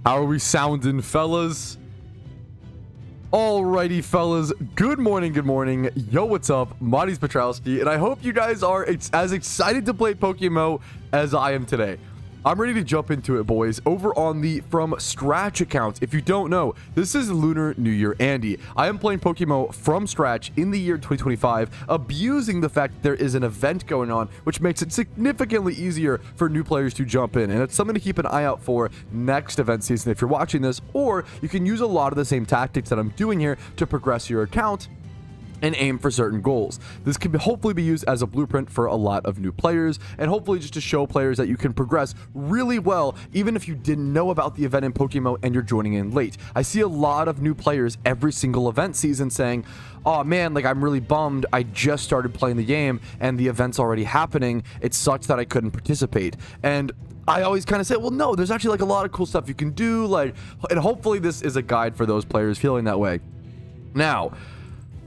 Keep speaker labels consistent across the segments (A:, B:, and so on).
A: How are we sounding, fellas? Alrighty, fellas. Good morning, good morning. Yo, what's up? My name's Patrouski, and I hope you guys are as excited to play PokeMMO as I am today. I'm ready to jump into it, boys. Over on the From Scratch account, if you don't know, this is Lunar New Year Andy. I am playing PokeMMO from scratch in the year 2025, abusing the fact that there is an event going on, which makes it significantly easier for new players to jump in. And it's something to keep an eye out for next event season if you're watching this, or you can use a lot of the same tactics that I'm doing here to progress your account and aim for certain goals. This can hopefully be used as a blueprint for a lot of new players, and hopefully just to show players that you can progress really well even if you didn't know about the event in PokeMMO and you're joining in late. I see a lot of new players every single event season saying, oh man, like I'm really bummed, I just started playing the game and the event's already happening, it sucks that I couldn't participate. And I always kind of say, well, no, there's actually like a lot of cool stuff you can do, like, and hopefully this is a guide for those players feeling that way. Now,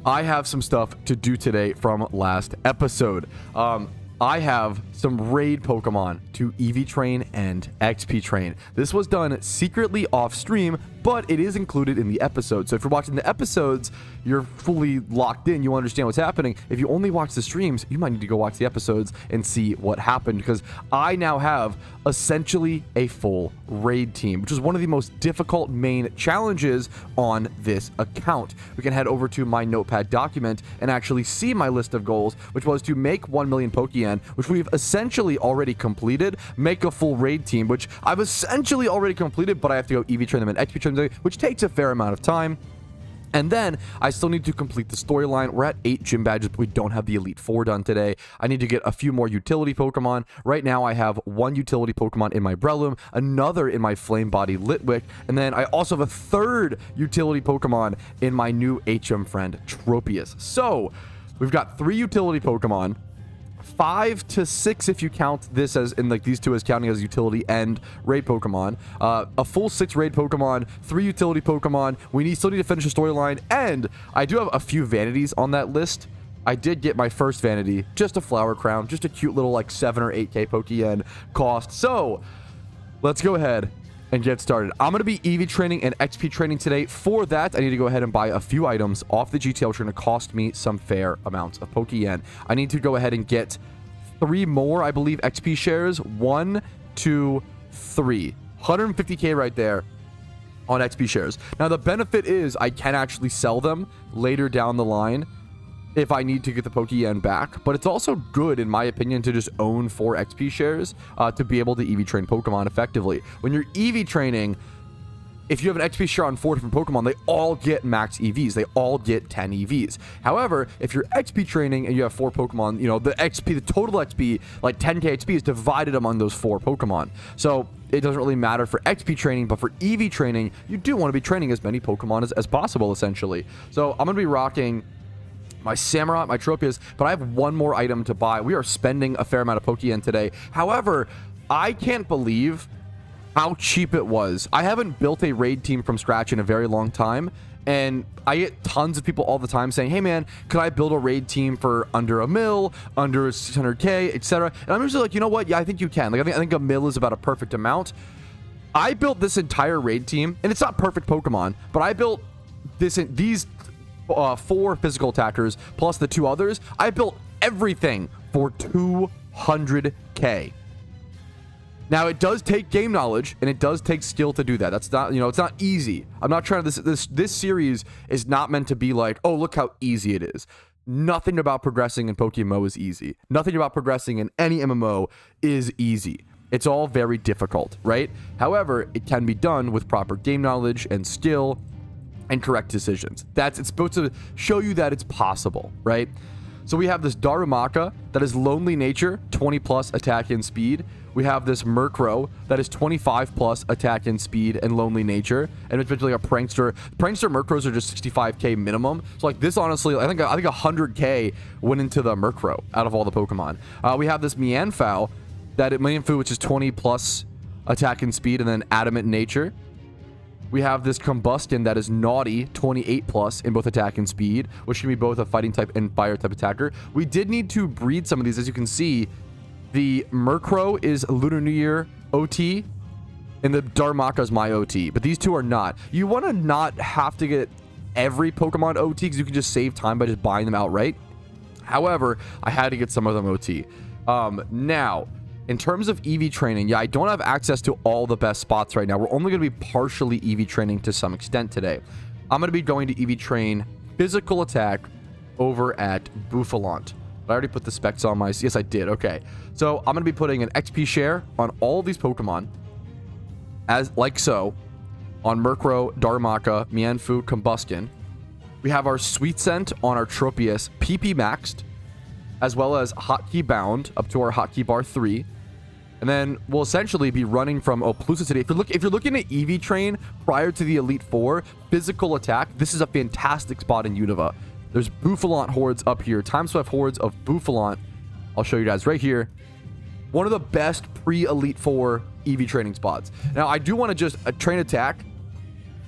A: I have some stuff to do today from last episode. I have some raid Pokemon to EV train and XP train. This was done secretly off stream, but it is included in the episode. So if you're watching the episodes, you're fully locked in. You understand what's happening. If you only watch the streams, you might need to go watch the episodes and see what happened, because I now have essentially a full raid team, which is one of the most difficult main challenges on this account. We can head over to my notepad document and actually see my list of goals, which was to make 1 million Pokeyen, which we've essentially already completed, make a full raid team, which I've essentially already completed, but I have to go EV train them and XP train them, which takes a fair amount of time. And then I still need to complete the storyline. We're at 8 gym badges, but we don't have the Elite 4 done today. I need to get a few more utility Pokemon. Right now I have 1 utility Pokemon in my Breloom, another in my Flame Body Litwick, and then I also have a 3rd utility Pokemon in my new HM friend, Tropius. So we've got 3 utility Pokemon, 5 to 6 if you count this as in like these two as counting as utility and raid Pokemon, a full 6 raid Pokemon, 3 utility Pokemon. We still need to finish the storyline, and I do have a few vanities on that list. I did get my first vanity, just a flower crown, just a cute little like 7 or 8k Pokeyen cost. So let's go ahead and get started. I'm going to be EV training and XP training today. For that, I need to go ahead and buy a few items off the GTL, which are going to cost me some fair amounts of Pokeyen. I need to go ahead and get 3 more, I believe, XP shares. 1, 2, 3. 150k right there on XP shares. Now, the benefit is I can actually sell them later down the line if I need to get the Pokeyen back, but it's also good, in my opinion, to just own 4 XP shares to be able to EV train Pokemon effectively. When you're EV training, if you have an XP share on 4 different Pokemon, they all get max EVs. They all get 10 EVs. However, if you're XP training and you have 4 Pokemon, you know, the total XP, like 10k XP, is divided among those 4 Pokemon. So it doesn't really matter for XP training, but for EV training, you do want to be training as many Pokemon as possible, essentially. So I'm going to be rocking my Samurott, my Tropius, but I have 1 more item to buy. We are spending a fair amount of Pokeyen today. However, I can't believe how cheap it was. I haven't built a raid team from scratch in a very long time, and I get tons of people all the time saying, hey man, could I build a raid team for under $1 mil, under 600k, etc.? And I'm usually like, you know what? Yeah, I think you can. Like, I think $1 mil is about a perfect amount. I built this entire raid team, and it's not perfect Pokemon, but I built these 4 physical attackers plus the 2 others. I built everything for 200k. Now, it does take game knowledge and it does take skill to do that. That's not, you know, it's not easy. I'm not trying to, this series is not meant to be like, oh, look how easy it is. Nothing about progressing in PokeMMO is easy. Nothing about progressing in any MMO is easy. It's all very difficult, right? However, it can be done with proper game knowledge and skill and correct decisions. It's supposed to show you that it's possible, right? So we have this Darumaka that is Lonely Nature, 20 plus attack and speed. We have this Murkrow that is 25 plus attack and speed and Lonely Nature, and it's basically a Prankster. Prankster Murkrows are just 65k minimum. So like this, honestly, I think 100k went into the Murkrow out of all the Pokemon. We have this Mianfao which is 20 plus attack and speed, and then Adamant Nature. We have this Combustion that is Naughty, 28 plus in both attack and speed, which can be both a fighting type and fire type attacker. We did need to breed some of these. As you can see, the Murkrow is Lunar New Year OT. And the Darmaka is my OT, but these two are not. You want to not have to get every Pokemon OT because you can just save time by just buying them outright. However, I had to get some of them OT. Now, in terms of EV training, yeah, I don't have access to all the best spots right now. We're only going to be partially EV training to some extent today. I'm going to be going to EV train physical attack over at Bouffalant. I already put the specs on my... Yes, I did. Okay. So I'm going to be putting an XP share on all these Pokemon, as like so, on Murkrow, Darmaka, Mienfoo, Combusken. We have our Sweet Scent on our Tropius PP maxed, as well as Hotkey Bound up to our Hotkey Bar 3. And then we'll essentially be running from Oplucity. If you're looking at EV train prior to the Elite Four, physical attack, this is a fantastic spot in Unova. There's Bouffalant hordes up here. Time Swift hordes of Bouffalant. I'll show you guys right here. One of the best pre-Elite Four EV training spots. Now, I do want to just train attack.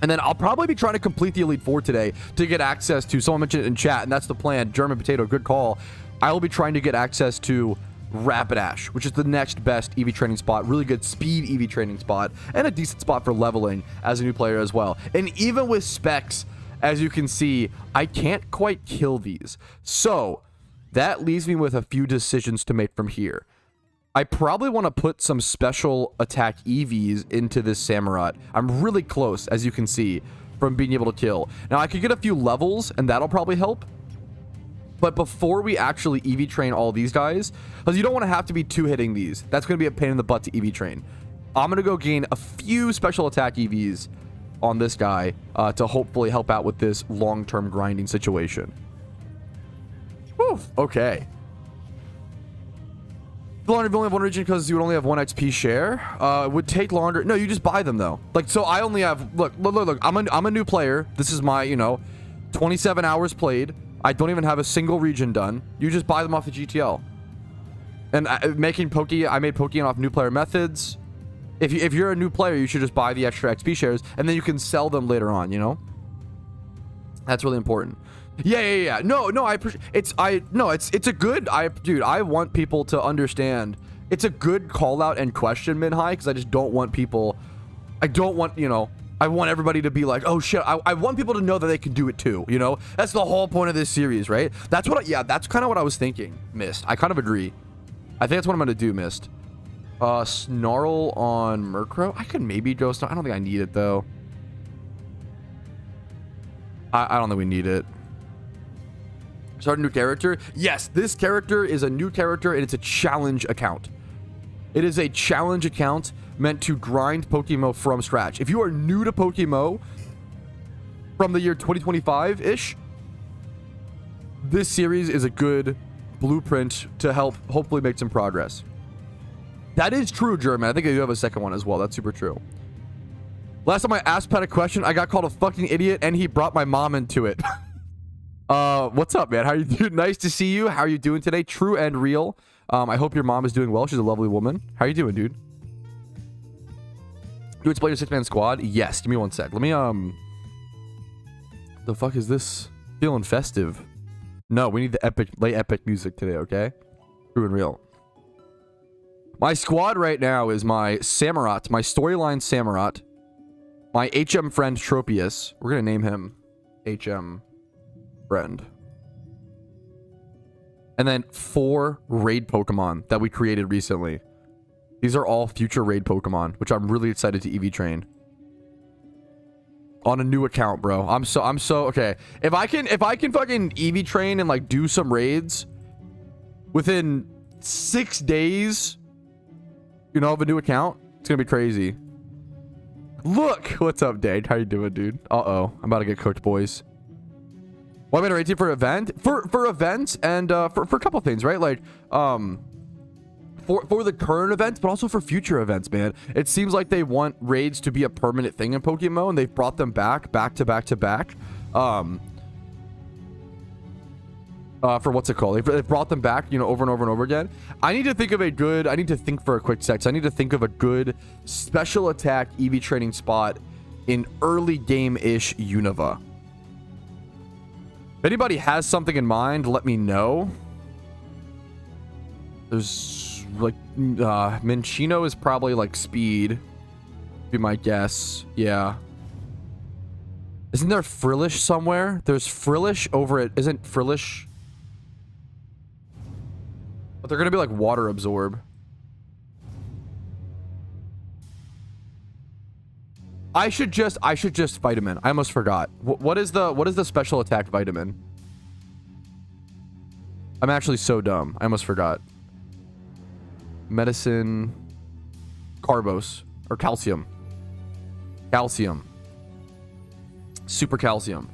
A: And then I'll probably be trying to complete the Elite Four today to get access to, someone mentioned it in chat, and that's the plan. German Potato, good call. I will be trying to get access to Rapidash, which is the next best EV training spot. Really good speed EV training spot. And a decent spot for leveling as a new player as well. And even with specs, as you can see, I can't quite kill these. So that leaves me with a few decisions to make from here. I probably want to put some special attack EVs into this Samurott. I'm really close, as you can see, from being able to kill. Now, I could get a few levels, and that'll probably help. But before we actually EV train all these guys, because you don't want to have to be two-hitting these. That's going to be a pain in the butt to EV train. I'm going to go gain a few special attack EVs on this guy to hopefully help out with this long-term grinding situation. Whew, okay. Longer if you only have one region because you would only have 1 XP share. It would take longer. No, you just buy them though. Like, so I only have, look. I'm a new player. This is my, 27 hours played. I don't even have a single region done. You just buy them off the GTL. And I made Pokeyen off new player methods. If you're a new player, you should just buy the extra XP shares and then you can sell them later on, That's really important. Yeah. No, I appreciate it's a good, dude, I want people to understand. It's a good call out and question, Minhai, because I just don't want people, I want everybody to be like, oh shit, I want people to know that they can do it too, That's the whole point of this series, right? That's kind of what I was thinking, Mist. I kind of agree. I think that's what I'm going to do, Mist. Snarl on Murkrow. I could maybe go Snarl. I don't think I need it though. I don't think we need it. Start a new character. Yes, this character is a new character and it's a challenge account. It is a challenge account meant to grind PokeMMO from scratch. If you are new to PokeMMO from the year 2025-ish, this series is a good blueprint to help hopefully make some progress. That is true, German. I think I do have a second one as well. That's super true. Last time I asked Pat a question, I got called a fucking idiot and he brought my mom into it. What's up, man? How are you doing? Nice to see you. How are you doing today? True and real. I hope your mom is doing well. She's a lovely woman. How are you doing, dude? You explain your 6-man squad? Yes. Give me one sec. Let me, the fuck is this? Feeling festive. No, we need the epic music today, okay? True and real. My squad right now is my Samurott, my storyline Samurott, my HM friend Tropius. We're going to name him HM friend. And then 4 raid Pokemon that we created recently. These are all future raid Pokemon, which I'm really excited to EV train. On a new account, bro. I'm so okay. If I can fucking EV train and like do some raids within 6 days, of a new account, it's gonna be crazy. Look, what's up, Dave? How you doing, dude? Uh-oh, I'm about to get cooked, boys. Well, I made a raid team for event, for events, and for a couple things, right? Like, for the current events, but also for future events, man. It seems like they want raids to be a permanent thing in PokeMMO, and they've brought them back to back. For what's it called? They've brought them back, over and over and over again. I need to think for a quick sec. I need to think of a good special attack EV training spot in early game-ish Unova. If anybody has something in mind, let me know. There's like Minchino is probably like speed. be my guess. Yeah. Isn't there Frillish somewhere? There's Frillish over it. Isn't Frillish? But they're gonna be like water absorb. I should just vitamin. I almost forgot. What is the special attack vitamin? I'm actually so dumb. I almost forgot. Medicine. Carbos or calcium. Calcium. Super calcium.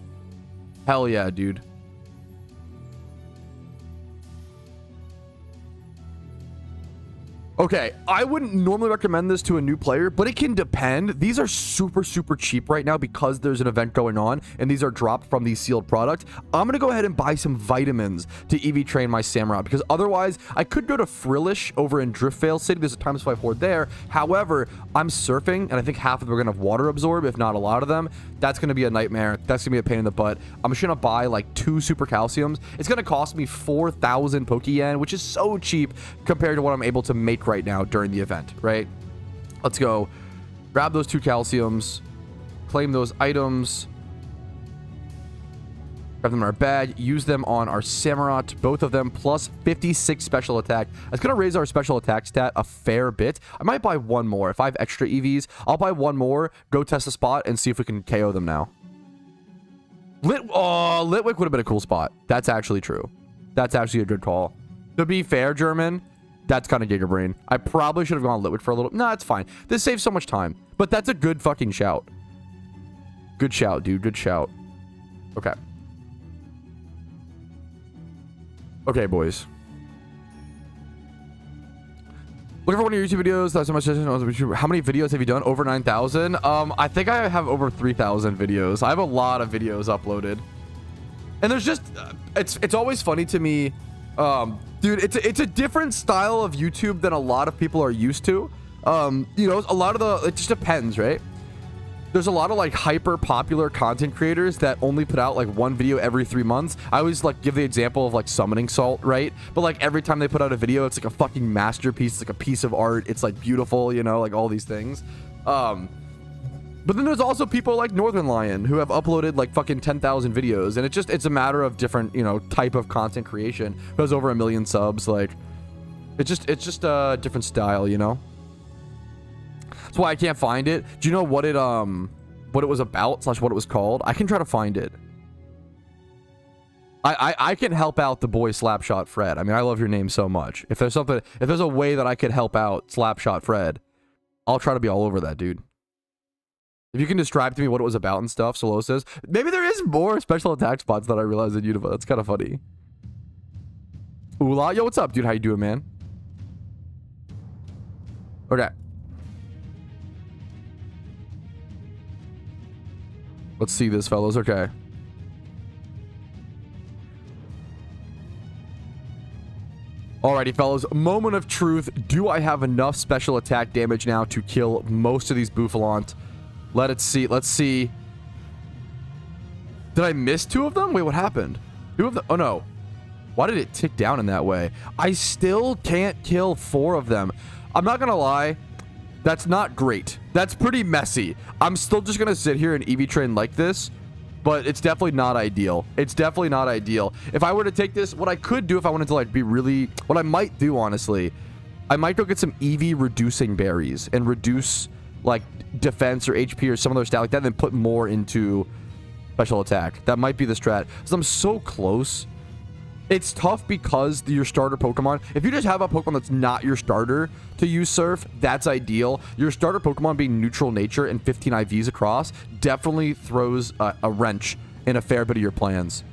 A: Hell yeah, dude. Okay, I wouldn't normally recommend this to a new player, but it can depend. These are super, super cheap right now because there's an event going on, and these are dropped from the sealed product. I'm going to go ahead and buy some vitamins to EV train my Samurott, because otherwise, I could go to Frillish over in Driftvale City. There's a ×5 horde there. However, I'm surfing, and I think half of them are going to have water absorb, if not a lot of them. That's going to be a nightmare. That's going to be a pain in the butt. I'm just going to buy like 2 super calciums. It's going to cost me 4,000 Pokeyen, which is so cheap compared to what I'm able to make right now during the event, right? Let's go grab those 2 calciums, claim those items, grab them in our bag, use them on our Samurott, both of them, plus 56 special attack. That's gonna raise our special attack stat a fair bit. I might buy 1 more. If I have extra EVs, I'll buy 1 more, go test the spot, and see if we can KO them now. Litwick would have been a cool spot. That's actually true. That's actually a good call. To be fair, German, that's kind of Giga Brain. I probably should have gone Litwick for a little. Nah, it's fine. This saves so much time. But that's a good fucking shout. Good shout, dude. Good shout. Okay. Okay, boys. Looking for one of your YouTube videos. That's so much. How many videos have you done? Over 9,000. I think I have over 3,000 videos. I have a lot of videos uploaded. And there's just it's always funny to me. Dude, it's a different style of YouTube than a lot of people are used to. You know, a lot of it just depends, right? There's a lot of like hyper popular content creators that only put out like 1 video every 3 months. I always like give the example of like Summoning Salt, right? But like every time they put out a video, it's like a fucking masterpiece. It's like a piece of art. It's like beautiful, you know, like all these things. But then there's also people like Northern Lion who have uploaded like fucking 10,000 videos, and it's a matter of different, you know, type of content creation. Who has over 1 million subs. Like it's just a different style, you know. That's why I can't find it. Do you know what it was about / what it was called? I can try to find it. I can help out the boy Slapshot Fred. I mean, I love your name so much. If there's a way that I could help out Slapshot Fred, I'll try to be all over that, dude. If you can describe to me what it was about and stuff, Solo says. Maybe there is more special attack spots that I realized in Unova. That's kind of funny. Oola, yo, what's up, dude? How you doing, man? Okay. Let's see this, fellas. Okay. Alrighty, fellas. Moment of truth. Do I have enough special attack damage now to kill most of these Bouffalants? Let's see. Let's see. Did I miss 2 of them? Wait, what happened? 2 of them? Oh, no. Why did it tick down in that way? I still can't kill 4 of them. I'm not gonna lie. That's not great. That's pretty messy. I'm still just gonna sit here and EV train like this, but it's definitely not ideal. It's definitely not ideal. If I were to take this, what I could do if I wanted to like be really, what I might do honestly, I might go get some EV reducing berries and reduce like defense or HP or some other stat like that, and then put more into special attack. That might be the strat. Because I'm so close. It's tough because your starter Pokemon, if you just have a Pokemon that's not your starter to use Surf, that's ideal. Your starter Pokemon being neutral nature and 15 IVs across definitely throws a wrench in a fair bit of your plans.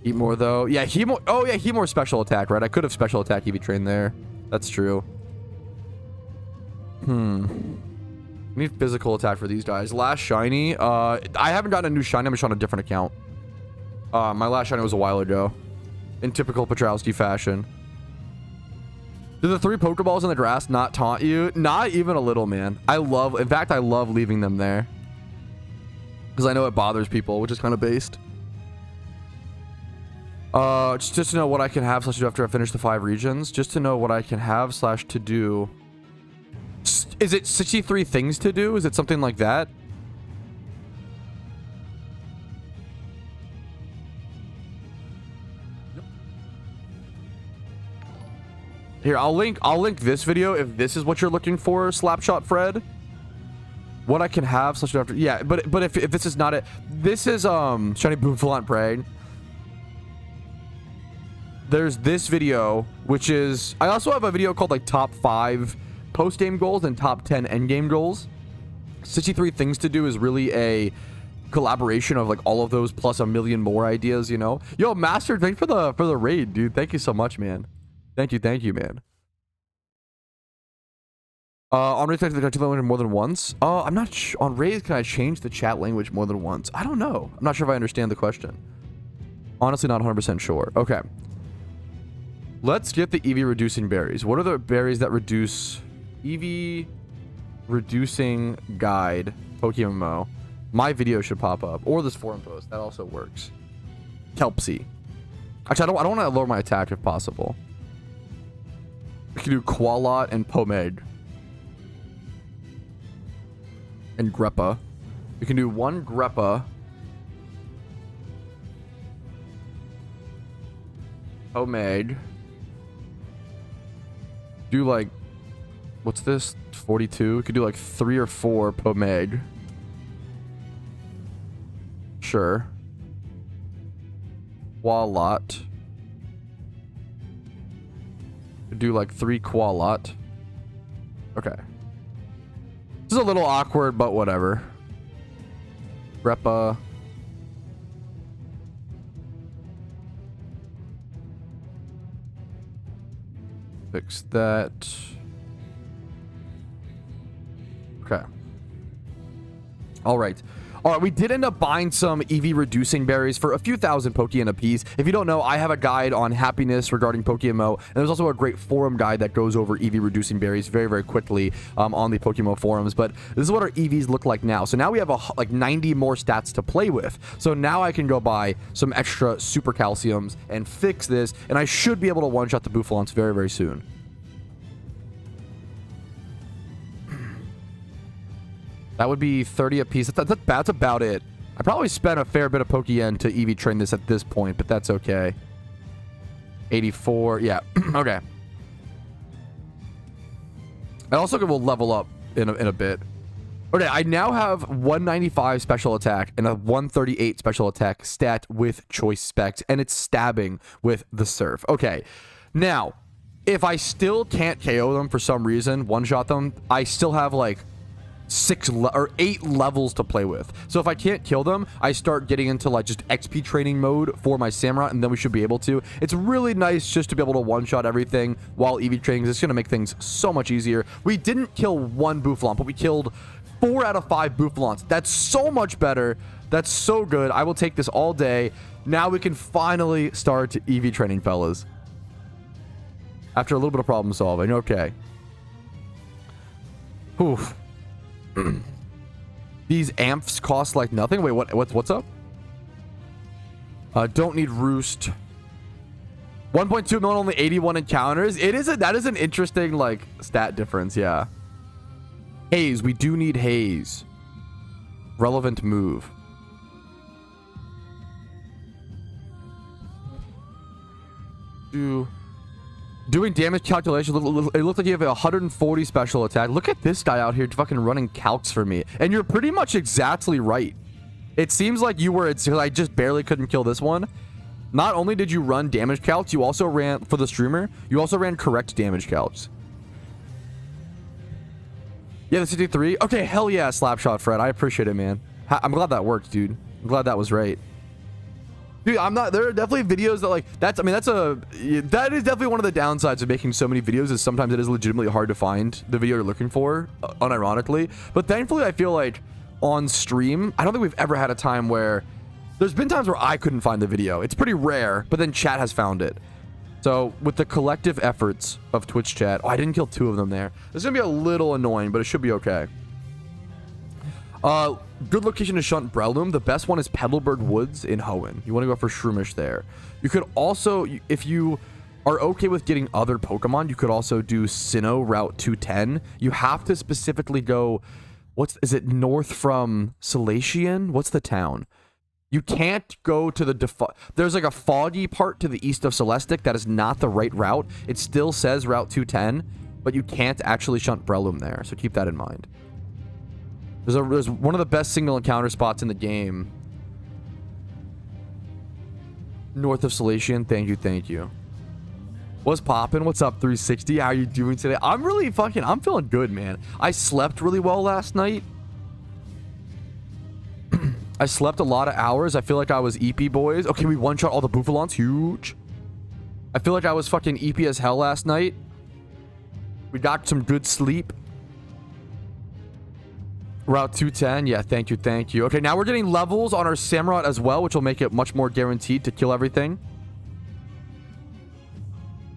A: Eat more though. Yeah, Hemor. Oh yeah, Hemor special attack, right? I could have special attack EV trained there. That's true. I need physical attack for these guys. Last shiny. I haven't gotten a new shiny. I'm just on a different account. My last shiny was a while ago. In typical Patrouski fashion. Do the 3 Pokeballs in the grass not taunt you? Not even a little, man. In fact, I love leaving them there. Because I know it bothers people, which is kind of based. Just to know what I can have / do after I finish the 5 regions. Just to know what I can have / to do Is it 63 things to do? Is it something like that? Here, I'll link this video if this is what you're looking for, Slapshot Fred. What I can have such after, yeah, but if this is not it, this is Shiny Boomflant Brain. There's this video, which is, I also have a video called like top 5 post-game goals and top 10 end-game goals. 63 things to do is really a collaboration of like all of those plus a million more ideas, you know. Yo, Master, thanks for the raid, dude. Thank you so much, man. Thank you, man. On raid, the chat language more than once. I'm not on raid. Can I change the chat language more than once? I don't know. I'm not sure if I understand the question. Honestly, not 100% sure. Okay. Let's get the EV reducing berries. What are the berries that reduce EV reducing guide PokeMMO? My video should pop up, or this forum post. That also works. Kelpsy. Actually, I don't want to lower my attack if possible. We can do Qualot and Pomade. And Greppa. We can do one Greppa. Pomade. Do like, what's this? 42. We could do like 3 or 4 Pomade. Sure. Qualot. Do like 3 Qualot. Okay. This is a little awkward, but whatever. Greppa. Fix that. Okay. All right. All right, we did end up buying some EV reducing berries for a few thousand Pokeyen apiece. If you don't know, I have a guide on happiness regarding PokeMMO, and there's also a great forum guide that goes over EV reducing berries very, very quickly on the PokeMMO forums. But this is what our EVs look like now. So now we have like 90 more stats to play with. So now I can go buy some extra super calciums and fix this, and I should be able to one-shot the Bouffalant very, very soon. That would be 30 apiece. That's about it. I probably spent a fair bit of Pokeyen to EV train this at this point, but that's okay. 84. Yeah. Okay. I also will level up in a bit. Okay, I now have 195 special attack and a 138 special attack stat with choice specs, and it's stabbing with the surf. Okay. Now, if I still can't KO them for some reason, one-shot them, I still have like 8 levels to play with. So if I can't kill them, I start getting into like just XP training mode for my Samurott, and then we should be able to. It's really nice just to be able to one-shot everything while EV training, because it's going to make things so much easier. We didn't kill 1 Bouffalant, but we killed 4 out of 5 Bouffalants. That's so much better. That's so good. I will take this all day. Now we can finally start EV training, fellas. After a little bit of problem solving. Okay. Oof. These amps cost like nothing. Wait, what's up? Don't need Roost. 1.2 million, only 81 encounters. That is an interesting like stat difference. Yeah. Haze. We do need Haze. Relevant move. Doing damage calculation, it looks like you have a 140 special attack. Look at this guy out here fucking running calcs for me. And you're pretty much exactly right. It seems like you were, I just barely couldn't kill this one. Not only did you run damage calcs, you also ran, for the streamer, you also ran correct damage calcs. Yeah, the 63. Okay, hell yeah, Slapshot Fred. I appreciate it, man. I'm glad that worked, dude. I'm glad that was right. Dude, there are definitely videos that like, that is definitely one of the downsides of making so many videos, is sometimes it is legitimately hard to find the video you're looking for, unironically. But thankfully, I feel like on stream, I don't think we've ever had a time where, there's been times where I couldn't find the video. It's pretty rare, but then chat has found it. So with the collective efforts of Twitch chat, I didn't kill 2 of them there. It's gonna be a little annoying, but it should be okay. Good location to shunt Breloom. The best one is Petalburg Woods in Hoenn. You want to go for Shroomish there. You could also, if you are okay with getting other Pokemon, you could also do Sinnoh Route 210. You have to specifically go, is it north from Celestian? What's the town? You can't go to the there's like a foggy part to the east of Celestic that is not the right route. It still says Route 210, but you can't actually shunt Breloom there, so keep that in mind. There's one of the best single encounter spots in the game. North of Celestian, thank you. What's poppin'? What's up, 360? How are you doing today? I'm feeling good, man. I slept really well last night. I slept a lot of hours. I feel like I was EP, boys. Okay, we one-shot all the Bufalons. Huge. I feel like I was fucking EP as hell last night. We got some good sleep. Route 210. Yeah, thank you. Okay, now we're getting levels on our Samurott as well, which will make it much more guaranteed to kill everything.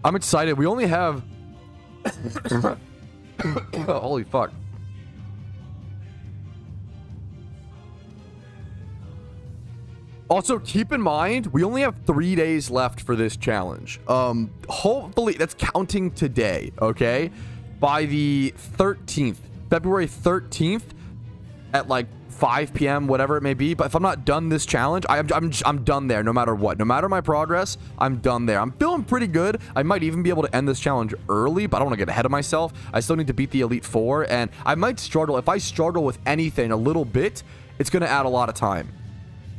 A: I'm excited. We only have... Holy fuck. Also, keep in mind, we only have 3 days left for this challenge. Hopefully, that's counting today, okay? By the 13th, February 13th, at like 5 p.m., whatever it may be. But if I'm not done this challenge, I'm done there no matter what. No matter my progress, I'm done there. I'm feeling pretty good. I might even be able to end this challenge early, but I don't want to get ahead of myself. I still need to beat the Elite Four, and I might struggle. If I struggle with anything a little bit, it's going to add a lot of time.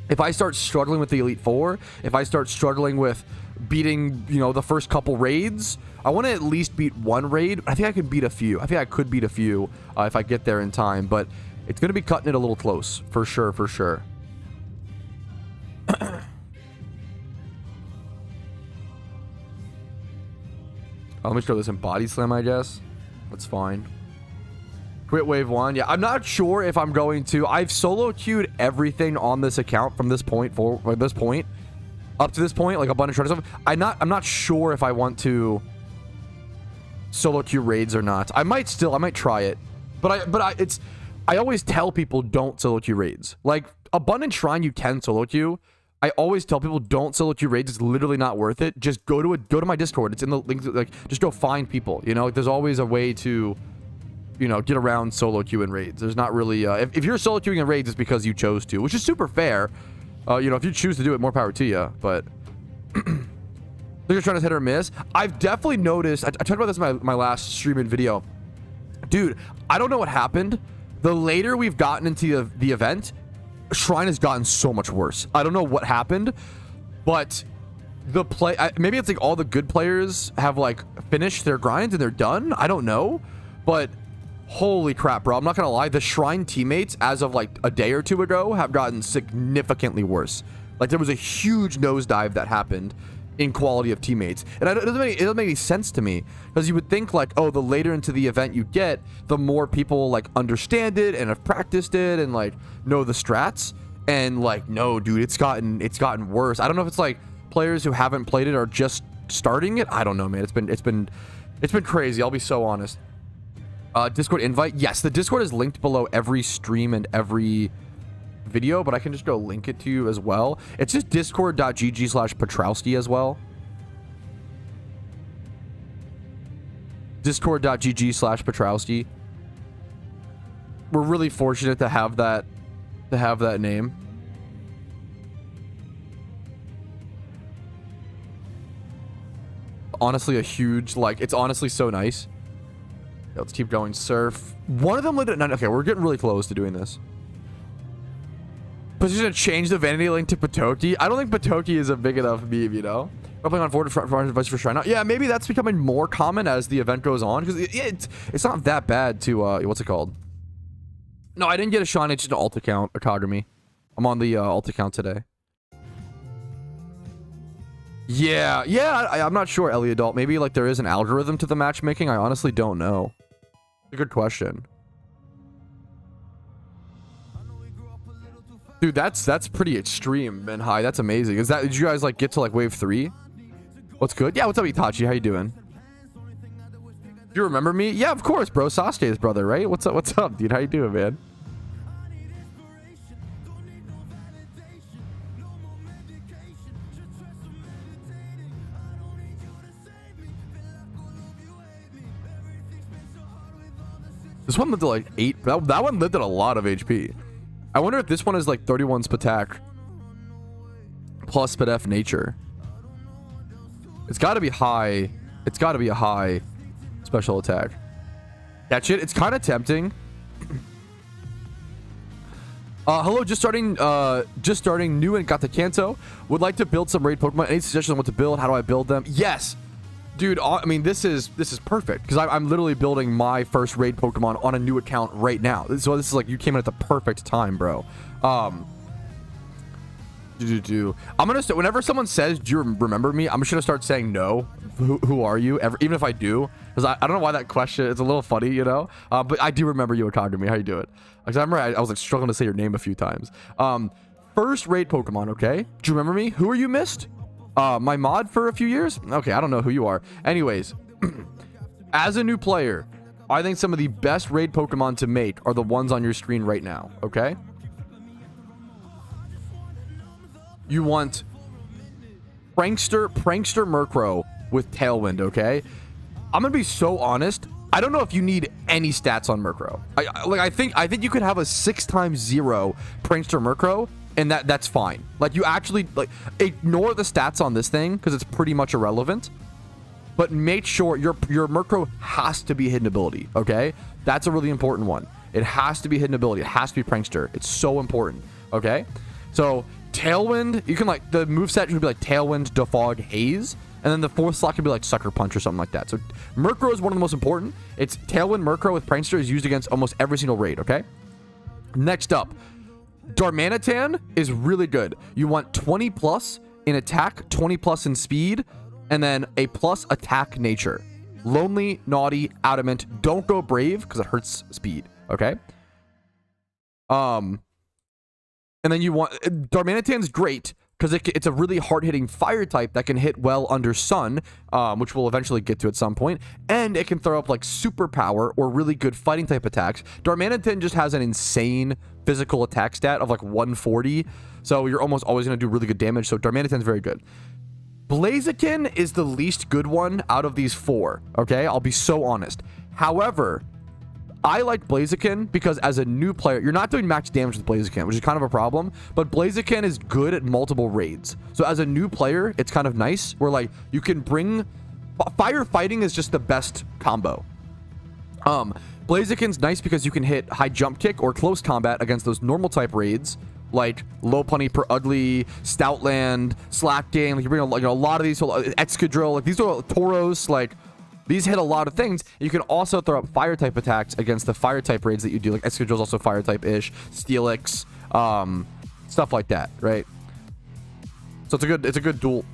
A: If I start struggling with the Elite Four, if I start struggling with beating, you know, the first couple raids, I want to at least beat one raid. I think I could beat a few. I think I could beat a few if I get there in time, but it's going to be cutting it a little close, for sure, for sure. Let me show this in Body Slam, I guess. That's fine. Quit Wave 1. Yeah, I'm not sure if I'm going to. I've solo queued everything on this account from this point forward, up to this point, like a bunch of stuff. I'm not sure if I want to solo queue raids or not. I might try it, but I always tell people don't solo queue raids. Like Abundant Shrine, you can solo queue. I always tell people don't solo queue raids. It's literally not worth it. Just go to my Discord. It's in the link. Like, just go find people. You know, there's always a way to, you know, get around solo queuing raids. There's not really if you're solo queuing in raids, it's because you chose to, which is super fair. You know, if you choose to do it, more power to you. But they're trying to hit or miss. I've definitely noticed. I talked about this in my last stream and video, dude. I don't know what happened. The later we've gotten into the event, Shrine has gotten so much worse. I don't know what happened, but maybe it's like all the good players have like finished their grinds and they're done. I don't know, but holy crap, bro. I'm not gonna lie. The Shrine teammates, as of like a day or two ago, have gotten significantly worse. Like there was a huge nosedive that happened in quality of teammates, and it doesn't make any sense to me, because you would think like, oh, the later into the event you get, the more people like understand it and have practiced it and like know the strats, and like, no, dude, it's gotten worse. I don't know if it's like players who haven't played it are just starting it. I don't know, man. It's been crazy. I'll be so honest. Discord invite, yes, the Discord is linked below every stream and every video, but I can just go link it to you as well. It's just discord.gg/Patrouski as well. Discord.gg/Patrouski. We're really fortunate to have that name. Honestly, a huge, like, it's honestly so nice. Let's keep going. Surf. One of them lit at 9. Okay, we're getting really close to doing this. Position to change the vanity link to Patoki. I don't think Patoki is a big enough meme, you know? I'm playing on forward advice for Shrine. Yeah, maybe that's becoming more common as the event goes on, because it's not that bad to what's it called? No, I didn't get a Shrine. It's just an alt account, Akagami. I'm on the alt account today. Yeah, I'm not sure, Ellie Adult. Maybe like there is an algorithm to the matchmaking. I honestly don't know. It's a good question. Dude, that's pretty extreme, man. Hi, that's amazing. Did you guys like get to like wave 3? What's good? Yeah, what's up, Itachi? How you doing? Do you remember me? Yeah, of course, bro. Sasuke's brother, right? What's up, dude? How you doing, man? This one lived at like 8. That one lived at a lot of HP. I wonder if this one is like 31 Spatak plus Spadef nature. It's got to be high. It's got to be a high special attack. That shit, it's kind of tempting. Hello, just starting new and got the Kanto. Would like to build some raid Pokemon. Any suggestions on what to build? How do I build them? Yes, dude. I mean, this is perfect because I'm literally building my first raid Pokemon on a new account right now. So this is like, you came in at the perfect time, bro. I'm gonna start, whenever someone says, "Do you remember me?" I'm just gonna start saying no. Who are you? Even if I do, because I don't know why that question. It's a little funny, you know. But I do remember you, Okagami. How you doing? Because I remember I was like struggling to say your name a few times. First raid Pokemon. Okay. Do you remember me? Who are you, Mist? My mod for a few years. Okay, I don't know who you are. Anyways, as a new player, I think some of the best raid Pokemon to make are the ones on your screen right now. Okay. You want Prankster Murkrow with Tailwind, okay? I'm gonna be so honest. I don't know if you need any stats on Murkrow. I think you could have a 6x0 Prankster Murkrow, and that's fine. Like, you actually like ignore the stats on this thing because it's pretty much irrelevant. But make sure your Murkrow has to be hidden ability, okay? That's a really important one. It has to be hidden ability. It has to be Prankster. It's so important, okay? So Tailwind, you can like, the moveset should be like Tailwind, Defog, Haze, and then the fourth slot could be like Sucker Punch or something like that. So Murkrow is one of the most important. It's Tailwind Murkrow with Prankster is used against almost every single raid, okay? Next up, Darmanitan is really good. You want 20 plus in attack, 20 plus in speed, and then a plus attack nature. Lonely, Naughty, Adamant. Don't go Brave because it hurts speed, okay? And then you want Darmanitan's great because it's a really hard-hitting fire type that can hit well under Sun, which we'll eventually get to at some point, and it can throw up like superpower or really good fighting type attacks. Darmanitan just has an insane physical attack stat of like 140, so you're almost always going to do really good damage. So Darmanitan's very good. Blaziken is the least good one out of these four. Okay, I'll be so honest. However, I like Blaziken because as a new player, you're not doing max damage with Blaziken, which is kind of a problem, but Blaziken is good at multiple raids. So as a new player, it's kind of nice where like you can bring firefighting is just the best combo. Blaziken's nice because you can hit high jump kick or close combat against those normal type raids like Lopunny, Per Ugly, Stoutland, Slackgang. Like you bring a lot of these, Excadrill, like these are Tauros, like these hit a lot of things. You can also throw up fire type attacks against the fire type raids that you do. Like Excadrill's also fire type ish, Steelix, stuff like that, right? So it's a good duel.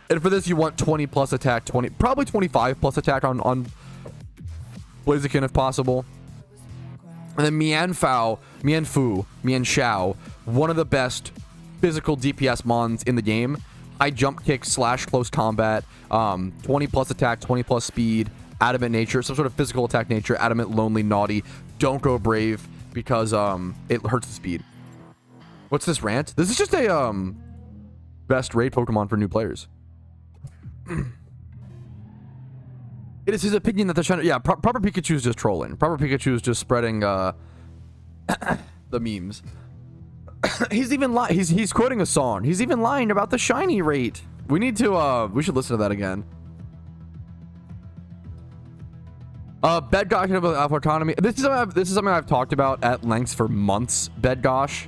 A: And for this, you want 20 plus attack, probably 25 plus attack on Blaziken if possible. And then Mianfu, one of the best physical DPS mons in the game. High jump kick / close combat, 20 plus attack, 20 plus speed, adamant nature, some sort of physical attack nature, adamant, lonely, naughty. Don't go brave because it hurts the speed. What's this rant? This is just a best raid Pokemon for new players. It is his opinion that they're trying to, yeah, proper Pikachu is just trolling. Proper Pikachu is just spreading the memes. He's even he's quoting a song. He's even lying about the shiny rate. We need to we should listen to that again. Bedgosh of autonomy. This is something I've talked about at length for months. Bedgosh,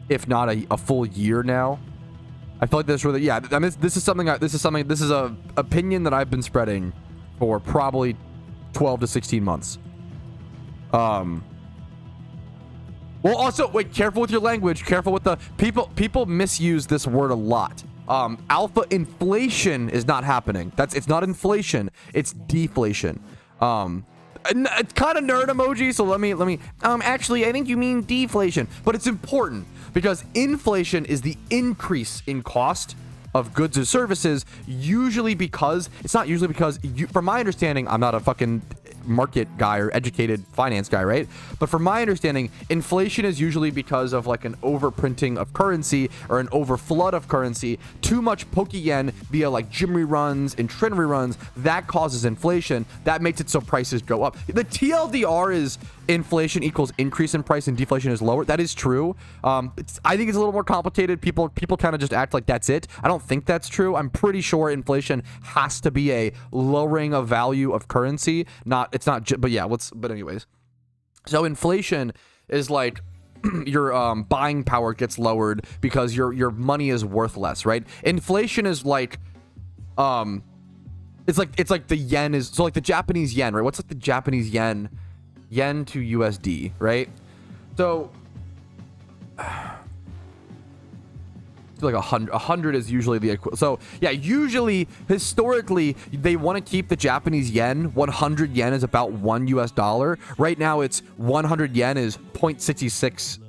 A: if not a full year now. I feel like this really, yeah. I mean, this is a opinion that I've been spreading for probably 12 to 16 months. Well, also, wait, careful with your language. Careful with the people misuse this word a lot. Alpha inflation is not happening. It's not inflation. It's deflation. It's kind of nerd emoji. So let me. Actually, I think you mean deflation, but it's important because inflation is the increase in cost of goods and services. From my understanding, I'm not a fucking market guy or educated finance guy, right? But from my understanding, inflation is usually because of like an overprinting of currency or an overflood of currency, too much Pokeyen via like gym reruns and trend reruns. That causes inflation. That makes it so prices go up. The TLDR inflation equals increase in price and deflation is lower. That is true. I think it's a little more complicated. People kind of just act like that's it. I don't think that's true. I'm pretty sure inflation has to be a lowering of value of currency. It's not, but yeah, but anyways. So inflation is like your buying power gets lowered because your money is worth less, right? Inflation is like, it's like the yen is, so like the Japanese yen, right? What's like the Japanese yen to USD, right? So like 100 is usually the equivalent. So yeah, usually historically they want to keep the Japanese yen. 100 yen is about $1 US. Right now it's 100 yen is 0.66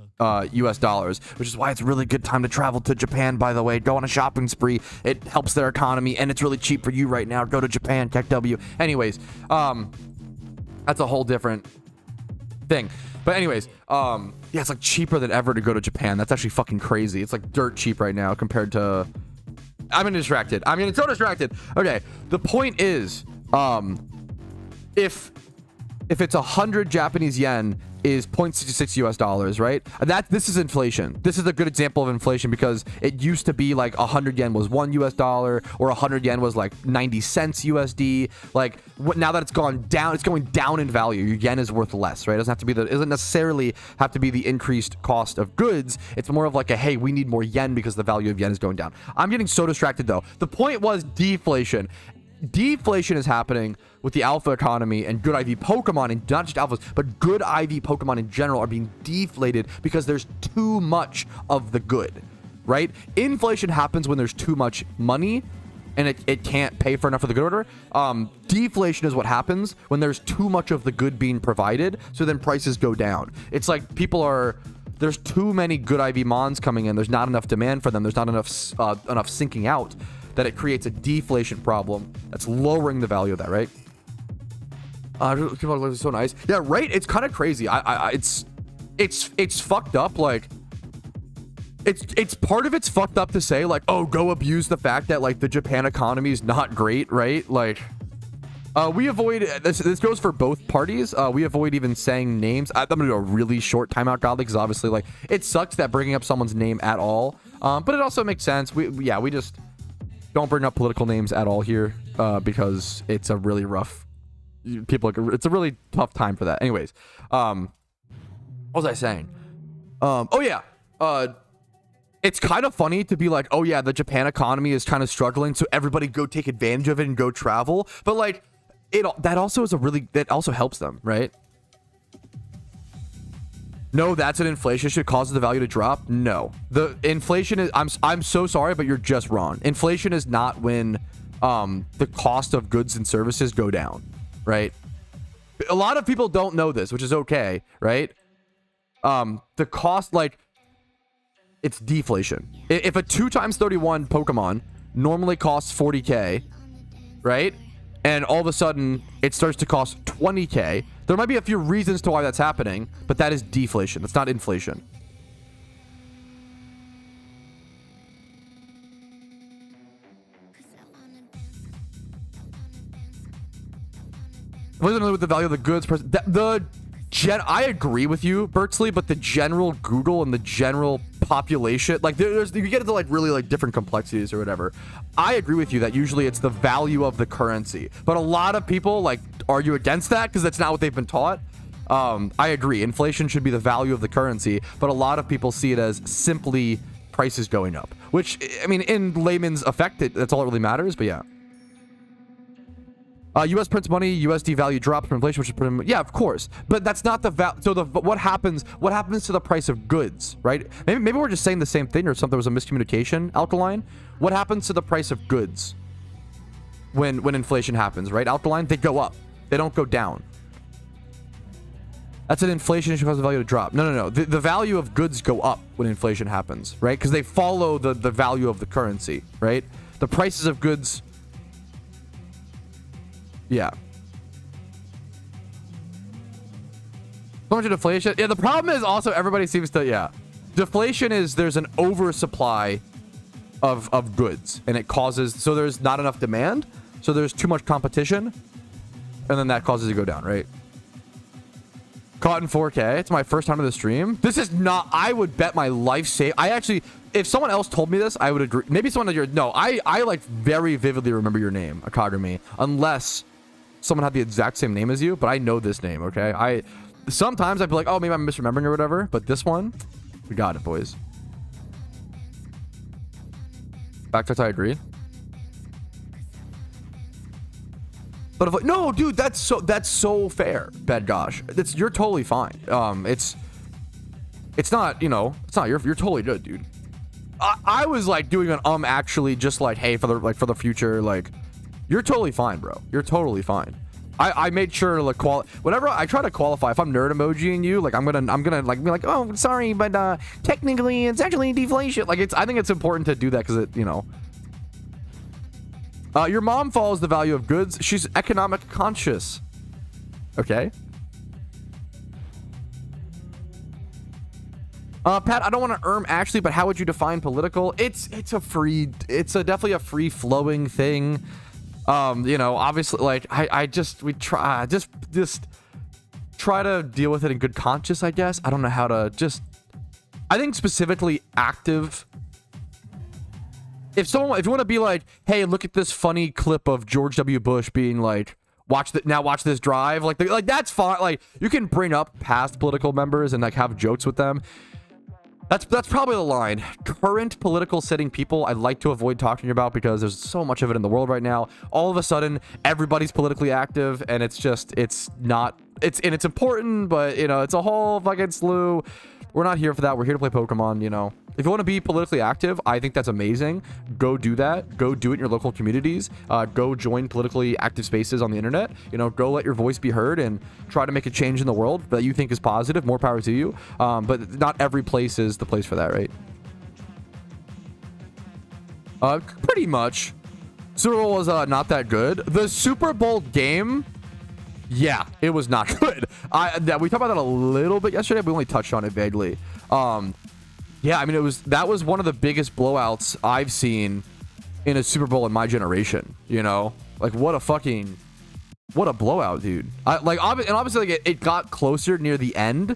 A: US dollars, which is why it's a really good time to travel to Japan, by the way. Go on a shopping spree. It helps their economy and it's really cheap for you right now. Go to Japan, Tech W. Anyways, that's a whole different thing. But anyways, yeah, it's like cheaper than ever to go to Japan. That's actually fucking crazy. It's like dirt cheap right now compared to... I'm distracted. I mean, it's so distracted. Okay, the point is, if it's 100 Japanese yen is 0.66 US dollars, right? This is inflation. This is a good example of inflation because it used to be like 100 yen was $1 US, or 100 yen was like 90 cents USD. Like now that it's gone down, it's going down in value. Your yen is worth less, right? It doesn't necessarily have to be the increased cost of goods. It's more of like a, hey, we need more yen because the value of yen is going down. I'm getting so distracted though. The point was deflation. Deflation is happening with the alpha economy, and good IV Pokemon, and not just alphas, but good IV Pokemon in general are being deflated because there's too much of the good, right? Inflation happens when there's too much money and it can't pay for enough of the good order. Deflation is what happens when there's too much of the good being provided, so then prices go down. It's like there's too many good IV Mons coming in. There's not enough demand for them. There's not enough sinking out, that it creates a deflation problem that's lowering the value of that, right? It's so nice. Yeah, right? It's kind of crazy. It's fucked up. Like, it's part of it's fucked up to say, like, oh, go abuse the fact that, like, the Japan economy is not great, right? Like, we avoid, this goes for both parties. We avoid even saying names. I'm gonna do a really short timeout, Godly, because obviously, like, it sucks that bringing up someone's name at all. But it also makes sense. We just don't bring up political names at all here, because it's a really rough, it's a really tough time for that. Anyways, what was I saying? Oh yeah, it's kind of funny to be like, oh yeah, the Japan economy is kind of struggling, so everybody go take advantage of it and go travel. But like, that also helps them, right? No, that's an inflation should cause the value to drop. No, the inflation is, I'm so sorry, but you're just wrong. Inflation is not when the cost of goods and services go down, right? A lot of people don't know this, which is okay, right? The cost, like, it's deflation. If a 2x31 Pokemon normally costs 40K, right? And all of a sudden it starts to cost 20K. There might be a few reasons to why that's happening, but that is deflation. That's not inflation. With the value of the goods, I agree with you, Bertsley, but the general Google and the general population, like, you get into like really like different complexities or whatever. I agree with you that usually it's the value of the currency, but a lot of people like argue against that because that's not what they've been taught. I agree, inflation should be the value of the currency, but a lot of people see it as simply prices going up, which, I mean, in layman's effect, that's all that really matters. But yeah. U.S. prints money, USD value drops from inflation, which is pretty much, yeah, of course, but that's not the value. So what happens to the price of goods, right? Maybe we're just saying the same thing, or something was a miscommunication, Alkaline. What happens to the price of goods when inflation happens, right? Alkaline, they go up, they don't go down. That's an inflation issue, cause the value to drop. No. The value of goods go up when inflation happens, right? Because they follow the value of the currency, right? The prices of goods. Yeah. So much deflation. Yeah, the problem is also everybody seems to, yeah. Deflation is there's an oversupply of goods, and it causes, so there's not enough demand, so there's too much competition, and then that causes it to go down, right? Caught in 4K. It's my first time to the stream. This is not... I would bet my life save... I actually... If someone else told me this, I would agree. Maybe someone that you're... No, I like very vividly remember your name, Akagami. Unless someone had the exact same name as you, but I know this name, okay? Sometimes I'd be like, oh, maybe I'm misremembering or whatever. But this one, we got it, boys. Backtracks, I agree. But if like, no, dude, that's so fair, Bedgosh. You're totally fine. It's not, you know, it's not you're totally good, dude. I was like doing an actually just like, hey, for the future, like, you're totally fine, bro. You're totally fine. I made sure to like whenever I try to qualify, if I'm nerd emojiing you, like I'm gonna like be like, oh, sorry, but technically it's actually deflation. Like I think it's important to do that because it, you know. Your mom follows the value of goods. She's economic conscious. Okay. Pat, I don't want to actually, but how would you define political? It's definitely a free flowing thing. You know, obviously, like we try to deal with it in good conscience, I guess. I don't know how to I think specifically active. If you want to be like, hey, look at this funny clip of George W. Bush being like, watch this drive, like that's fine. Like you can bring up past political members and like have jokes with them. That's probably the line. Current political sitting people I'd like to avoid talking about because there's so much of it in the world right now. All of a sudden, everybody's politically active, and it's important, but you know, it's a whole fucking slew. We're not here for that. We're here to play Pokemon, you know. If you want to be politically active, I think that's amazing. Go do that. Go do it in your local communities. Go join politically active spaces on the internet. You know, go let your voice be heard and try to make a change in the world that you think is positive. More power to you. But not every place is the place for that, right? Pretty much. Super Bowl was not that good. The Super Bowl game... Yeah, it was not good. We talked about that a little bit yesterday, but we only touched on it vaguely. Yeah, I mean, that was one of the biggest blowouts I've seen in a Super Bowl in my generation. You know, like what a blowout, dude. Obviously, like it got closer near the end,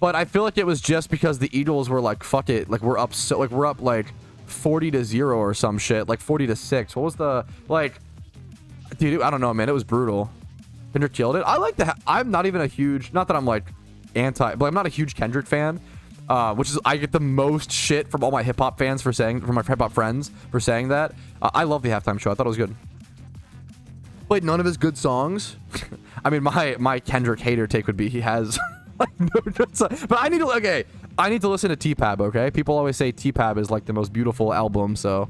A: but I feel like it was just because the Eagles were like, fuck it, like we're up 40-0 or some shit, like 40-6. What was the dude? I don't know, man. It was brutal. Kendrick killed it. I like that. I'm not even a huge, not that I'm like but I'm not a huge Kendrick fan, which is, I get the most shit from all my hip hop fans from my hip hop friends for saying that. I love the halftime show. I thought it was good. Played none of his good songs. I mean, my Kendrick hater take would be he has like no good songs. But I need to listen to T-Pab, okay? People always say T-Pab is like the most beautiful album, so.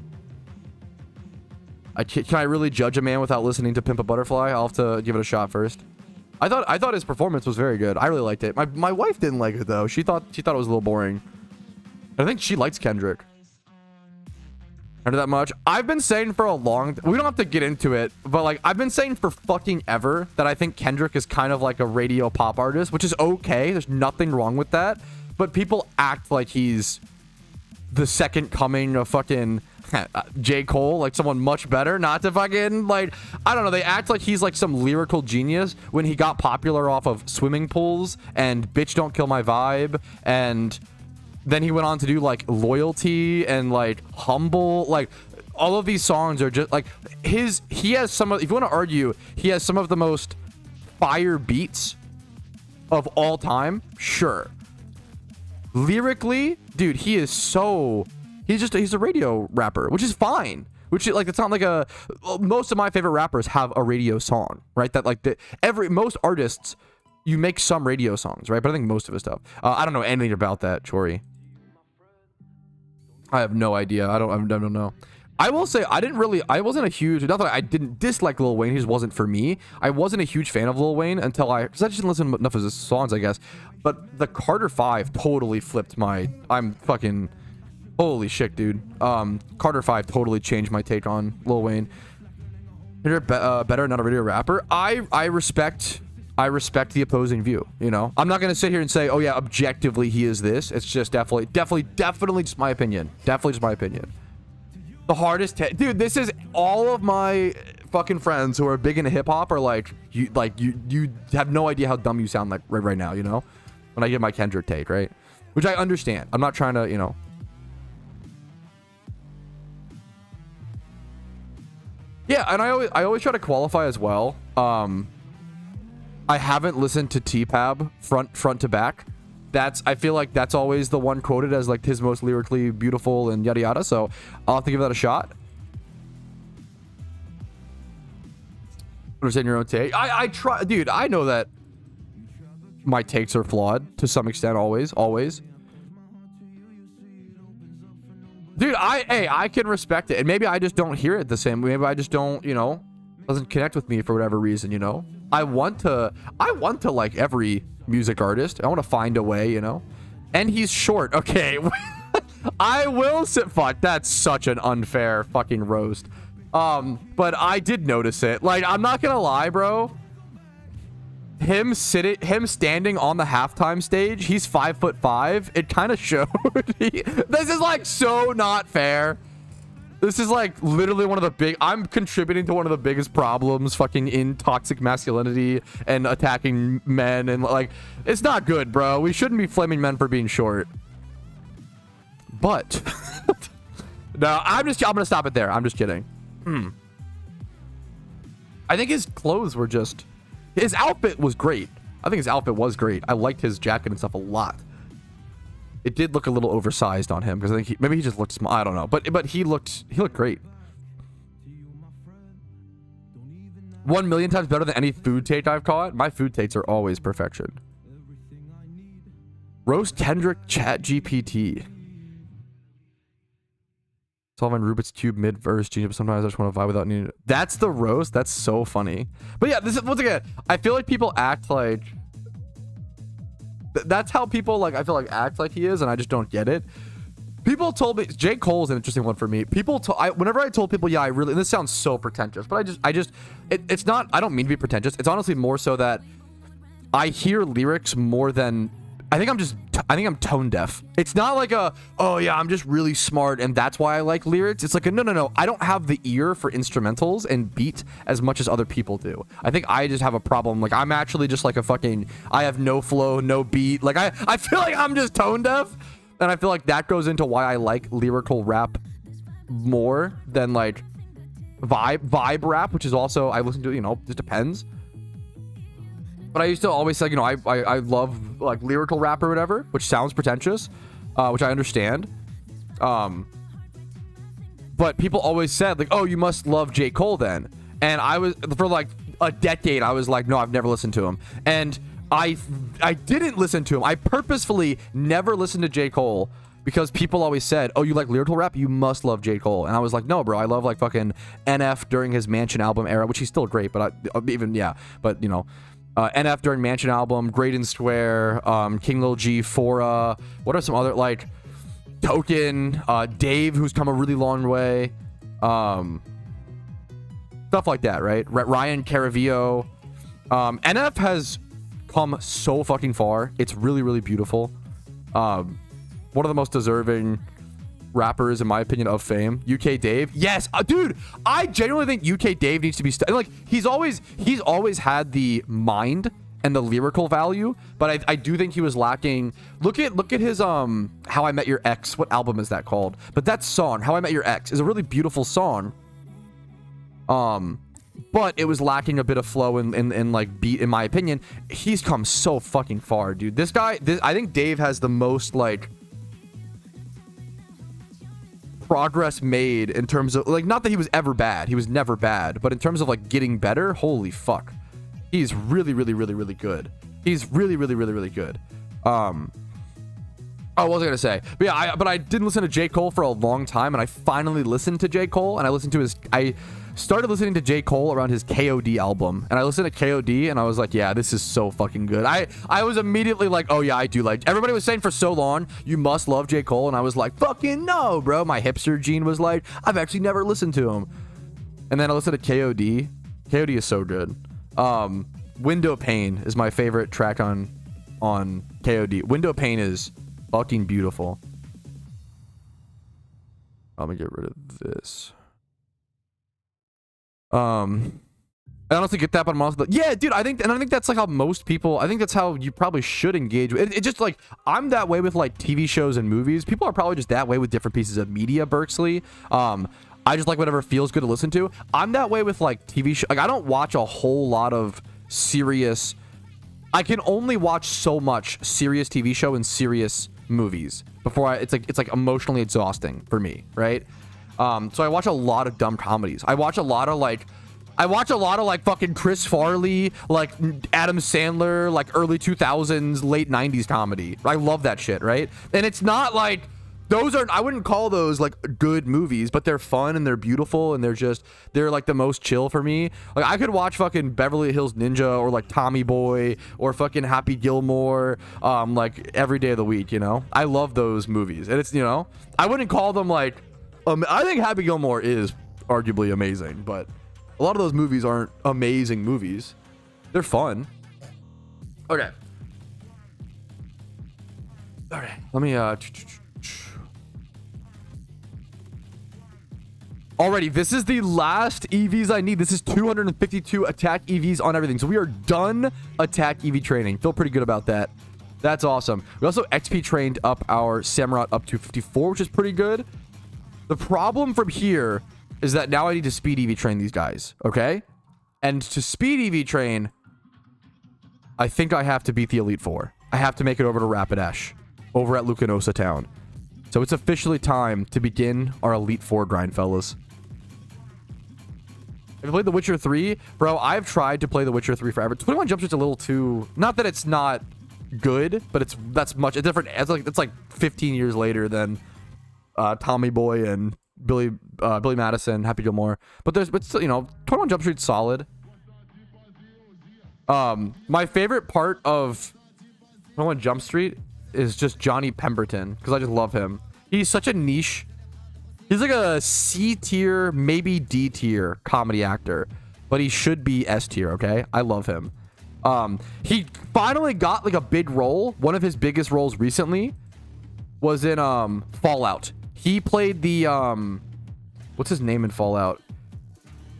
A: Can I really judge a man without listening to Pimp a Butterfly? I'll have to give it a shot first. I thought his performance was very good. I really liked it. My wife didn't like it though. She thought it was a little boring. I think she likes Kendrick. Under that much. I've been saying for a long we don't have to get into it, but like I've been saying for fucking ever that I think Kendrick is kind of like a radio pop artist, which is okay. There's nothing wrong with that. But people act like he's the second coming of fucking J. Cole, like someone much better, not to fucking like, I don't know, they act like he's like some lyrical genius when he got popular off of Swimming Pools and Bitch Don't Kill My Vibe, and then he went on to do like Loyalty and like Humble. Like all of these songs are just like he has some of, if you want to argue, he has some of the most fire beats of all time, sure. Lyrically, dude, he's a radio rapper, which is fine. Which like, it's not like most of my favorite rappers have a radio song, right? That like most artists, you make some radio songs, right? But I think most of his stuff. I don't know anything about that, Chori. I have no idea. I don't know. I will say I wasn't a huge, not that I didn't dislike Lil Wayne, he just wasn't for me. I wasn't a huge fan of Lil Wayne because I just didn't listen to enough of his songs, I guess. But the Carter 5 totally flipped I'm fucking, holy shit, dude. Carter 5 totally changed my take on Lil Wayne. You're better, not a radio rapper. I respect the opposing view, you know? I'm not going to sit here and say, oh yeah, objectively he is this. It's just definitely just my opinion. Definitely just my opinion. The hardest dude, this is all of my fucking friends who are big into hip hop are like, you have no idea how dumb you sound like right now, you know? When I give my Kendrick take, right? Which I understand. I'm not trying to, you know. Yeah, and I always try to qualify as well. I haven't listened to T-Pab front to back. I feel like that's always the one quoted as like his most lyrically beautiful and yada yada. So I'll have to give that a shot. Understand your own take. I try, dude. I know that my takes are flawed to some extent. Always. Dude, I can respect it, and maybe I just don't hear it the same. Maybe I just don't, you know, doesn't connect with me for whatever reason, you know. I want to like every music artist. I want to find a way, you know. And he's short. Okay, I will sit. Fuck, that's such an unfair fucking roast. But I did notice it. Like, I'm not gonna lie, bro. Him standing on the halftime stage, he's 5'5". It kind of showed. This is like so not fair. This is like literally one of the I'm contributing to one of the biggest problems fucking in toxic masculinity and attacking men, and like, it's not good, bro. We shouldn't be flaming men for being short. But no, I'm gonna stop it there. I'm just kidding. I think his clothes were just, his outfit was great. I think his outfit was great. I liked his jacket and stuff a lot. It did look a little oversized on him because I think maybe he just looked small. I don't know, but he looked great. 1,000,000 times better than any food take I've caught. My food takes are always perfection. Roast Kendrick Chat GPT. Solving Rubik's Cube mid-verse, genius, but sometimes I just want to vibe without needing. That's the roast. That's so funny. But yeah, this is, once again, I feel like people act like, that's how people like, I feel like act like he is, and I just don't get it. People told me, J. Cole's an interesting one for me. People, whenever I told people, yeah, I really, and this sounds so pretentious, but it's not, I don't mean to be pretentious. It's honestly more so that I hear lyrics more than, I think I'm tone deaf. It's not like oh yeah, I'm just really smart and that's why I like lyrics. It's like no. I don't have the ear for instrumentals and beat as much as other people do. I think I just have a problem. Like, I'm actually just like I have no flow, no beat. Like, I feel like I'm just tone deaf. And I feel like that goes into why I like lyrical rap more than like vibe rap, which is also, I listen to, you know, it depends. But I used to always say, you know, I love like lyrical rap or whatever, which sounds pretentious, which I understand. But people always said like, oh, you must love J. Cole then. And I was, for like a decade, I was like, no, I've never listened to him. And I didn't listen to him. I purposefully never listened to J. Cole because people always said, oh, you like lyrical rap? You must love J. Cole. And I was like, no, bro, I love like fucking NF during his Mansion album era, which he's still great, but but you know, NF during Mansion album, Great and Square, King Lil G, Fora. What are some other, like, Token, Dave, who's come a really long way. Stuff like that, right? Ryan Caravillo. NF has come so fucking far. It's really, really beautiful. One of the most deserving rappers, in my opinion, of fame. UK Dave, yes, dude, I genuinely think UK Dave needs to be like, he's always had the mind and the lyrical value, but I do think he was lacking. Look at his How I Met Your Ex. What album is that called? But that song, How I Met Your Ex, is a really beautiful song. But it was lacking a bit of flow and like beat, in my opinion. He's come so fucking far, dude. This guy, I think Dave has the most like progress made in terms of like, not that he was ever bad, he was never bad, but in terms of like getting better, holy fuck, he's really good. He's really good. Oh, what was I gonna say? But yeah, I didn't listen to J. Cole for a long time, and I finally listened to J. Cole, and I started listening to J. Cole around his KOD album, and I listened to KOD, and I was like, yeah, this is so fucking good. I was immediately like, oh yeah, I do like, everybody was saying for so long, you must love J. Cole, and I was like, fucking no, bro. My hipster gene was like, I've actually never listened to him. And then I listened to KOD. KOD is so good. Window Pane is my favorite track on KOD. Window Pane is fucking beautiful. I'm gonna get rid of this. I honestly get that, but I'm also like, yeah, dude, I think that's like how most people, I think that's how you probably should engage with it. It's just like, I'm that way with like TV shows and movies. People are probably just that way with different pieces of media, Berksley. I just like whatever feels good to listen to. I'm that way with like TV show. Like, I don't watch a whole lot of serious, I can only watch so much serious TV show and serious movies before it's like emotionally exhausting for me, right? So I watch a lot of dumb comedies. I watch a lot of like fucking Chris Farley, like Adam Sandler, like early 2000s, late 90s comedy. I love that shit, right? And it's not like, those are, I wouldn't call those like good movies, but they're fun and they're beautiful and they're like the most chill for me. Like, I could watch fucking Beverly Hills Ninja or like Tommy Boy or fucking Happy Gilmore like every day of the week, you know? I love those movies. And it's, you know, I wouldn't call them like, I think Happy Gilmore is arguably amazing, but a lot of those movies aren't amazing movies. They're fun. Okay. All right. Let me, Alrighty, this is the last EVs I need. This is 252 attack EVs on everything. So we are done attack EV training. Feel pretty good about that. That's awesome. We also XP trained up our Samurott up to 54, which is pretty good. The problem from here is that now I need to speed EV train these guys, okay? And to speed EV train, I think I have to beat the Elite Four. I have to make it over to Rapidash, over at Lucanosa Town. So it's officially time to begin our Elite Four grind, fellas. Have you played The Witcher 3? Bro, I've tried to play The Witcher 3 forever. 21 Jump Street's a little too... Not that it's not good, but that's much... It's different. It's like 15 years later than Tommy Boy and Billy Madison, Happy Gilmore. But still, you know, 21 Jump Street's solid. My favorite part of 21 Jump Street is just Johnny Pemberton, because I just love him. He's such a niche... He's like a C tier, maybe D tier comedy actor, but he should be S tier, okay? I love him. He finally got like a big role. One of his biggest roles recently was in Fallout. He played the what's his name in Fallout?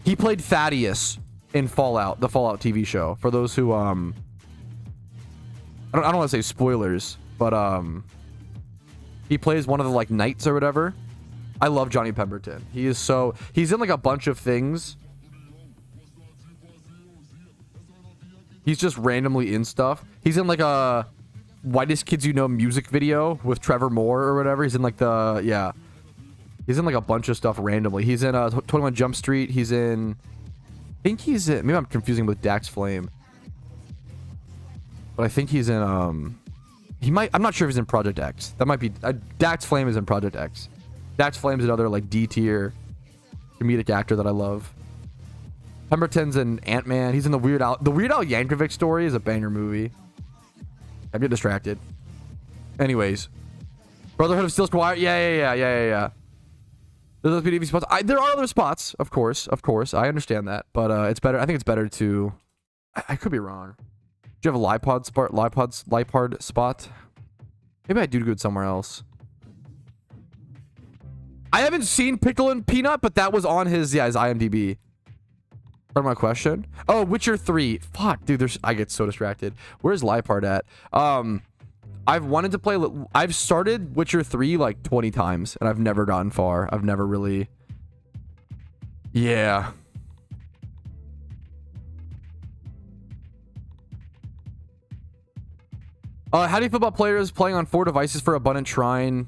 A: He played Thaddeus in Fallout, the Fallout TV show. For those who I don't want to say spoilers, but he plays one of the like knights or whatever. I love Johnny Pemberton. He's in like a bunch of things. He's just randomly in stuff. He's in like a Whitest Kids You Know music video with Trevor Moore or whatever. He's in like he's in like a bunch of stuff randomly. He's in 21 Jump Street. He's in, I think he's in, maybe I'm confusing him with Dax Flame. But I think he's in, I'm not sure if he's in Project X. That might be, Dax Flame is in Project X. Dax Flame's another like D tier comedic actor that I love. Pemberton's in Ant-Man. He's in the Weird Al Yankovic story is a banger movie. I get distracted. Anyways, Brotherhood of Steel Squire. Yeah. There's those PvP spots. There are other spots, of course. I understand that, but it's better. I think it's better to. I could be wrong. Do you have a Lipard spot? Maybe I do good somewhere else. I haven't seen Pickle and Peanut, but that was on his IMDb. Part of my question. Oh, Witcher 3. Fuck, dude. I get so distracted. Where's Lipard at? I've wanted to play. I've started Witcher 3 like 20 times, and I've never gotten far. I've never really. Yeah. How do you feel about players playing on 4 devices for Abundant Shrine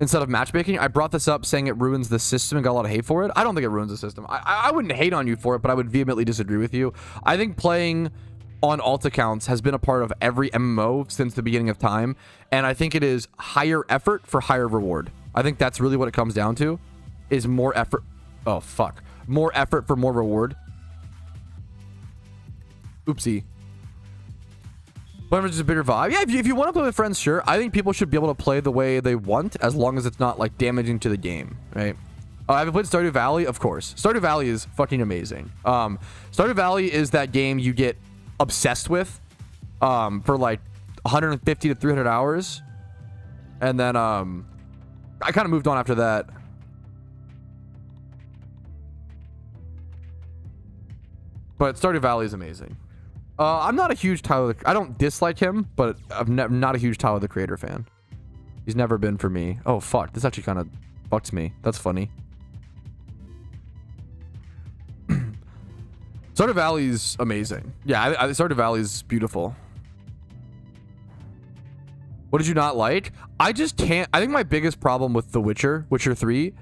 A: instead of matchmaking? I brought this up saying it ruins the system and got a lot of hate for it. I don't think it ruins the system. I wouldn't hate on you for it, but I would vehemently disagree with you. I think playing on alt accounts has been a part of every MMO since the beginning of time, and I think it is higher effort for higher reward. I think that's really what it comes down to, is more effort. Oh, fuck. More effort for more reward. Oopsie. Whatever, just a bigger vibe. Yeah, if you want to play with friends, sure. I think people should be able to play the way they want, as long as it's not like damaging to the game, right? Have you played Stardew Valley? Of course. Stardew Valley is fucking amazing. Stardew Valley is that game you get obsessed with for like 150 to 300 hours, and then I kind of moved on after that. But Stardew Valley is amazing. I'm not a huge Tyler. I don't dislike him, but I'm not a huge Tyler the Creator fan. He's never been for me. Oh, fuck. This actually kind of fucks me. That's funny. Stardew Valley's amazing. Yeah, Stardew Valley's beautiful. What did you not like? I just can't. I think my biggest problem with The Witcher, Witcher 3,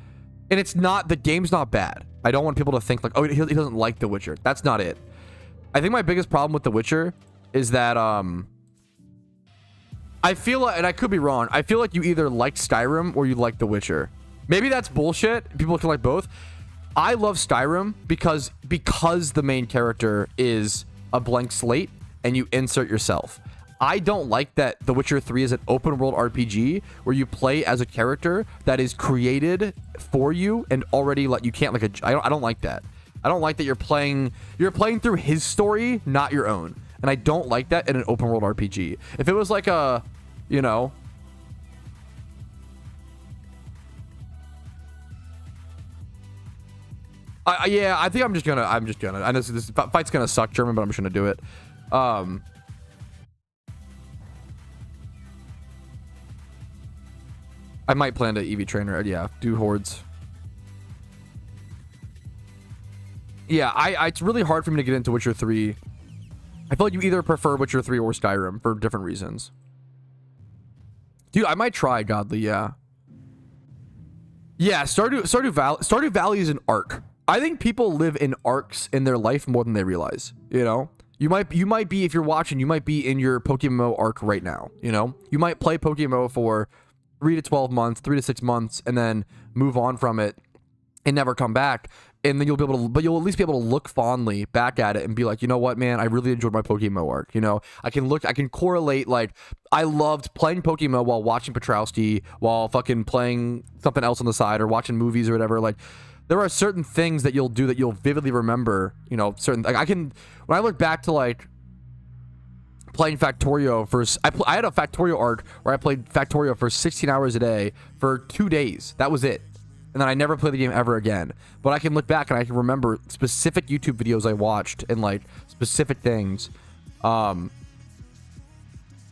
A: and it's not, the game's not bad. I don't want people to think like, oh, he doesn't like The Witcher. That's not it. I think my biggest problem with The Witcher is that I feel like, and I could be wrong, I feel like you either like Skyrim or you like The Witcher. Maybe that's bullshit. People can like both. I love Skyrim because the main character is a blank slate and you insert yourself. I don't like that The Witcher 3 is an open world RPG where you play as a character that is created for you and already like you can't like I don't like that. I don't like that you're playing through his story, not your own. And I don't like that in an open world RPG. If it was like a, you know, yeah, I think I'm just gonna. I know this fight's gonna suck, German, but I'm just gonna do it. I might plan to EV trainer. Yeah, do hordes. Yeah, it's really hard for me to get into Witcher 3. I feel like you either prefer Witcher 3 or Skyrim for different reasons. Dude, I might try Godly. Yeah. Yeah, Stardew Valley is an arc. I think people live in arcs in their life more than they realize, you know? You might be, if you're watching, you might be in your PokeMMO arc right now, you know? You might play PokeMMO for 3 to 12 months, 3 to 6 months, and then move on from it and never come back. And then you'll be able to, but you'll at least be able to look fondly back at it and be like, you know what, man, I really enjoyed my PokeMMO arc. You know, I can correlate, like, I loved playing PokeMMO while watching Patrouski, while fucking playing something else on the side or watching movies or whatever. Like, there are certain things that you'll do that you'll vividly remember, you know, certain, like, when I look back to, like, playing Factorio for, I had a Factorio arc where I played Factorio for 16 hours a day for 2 days. That was it. And then I never played the game ever again. But I can look back and I can remember specific YouTube videos I watched and like specific things. I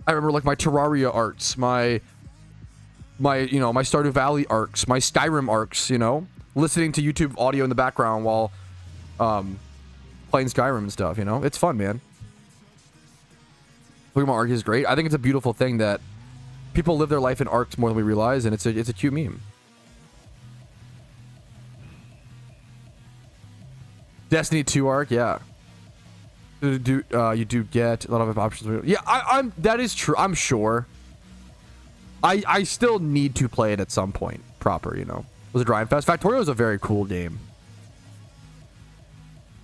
A: remember like my Terraria arcs, my you know, my Stardew Valley arcs, my Skyrim arcs, you know, listening to YouTube audio in the background while playing Skyrim and stuff, you know. It's fun, man. PokeMon arc is great. I think it's a beautiful thing that people live their life in arcs more than we realize, and it's a cute meme. Destiny 2 arc, yeah. You do get a lot of options. Yeah, that is true. I'm sure. I still need to play it at some point proper, you know. Was it Grind Fest? Factorio is a very cool game.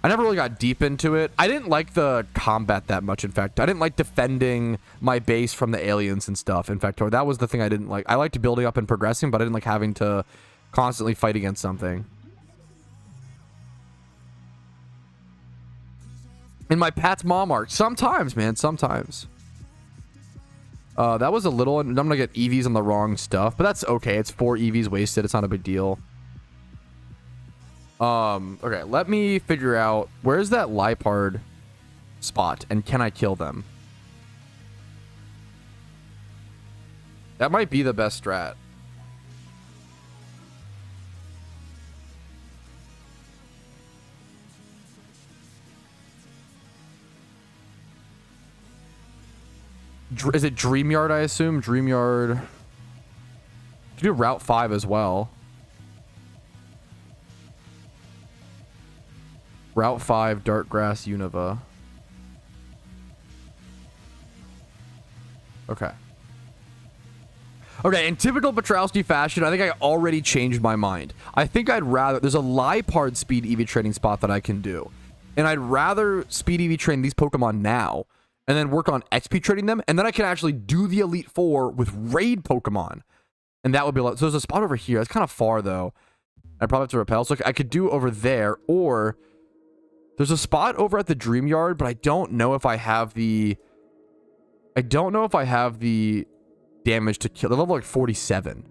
A: I never really got deep into it. I didn't like the combat that much, in fact. I didn't like defending my base from the aliens and stuff in Factorio. That was the thing I didn't like. I liked building up and progressing, but I didn't like having to constantly fight against something. In my Pat's mom arc. Sometimes, man. Sometimes. That was a little... I'm going to get EVs on the wrong stuff. But that's okay. It's 4 EVs wasted. It's not a big deal. Okay. Let me figure out... Where's that Lipard spot? And can I kill them? That might be the best strat. Is it Dreamyard, I assume? Dreamyard. You can do Route 5 as well. Route 5, Darkgrass, Unova. Okay. Okay, in typical Patrouski fashion, I think I already changed my mind. I think I'd rather... There's a Lipard speed EV training spot that I can do. And I'd rather speed EV train these Pokemon now and then work on XP trading them, and then I can actually do the Elite Four with raid Pokemon. And that would be a lot. So there's a spot over here. That's kind of far, though. I probably have to repel. So I could do over there, or there's a spot over at the Dream Yard, but I don't know if I have the... I don't know if I have the damage to kill... They're level like 47.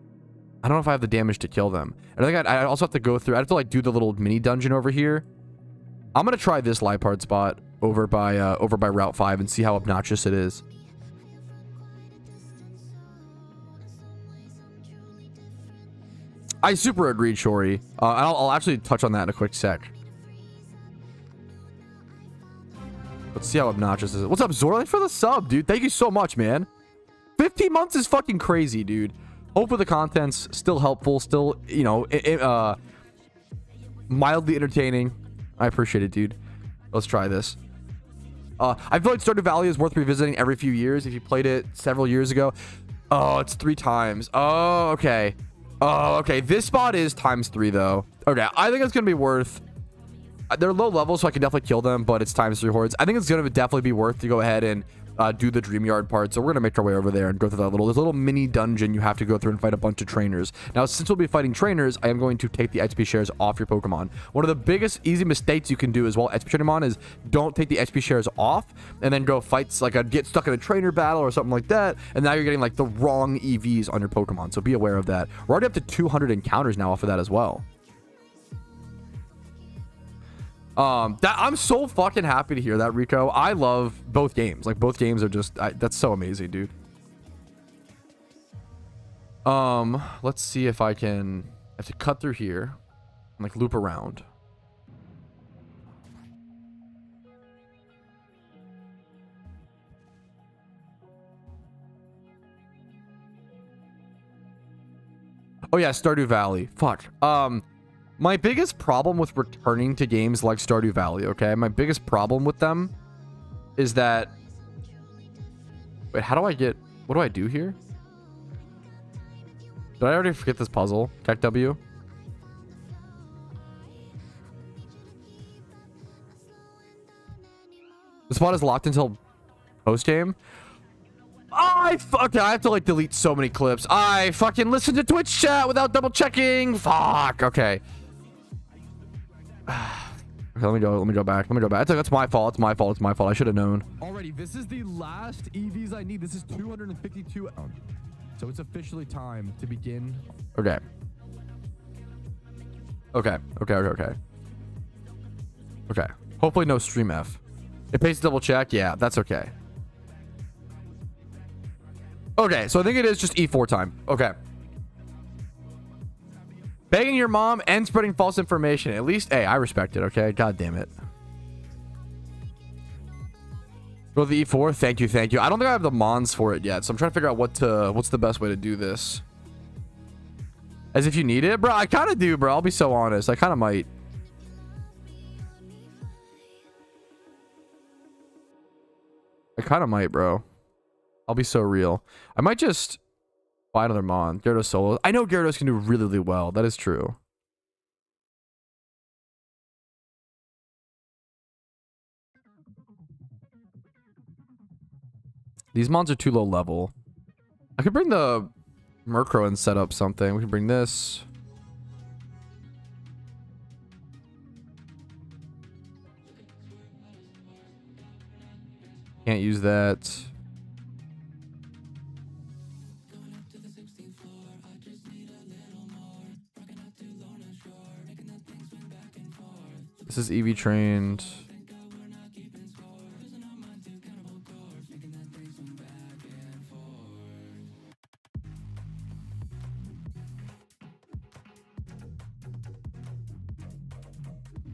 A: I don't know if I have the damage to kill them. And I think I also have to go through... I have to like do the little mini dungeon over here. I'm gonna try this Liepard spot over by Route 5 and see how obnoxious it is. I super agreed, Shori. I'll actually touch on that in a quick sec. Let's see how obnoxious this is. What's up, Zora? Thanks for the sub, dude. Thank you so much, man. 15 months is fucking crazy, dude. Hopefully the content's still helpful, still, you know, mildly entertaining. I appreciate it, dude. Let's try this. I feel like Stardew Valley is worth revisiting every few years if you played it several years ago. Oh, it's 3 times. Oh, okay. Oh, okay. This spot is ×3, though. Okay, I think it's going to be worth... They're low level, so I can definitely kill them, but it's ×3 hordes. I think it's going to definitely be worth to go ahead and do the dream yard part. So we're going to make our way over there and go through that little mini dungeon you have to go through and fight a bunch of trainers. Now, since we'll be fighting trainers, I am going to take the XP shares off your Pokemon. One of the biggest easy mistakes you can do as well XP training on is don't take the XP shares off and then go fights like get stuck in a trainer battle or something like that, and now you're getting like the wrong EVs on your Pokemon. So be aware of that. We're already up to 200 encounters now off of that as well. I'm so fucking happy to hear that, Rico. I love both games. Like, both games are just that's so amazing, dude. Let's see if I can... I have to cut through here and like loop around. Oh yeah, Stardew Valley. Fuck. My biggest problem with returning to games like Stardew Valley, okay? My biggest problem with them is that... Wait, how do I get... What do I do here? Did I already forget this puzzle? Tech W? The spot is locked until post-game? Okay, I have to like delete so many clips. I fucking listened to Twitch chat without double checking. Fuck. Okay. Okay, let me go back. That's my fault. It's my fault. I should have known. Alrighty, this is the last EVs I need. This is 252. So it's officially time to begin. Okay. Okay. Hopefully no stream F. It pays to double check. Yeah, that's okay. Okay, so I think it is just E4 time. Okay. Begging your mom and spreading false information. At least, hey, I respect it, okay? God damn it. Go to the E4. Thank you. I don't think I have the mons for it yet, so I'm trying to figure out what's the best way to do this. As if you need it? Bro, I kind of do, bro. I'll be so honest. I kind of might. Bro. I'll be so real. I might just buy another Mon. Gyarados solo. I know Gyarados can do really, really well. That is true. These Mons are too low level. I could bring the Murkrow and set up something. We can bring this. Can't use that. This is EV trained.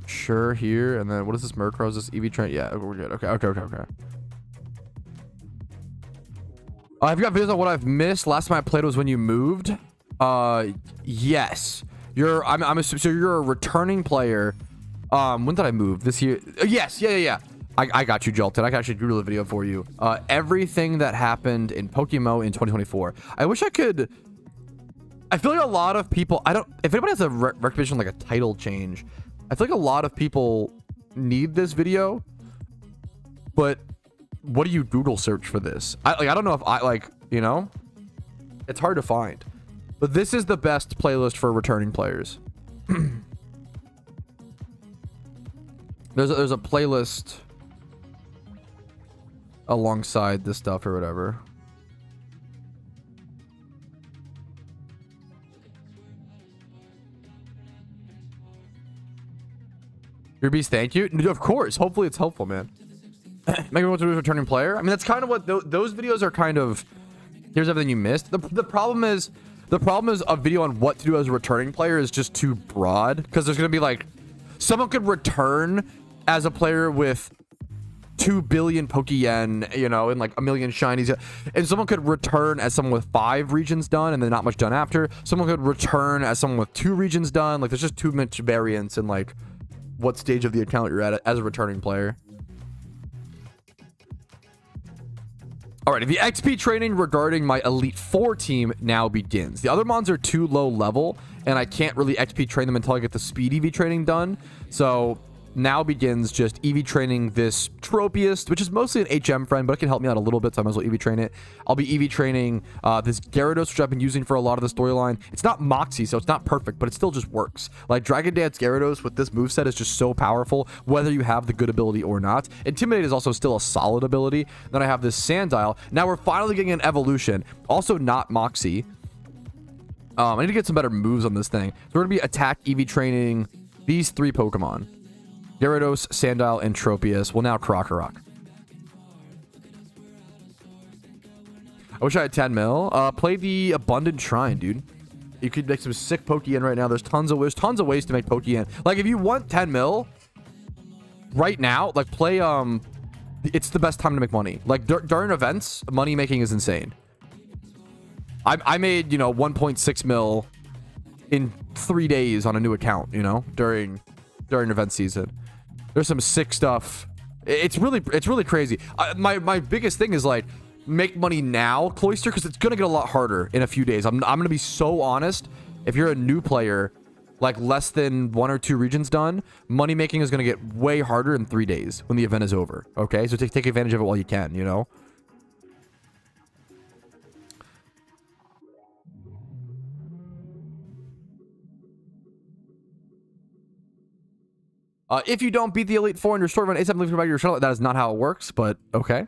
A: Sure, here, and then what is this Murkrow? Is this EV train? Yeah, we're good. Okay. Have you got videos on what I've missed? Last time I played was when you moved. Yes. So you're a returning player. When did I move? This year? Yes. Yeah. I got you, Jolton. I can actually do a video for you. Everything that happened in PokeMMO in 2024. I wish I could. I feel like a lot of people. If anybody has a recommendation like a title change, I feel like a lot of people need this video. But what do you Google search for this? I don't know if it's hard to find. But this is the best playlist for returning players. There's a playlist alongside this stuff or whatever. Your beast, thank you. Of course. Hopefully it's helpful, man. Make me want to do a returning player. I mean, that's kind of what those videos are kind of. Here's everything you missed. The problem is a video on what to do as a returning player is just too broad, because there's gonna be like someone could return as a player with 2 billion Pokeyen, you know, and like a million shinies, and someone could return as someone with 5 regions done and then not much done after. Someone could return as someone with 2 regions done. Like, there's just too much variance in like what stage of the account you're at as a returning player. All right, the XP training regarding my Elite 4 team now begins. The other mons are too low level, and I can't really XP train them until I get the speed EV training done. So now begins just EV training this Tropius, which is mostly an HM friend, but it can help me out a little bit, so I might as well EV train it. I'll be EV training this Gyarados, which I've been using for a lot of the storyline. It's not Moxie, so it's not perfect, but it still just works. Like, Dragon Dance Gyarados with this moveset is just so powerful, whether you have the good ability or not. Intimidate is also still a solid ability. Then I have this Sandile. Now we're finally getting an evolution. Also not Moxie. I need to get some better moves on this thing. So we're going to be attack EV training these 3 Pokemon. Gyarados, Sandile, and Tropius. Well, now Krokorok. I wish I had 10 mil. Play the Abundant Shrine, dude. You could make some sick Pokeyen right now. There's tons of ways to make Pokeyen. Like, if you want 10 mil right now, like, play, it's the best time to make money. Like, during events, money making is insane. I made, you know, 1.6 mil in 3 days on a new account, you know, during event season. There's some sick stuff. It's really crazy. My biggest thing is like, make money now, Cloyster, because it's gonna get a lot harder in a few days. I'm gonna be so honest. If you're a new player, like less than 1 or 2 regions done, money making is gonna get way harder in 3 days when the event is over. Okay, so take advantage of it while you can. You know. If you don't beat the Elite 4 in your story run, ASAP leave back your shuttle. That is not how it works, but okay.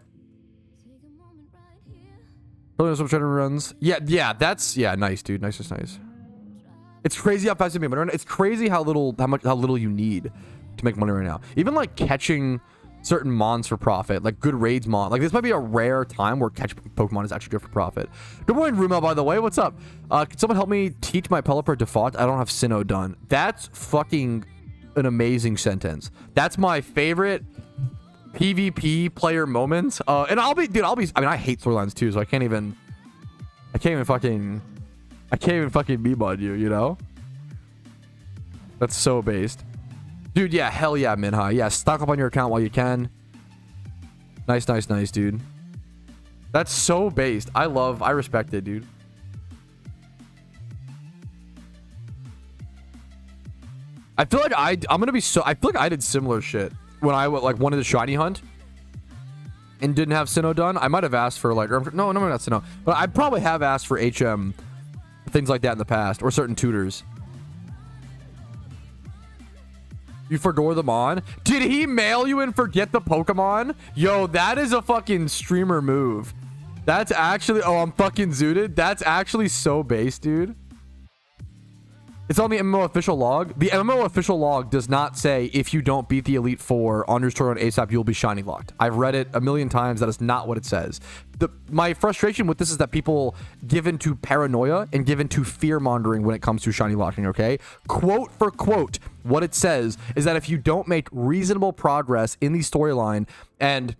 A: Some training runs. Yeah, nice, dude. Nice. It's crazy how fast you make money right now. It's crazy how little you need to make money right now. Even like catching certain mons for profit, like good raids mon. Like, this might be a rare time where catch Pokemon is actually good for profit. Good morning, Rumel, by the way. What's up? Can someone help me teach my Pelipper default? I don't have Sinnoh done. That's fucking an amazing sentence. That's my favorite PvP player moment. And I mean, I hate storylines too, so I can't even fucking meme on you, you know? That's so based. Dude, yeah, hell yeah, Minhai. Yeah, stock up on your account while you can. Nice, dude. That's so based. I respect it, dude. I feel like I feel like I did similar shit when I like wanted to shiny hunt and didn't have Sinnoh done. I might have asked for like, no, not Sinnoh, but I probably have asked for HM, things like that in the past, or certain tutors. You forgot them on? Did he mail you and forget the Pokemon? Yo, that is a fucking streamer move. That's actually, oh, I'm fucking zooted. That's actually so base, dude. It's on the MMO official log. The MMO official log does not say if you don't beat the Elite 4 on your story on ASAP, you'll be shiny locked. I've read it a million times. That is not what it says. My frustration with this is that people give into paranoia and give into fear mongering when it comes to shiny locking, okay? Quote for quote, what it says is that if you don't make reasonable progress in the storyline and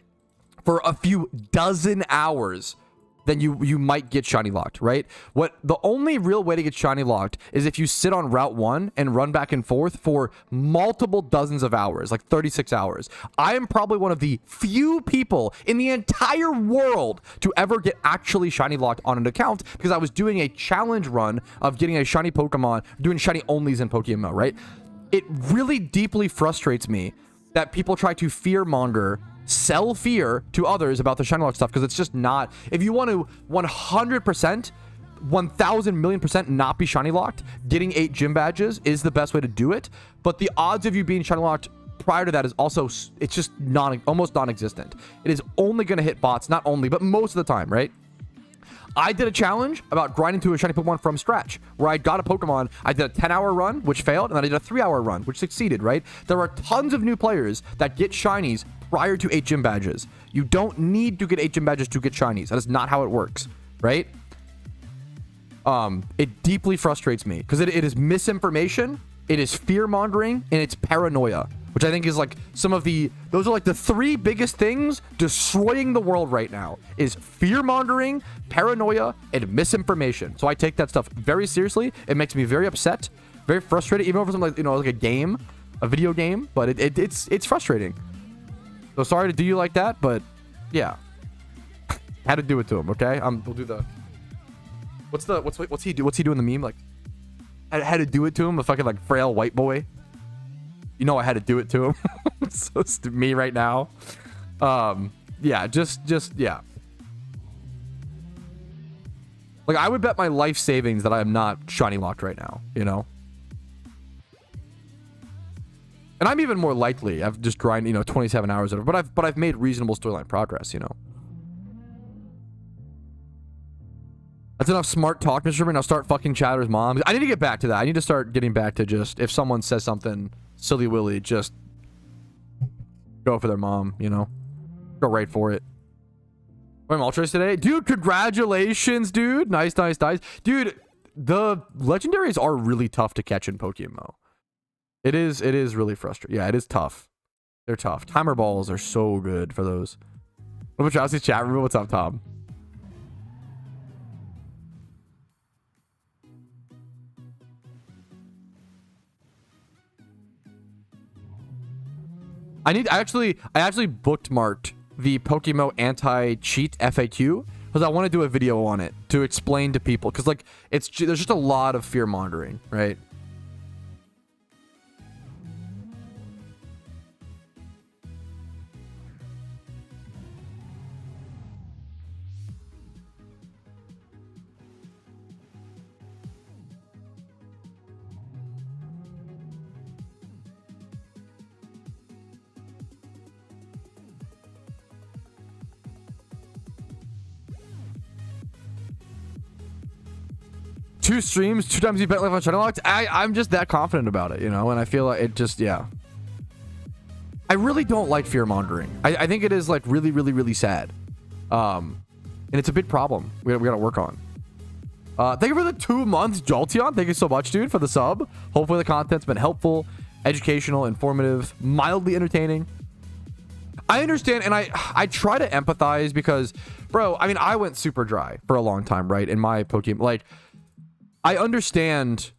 A: for a few dozen hours, then you might get shiny locked, right? The only real way to get shiny locked is if you sit on Route 1 and run back and forth for multiple dozens of hours, like 36 hours. I am probably one of the few people in the entire world to ever get actually shiny locked on an account, because I was doing a challenge run of getting a shiny Pokemon, doing shiny onlys in PokeMMO, right? It really deeply frustrates me that people try to fear monger, sell fear to others about the shiny lock stuff, because it's just not. If you want to 100%, 1,000,000,000% not be shiny locked, getting 8 gym badges is the best way to do it. But the odds of you being shiny locked prior to that is also, it's just almost non-existent. It is only going to hit bots, not only, but most of the time, right? I did a challenge about grinding to a shiny Pokemon from scratch, where I got a Pokemon. I did a 10-hour run, which failed, and then I did a 3-hour run, which succeeded, right? There are tons of new players that get shinies prior to 8 gym badges. You don't need to get 8 gym badges to get shinies. That is not how it works, right? It deeply frustrates me because it is misinformation, it is fear-mongering, and it's paranoia, which I think is like those are like the 3 biggest things destroying the world right now is fear-mongering, paranoia, and misinformation. So I take that stuff very seriously. It makes me very upset, very frustrated, even over something like, like a game, a video game, but it's frustrating. So sorry to do you like that, but yeah. Had to do it to him, okay? We'll do the what's he doing the meme? Like I had to do it to him, a fucking like frail white boy. You know I had to do it to him. So it's me right now. Yeah, just yeah. Like I would bet my life savings that I am not shiny locked right now, you know? And I'm even more likely. I've just grinded, 27 hours of it, but I've made reasonable storyline progress, That's enough smart talk, Mr. Sherman. I'll start fucking Chatter's mom. I need to get back to that. I need to start getting back to just, if someone says something silly willy, just go for their mom, Go right for it. I'm Ultras today. Dude, congratulations, dude. Nice. Dude, the legendaries are really tough to catch in PokeMMO. It is really frustrating. Yeah, it is tough. They're tough. Timer balls are so good for those. What about Chelsea's chat room? What's up, Tom? I actually bookmarked the PokeMMO anti-cheat FAQ because I want to do a video on it to explain to people, because like there's just a lot of fear mongering, right? Two streams, 2 times you bet life on Shadow Locked. I'm just that confident about it, and I feel like it just, yeah. I really don't like fear mongering. I think it is like really, really, really sad. And it's a big problem we gotta work on. Thank you for the 2 months, Jolteon. Thank you so much, dude, for the sub. Hopefully the content's been helpful, educational, informative, mildly entertaining. I understand, and I try to empathize because, bro, I mean, I went super dry for a long time, right? In my Pokemon, like, I understand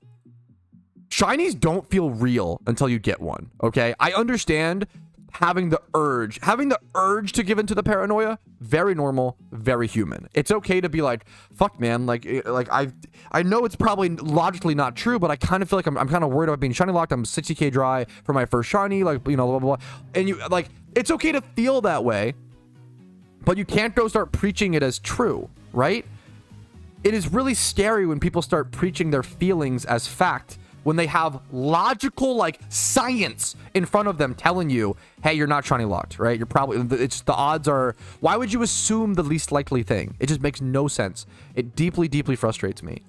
A: shinies don't feel real until you get one, okay? I understand having the urge to give into the paranoia. Very normal, very human. It's okay to be like, fuck, man, like I know it's probably logically not true, but I kind of feel like I'm kind of worried about being shiny locked. I'm 60k dry for my first shiny, like, blah, blah, blah. And you, like, it's okay to feel that way, but you can't go start preaching it as true, right? It is really scary when people start preaching their feelings as fact when they have logical, like, science in front of them telling you, hey, you're not shiny locked, right? You're probably, it's the odds are, why would you assume the least likely thing? It just makes no sense. It deeply, deeply frustrates me.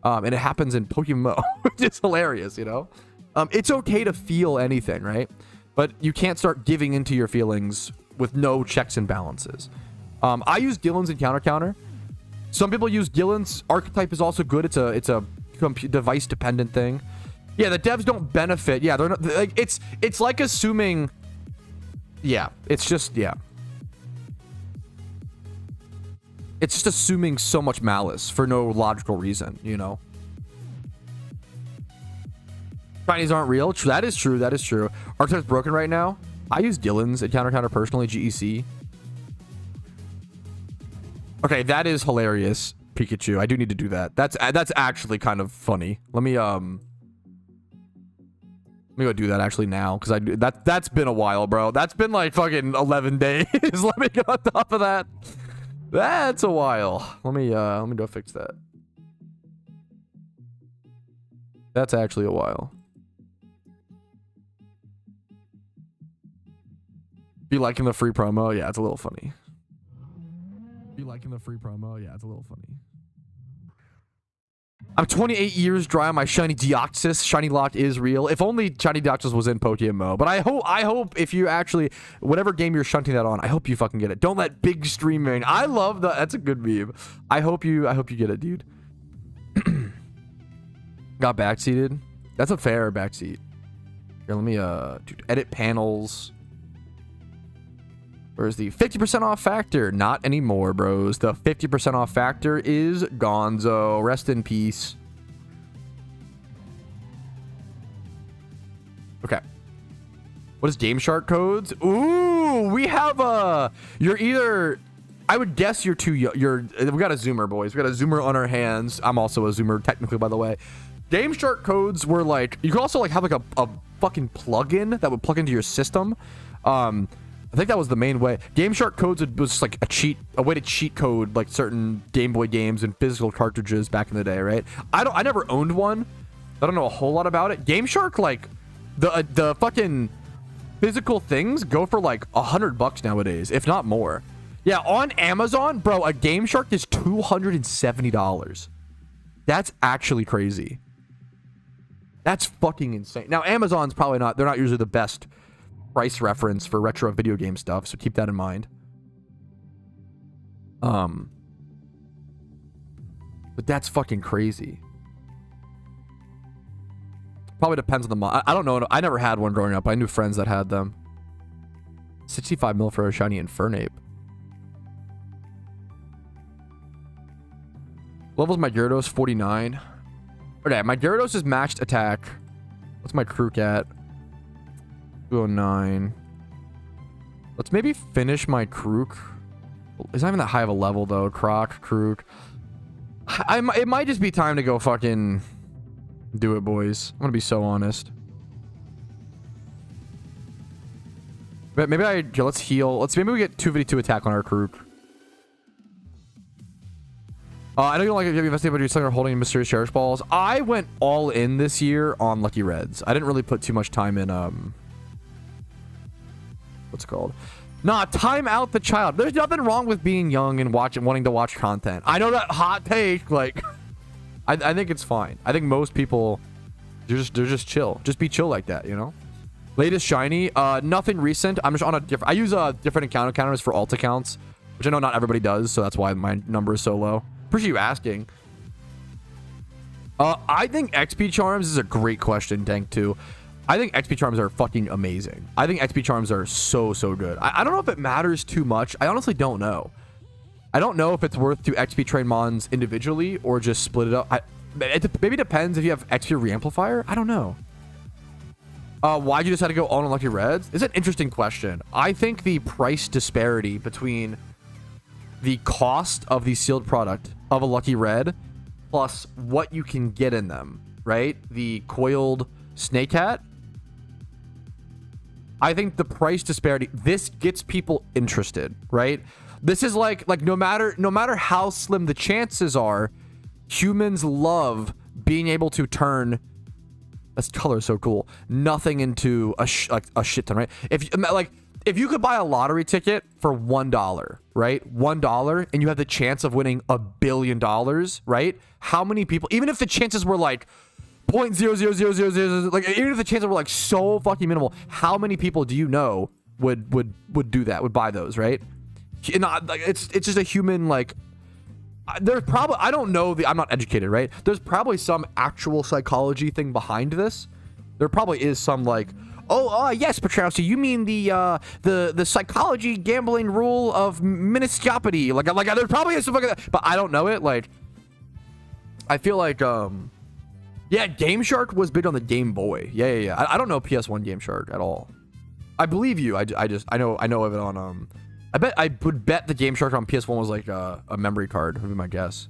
A: And it happens in PokeMMO, which is hilarious, It's okay to feel anything, right? But you can't start giving into your feelings with no checks and balances. I use Gillen's and counter. Some people use Gillen's. Archetype is also good. It's a device dependent thing. Yeah, the devs don't benefit. Yeah, they're not, like, it's like assuming. Yeah, it's just, yeah. It's just assuming so much malice for no logical reason, Shinies aren't real. That is true. That is true. Archetype's broken right now. I use Gillen's and counter personally. GEC. Okay, that is hilarious, Pikachu. I do need to do that. That's actually kind of funny. Let me go do that actually now, because that's been a while, bro. That's been like fucking 11 days. Let me get on top of that. That's a while. Let me go fix that. That's actually a while. Be liking the free promo? Yeah, it's a little funny. Be liking the free promo? Yeah, it's a little funny. I'm 28 years dry on my shiny Deoxys. Shiny lock is real. If only shiny Deoxys was in PokeMMO. But I hope if you actually, whatever game you're shunting that on, I hope you fucking get it. Don't let big streaming. I love that. That's a good meme. I hope you get it, dude. Got backseated. That's a fair backseat. Here, let me dude, edit panels. Where's the 50% off factor? Not anymore, bros. The 50% off factor is gonzo. Rest in peace. Okay. What is Game Shark codes? Ooh, we have you're either, I would guess you're too young. We got a Zoomer, boys. We got a Zoomer on our hands. I'm also a Zoomer, technically, by the way. Game Shark codes were like, you could also like have like a fucking plugin that would plug into your system. I think that was the main way. Game Shark codes was like a way to cheat code like certain Game Boy games and physical cartridges back in the day, right? I never owned one. I don't know a whole lot about it. Game Shark, like the fucking physical things go for like $100 nowadays, if not more. Yeah, on Amazon, bro, a Game Shark is $270. That's actually crazy. That's fucking insane. Now, Amazon's probably not, they're not usually the best price reference for retro video game stuff, so keep that in mind. But that's fucking crazy. Probably depends on the mod. I don't know. I never had one growing up. I knew friends that had them. 65 mil for a shiny Infernape. Levels my Gyarados 49. Okay, my Gyarados is maxed attack. What's my Krook at? 209. Let's maybe finish my Krook. It's not even that high of a level though. Krook. It might just be time to go fucking do it, boys. I'm gonna be so honest. But maybe let's heal. Maybe we get 252 attack on our Krook. I know you don't like it if you invested, but you're still holding mysterious cherish balls. I went all in this year on Lucky Reds. I didn't really put too much time in what's it called? Nah, time out the child. There's nothing wrong with being young and wanting to watch content. I know that hot take, like I think it's fine. I think most people they're just chill. Just be chill like that, you know? Latest shiny, nothing recent. I'm just on a different, I use different encounter counters for alt accounts, which I know not everybody does, so that's why my number is so low. Appreciate you asking. I think XP charms is a great question, Tank, too. I think XP charms are fucking amazing. I think XP charms are so good. I don't know if it matters too much. I honestly don't know. I don't know if it's worth to XP train mons individually or just split it up. It maybe depends if you have XP reamplifier. I don't know. Why'd you decide to go all on Lucky Reds? It's an interesting question. I think the price disparity between the cost of the sealed product of a Lucky Red plus what you can get in them, right? The coiled snake hat. I think the price disparity, this gets people interested, right? This is like no matter how slim the chances are, humans love being able to turn, this color is so cool, nothing into a shit ton, right? If you could buy a lottery ticket for $1, right? $1, and you have the chance of winning $1 billion, right? How many people, even if the chances were like 0.00000, like even if the chances were like so fucking minimal, how many people do you know would do that, would buy those, right? And it's just a human, like, there's probably, I don't know, I'm not educated, right? There's probably some actual psychology thing behind this. There probably is some like, yes, Patrouski, you mean the psychology gambling rule of miniscopity. Like there probably is something like that, but I don't know it. Like, I feel like, yeah, Game Shark was big on the Game Boy. Yeah. I don't know PS1 Game Shark at all. I believe you. I know of it on, I would bet the Game Shark on PS1 was like a memory card, would be my guess.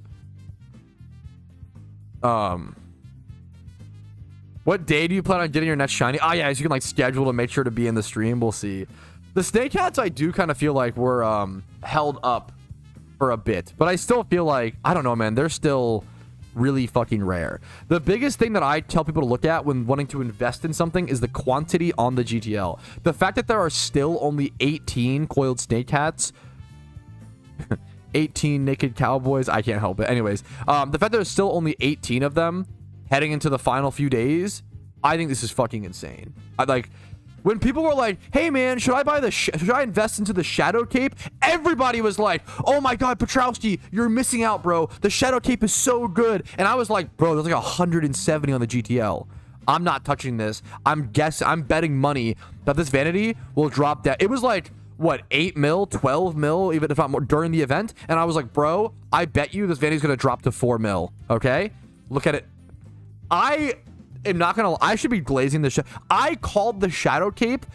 A: What day do you plan on getting your next shiny? Oh yeah, so you can like schedule to make sure to be in the stream. We'll see. The snake hats, I do kind of feel like were held up for a bit, but I still feel like, I don't know, man, they're still really fucking rare. The biggest thing that I tell people to look at when wanting to invest in something is the quantity on the GTL. The fact that there are still only 18 coiled snake hats 18 naked cowboys. I can't help it. Anyways, the fact that there's still only 18 of them heading into the final few days, I think this is fucking insane. When people were like, hey man, should I invest into the Shadow Cape? Everybody was like, oh my god, Patrouski, you're missing out, bro. The Shadow Cape is so good. And I was like, bro, there's like 170 on the GTL. I'm not touching this. I'm betting money that this vanity will drop down. It was like, what, 8 mil, 12 mil, even if not more, during the event. And I was like, bro, I bet you this vanity's gonna drop to 4 mil. Okay? Look at it. I am not gonna, I should be glazing the I called the Shadow Cape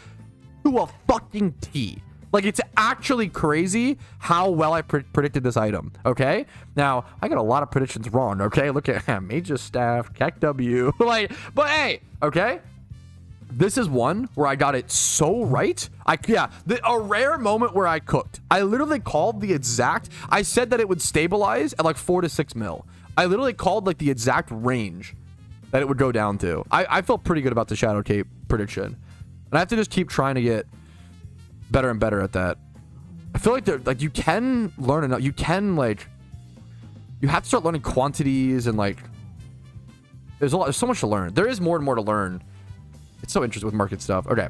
A: to a fucking T. Like, it's actually crazy how well I predicted this item. Okay, now I got a lot of predictions wrong. Okay, look at Major Staff, Keck W. Like, but hey, okay, this is one where I got it so right. A rare moment where I cooked. I literally called the exact, I said that it would stabilize at like 4 to 6 mil. I literally called like the exact range that it would go down to. I feel pretty good about the Shadow Cape prediction. And I have to just keep trying to get better and better at that. I feel like you can learn enough. You can you have to start learning quantities and there's so much to learn. There is more and more to learn. It's so interesting with market stuff. Okay.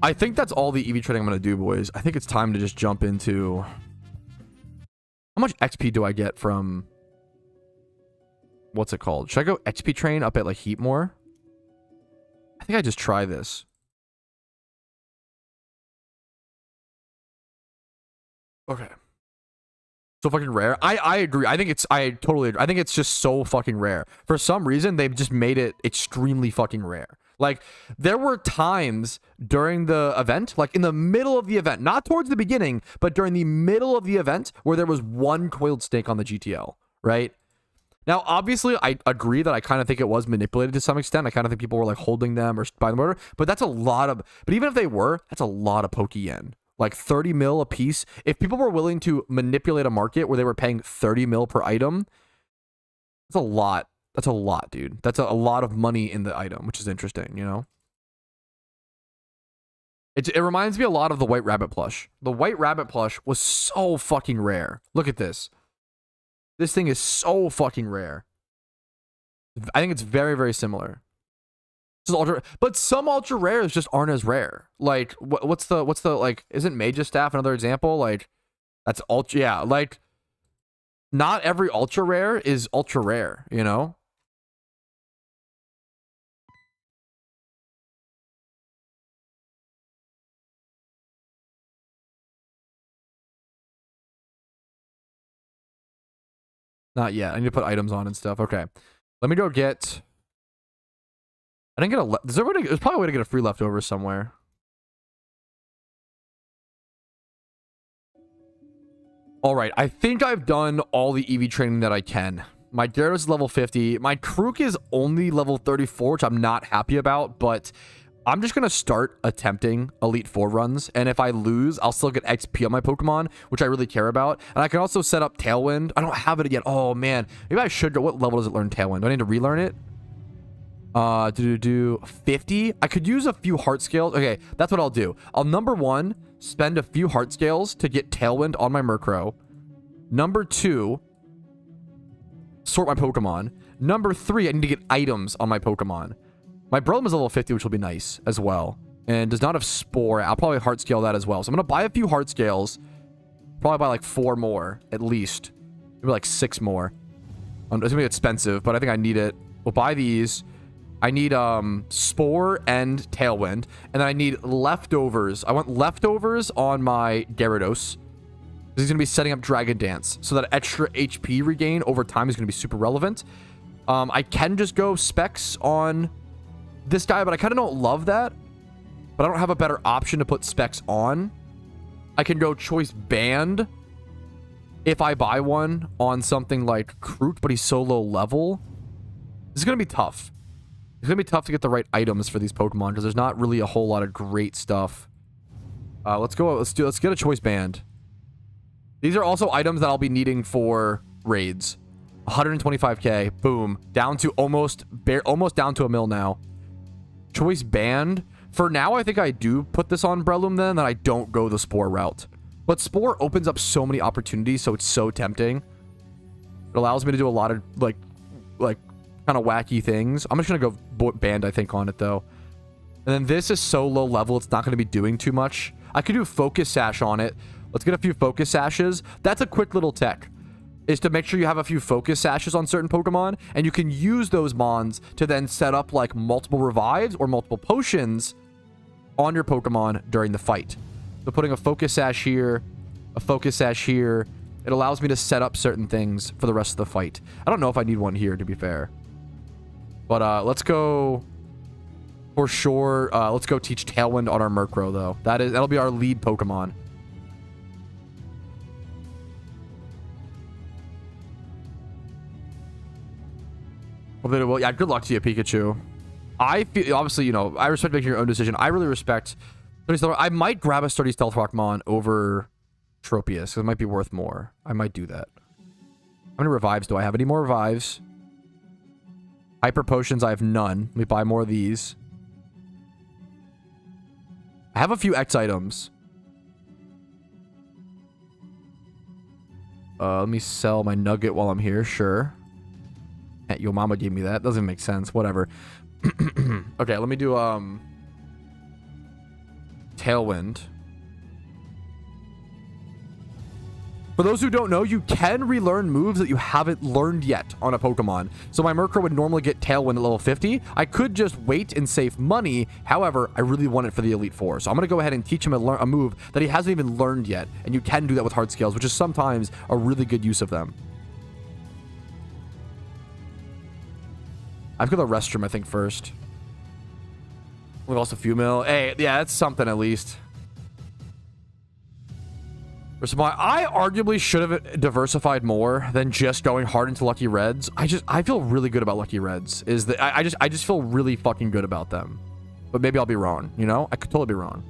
A: I think that's all the EV trading I'm going to do, boys. I think it's time to just jump into how much XP do I get from what's it called? Should I go XP train up at like Heat more? I think I just try this. Okay. So fucking rare. I agree. I totally agree. I think it's just so fucking rare. For some reason, they've just made it extremely fucking rare. Like, there were times during the event, like in the middle of the event, not towards the beginning, but during the middle of the event where there was one coiled snake on the GTL, right? Now, obviously, I agree that I kind of think it was manipulated to some extent. I kind of think people were like holding them or buying them, but that's a lot of, but even if they were, that's a lot of Pokeyen. Like 30 mil a piece. If people were willing to manipulate a market where they were paying 30 mil per item, that's a lot. That's a lot, dude. That's a lot of money in the item, which is interesting, you know? It reminds me a lot of the White Rabbit plush. The White Rabbit plush was so fucking rare. Look at this. This thing is so fucking rare. I think it's very, very similar. This is ultra, but some ultra rares just aren't as rare. Like, what's the like? Isn't Mage's Staff another example? Like, that's ultra. Yeah, like, not every ultra rare is ultra rare. You know. Not yet. I need to put items on and stuff. Okay. Let me go get... I didn't get a... There's probably a way to get a free leftover somewhere. Alright. I think I've done all the EV training that I can. My Gyarados is level 50. My Krook is only level 34, which I'm not happy about, but... I'm just going to start attempting Elite 4 runs, and if I lose, I'll still get XP on my Pokemon, which I really care about. And I can also set up Tailwind. I don't have it yet. Oh, man. Maybe I should go. What level does it learn Tailwind? Do I need to relearn it? 50? I could use a few heart scales. Okay, that's what I'll do. I'll, number 1, spend a few heart scales to get Tailwind on my Murkrow. Number 2, sort my Pokemon. Number 3, I need to get items on my Pokemon. My Breloom is level 50, which will be nice as well. And does not have Spore. I'll probably heart scale that as well. So I'm going to buy a few heart scales. Probably buy like 4 more, at least. Maybe like 6 more. It's going to be expensive, but I think I need it. We'll buy these. I need Spore and Tailwind. And then I need leftovers. I want leftovers on my Gyarados. He's going to be setting up Dragon Dance. So that extra HP regain over time is going to be super relevant. I can just go specs on... this guy, but I kind of don't love that. But I don't have a better option to put specs on. I can go choice band if I buy one on something like Krook, but he's so low level. This is going to be tough. It's going to be tough to get the right items for these Pokemon because there's not really a whole lot of great stuff. Let's get a choice band. These are also items that I'll be needing for raids. 125k, boom, down to almost down to a mil now. Choice band. For now, I think I do put this on Breloom then I don't go the Spore route. But Spore opens up so many opportunities, so it's so tempting. It allows me to do a lot of, like kind of wacky things. I'm just going to go band, I think, on it, though. And then this is so low level, it's not going to be doing too much. I could do Focus Sash on it. Let's get a few Focus Sashes. That's a quick little tech, is to make sure you have a few Focus Sashes on certain Pokemon, and you can use those Mons to then set up, like, multiple revives or multiple potions on your Pokemon during the fight. So putting a Focus Sash here, a Focus Sash here, it allows me to set up certain things for the rest of the fight. I don't know if I need one here, to be fair. But let's go for sure. Let's go teach Tailwind on our Murkrow, though. That'll be our lead Pokemon. Well, yeah, good luck to you, Pikachu. I feel, obviously, you know, I respect making your own decision. I really respect Sturdy Stealth Rock. I might grab a Sturdy Stealth Rock Mon over Tropius, because it might be worth more. I might do that. How many revives do I have? Any more revives? Hyper Potions, I have none. Let me buy more of these. I have a few X items. Let me sell my Nugget while I'm here. Sure. Your mama gave me that. Doesn't make sense. Whatever. Okay, let me do Tailwind. For those who don't know, you can relearn moves that you haven't learned yet on a Pokemon. So my Murkrow would normally get Tailwind at level 50. I could just wait and save money. However, I really want it for the Elite Four. So I'm going to go ahead and teach him a move that he hasn't even learned yet. And you can do that with hard scales, which is sometimes a really good use of them. I've got the restroom, I think, first. We've also Female. Hey, yeah, that's something at least. I arguably should have diversified more than just going hard into Lucky Reds. I feel really good about Lucky Reds. Is that I just feel really fucking good about them. But maybe I'll be wrong, you know? I could totally be wrong.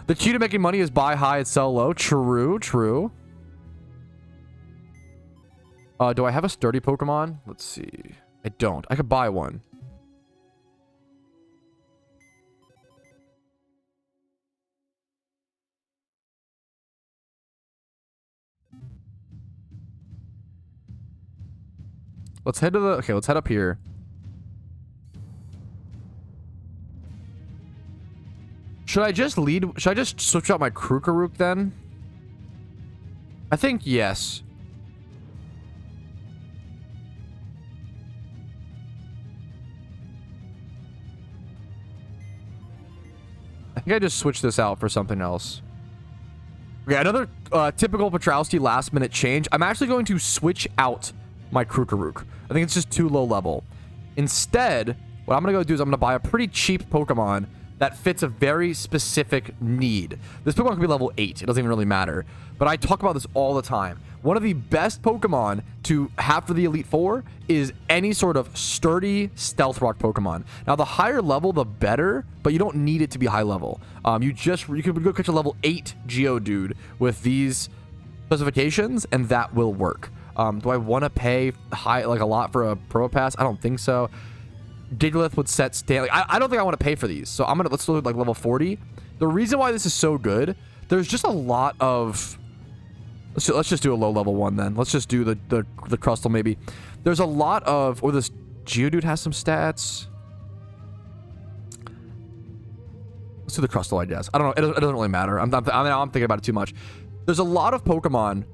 A: The key to making money is buy high and sell low. True, true. Do I have a sturdy Pokemon? Let's see. I don't. I could buy one. Let's head to the... Okay, let's head up here. Should I just lead... Should I just switch out my Krukaruk then? I think yes. I think I just switched this out for something else. Okay, another typical Patrouski last minute change. I'm actually going to switch out my Krukaruk. I think it's just too low level. Instead, what I'm going to go do is I'm going to buy a pretty cheap Pokemon that fits a very specific need. This Pokemon can be level 8. It doesn't even really matter. But I talk about this all the time. One of the best Pokemon to have for the Elite Four is any sort of sturdy Stealth Rock Pokemon. Now, the higher level, the better, but you don't need it to be high level. You could go catch a level 8 Geodude with these specifications, and that will work. Do I want to pay a lot for a Pro Pass? I don't think so. Diglett would set Stanley. I don't think I want to pay for these. So let's do like level 40. The reason why this is so good, there's just a lot of... Let's just do a low level one then. Let's just do the Crustle maybe. There's a lot of... Or this Geodude has some stats. Let's do the Crustle, I guess. I don't know. It doesn't really matter. I'm thinking about it too much. There's a lot of Pokemon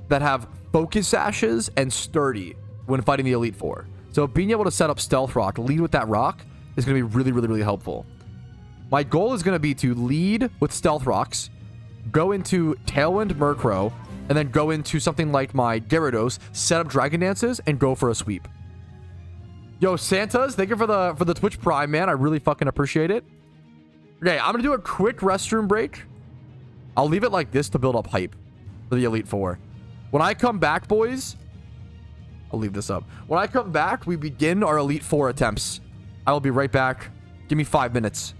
A: that have Focus Sashes and Sturdy when fighting the Elite Four. So being able to set up Stealth Rock, lead with that rock, is going to be really, really, really helpful. My goal is going to be to lead with Stealth Rocks, go into Tailwind Murkrow, and then go into something like my Gyarados, set up Dragon Dances, and go for a sweep. Yo, Santas, thank you for the Twitch Prime, man. I really fucking appreciate it. Okay, I'm going to do a quick restroom break. I'll leave it like this to build up hype for the Elite Four. When I come back, boys... I'll leave this up. When I come back, we begin our Elite Four attempts. I will be right back. Give me 5 minutes.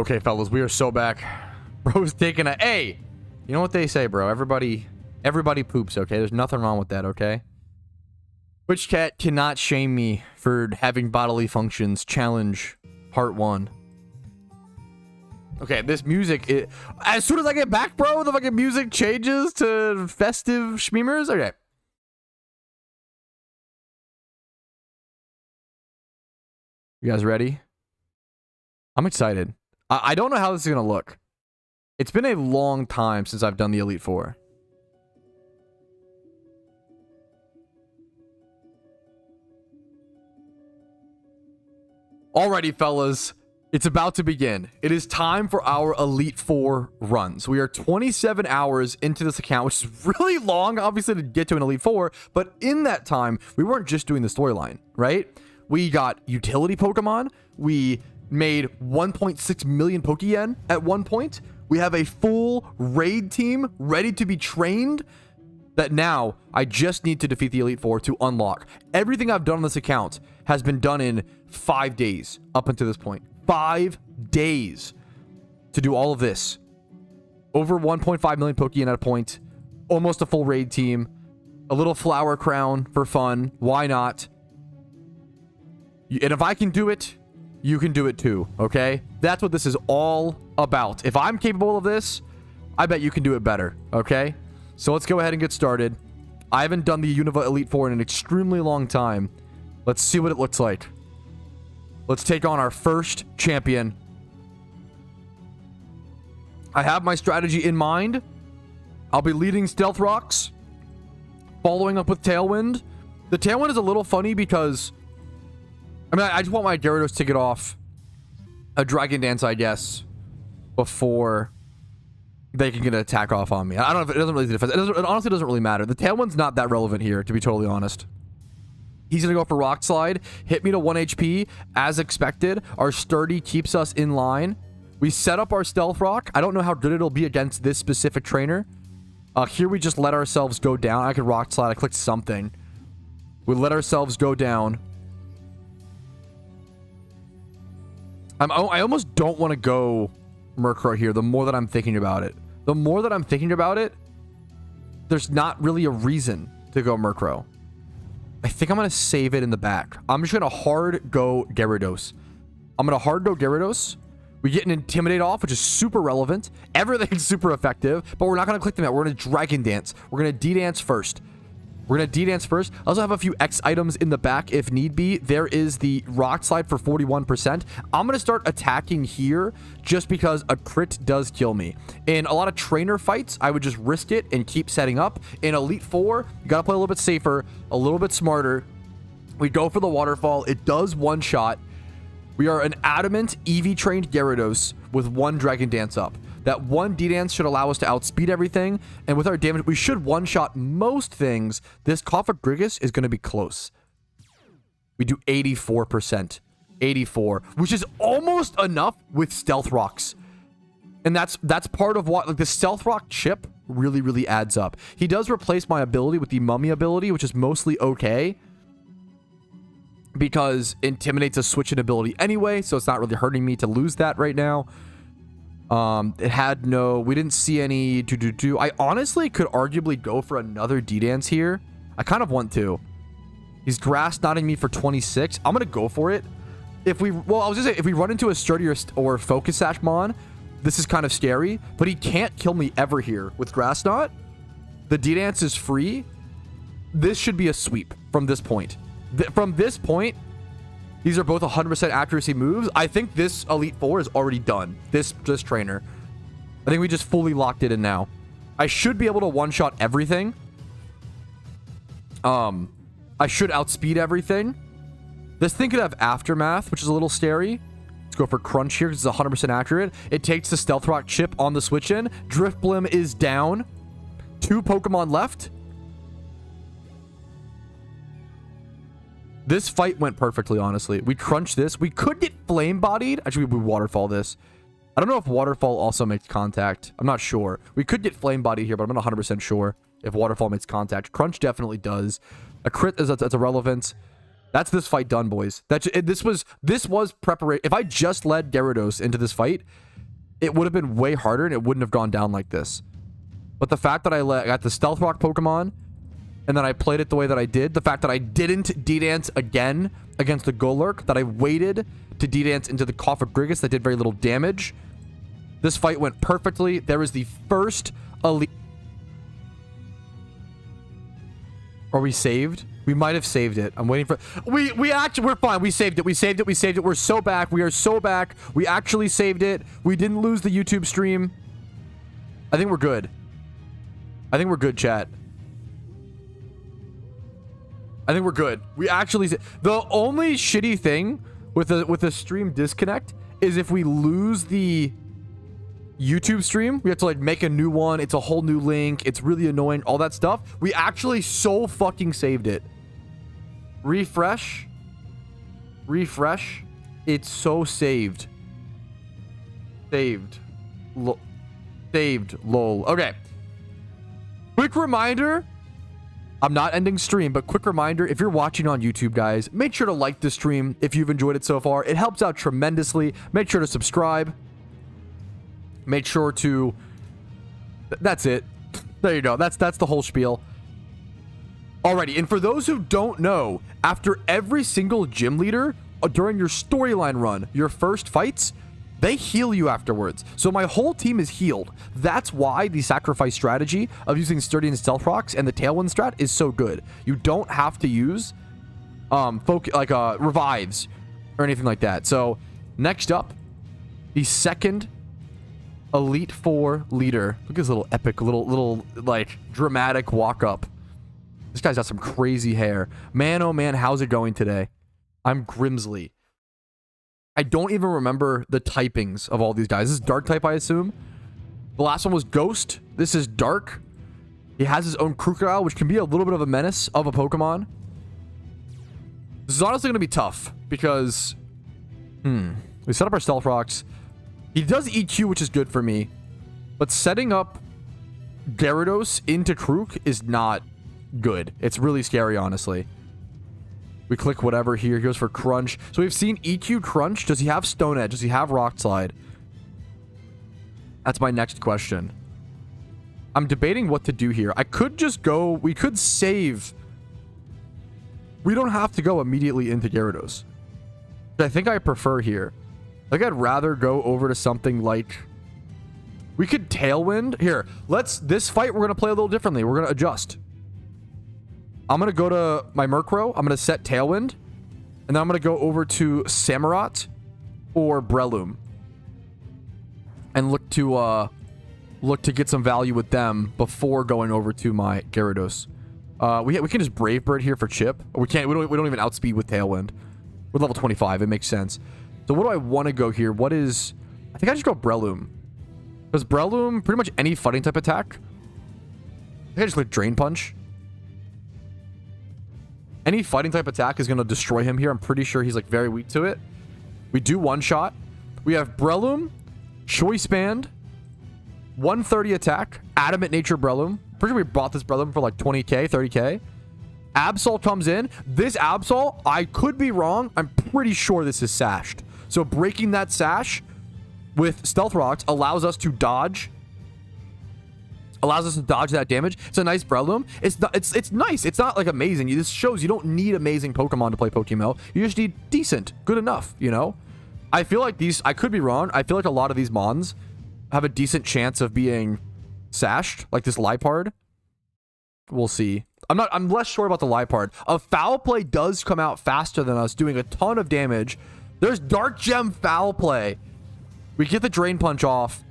A: Okay, fellas, we are so back. Bro's taking a... Hey! You know what they say, bro. Everybody poops, okay? There's nothing wrong with that, okay? Which cat cannot shame me for having bodily functions? Challenge part 1. Okay, this music... as soon as I get back, bro, the fucking music changes to festive schmeemers? Okay. You guys ready? I'm excited. I don't know how this is going to look. It's been a long time since I've done the Elite Four. Alrighty, fellas. It's about to begin. It is time for our Elite Four runs. We are 27 hours into this account, which is really long, obviously, to get to an Elite Four. But in that time, we weren't just doing the storyline, right? We got utility Pokemon. We made 1.6 million Pokeyen at one point. We have a full raid team ready to be trained that now I just need to defeat the Elite Four to unlock. Everything I've done on this account has been done in 5 days up until this point. 5 days to do all of this. Over 1.5 million Pokeyen at a point. Almost a full raid team. A little flower crown for fun. Why not? And if I can do it, you can do it too, okay? That's what this is all about. If I'm capable of this, I bet you can do it better, okay? So let's go ahead and get started. I haven't done the Unova Elite Four in an extremely long time. Let's see what it looks like. Let's take on our first champion. I have my strategy in mind. I'll be leading Stealth Rocks, following up with Tailwind. The Tailwind is a little funny because... I mean, I just want my Gyarados to get off a Dragon Dance, I guess, before they can get an attack off on me. I don't know if it doesn't really defense. It honestly doesn't really matter. The Tailwind's not that relevant here, to be totally honest. He's going to go for Rock Slide, hit me to 1 HP, as expected. Our Sturdy keeps us in line. We set up our Stealth Rock. I don't know how good it'll be against this specific trainer. Here we just let ourselves go down. I could Rock Slide. I clicked something. We let ourselves go down. I almost don't want to go Murkrow here the more that I'm thinking about it. The more that I'm thinking about it, there's not really a reason to go Murkrow. I think I'm going to save it in the back. I'm just going to hard go Gyarados. I'm going to hard go Gyarados. We get an Intimidate off, which is super relevant. Everything's super effective, but we're not going to click them out. We're going to Dragon Dance. We're going to D-Dance first. We're going to D-Dance first. I also have a few X items in the back if need be. There is the Rock Slide for 41%. I'm going to start attacking here just because a crit does kill me. In a lot of trainer fights, I would just risk it and keep setting up. In Elite Four, you got to play a little bit safer, a little bit smarter. We go for the Waterfall. It does one shot. We are an adamant EV-trained Gyarados with 1 Dragon Dance up. That 1 D-Dance should allow us to outspeed everything. And with our damage, we should one-shot most things. This Cofagrigus is going to be close. We do 84%. 84. Which is almost enough with Stealth Rocks. And that's part of what... Like, the Stealth Rock chip really, really adds up. He does replace my ability with the Mummy ability, which is mostly okay. Because Intimidate's a switch-in ability anyway, so it's not really hurting me to lose that right now. It had no... We didn't see any... I honestly could arguably go for another D-Dance here. I kind of want to. He's Grass Knotting me for 26. I'm going to go for it. If we... Well, I was just saying, if we run into a Sturdy or Focus Sash Mon, this is kind of scary. But he can't kill me ever here with Grass Knot. The D-Dance is free. This should be a sweep from this point. From this point... These are both 100% accuracy moves. I think this Elite Four is already done. This trainer. I think we just fully locked it in now. I should be able to one-shot everything. I should outspeed everything. This thing could have Aftermath, which is a little scary. Let's go for Crunch here because it's 100% accurate. It takes the Stealth Rock chip on the switch-in. Drifblim is down. 2 Pokemon left. This fight went perfectly, honestly. We crunched this. We could get flame bodied. Actually, we waterfall this. I don't know if waterfall also makes contact. I'm not sure. We could get flame bodied here, but I'm not 100% sure if waterfall makes contact. Crunch definitely does. A crit is that's irrelevant. That's this fight done, boys. This was preparation. If I just led Gyarados into this fight, it would have been way harder and it wouldn't have gone down like this. But the fact that I got the Stealth Rock Pokemon and then I played it the way that I did, the fact that I didn't D-Dance again against the Golurk, that I waited to D-Dance into the Cofagrigus that did very little damage. This fight went perfectly. There is the first elite. Are we saved? We might have saved it. I'm waiting for... We're fine. We saved it. We saved it. We're so back. We are so back. We actually saved it. We didn't lose the YouTube stream. I think we're good. I think we're good, chat. I think we're good. We actually... The only shitty thing with a stream disconnect is if we lose the YouTube stream, we have to like make a new one. It's a whole new link. It's really annoying. All that stuff. We actually so fucking saved it. Refresh. Refresh. It's so saved. Saved. Saved. Lol. Okay. Quick reminder. I'm not ending stream, but quick reminder, if you're watching on YouTube, guys, make sure to like the stream if you've enjoyed it so far. It helps out tremendously. Make sure to subscribe. Make sure to... That's it. There you go. That's the whole spiel. Alrighty, and for those who don't know, after every single gym leader during your storyline run, your first fights, they heal you afterwards. So my whole team is healed. That's why the sacrifice strategy of using Sturdy and Stealth Rocks and the Tailwind strat is so good. You don't have to use revives or anything like that. So next up, the second Elite Four leader. Look at this little epic, little like dramatic walk up. This guy's got some crazy hair. Man, oh man, how's it going today? I'm Grimsley. I don't even remember the typings of all these guys. This is Dark type, I assume. The last one was Ghost. This is Dark. He has his own Crocodile, which can be a little bit of a menace of a Pokemon. This is honestly going to be tough because... we set up our Stealth Rocks. He does EQ, which is good for me. But setting up Gyarados into Krook is not good. It's really scary, honestly. We click whatever here. He goes for Crunch. So we've seen EQ Crunch. Does he have Stone Edge? Does he have Rock Slide? That's my next question. I'm debating what to do here. I could just go... We could save. We don't have to go immediately into Gyarados. I think I prefer here. I think I'd rather go over to something like... We could Tailwind. Here, this fight, we're going to play a little differently. We're going to adjust. I'm going to go to my Murkrow. I'm going to set Tailwind. And then I'm going to go over to Samurott or Breloom. And look to get some value with them before going over to my Gyarados. We can just Brave Bird here for Chip. We don't even outspeed with Tailwind. We're level 25. It makes sense. So what do I want to go here? I think I just go Breloom. Because Breloom, pretty much any fighting type attack. I think I just click Drain Punch. Any fighting type attack is going to destroy him here. I'm pretty sure he's like very weak to it. We do one shot. We have Breloom, Choice Band, 130 attack, Adamant Nature Breloom. Pretty sure we bought this Breloom for like 20k, 30k. Absol comes in. This Absol, I could be wrong. I'm pretty sure this is sashed. So breaking that sash with Stealth Rocks allows us to dodge. Allows us to dodge that damage. It's a nice Breloom. It's nice. It's not like amazing. This shows you don't need amazing Pokemon to play PokeMMO. You just need decent, good enough, you know? I feel like these, I could be wrong. I feel like a lot of these Mons have a decent chance of being sashed, like this Liepard. We'll see. I'm less sure about the Liepard. A Foul Play does come out faster than us, doing a ton of damage. There's Dark Gem Foul Play. We get the Drain Punch off.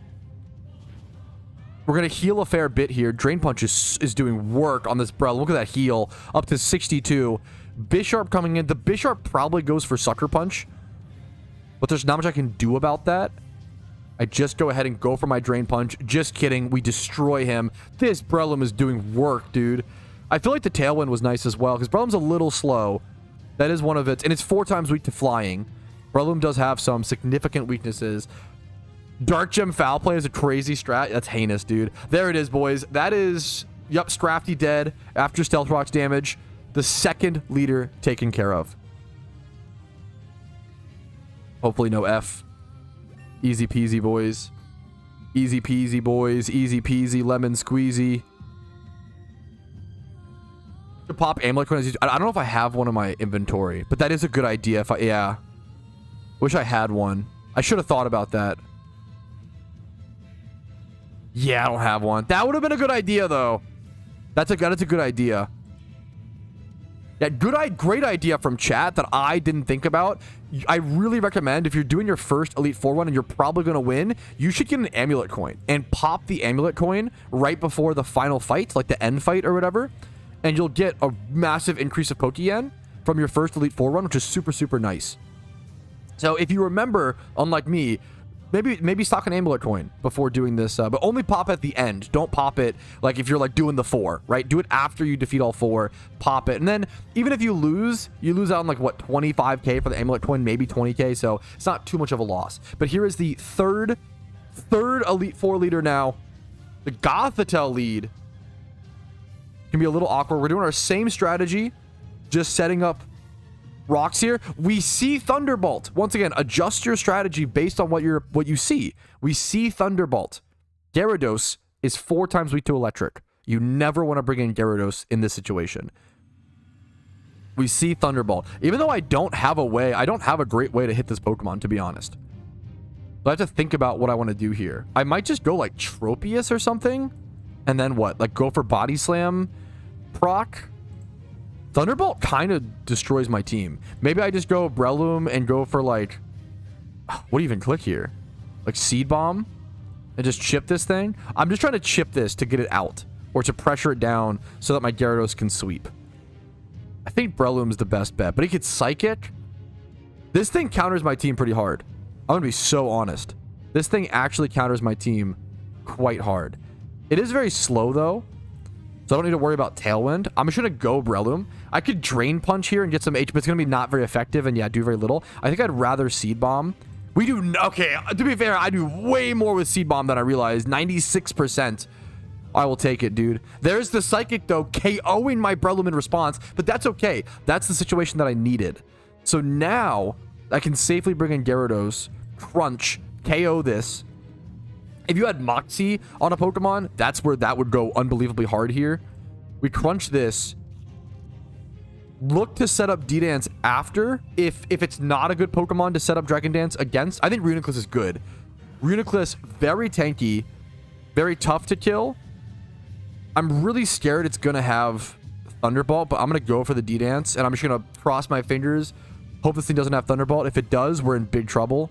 A: We're going to heal a fair bit here. Drain Punch is doing work on this Breloom. Look at that heal. Up to 62. Bisharp coming in. The Bisharp probably goes for Sucker Punch. But there's not much I can do about that. I just go ahead and go for my Drain Punch. Just kidding. We destroy him. This Breloom is doing work, dude. I feel like the Tailwind was nice as well, because Breloom's a little slow. That is one of its... And it's 4 times weak to flying. Breloom does have some significant weaknesses. Dark Gem Foul Play is a crazy strat. That's heinous, dude. There it is, boys. That is... Yup, Scrafty dead after Stealth Rock's damage. The second leader taken care of. Hopefully no F. Easy peasy, boys. Easy peasy, boys. Easy peasy, lemon squeezy. To pop amulet coin. I don't know if I have one in my inventory, but that is a good idea. If I, yeah. Wish I had one. I should have thought about that. Yeah, I don't have one. That would have been a good idea, though. That's a good idea. Yeah, great idea from chat that I didn't think about. I really recommend if you're doing your first Elite Four run and you're probably going to win, you should get an amulet coin and pop the amulet coin right before the final fight, like the end fight or whatever, and you'll get a massive increase of Pokeyen from your first Elite Four run, which is super, super nice. So if you remember, unlike me, maybe stock an amulet coin before doing this, but only pop at the end. Don't pop it like if you're like doing the 4, right? Do it after you defeat all 4, pop it. And then even if you lose out on like what, 25k for the amulet coin, maybe 20k, so it's not too much of a loss. But here is the third Elite Four leader now. The Gothitelle lead can be a little awkward. We're doing our same strategy, just setting up rocks here. We see Thunderbolt. Once again, adjust your strategy based on what you see. We see Thunderbolt. Gyarados is 4 times weak to electric. You never want to bring in Gyarados in this situation. We see Thunderbolt. Even though I don't have a great way to hit this Pokemon, to be honest. So I have to think about what I want to do here. I might just go like Tropius or something. And then what? Like go for Body Slam proc? Thunderbolt kind of destroys my team. Maybe I just go Breloom and go for like... What do you even click here? Like Seed Bomb? And just chip this thing? I'm just trying to chip this to get it out. Or to pressure it down so that my Gyarados can sweep. I think Breloom's the best bet. But he gets Psychic. This thing counters my team pretty hard. I'm going to be so honest. This thing actually counters my team quite hard. It is very slow though. So I don't need to worry about Tailwind. I'm just going to go Breloom. I could Drain Punch here and get some HP, but it's going to be not very effective and yeah, do very little. I think I'd rather Seed Bomb. We do... Okay, to be fair, I do way more with Seed Bomb than I realized. 96%. I will take it, dude. There's the Psychic, though, KOing my Breloom in response, but that's okay. That's the situation that I needed. So now, I can safely bring in Gyarados, Crunch, KO this. If you had Moxie on a Pokemon, that's where that would go unbelievably hard here. We crunch this. Look to set up D-Dance after. If it's not a good Pokemon to set up Dragon Dance against, I think Reuniclus is good. Reuniclus, very tanky, very tough to kill. I'm really scared it's going to have Thunderbolt, but I'm going to go for the D-Dance, and I'm just going to cross my fingers. Hope this thing doesn't have Thunderbolt. If it does, we're in big trouble.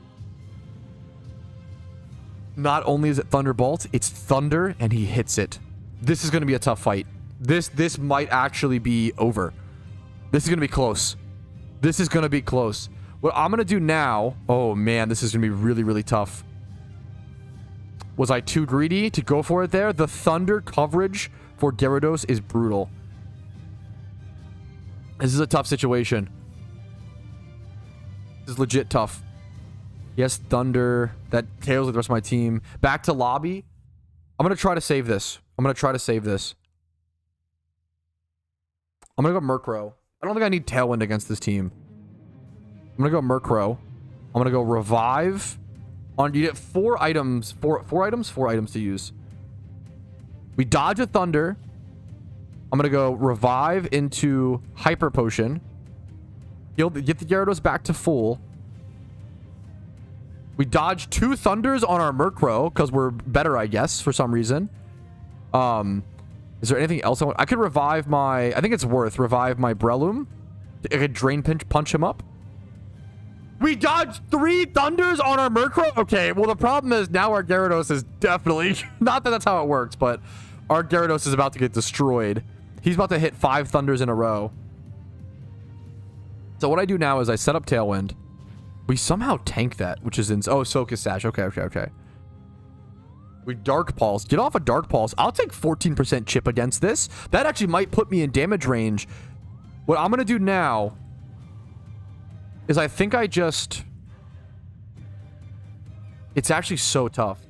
A: Not only is it Thunderbolt, it's Thunder, and he hits it. This is going to be a tough fight. This might actually be over. This is going to be close. This is going to be close. What I'm going to do now... Oh, man, this is going to be really, really tough. Was I too greedy to go for it there? The Thunder coverage for Gyarados is brutal. This is a tough situation. This is legit tough. Yes, Thunder. That KOs with the rest of my team. Back to lobby. I'm going to try to save this. I'm going to try to save this. I'm going to go Murkrow. I don't think I need Tailwind against this team. I'm going to go Murkrow. I'm going to go Revive. You get 4 items. 4 items? 4 items to use. We dodge a Thunder. I'm going to go Revive into Hyper Potion. Get the Gyarados back to full. We dodge 2 Thunders on our Murkrow because we're better, I guess, for some reason. Is there anything else I want? I could revive my... I think it's worth revive my Breloom. I could Drain Punch him up. We dodged 3 Thunders on our Murkrow? Okay, well, the problem is now our Gyarados is definitely... Not that that's how it works, but our Gyarados is about to get destroyed. He's about to hit 5 Thunders in a row. So what I do now is I set up Tailwind. We somehow tank that, which is in... Oh, Focus Sash. Okay. We Dark Pulse. Get off a Dark Pulse. I'll take 14% chip against this. That actually might put me in damage range. What I'm going to do now is I think I just... It's actually so tough.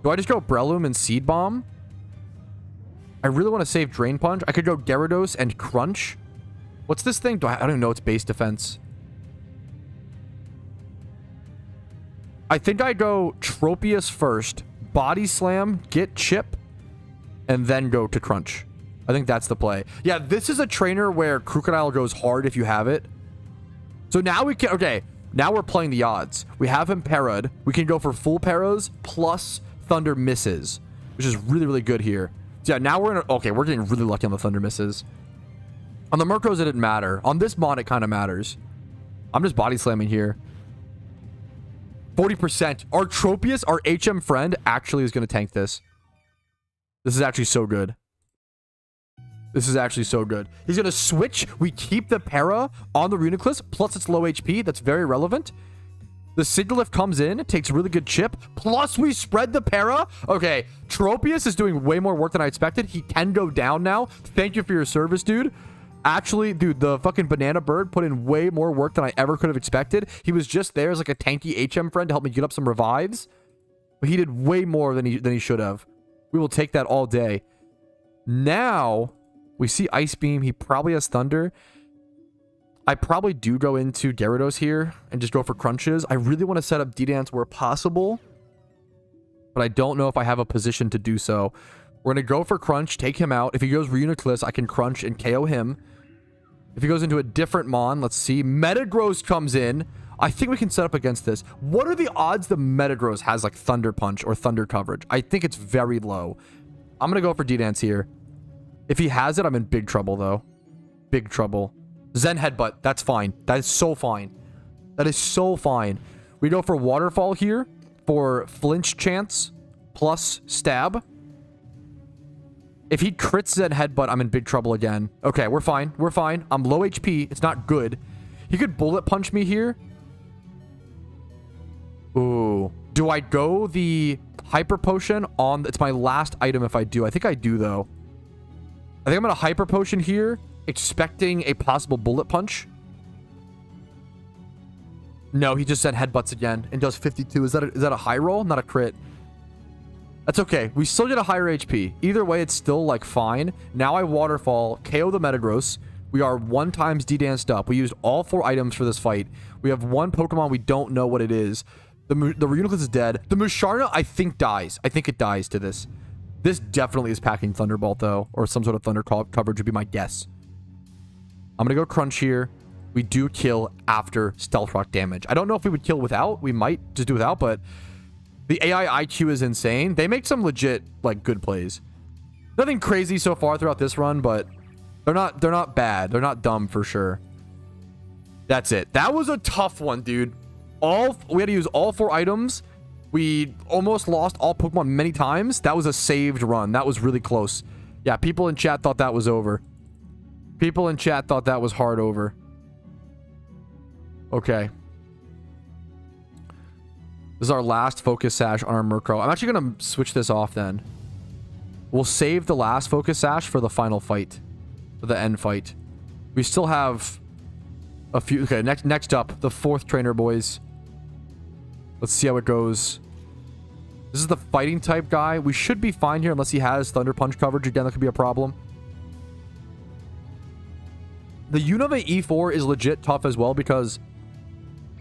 A: Do I just go Breloom and Seed Bomb? I really want to save Drain Punch. I could go Gyarados and Crunch. What's this thing? I don't even know its base defense. I think I go Tropius first, body slam, get chip, and then go to crunch. I think that's the play. Yeah, this is a trainer where Crocodile goes hard if you have it. So now we can... Okay, now we're playing the odds. We have him para'd. We can go for full paras plus Thunder misses, which is really, really good here. So yeah, now we're in a... Okay, we're getting really lucky on the Thunder misses. On the Murkrows, it didn't matter. On this mod, it kind of matters. I'm just body slamming here. 40%. Our Tropius, our HM friend, actually is going to tank this. This is actually so good. This is actually so good. He's going to switch. We keep the para on the Reuniclus, plus it's low HP. That's very relevant. The Sigilyph comes in, takes really good chip, plus we spread the para. Okay, Tropius is doing way more work than I expected. He can go down now. Thank you for your service, dude. Actually, dude, the fucking banana bird put in way more work than I ever could have expected. He was just there as like a tanky HM friend to help me get up some revives. But he did way more than he should have. We will take that all day. Now... We see Ice Beam. He probably has Thunder. I probably do go into Gyarados here and just go for crunches. I really want to set up D-Dance where possible, but I don't know if I have a position to do so. We're going to go for crunch, take him out. If he goes Reuniclus, I can crunch and KO him. If he goes into a different Mon, let's see. Metagross comes in. I think we can set up against this. What are the odds the Metagross has like Thunder Punch or Thunder coverage? I think it's very low. I'm going to go for D-Dance here. If he has it, I'm in big trouble, though. Big trouble. Zen Headbutt. That's fine. That is so fine. That is so fine. We go for Waterfall here for flinch chance plus stab. If he crits Zen Headbutt, I'm in big trouble again. Okay, we're fine. We're fine. I'm low HP. It's not good. He could Bullet Punch me here. Ooh. Do I go the Hyper Potion on... It's my last item if I do. I think I do, though. I think I'm going to Hyper Potion here, expecting a possible Bullet Punch. No, he just sent Headbutts again and does 52. Is that a high roll? Not a crit. That's okay. We still get a higher HP. Either way, it's still, like, fine. Now I Waterfall, KO the Metagross. We are 1 times D-danced up. We used all 4 items for this fight. We have 1 Pokemon. We don't know what it is. The Reuniclus is dead. The Musharna, I think, dies. I think it dies to this. This definitely is packing Thunderbolt, though, or some sort of Thunder coverage would be my guess. I'm going to go Crunch here. We do kill after Stealth Rock damage. I don't know if we would kill without. We might just do without, but the AI IQ is insane. They make some legit, like, good plays. Nothing crazy so far throughout this run, but they're not bad. They're not dumb for sure. That's it. That was a tough one, dude. We had to use all 4 items. We almost lost all Pokemon many times. That was a saved run. That was really close. Yeah, people in chat thought that was over. People in chat thought that was hard over. Okay. This is our last Focus Sash on our Murkrow. I'm actually going to switch this off then. We'll save the last Focus Sash for the final fight. For the end fight. We still have a few... Okay, next up, the 4th trainer, boys. Let's see how it goes. This is the fighting type guy. We should be fine here unless he has Thunder Punch coverage. Again, that could be a problem. The Unova E4 is legit tough as well because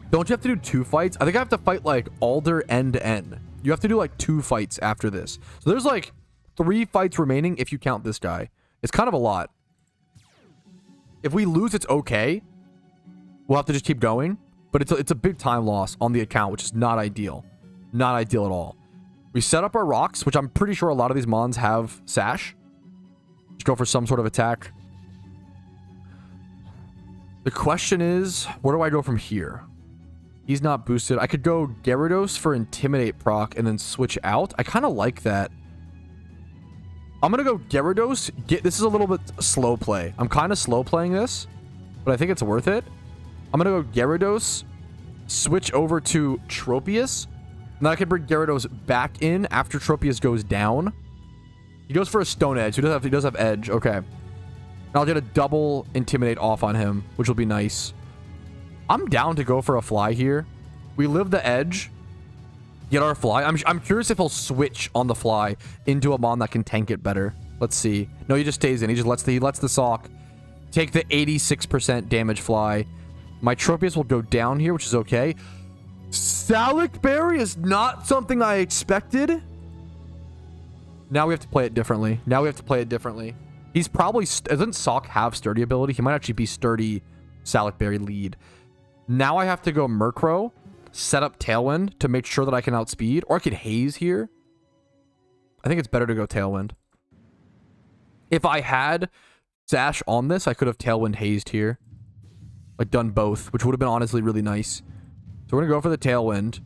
A: don't you have to do 2 fights? I think I have to fight like Alder end to end. You have to do like 2 fights after this. So there's like 3 fights remaining if you count this guy. It's kind of a lot. If we lose, it's okay. We'll have to just keep going. But it's a big time loss on the account, which is not ideal. Not ideal at all. We set up our rocks, which I'm pretty sure a lot of these mons have Sash. Just go for some sort of attack. The question is, where do I go from here? He's not boosted. I could go Gyarados for Intimidate proc and then switch out. I kind of like that. I'm going to go Gyarados. This is a little bit slow play. I'm kind of slow playing this, but I think it's worth it. I'm going to go Gyarados, switch over to Tropius, and then I can bring Gyarados back in after Tropius goes down. He goes for a Stone Edge. He does have Edge. Okay. And I'll get a double Intimidate off on him, which will be nice. I'm down to go for a Fly here. We live the Edge, get our Fly. I'm curious if he'll switch on the Fly into a Mon that can tank it better. Let's see. No, he just stays in. He just lets the Sock take the 86% damage Fly. My Tropius will go down here, which is okay. Salic Berry is not something I expected. Now we have to play it differently. Now we have to play it differently. He's probably... Doesn't Sock have sturdy ability? He might actually be sturdy Salicberry lead. Now I have to go Murkrow, set up Tailwind to make sure that I can outspeed. Or I could Haze here. I think it's better to go Tailwind. If I had Sash on this, I could have Tailwind Hazed here. Like, done both, which would have been honestly really nice. So we're going to go for the Tailwind,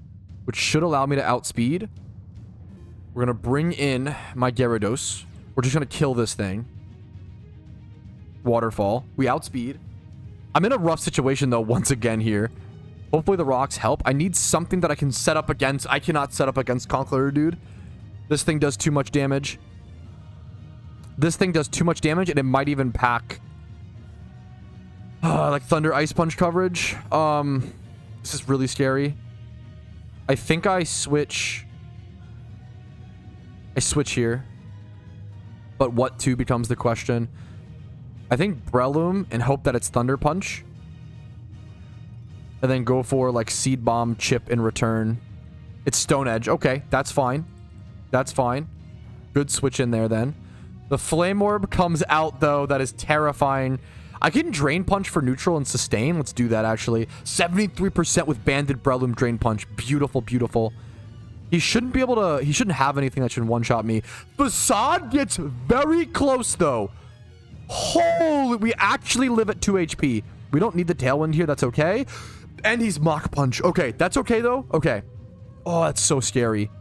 A: which should allow me to outspeed. We're going to bring in my Gyarados. We're just going to kill this thing. Waterfall. We outspeed. I'm in a rough situation, though, once again here. Hopefully the rocks help. I need something that I can set up against. I cannot set up against Conqueror, dude. This thing does too much damage. This thing does too much damage, and it might even pack... like Thunder Ice Punch coverage. This is really scary. I think I switch... I switch here. But what to becomes the question. I think Breloom and hope that it's Thunder Punch. And then go for like Seed Bomb chip in return. It's Stone Edge. Okay, that's fine. That's fine. Good switch in there then. The Flame Orb comes out though. That is terrifying. I can Drain Punch for neutral and sustain. Let's do that actually. 73% with Banded Breloom Drain Punch. Beautiful, beautiful. He shouldn't be able to... He shouldn't have anything that should one-shot me. Facade gets very close, though. Holy... We actually live at 2 HP. We don't need the Tailwind here. That's okay. And he's Mach Punch. Okay, that's okay, though. Okay. Oh, that's so scary.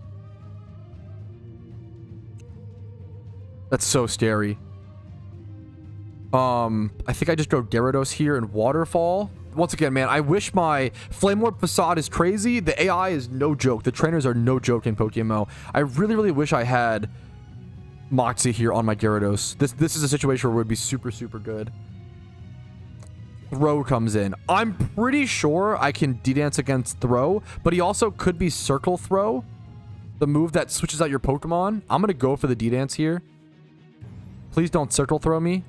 A: That's so scary. I think I just go Gyarados here and Waterfall. Once again, man, I wish my Flame Orb Facade is crazy. The AI is no joke. The trainers are no joke in PokeMMO. I really, really wish I had Moxie here on my Gyarados. This is a situation where it would be super, super good. Throw comes in. I'm pretty sure I can D-Dance against Throw, but he also could be Circle Throw, the move that switches out your Pokemon. I'm going to go for the D-Dance here. Please don't Circle Throw me.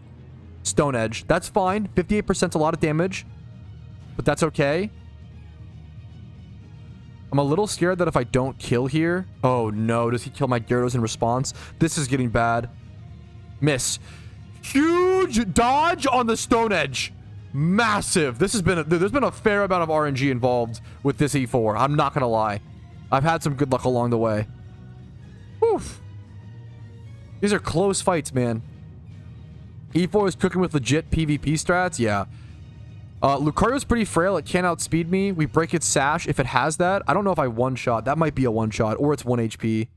A: Stone Edge. That's fine. 58% a lot of damage. But that's okay. I'm a little scared that if I don't kill here... Oh, no. Does he kill my Gyarados in response? This is getting bad. Miss. Huge dodge on the Stone Edge. Massive. This has been... There's been a fair amount of RNG involved with this E4. I'm not going to lie. I've had some good luck along the way. Whew. These are close fights, man. E4 is cooking with legit PvP strats. Yeah. Lucario's pretty frail. It can't outspeed me. We break its Sash if it has that. I don't know if I one-shot. That might be a one-shot. Or it's 1 HP.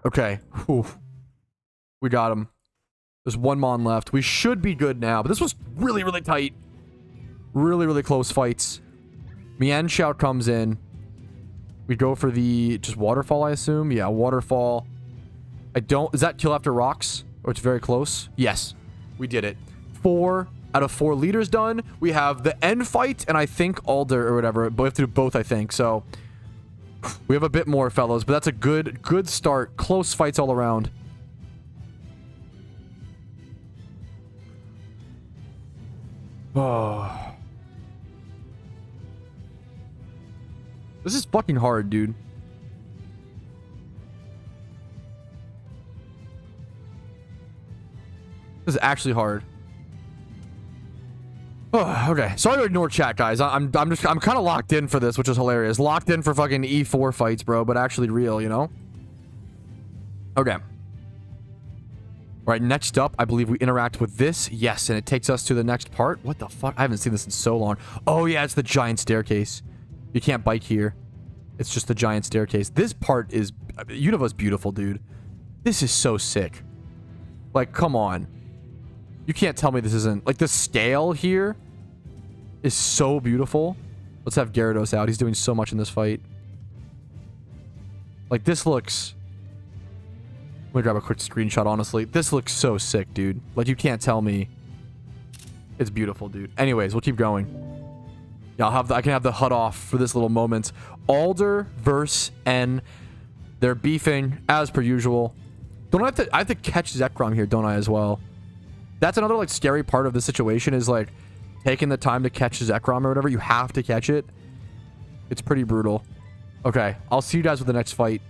A: Okay. Whew. We got him. There's one Mon left. We should be good now. But this was really, really tight. Really, really close fights. Mienshao comes in. We go for the... Just Waterfall, I assume? Yeah, Waterfall. I don't... Is that kill after rocks? Or it's very close? Yes. We did it. 4 out of 4 leaders done. We have the end fight and I think Alder or whatever. But we have to do both, I think. So we have a bit more, fellows. But that's a good start. Close fights all around. Oh. This is fucking hard, dude. This is actually hard. Oh, okay. Sorry to ignore chat, guys. I'm kind of locked in for this, which is hilarious. Locked in for fucking E4 fights, bro, but actually real, you know? Okay. All right, next up, I believe we interact with this. Yes, and it takes us to the next part. What the fuck? I haven't seen this in so long. Oh, yeah, it's the giant staircase. You can't bike here. It's just the giant staircase. This part is... Univa's beautiful, dude. This is so sick. Like, come on. You can't tell me this isn't... Like, the scale here is so beautiful. Let's have Gyarados out. He's doing so much in this fight. Like, this looks... Let me grab a quick screenshot, honestly. This looks so sick, dude. Like, you can't tell me. It's beautiful, dude. Anyways, we'll keep going. Yeah, I can have the HUD off for this little moment. Alder versus N. They're beefing, as per usual. I have to catch Zekrom here, don't I, as well? That's another, like, scary part of the situation is, like, taking the time to catch Zekrom or whatever. You have to catch it. It's pretty brutal. Okay, I'll see you guys with the next fight.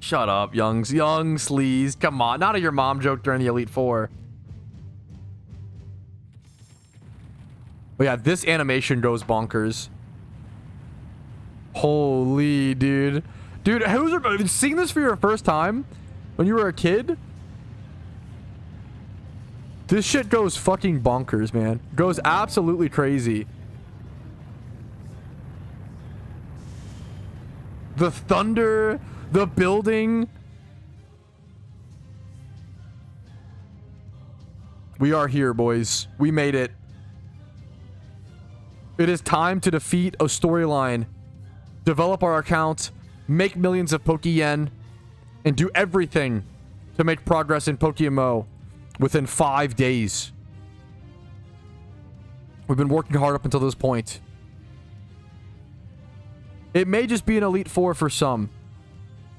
A: Shut up, young sleaze. Come on, not a your mom joke during the Elite Four. But yeah, this animation goes bonkers. Holy dude. Dude, who's seeing this for your first time when you were a kid? This shit goes fucking bonkers, man. Goes absolutely crazy. The thunder, the building. We are here, boys. We made it. It is time to defeat a storyline, develop our account, make millions of Pokeyen, and do everything to make progress in PokeMMO within 5 days. We've been working hard up until this point. It may just be an Elite Four for some,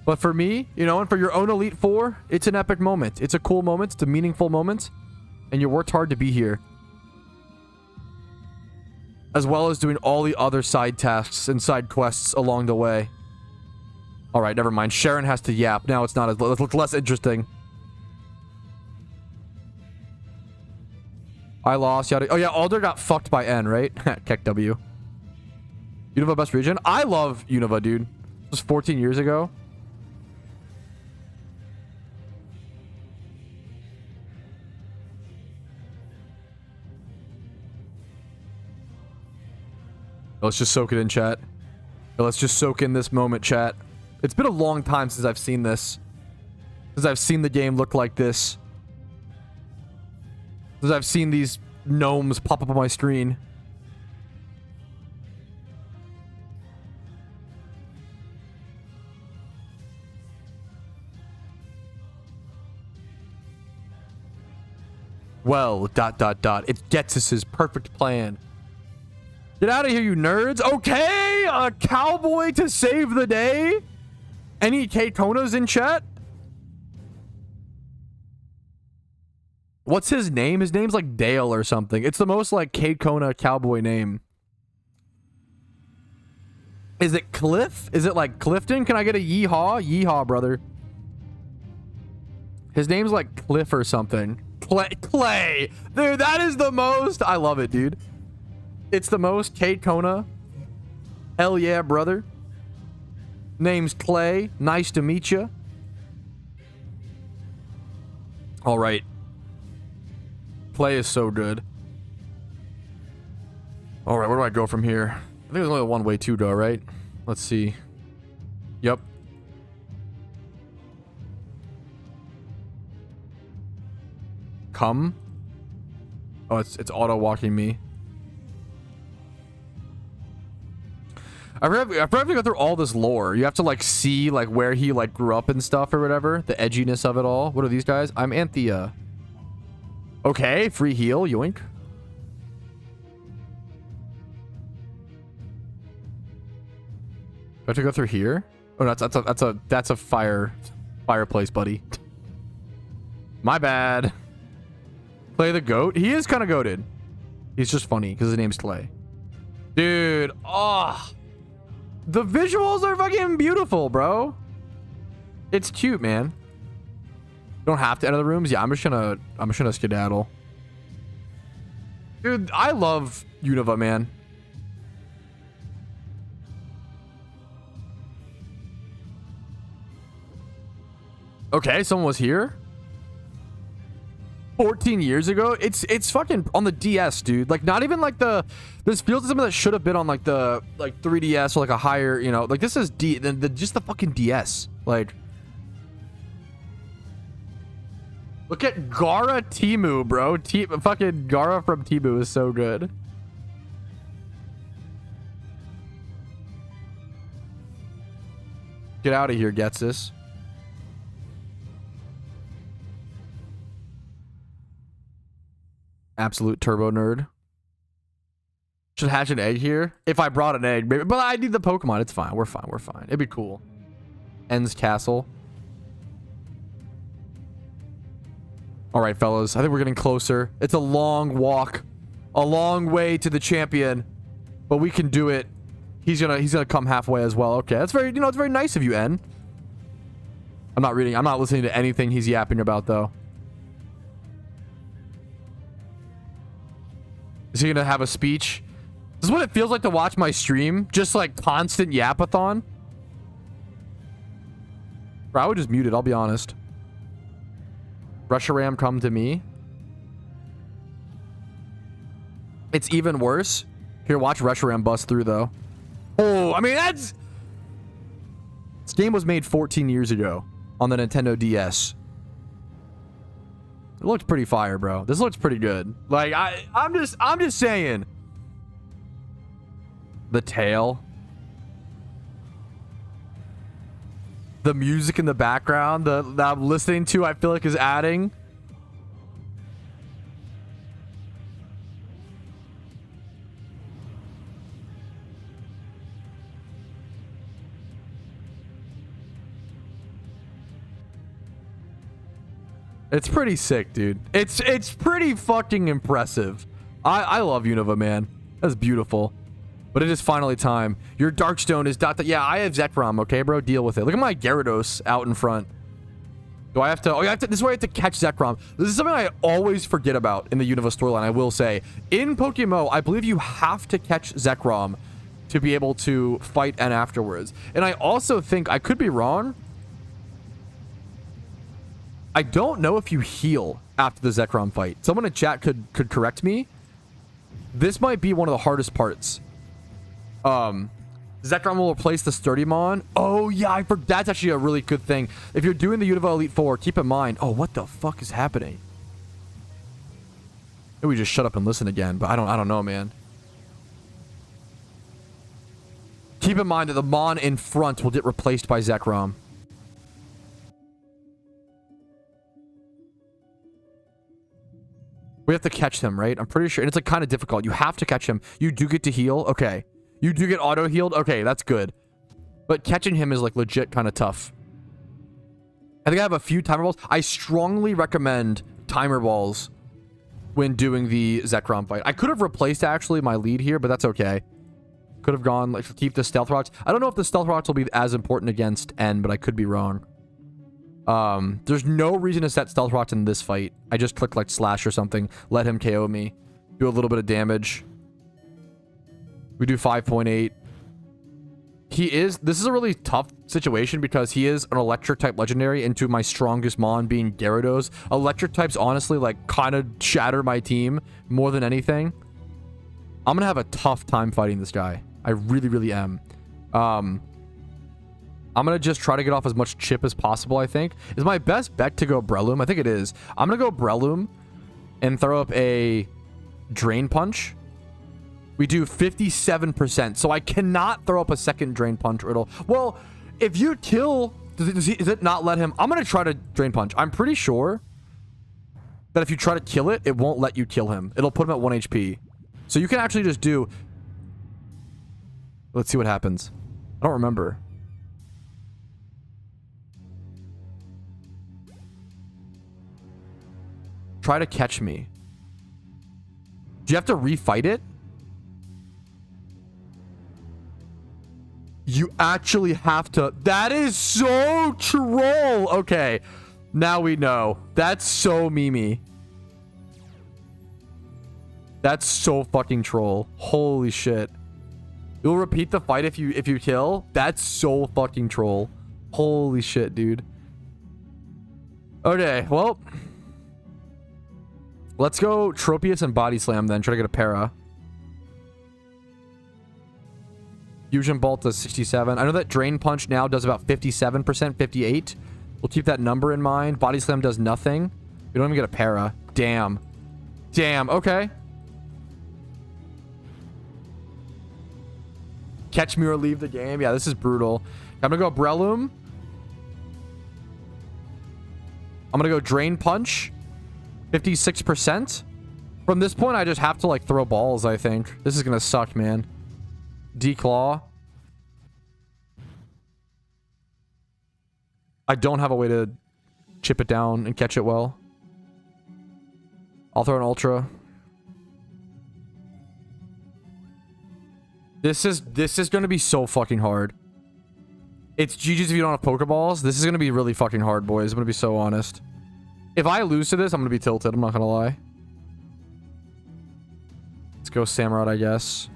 A: but for me, you know, and for your own Elite Four, it's an epic moment. It's a cool moment. It's a meaningful moment, and you worked hard to be here. As well as doing all the other side tasks and side quests along the way. Alright, never mind. Sharon has to yap. Now it's not as... It looks less interesting. I lost. Yada. Oh yeah, Alder got fucked by N, right? Keck W. Unova best region? I love Unova, dude. This was 14 years ago. Let's just soak it in, chat. Let's just soak in this moment, chat. It's been a long time since I've seen this. Since I've seen the game look like this. Since I've seen these gnomes pop up on my screen. Well, ... It gets us his perfect plan. Get out of here, you nerds. Okay, a cowboy to save the day. Any K-Konas in chat? What's his name? His name's like Dale or something. It's the most like K-Kona cowboy name. Is it Cliff? Is it like Clifton? Can I get a yeehaw? Yeehaw, brother. His name's like Cliff or something. Clay. Dude, that is the most. I love it, dude. It's the most K-Kona. Hell yeah, brother. Name's Clay. Nice to meet you. All right. Clay is so good. All right, where do I go from here? I think there's only one way to go, right? Let's see. Yep. Come. Oh, it's auto walking me. I forgot to go through all this lore. You have to like see like where he like grew up and stuff or whatever. The edginess of it all. What are these guys? I'm Anthea. Okay, free heal, yoink. Do I have to go through here? Oh, that's a fireplace, buddy. My bad. Clay the goat. He is kind of goated. He's just funny because his name's Clay. Dude, oh. The visuals are fucking beautiful, bro. It's cute, man. Don't have to enter the rooms. Yeah, I'm just gonna skedaddle. Dude, I love Unova, man. Okay, someone was here 14 years ago. It's fucking on the DS, dude. Like, not even like this feels like something that should have been on like the 3DS or like a higher, you know, like this is just the fucking DS. Like, look at Gara Timu, bro. Fucking Gara from Timu is so good. Get out of here, Getsus. Absolute turbo nerd. Should hatch an egg here. If I brought an egg, maybe. But I need the Pokemon. It's fine. We're fine. We're fine. It'd be cool. Ends Castle. All right, fellas. I think we're getting closer. It's a long walk. A long way to the champion. But we can do it. He's gonna come halfway as well. Okay. That's very, you know, it's very nice of you, N. I'm not reading. I'm not listening to anything he's yapping about, though. Is he gonna have a speech? This is what it feels like to watch my stream. Just like constant yapathon. Bro, I would just mute it, I'll be honest. Reshiram, come to me. It's even worse. Here, watch Reshiram bust through, though. Oh, I mean, that's... This game was made 14 years ago on the Nintendo DS. It looks pretty fire, bro. This looks pretty good. Like, I'm just saying. The tail. The music in the background that I'm listening to, I feel like is adding. It's pretty sick, dude. It's pretty fucking impressive. I love Unova, man. That's beautiful. But it is finally time. Your Darkstone is dot. Yeah, I have Zekrom. Okay, bro, deal with it. Look at my Gyarados out in front. Do I have to? Oh, you have to. This is where I have to catch Zekrom. This is something I always forget about in the Unova storyline. I will say, in PokeMMO, I believe you have to catch Zekrom to be able to fight and afterwards. And I also think, I could be wrong, I don't know if you heal after the Zekrom fight. Someone in chat could correct me. This might be one of the hardest parts. Zekrom will replace the Sturdymon. Oh yeah, I forgot. That's actually a really good thing. If you're doing the Unova Elite Four, keep in mind. Oh, what the fuck is happening? Maybe we just shut up and listen again. But I don't know, man. Keep in mind that the Mon in front will get replaced by Zekrom. We have to catch him, right? I'm pretty sure. And it's like kind of difficult. You have to catch him. You do get to heal. Okay. You do get auto healed. Okay, that's good. But catching him is like legit kind of tough. I think I have a few timer balls. I strongly recommend timer balls when doing the Zekrom fight. I could have replaced actually my lead here, but that's okay. Could have gone like keep the stealth rocks. I don't know if the stealth rocks will be as important against N, but I could be wrong. There's no reason to set stealth rocks in this fight. I just click like slash or something. Let him KO me. Do a little bit of damage. We do 5.8. This is a really tough situation because he is an electric type legendary into my strongest Mon being Gyarados. Electric types honestly like kind of shatter my team more than anything. I'm gonna have a tough time fighting this guy. I really, really am. I'm gonna just try to get off as much chip as possible, I think. Is my best bet to go Breloom? I think it is. I'm gonna go Breloom and throw up a Drain Punch. We do 57%, so I cannot throw up a second Drain Punch riddle. Well, if you kill... Does it not let him... I'm gonna try to Drain Punch. I'm pretty sure that if you try to kill it, it won't let you kill him. It'll put him at 1 HP. So you can actually just do... Let's see what happens. I don't remember. Try to catch me. Do you have to refight it? You actually have to. That is so troll. Okay. Now we know. That's so memey. That's so fucking troll. Holy shit. You'll repeat the fight if you kill? That's so fucking troll. Holy shit, dude. Okay, well. Let's go Tropius and Body Slam then. Try to get a para. Fusion Bolt does 67. I know that Drain Punch now does about 57%, 58. We'll keep that number in mind. Body Slam does nothing. We don't even get a para. Damn. Damn, okay. Catch me or leave the game. Yeah, this is brutal. I'm gonna go Breloom. I'm gonna go Drain Punch. 56%. From this point, I just have to like throw balls, I think. This is gonna suck, man. Declaw. I don't have a way to chip it down and catch it well. I'll throw an Ultra. This is going to be so fucking hard. It's GG's if you don't have Pokeballs. This is going to be really fucking hard, boys. I'm going to be so honest. If I lose to this, I'm going to be tilted. I'm not going to lie. Let's go Samurott, I guess.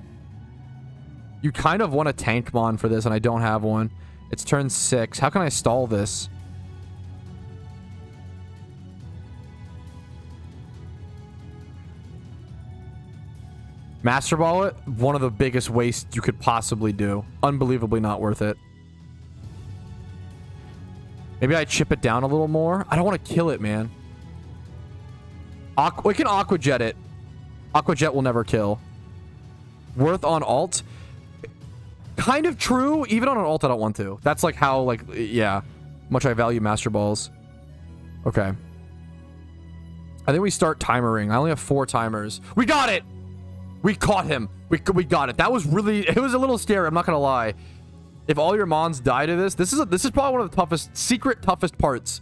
A: You kind of want a Tankmon for this, and I don't have one. It's turn 6. How can I stall this? Master Ball it? One of the biggest wastes you could possibly do. Unbelievably not worth it. Maybe I chip it down a little more. I don't want to kill it, man. We can Aqua Jet it. Aqua Jet will never kill. Worth on alt? Kind of true. Even on an alt, I don't want to. That's like how, like, yeah. Much I value Master Balls. Okay. I think we start timering. I only have 4 timers. We got it! We caught him. We got it. That was really... It was a little scary. I'm not going to lie. If all your Mons die to this... This is probably one of the toughest... toughest parts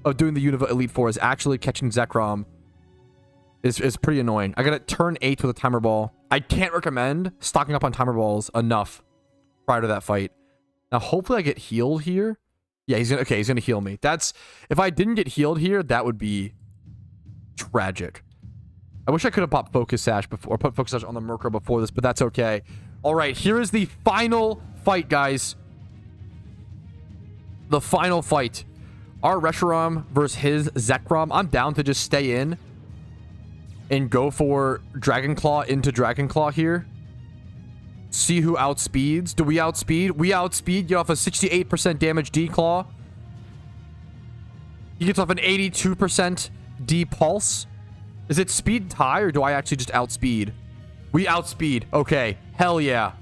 A: of doing the Unova Elite Four is actually catching Zekrom. Is pretty annoying. I got to turn 8 with a timer ball. I can't recommend stocking up on timer balls enough prior to that fight. Now, hopefully I get healed here. Yeah, he's going to heal me. That's... If I didn't get healed here, that would be tragic. I wish I could have popped Focus Sash before, or put Focus Sash on the Murkrow before this, but that's okay. All right, here is the final fight, guys. The final fight. Our Reshiram versus his Zekrom. I'm down to just stay in and go for Dragon Claw into Dragon Claw here. See who outspeeds. Do we outspeed? We outspeed. Get off a 68% damage D-Claw. He gets off an 82% D-Pulse. Is it speed tie, or do I actually just outspeed? We outspeed. Okay. Hell yeah.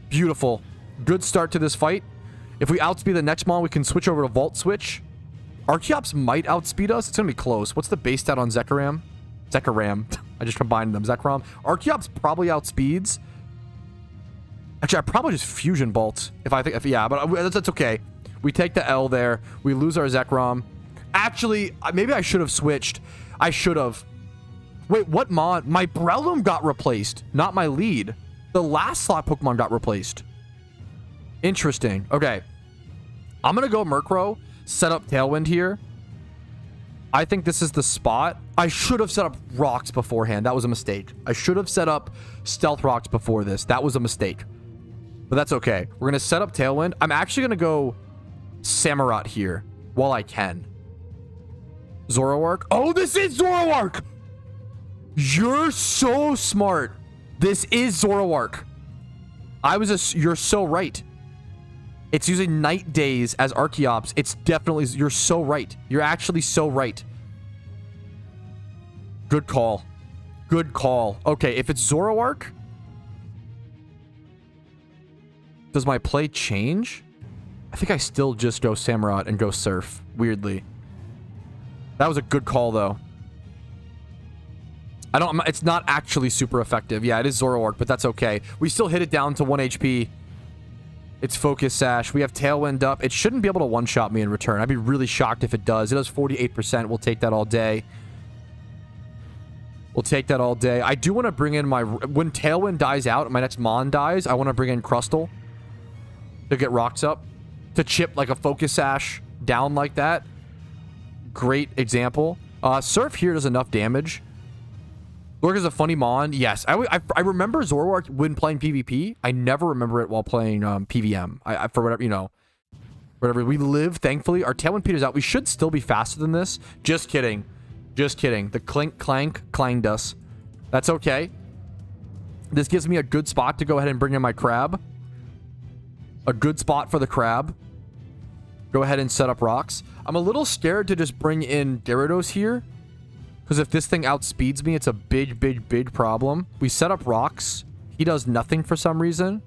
A: Beautiful. Good start to this fight. If we outspeed the next Mon, we can switch over to Volt Switch. Archeops might outspeed us. It's going to be close. What's the base stat on Zekrom? Zekrom. I just combined them. Zekrom. Archeops probably outspeeds. Actually, I probably just Fusion Bolt. Yeah, but that's okay. We take the L there. We lose our Zekrom. Actually, maybe I should have switched. I should have. Wait, what Mon? My Breloom got replaced, not my lead. The last slot Pokemon got replaced. Interesting. Okay. I'm going to go Murkrow, set up Tailwind here. I think this is the spot. I should have set up Rocks beforehand. That was a mistake. I should have set up Stealth Rocks before this. That was a mistake. But that's okay. We're going to set up Tailwind. I'm actually going to go Samurott here while I can. Zoroark. Oh, this is Zoroark! You're so smart. This is Zoroark. You're so right. It's using Night Days as Archeops. It's definitely... You're so right. You're actually so right. Good call. Good call. Okay, if it's Zoroark... Does my play change? I think I still just go Samurott and go Surf. Weirdly. That was a good call, though. It's not actually super effective. Yeah, it is Zoroark, but that's okay. We still hit it down to 1 HP. It's Focus Sash. We have Tailwind up. It shouldn't be able to one-shot me in return. I'd be really shocked if it does. It does 48%. We'll take that all day. We'll take that all day. I do want to bring in my... When Tailwind dies out and my next Mon dies, I want to bring in Crustle to get rocks up. To chip like a Focus Sash down like that. Great example. Surf here does enough damage. Zoroark is a funny Mon. Yes. I remember Zoroark when playing PvP. I never remember it while playing PVM. For whatever, you know. Whatever. We live, thankfully. Our Tailwind peters out. We should still be faster than this. Just kidding. Just kidding. The clink, clank, clanged us. That's okay. This gives me a good spot to go ahead and bring in my Crab. A good spot for the Crab. Go ahead and set up rocks. I'm a little scared to just bring in Gyarados here. Because if this thing outspeeds me, it's a big, big, big problem. We set up rocks. He does nothing for some reason.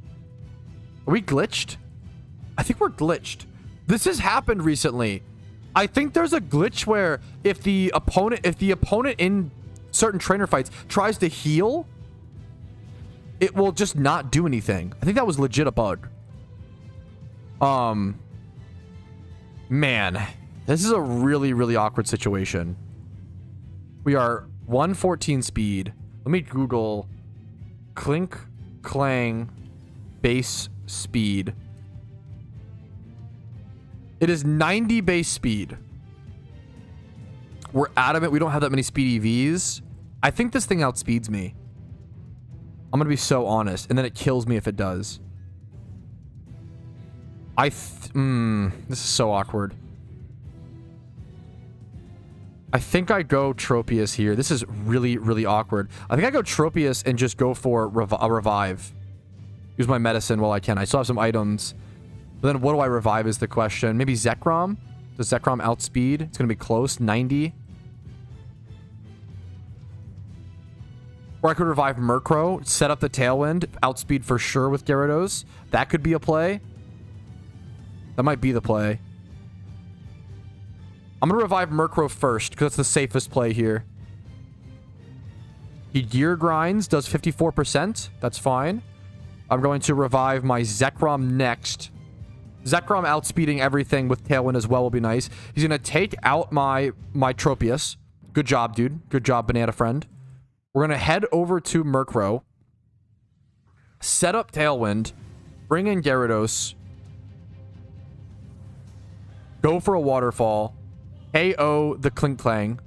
A: Are we glitched? I think we're glitched. This has happened recently. I think there's a glitch where if the opponent in certain trainer fights tries to heal, it will just not do anything. I think that was legit a bug. Man, this is a really, really awkward situation. We are 114 speed. Let me Google Clink, Clang, base speed. It is 90 base speed. We're adamant we don't have that many speed EVs. I think this thing outspeeds me. I'm going to be so honest. And then it kills me if it does. This is so awkward. I think I go Tropius here. This is really, really awkward. I think I go Tropius and just go for a revive. Use my medicine while I can. I still have some items. But then what do I revive is the question. Maybe Zekrom? Does Zekrom outspeed? It's going to be close. 90. Or I could revive Murkrow. Set up the Tailwind. Outspeed for sure with Gyarados. That could be a play. That might be the play. I'm going to revive Murkrow first because that's the safest play here. He Gear Grinds, does 54%. That's fine. I'm going to revive my Zekrom next. Zekrom outspeeding everything with Tailwind as well will be nice. He's going to take out my Tropius. Good job, dude. Good job, banana friend. We're going to head over to Murkrow. Set up Tailwind. Bring in Gyarados. Go for a Waterfall. KO the Clink Clang.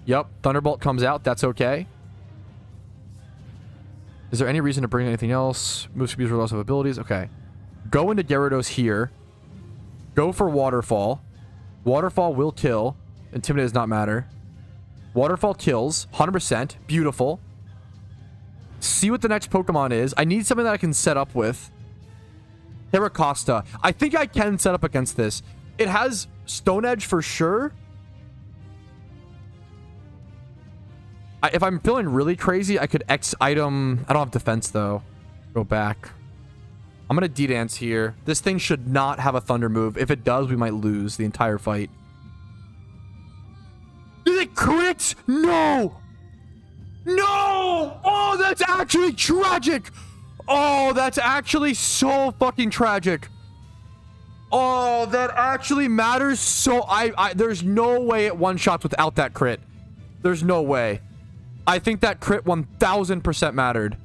A: Yep, Thunderbolt comes out. That's okay. Is there any reason to bring anything else? Move speed or loss of abilities. Okay. Go into Gyarados here. Go for Waterfall. Waterfall will kill. Intimidate does not matter. Waterfall kills. 100%. Beautiful. See what the next Pokemon is. I need something that I can set up with. Terracosta. I think I can set up against this. It has Stone Edge for sure. If I'm feeling really crazy, I could X item. I don't have defense, though. Go back. I'm going to D-Dance here. This thing should not have a Thunder move. If it does, we might lose the entire fight. Did it crit? No! No! Oh, that's actually tragic! Oh, that's actually so fucking tragic. Oh, that actually matters so... There's no way it one-shots without that crit. There's no way. I think that crit 1000% mattered.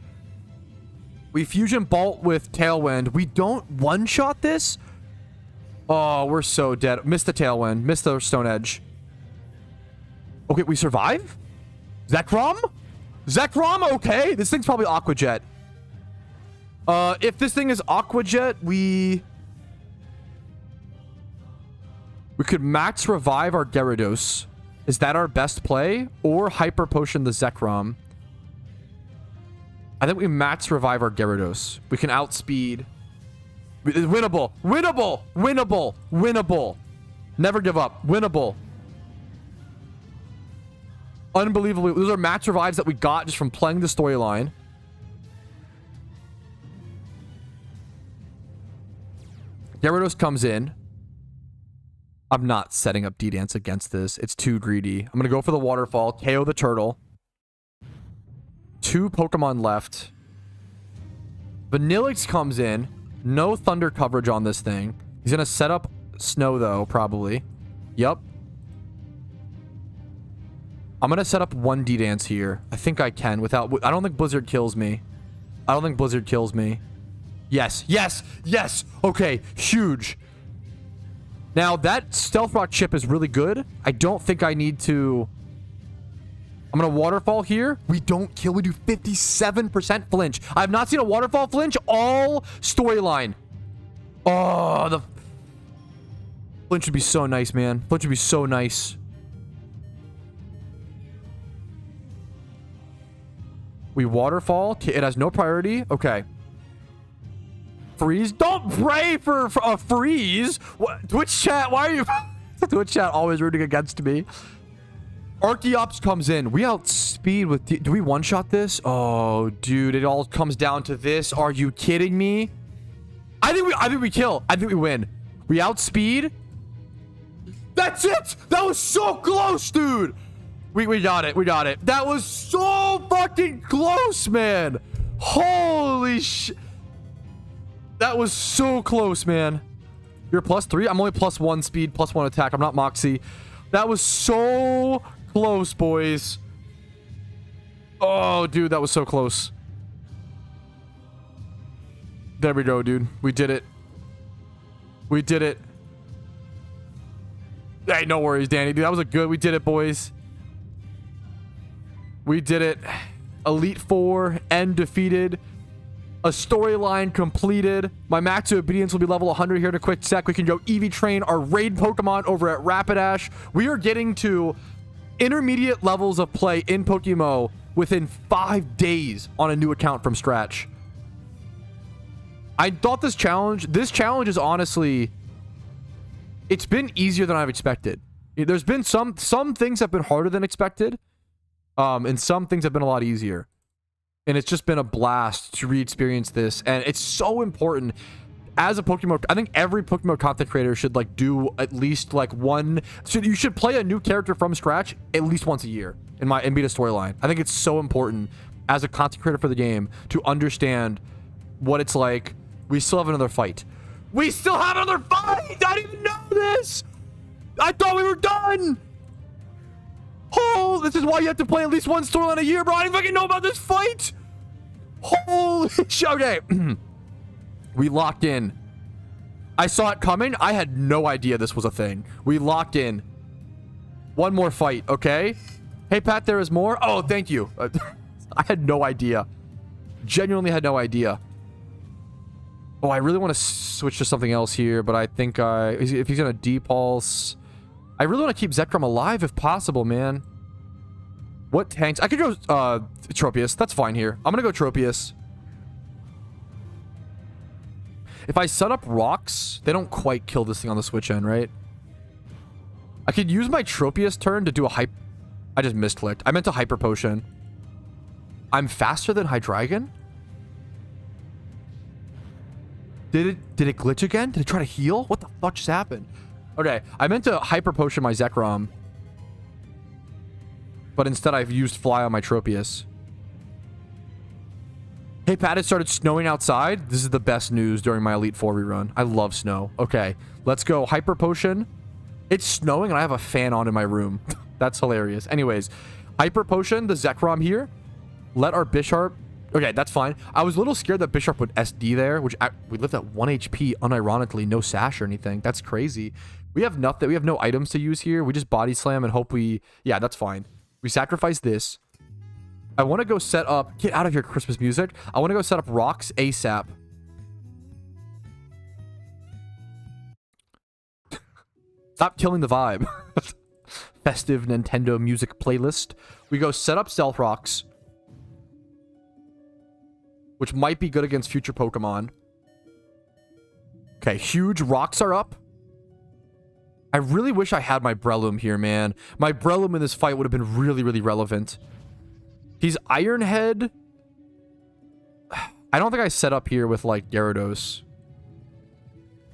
A: We Fusion Bolt with Tailwind. We don't one-shot this? Oh, we're so dead. Missed the Tailwind. Missed the Stone Edge. Okay, we survive? Zekrom? Zekrom? Okay. This thing's probably Aqua Jet. If this thing is Aqua Jet, we could max revive our Gyarados. Is that our best play? Or Hyper Potion the Zekrom? I think we max revive our Gyarados. We can outspeed. Winnable. Winnable. Winnable. Winnable. Never give up. Winnable. Unbelievably. Those are max revives that we got just from playing the storyline. Gyarados comes in. I'm not setting up D-Dance against this. It's too greedy. I'm going to go for the Waterfall. KO the Turtle. 2 Pokemon left. Vanillix comes in. No Thunder coverage on this thing. He's going to set up Snow, though, probably. Yep. I'm going to set up 1 D-Dance here. I think I can without... I don't think Blizzard kills me. I don't think Blizzard kills me. Yes. Yes. Yes. Okay. Huge. Now, that Stealth Rock chip is really good. I don't think I need to... I'm going to Waterfall here. We don't kill. We do 57% flinch. I have not seen a Waterfall flinch all storyline. Oh, the... Flinch would be so nice, man. Flinch would be so nice. We Waterfall. It has no priority. Okay. Freeze. Don't pray for a freeze. What? Twitch chat, why are you... Twitch chat always rooting against me. Archeops comes in. We outspeed with... Do we one-shot this? Oh, dude. It all comes down to this. Are you kidding me? I think we kill. I think we win. We outspeed. That's it. That was so close, dude. We got it. We got it. That was so fucking close, man. Holy shit. That was so close, man. You're +3? I'm only +1 speed, +1 attack. I'm not Moxie. That was so close, boys. Oh, dude, that was so close. There we go, dude. We did it. We did it. Hey, no worries, Danny. Dude, that was a good... We did it, boys. We did it. Elite Four, end defeated. A storyline completed. My max obedience will be level 100 here in a quick sec. We can go EV train our raid Pokemon over at Rapidash. We are getting to intermediate levels of play in PokeMMO within 5 days on a new account from scratch. I thought this challenge is honestly, it's been easier than I've expected. There's been some things have been harder than expected. And some things have been a lot easier. And it's just been a blast to re-experience this. And it's so important as a PokeMMO. I think every PokeMMO content creator should like do at least like one. So you should play a new character from scratch at least once a year and beat a storyline. I think it's so important as a content creator for the game to understand what it's like. We still have another fight. We still have another fight! I didn't even know this! I thought we were done! Oh, this is why you have to play at least one storyline a year, bro. I didn't fucking know about this fight. Holy shit. Okay. We locked in. I saw it coming. I had no idea this was a thing. We locked in. One more fight, okay? Hey, Pat, there is more. Oh, thank you. I had no idea. Genuinely had no idea. Oh, I really want to switch to something else here, but I think if he's going to depulse... I really want to keep Zekrom alive if possible, man. What tanks? I could go Tropius. That's fine here. I'm going to go Tropius. If I set up rocks, they don't quite kill this thing on the switch end, right? I could use my Tropius turn to do a hype. I just misclicked. I meant a Hyper Potion. I'm faster than Hydreigon? Did it glitch again? Did it try to heal? What the fuck just happened? Okay, I meant to Hyper Potion my Zekrom. But instead I've used Fly on my Tropius. Hey, Pat, it started snowing outside. This is the best news during my Elite Four rerun. I love snow. Okay, let's go Hyper Potion. It's snowing and I have a fan on in my room. That's hilarious. Anyways, Hyper Potion, the Zekrom here. Let our Bisharp... Okay, that's fine. I was a little scared that Bisharp would SD there, which we lived at 1 HP, unironically, no sash or anything. That's crazy. We have nothing. We have no items to use here. We just body slam and hope we... Yeah, that's fine. We sacrifice this. I want to go set up... Get out of here, Christmas music. I want to go set up rocks ASAP. Stop killing the vibe. Festive Nintendo music playlist. We go set up Stealth Rocks, which might be good against future Pokemon. Okay, huge rocks are up. I really wish I had my Breloom here, man. My Breloom in this fight would have been really, really relevant. He's Iron Head. I don't think I set up here with, like, Gyarados.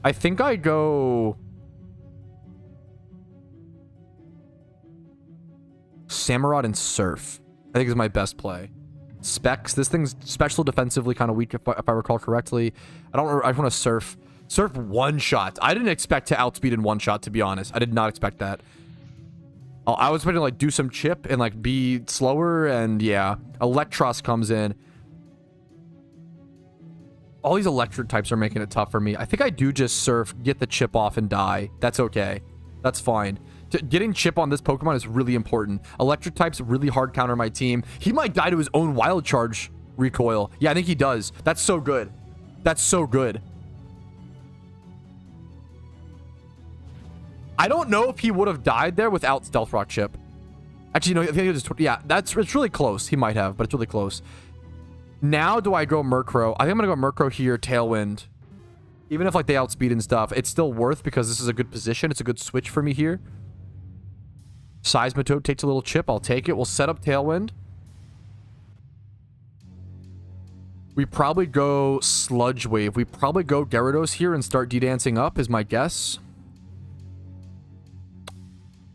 A: I think I go... Samurott and Surf. I think is my best play. Specs. This thing's special defensively kind of weak, if I recall correctly. I want to Surf. Surf one shot. I didn't expect to outspeed in one shot, to be honest. I did not expect that. I was expecting to like do some chip and like be slower, and yeah. Electros comes in. All these electric types are making it tough for me. I think I do just Surf, get the chip off, and die. That's okay. That's fine. Getting chip on this Pokemon is really important. Electric types really hard counter my team. He might die to his own Wild Charge recoil. Yeah, I think he does. That's so good. That's so good. I don't know if he would have died there without Stealth Rock chip. Actually, no, I think it was just, yeah, it's really close. He might have, but it's really close. Now do I go Murkrow? I think I'm going to go Murkrow here, Tailwind. Even if like they outspeed and stuff, it's still worth because this is a good position. It's a good switch for me here. Seismitoad takes a little chip. I'll take it. We'll set up Tailwind. We probably go Sludge Wave. We probably go Gyarados here and start D-dancing up is my guess.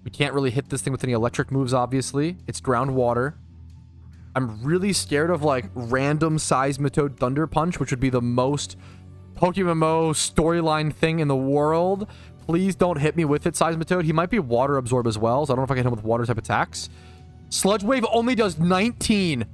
A: We can't really hit this thing with any electric moves, obviously. It's groundwater. I'm really scared of like random Seismitoad Thunder Punch, which would be the most PokeMMO storyline thing in the world. Please don't hit me with it, Seismitoad. He might be Water Absorb as well, so I don't know if I can hit him with water type attacks. Sludge Wave only does 19. Do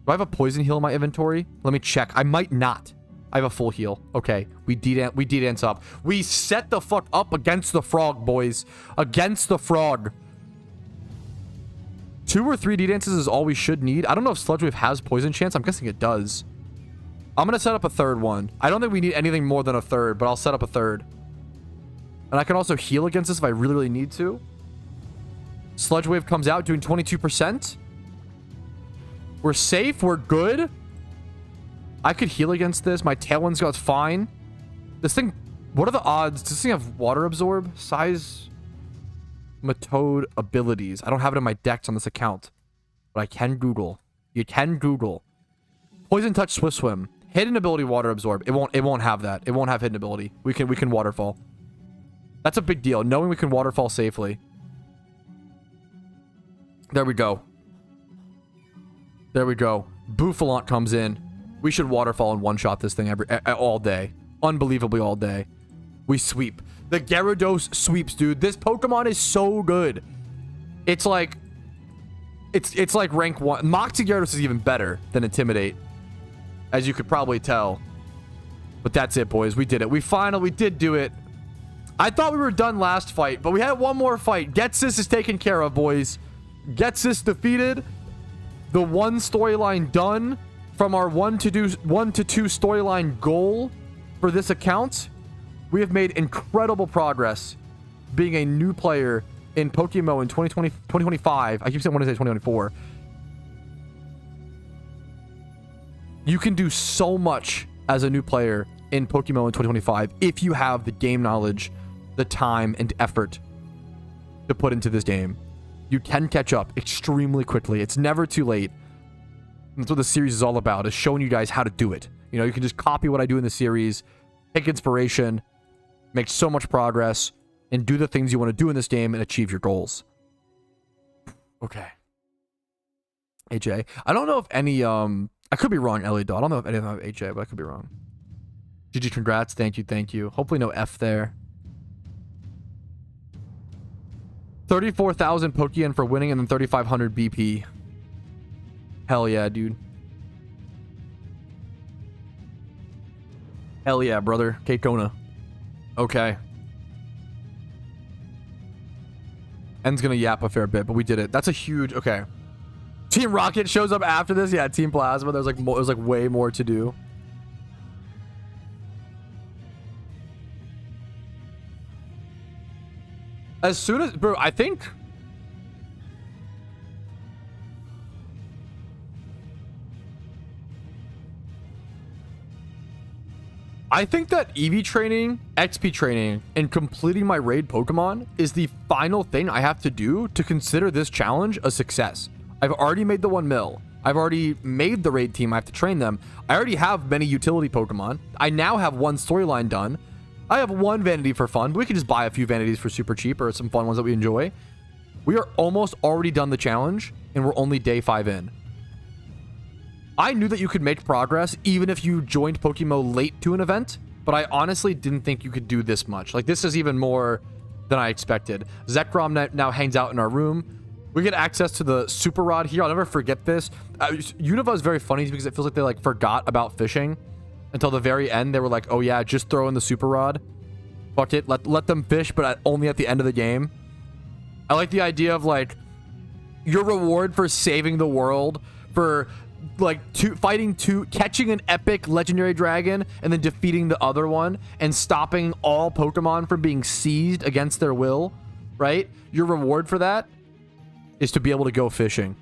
A: I have a Poison Heal in my inventory? Let me check. I might not. I have a full heal. Okay, we D-dance up. We set the fuck up against the frog, boys. Against the frog. 2 or 3 D-dances is all we should need. I don't know if Sludge Wave has poison chance. I'm guessing it does. I'm going to set up a third one. I don't think we need anything more than a third, but I'll set up a third. And I can also heal against this if I really, really need to. Sludge Wave comes out doing 22%. We're safe. We're good. I could heal against this. My Tailwind's got fine. This thing... What are the odds? Does this thing have Water Absorb? Size... Metode abilities. I don't have it in my decks on this account. But I can Google. You can Google. Poison Touch, Swift Swim. Hidden ability, Water Absorb. It won't have that. It won't have hidden ability. We can Waterfall. That's a big deal. Knowing we can Waterfall safely. There we go. There we go. Bouffalant comes in. We should Waterfall and one-shot this thing all day. Unbelievably all day. We sweep. The Gyarados sweeps, dude. This Pokemon is so good. It's like... It's like rank 1. Moxie Gyarados is even better than Intimidate. As you could probably tell. But that's it, boys. We did it. We did do it. I thought we were done last fight, but we had one more fight. Getsis is taken care of, boys. Getsis defeated. The 1 storyline done from our 1 to 2 storyline goal for this account. We have made incredible progress being a new player in PokeMMO in 2025. I keep saying, I want to say 2024. You can do so much as a new player in PokeMMO in 2025 if you have the game knowledge, the time, and effort to put into this game. You can catch up extremely quickly. It's never too late. That's what the series is all about, is showing you guys how to do it. You know, you can just copy what I do in the series, take inspiration, make so much progress, and do the things you want to do in this game and achieve your goals. Okay. AJ. I don't know if any, I could be wrong, Ellie Doll. I don't know if any of them have AJ, but I could be wrong. GG, congrats. Thank you, thank you. Hopefully no F there. 34,000 Pokeyen for winning and then 3,500 BP. Hell yeah, dude. Hell yeah, brother. Kona. Okay. En's gonna yap a fair bit, but we did it. That's a huge... Okay. Team Rocket shows up after this. Yeah, Team Plasma. There's like way more to do. As soon as... Bro, I think... that EV training, XP training, and completing my raid Pokemon is the final thing I have to do to consider this challenge a success. I've already made the 1 mil. I've already made the raid team. I have to train them. I already have many utility Pokemon. I now have 1 storyline done. I have 1 vanity for fun, but we can just buy a few vanities for super cheap or some fun ones that we enjoy. We are almost already done the challenge, and we're only day 5 in. I knew that you could make progress even if you joined PokeMMO late to an event, but I honestly didn't think you could do this much. Like, this is even more than I expected. Zekrom now hangs out in our room. We get access to the Super Rod here. I'll never forget this. Unova is very funny because it feels like they like forgot about fishing until the very end. They were like, oh yeah, just throw in the Super Rod. Fuck it. Let them fish, but only at the end of the game. I like the idea of like your reward for saving the world, for like catching an epic legendary dragon and then defeating the other one and stopping all Pokemon from being seized against their will, right? Your reward for that is to be able to go fishing.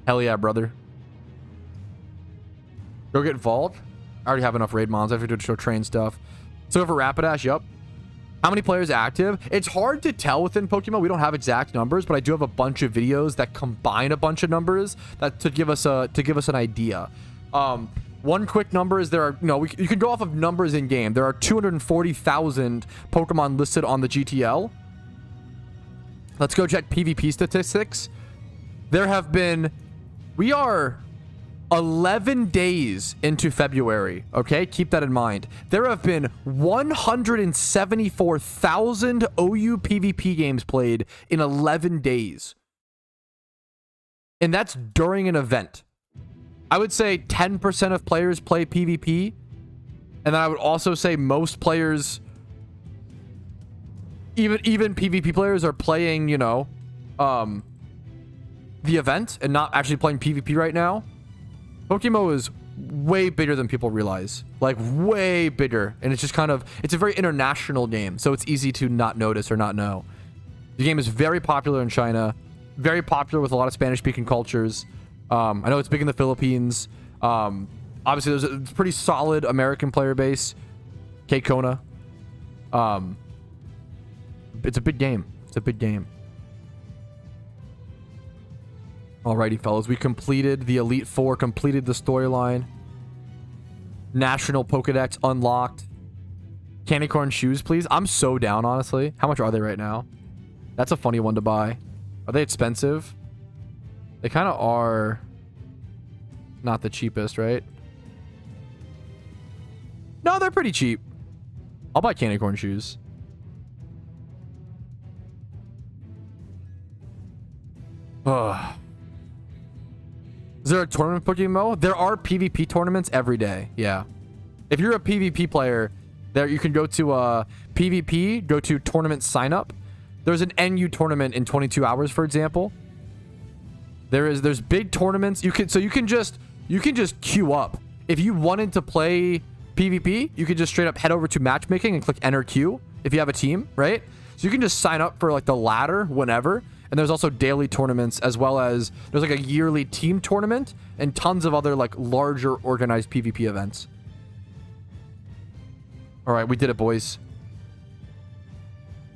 A: Hell yeah, brother. Go get Vault. I already have enough raid mons. I have to show train stuff. So for Rapidash, yup. How many players active? It's hard to tell within PokeMMO. We don't have exact numbers, but I do have a bunch of videos that combine a bunch of numbers that to give us an idea. One quick number is there are, you can go off of numbers in game. There are 240,000 Pokemon listed on the GTL. Let's go check PvP statistics. We are 11 days into February, okay? Keep that in mind. There have been 174,000 OU PvP games played in 11 days. And that's during an event. I would say 10% of players play PvP And then I would also say most players, even PvP players, are playing, you know, the event and not actually playing PvP right now. PokeMMO is way bigger than people realize, like way bigger, and it's just kind of, it's a very international game, so it's easy to not notice or not know. The game is very popular in China, very popular with a lot of Spanish-speaking cultures. I know it's big in the Philippines. Obviously, there's a pretty solid American player base. K-Kona. It's a big game. It's a big game. Alrighty, fellas. We completed the Elite Four, completed the storyline. National Pokedex unlocked. Candy corn shoes, please. I'm so down, honestly. How much are they right now? That's a funny one to buy. Are they expensive? They kind of are not the cheapest, right? No, they're pretty cheap. I'll buy candy corn shoes. Ugh. Is there a tournament PokeMMO? There are PvP tournaments every day. Yeah. If you're a PvP player, there you can go to PvP, go to tournament sign up. There's an NU tournament in 22 hours, for example. There's big tournaments. You can just queue up. If you wanted to play PvP, you could just straight up head over to matchmaking and click enter queue if you have a team, right? So you can just sign up for like the ladder whenever. And there's also daily tournaments, as well as there's like a yearly team tournament and tons of other like larger organized PvP events. All right, we did it, boys.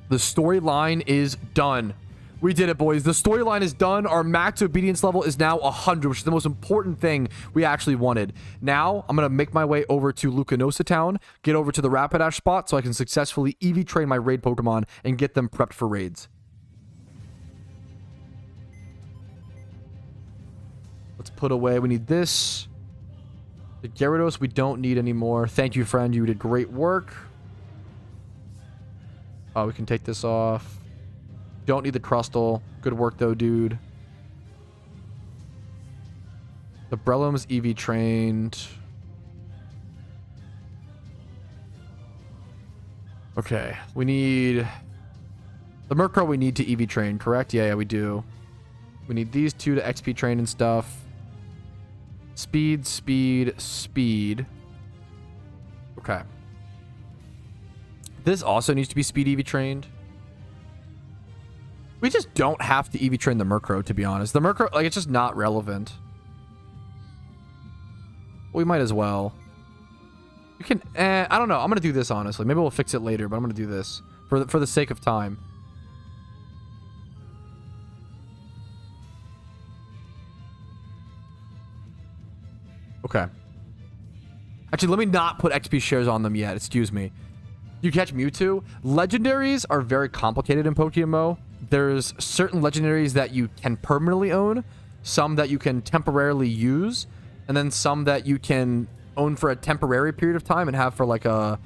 A: The storyline is done. We did it, boys. The storyline is done. Our max obedience level is now 100, which is the most important thing we actually wanted. Now, I'm going to make my way over to Lucanosa Town, get over to the Rapidash spot so I can successfully EV train my raid Pokemon and get them prepped for raids. Let's put away. We need this. The Gyarados we don't need anymore. Thank you, friend. You did great work. We can take this off. Don't need the Crustle. Good work, though, dude. The Brelum's EV trained. Okay. We need... The Murkrow we need to EV train, correct? Yeah, we do. We need these two to XP train and stuff. Speed, speed, speed. Okay. This also needs to be speed EV trained. We just don't have to EV train the Murkrow, to be honest. The Murkrow, like, it's just not relevant. We might as well. We can, I don't know. I'm going to do this, honestly. Maybe we'll fix it later, but I'm going to do this for the sake of time. Okay. Actually, let me not put XP shares on them yet. Excuse me. You catch Mewtwo. Legendaries are very complicated in PokeMMO. There's certain legendaries that you can permanently own, some that you can temporarily use, and then some that you can own for a temporary period of time and have for like a...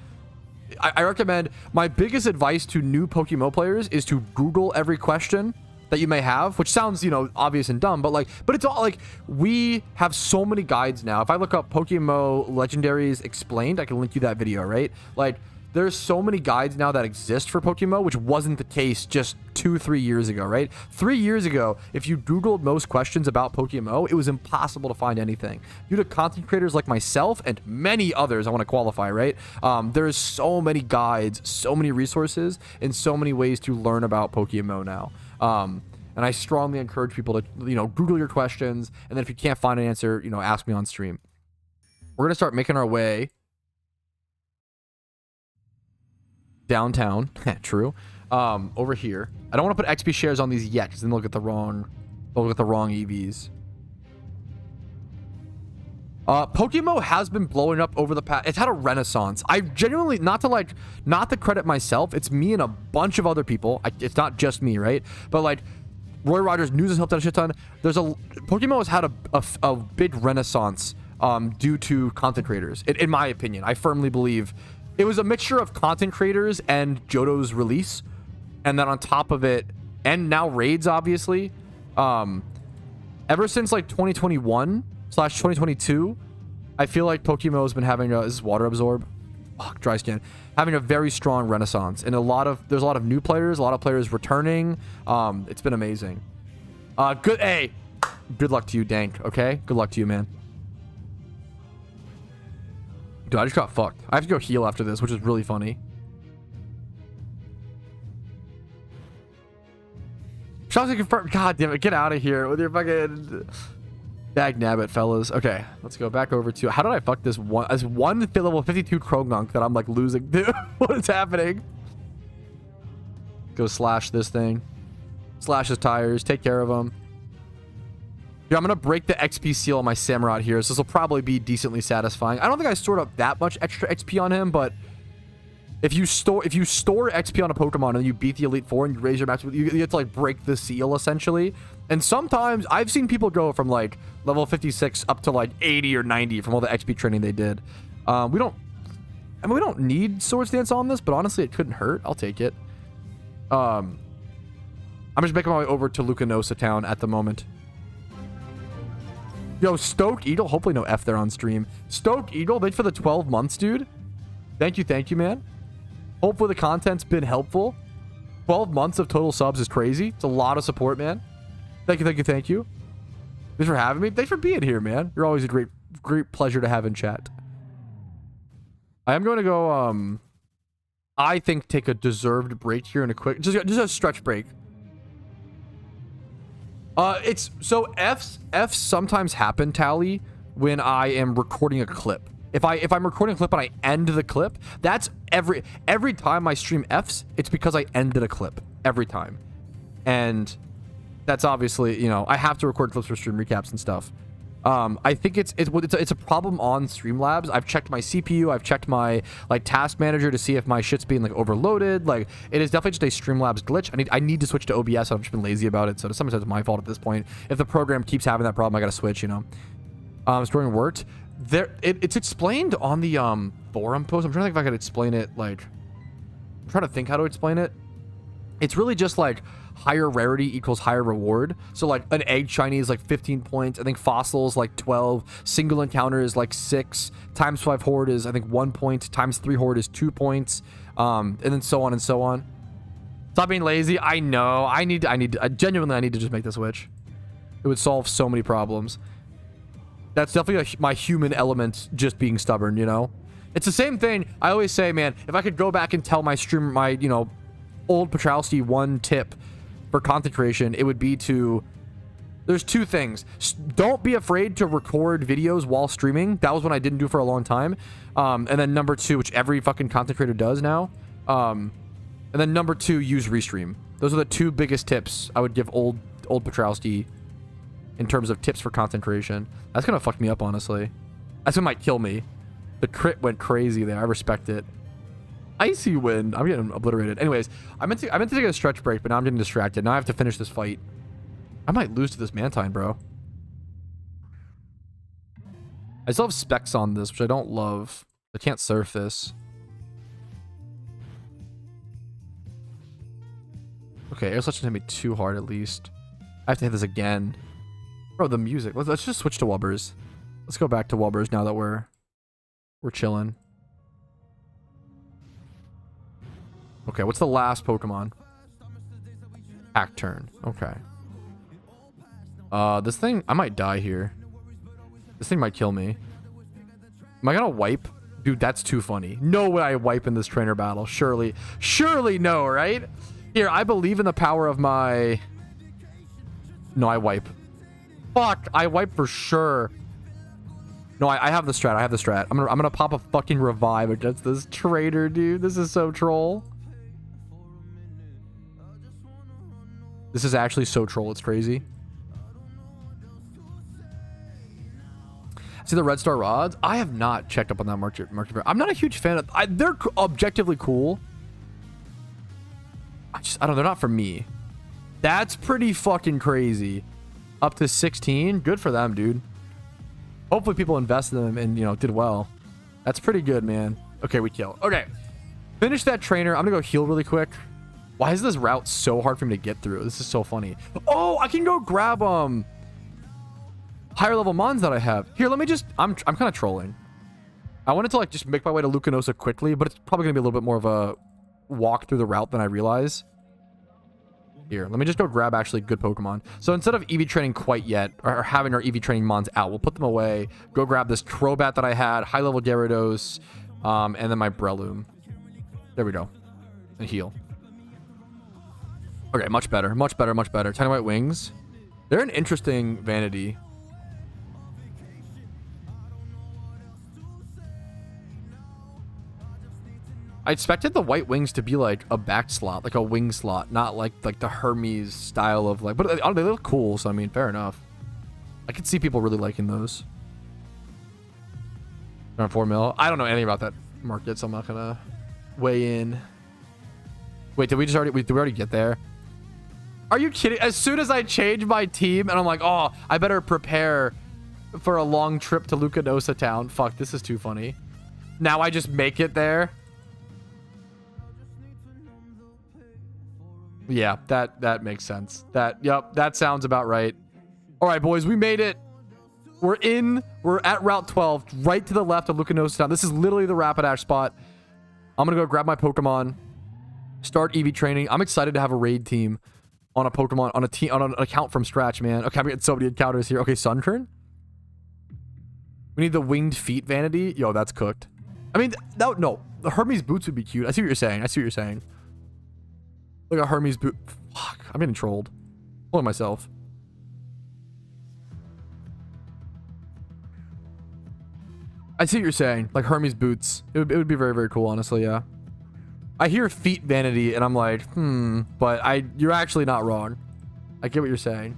A: I recommend... My biggest advice to new PokeMMO players is to Google every question that you may have, which sounds, you know, obvious and dumb, but it's all like, we have so many guides now. If I look up PokeMMO Legendaries Explained, I can link you that video, right? Like, there's so many guides now that exist for PokeMMO, which wasn't the case just 2-3 years ago, right? 3 years ago, if you Googled most questions about PokeMMO, it was impossible to find anything. Due to content creators like myself and many others, I want to qualify, right? There's so many guides, so many resources, and so many ways to learn about PokeMMO now. And I strongly encourage people to, you know, Google your questions, and then if you can't find an answer, you know, ask me on stream. We're going to start making our way downtown. True. Over here. I don't want to put XP shares on these yet, because then they'll get the wrong EVs. PokeMMO has been blowing up over the past... It's had a renaissance. I genuinely... Not to credit myself. It's me and a bunch of other people. It's not just me, right? But, like, Roy Rogers News has helped out a shit ton. PokeMMO has had a big renaissance due to content creators, in my opinion. I firmly believe... It was a mixture of content creators and Johto's release. And then on top of it... And now raids, obviously. Ever since, like, 2021... /2022, I feel like PokeMMO has been having a... This is water absorb. dry skin, having a very strong renaissance, and there's a lot of new players, a lot of players returning. It's been amazing. Good luck to you, Dank. Okay, good luck to you, man. Dude, I just got fucked. I have to go heal after this, which is really funny. Shots confirmed. God damn it, get out of here with your fucking dag nabbit, fellas. Okay, let's go back over to, how did I fuck this one level 52 Krogunk that I'm like losing? Dude, what is happening? Go slash this thing. Slash his tires. Take care of him. Dude, I'm gonna break the XP seal on my Samurott here, so this will probably be decently satisfying. I don't think I stored up that much extra XP on him, but if you store XP on a Pokemon and you beat the Elite Four and you raise your max, you have to like break the seal essentially. And sometimes I've seen people go from like level 56 up to like 80 or 90 from all the XP training they did. We don't need Swords Dance on this, but honestly, it couldn't hurt. I'll take it. I'm just making my way over to Lucanosa Town at the moment. Yo, Stoke Eagle. Hopefully no F there on stream. Stoke Eagle, thanks for the 12 months, dude. Thank you, man. Hopefully the content's been helpful. 12 months of total subs is crazy. It's a lot of support, man. Thank you. Thanks for having me. Thanks for being here, man. You're always a great pleasure to have in chat. I am going to go, I think take a deserved break here in a quick, just a stretch break. F's sometimes happen, Tally, when I am recording a clip. If I'm recording a clip and I end the clip, that's every time I stream F's, it's because I ended a clip every time. And that's obviously, you know, I have to record clips for stream recaps and stuff. I think it's a problem on Streamlabs. I've checked my CPU, I've checked my like task manager to see if my shit's being like overloaded. Like it is definitely just a Streamlabs glitch. I need to switch to OBS. I've just been lazy about it, so to some extent it's my fault at this point. If the program keeps having that problem, I gotta switch, you know. Storing worked. It's explained on the forum post. I'm trying to think if I could explain it. Like, I'm trying to think how to explain it. It's really just like higher rarity equals higher reward. So like an egg shiny is like 15 points. I think fossil is like 12. Single encounter is like 6. Times 5 horde is I think 1 point. Times 3 horde is 2 points. And then so on and so on. Stop being lazy. I know. I genuinely need to just make the switch. It would solve so many problems. That's definitely my human element just being stubborn, you know? It's the same thing. I always say, man, if I could go back and tell my streamer, you know, old Patrouski one tip for content creation, it would be to... There's two things. Don't be afraid to record videos while streaming. That was what I didn't do for a long time. And then number two, which every fucking content creator does now. And then number two, use restream. Those are the two biggest tips I would give old Patrouski in terms of tips for content creation. That's gonna fuck me up, honestly. That's what might kill me. The crit went crazy there. I respect it. Icy wind. I'm getting obliterated. Anyways, I meant to take a stretch break, but now I'm getting distracted. Now I have to finish this fight. I might lose to this Mantine, bro. I still have specs on this, which I don't love. I can't surf this. Okay, air selection hit me too hard at least. I have to hit this again. Bro, the music. Let's just switch to Wubbers. Let's go back to Wubbers now that we're chilling. Okay, what's the last Pokemon? Hack turn. Okay. This thing, I might die here. This thing might kill me. Am I gonna wipe? Dude, that's too funny. No way I wipe in this trainer battle. Surely no, right? Here, I believe in the power of my... No, I wipe. Fuck, I wipe for sure. No, I have the strat. I have the strat. I'm gonna pop a fucking revive against this trainer, dude. This is so troll. This is actually so troll. It's crazy. See the Red Star rods? I have not checked up on that market. I'm not a huge fan of... they're objectively cool. I don't know. They're not for me. That's pretty fucking crazy. Up to 16. Good for them, dude. Hopefully people invested in them and, you know, did well. That's pretty good, man. Okay, we kill. Okay. Finish that trainer. I'm gonna go heal really quick. Why is this route so hard for me to get through? This is so funny. Oh, I can go grab, higher level mons that I have. Here, let me just... I'm kind of trolling. I wanted to like just make my way to Lucanosa quickly, but it's probably gonna be a little bit more of a walk through the route than I realize. Here, let me just go grab actually good Pokemon. So instead of EV training quite yet, or having our EV training mons out, we'll put them away. Go grab this Crobat that I had, high level Gyarados, and then my Breloom. There we go. And heal. Okay, much better, much better, much better. Tiny White Wings. They're an interesting vanity. I expected the White Wings to be like a back slot, like a wing slot, not like the Hermes style of like, but they look cool, so I mean, fair enough. I could see people really liking those. Around 4 mil. I don't know anything about that market, so I'm not gonna weigh in. Wait, did we already get there? Are you kidding? As soon as I change my team and I'm like, oh, I better prepare for a long trip to Lucanosa town. Fuck, this is too funny. Now I just make it there. Yeah, that makes sense. Yep, that sounds about right. All right, boys, we made it. We're at Route 12, right to the left of Lucanosa town. This is literally the Rapidash spot. I'm gonna go grab my Pokemon, start EV training. I'm excited to have a raid team on a Pokemon, on a team, on an account from scratch, man. Okay, I'm getting so many encounters here. Okay, Sunkern. We need the winged feet vanity. Yo, that's cooked. I mean, no, the Hermes boots would be cute. I see what you're saying. I see what you're saying. Look at Hermes boot. Fuck, I'm getting trolled. Pulling myself. I see what you're saying. Like Hermes boots. It would be very, very cool, honestly, yeah. I hear feet vanity and I'm like, but you're actually not wrong. I get what you're saying.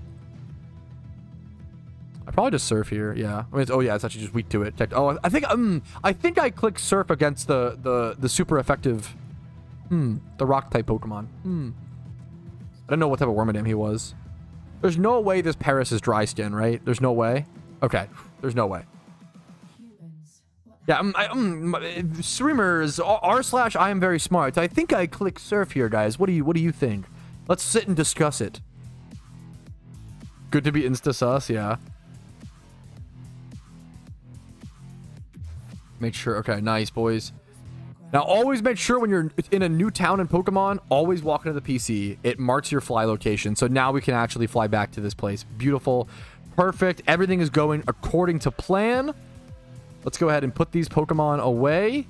A: I probably just surf here, yeah. I mean, oh yeah, it's actually just weak to it. Oh, I think I clicked surf against the super effective the rock type Pokemon. I don't know what type of Wormadam he was. There's no way this Paris is dry skin, right? There's no way. Okay, there's no way. Yeah, streamers r/I am very smart. I think I click surf here, guys. What do you think? Let's sit and discuss it. Good to be insta sus, yeah. Make sure. Okay, nice, boys. Now, always make sure when you're in a new town in Pokemon, always walk into the PC. It marks your fly location. So now we can actually fly back to this place. Beautiful. Perfect. Everything is going according to plan. Let's go ahead and put these Pokemon away.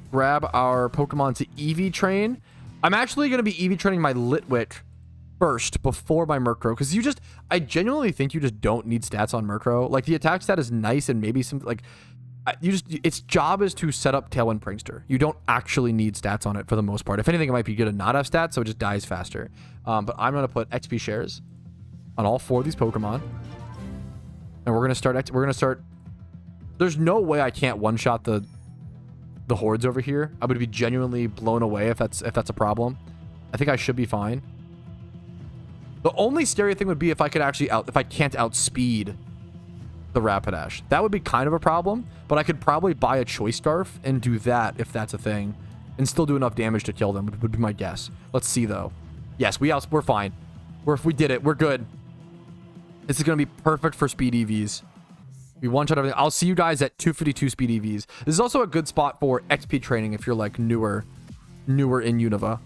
A: Grab our Pokemon to EV train. I'm actually going to be EV training my Litwick first before my Murkrow. Because I genuinely think you just don't need stats on Murkrow. Like, the attack stat is nice and maybe some, like... its job is to set up Tailwind Prankster. You don't actually need stats on it for the most part. If anything, it might be good to not have stats, so it just dies faster. But I'm going to put XP shares on all 4 of these Pokemon. And we're going to start... There's no way I can't one-shot the hordes over here. I would be genuinely blown away if that's a problem. I think I should be fine. The only scary thing would be if I can't outspeed the Rapidash. That would be kind of a problem, but I could probably buy a Choice Scarf and do that if that's a thing, and still do enough damage to kill them, would be my guess. Let's see, though. Yes, we're fine. We did it. We're good. This is going to be perfect for speed EVs. We one-shot everything. I'll see you guys at 252 speed EVs. This is also a good spot for XP training if you're, like, newer in Unova.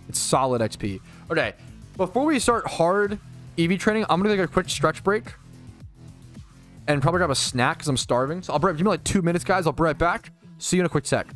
A: It's solid XP. Okay, before we start hard EV training, I'm going to take a quick stretch break and probably grab a snack because I'm starving. So give me like 2 minutes, guys. I'll be right back. See you in a quick sec.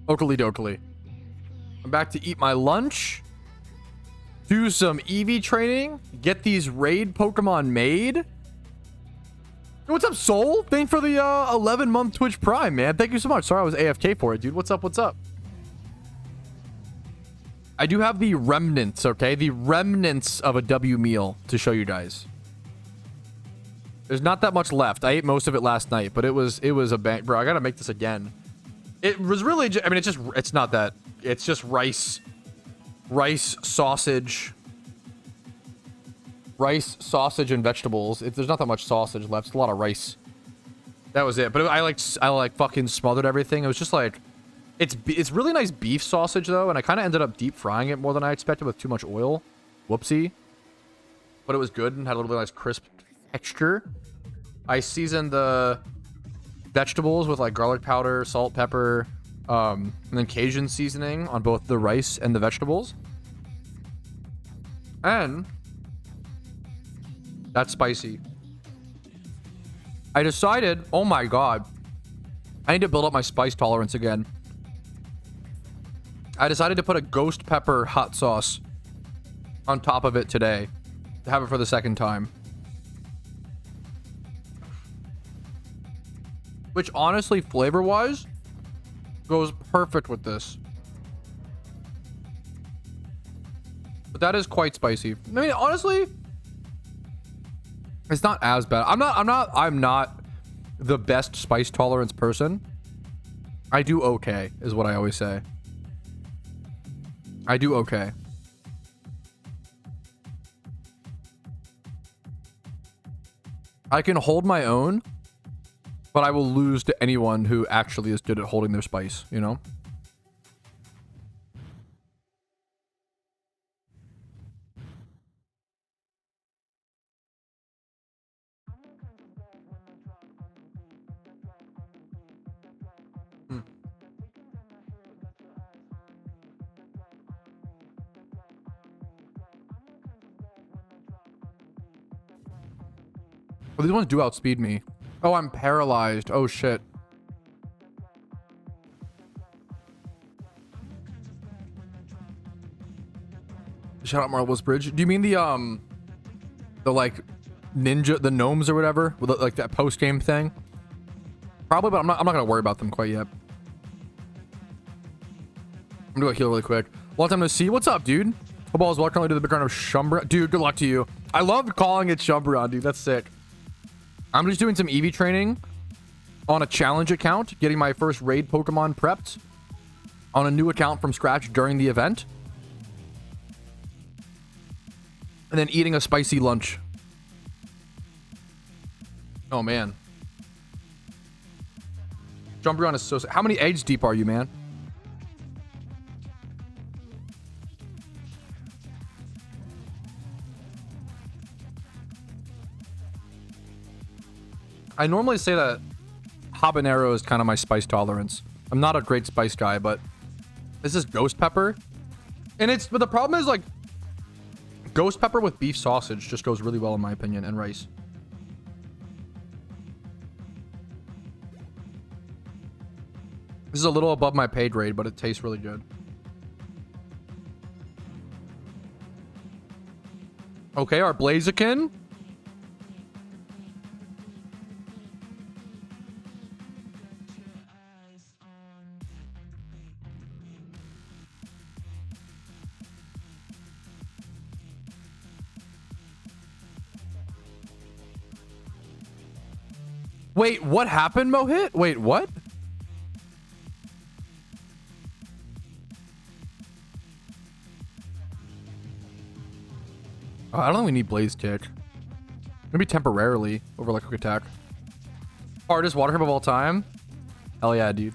A: Oakley dokley. I'm back to eat my lunch. Do some EV training. Get these raid Pokemon made. What's up, Soul? Thanks for the 11-month Twitch Prime, man. Thank you so much. Sorry I was AFK for it, dude. What's up? What's up? I do have the remnants, okay? The remnants of a W meal to show you guys. There's not that much left. I ate most of it last night, but it was a bang. Bro, I gotta make this again. It was really, I mean, it's not that. It's just rice, sausage, and vegetables. There's not that much sausage left. It's a lot of rice. That was it. But I like fucking smothered everything. It was just like, it's really nice beef sausage though, and I kind of ended up deep frying it more than I expected with too much oil. Whoopsie. But it was good and had a little bit of nice crisp texture. I seasoned the vegetables with like garlic powder, salt, pepper, and then Cajun seasoning on both the rice and the vegetables. And that's spicy. I decided, oh my god, I need to build up my spice tolerance again. I decided to put a ghost pepper hot sauce on top of it today to have it for the second time. Which honestly, flavor-wise, goes perfect with this. But that is quite spicy. I mean, honestly, it's not as bad. I'm not the best spice tolerance person. I do okay, is what I always say. I do okay. I can hold my own, but I will lose to anyone who actually is good at holding their spice, you know? Well, these ones do outspeed me. Oh, I'm paralyzed. Oh, shit. Shout out Marvelous Bridge. Do you mean the like ninja, the gnomes or whatever, with like that post game thing? Probably, but I'm not gonna worry about them quite yet. I'm gonna heal really quick. Long time to see. What's up, dude? Hope all is well. Currently to the background of Shumbra. Dude, good luck to you. I love calling it Shumbra, dude. That's sick. I'm just doing some EV training on a challenge account, getting my first raid Pokemon prepped on a new account from scratch during the event. And then eating a spicy lunch. Oh, man. Jumbreon is so... How many eggs deep are you, man? I normally say that habanero is kind of my spice tolerance. I'm not a great spice guy, but this is ghost pepper. But the problem is, like, ghost pepper with beef sausage just goes really well, in my opinion, and rice. This is a little above my pay grade, but it tastes really good. Okay, our Blaziken. Wait, what happened, Mohit? Wait, what? Oh, I don't think we need Blaze Kick. Maybe temporarily over like Quick Attack. Hardest water type of all time? Hell yeah, dude.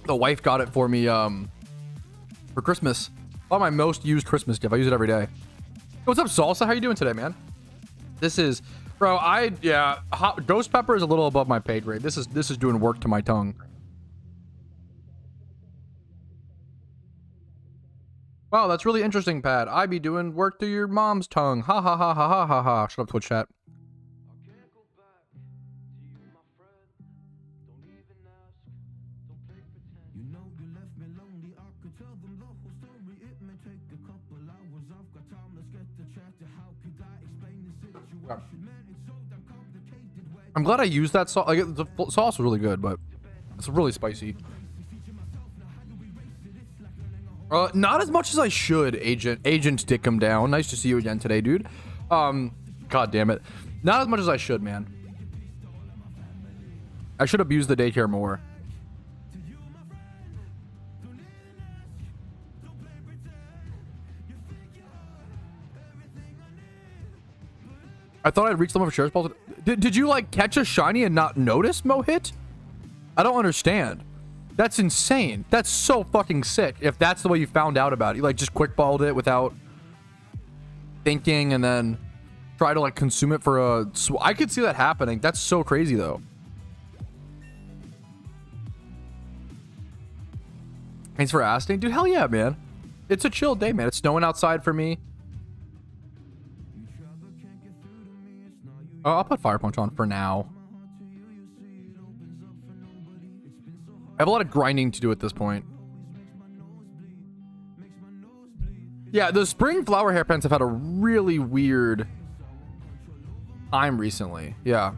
A: The wife got it for me for Christmas. Probably my most used Christmas gift. I use it every day. What's up, Salsa? How you doing today, man? This is... Bro, Ghost Pepper is a little above my pay grade. This is doing work to my tongue. Wow, that's really interesting, Pat. I be doing work to your mom's tongue. Ha ha ha ha ha ha ha. Shut up, Twitch chat. I'm glad I used that sauce. Like, the sauce was really good, but it's really spicy. Not as much as I should, Agent Dick him down. Nice to see you again today, dude. God damn it. Not as much as I should, man. I should abuse the daycare more. I thought I'd reach the level for shares balls. Did you like catch a shiny and not notice, Mohit? I don't understand. That's insane. That's so fucking sick. If that's the way you found out about it, you like just quick balled it without thinking and then try to like consume it for a. I could see that happening. That's so crazy though. Thanks for asking, dude. Hell yeah, man. It's a chill day, man. It's snowing outside for me. Oh, I'll put Fire Punch on for now. I have a lot of grinding to do at this point. Yeah, the spring flower hairpins have had a really weird time recently. Yeah.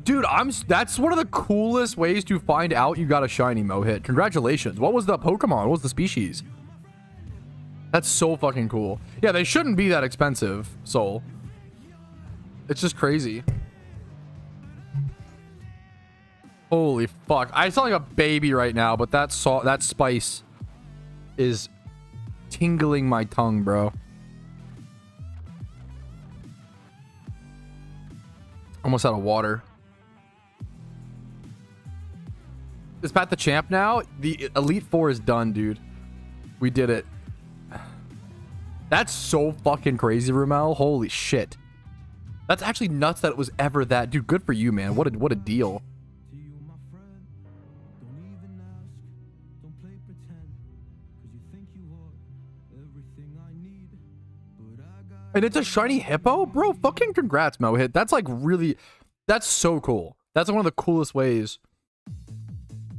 A: Dude, that's one of the coolest ways to find out you got a shiny, Mohit. Congratulations. What was the Pokemon? What was the species? That's so fucking cool. Yeah, they shouldn't be that expensive, Soul. It's just crazy. Holy fuck. I sound like a baby right now, but that spice is tingling my tongue, bro. Almost out of water. Is Pat the champ now? The Elite Four is done, dude. We did it. That's so fucking crazy, Rumel. Holy shit. That's actually nuts that it was ever that. Dude, good for you, man. What a deal. And it's a shiny hippo? Bro, fucking congrats, Mohit. That's like really... That's so cool. That's one of the coolest ways.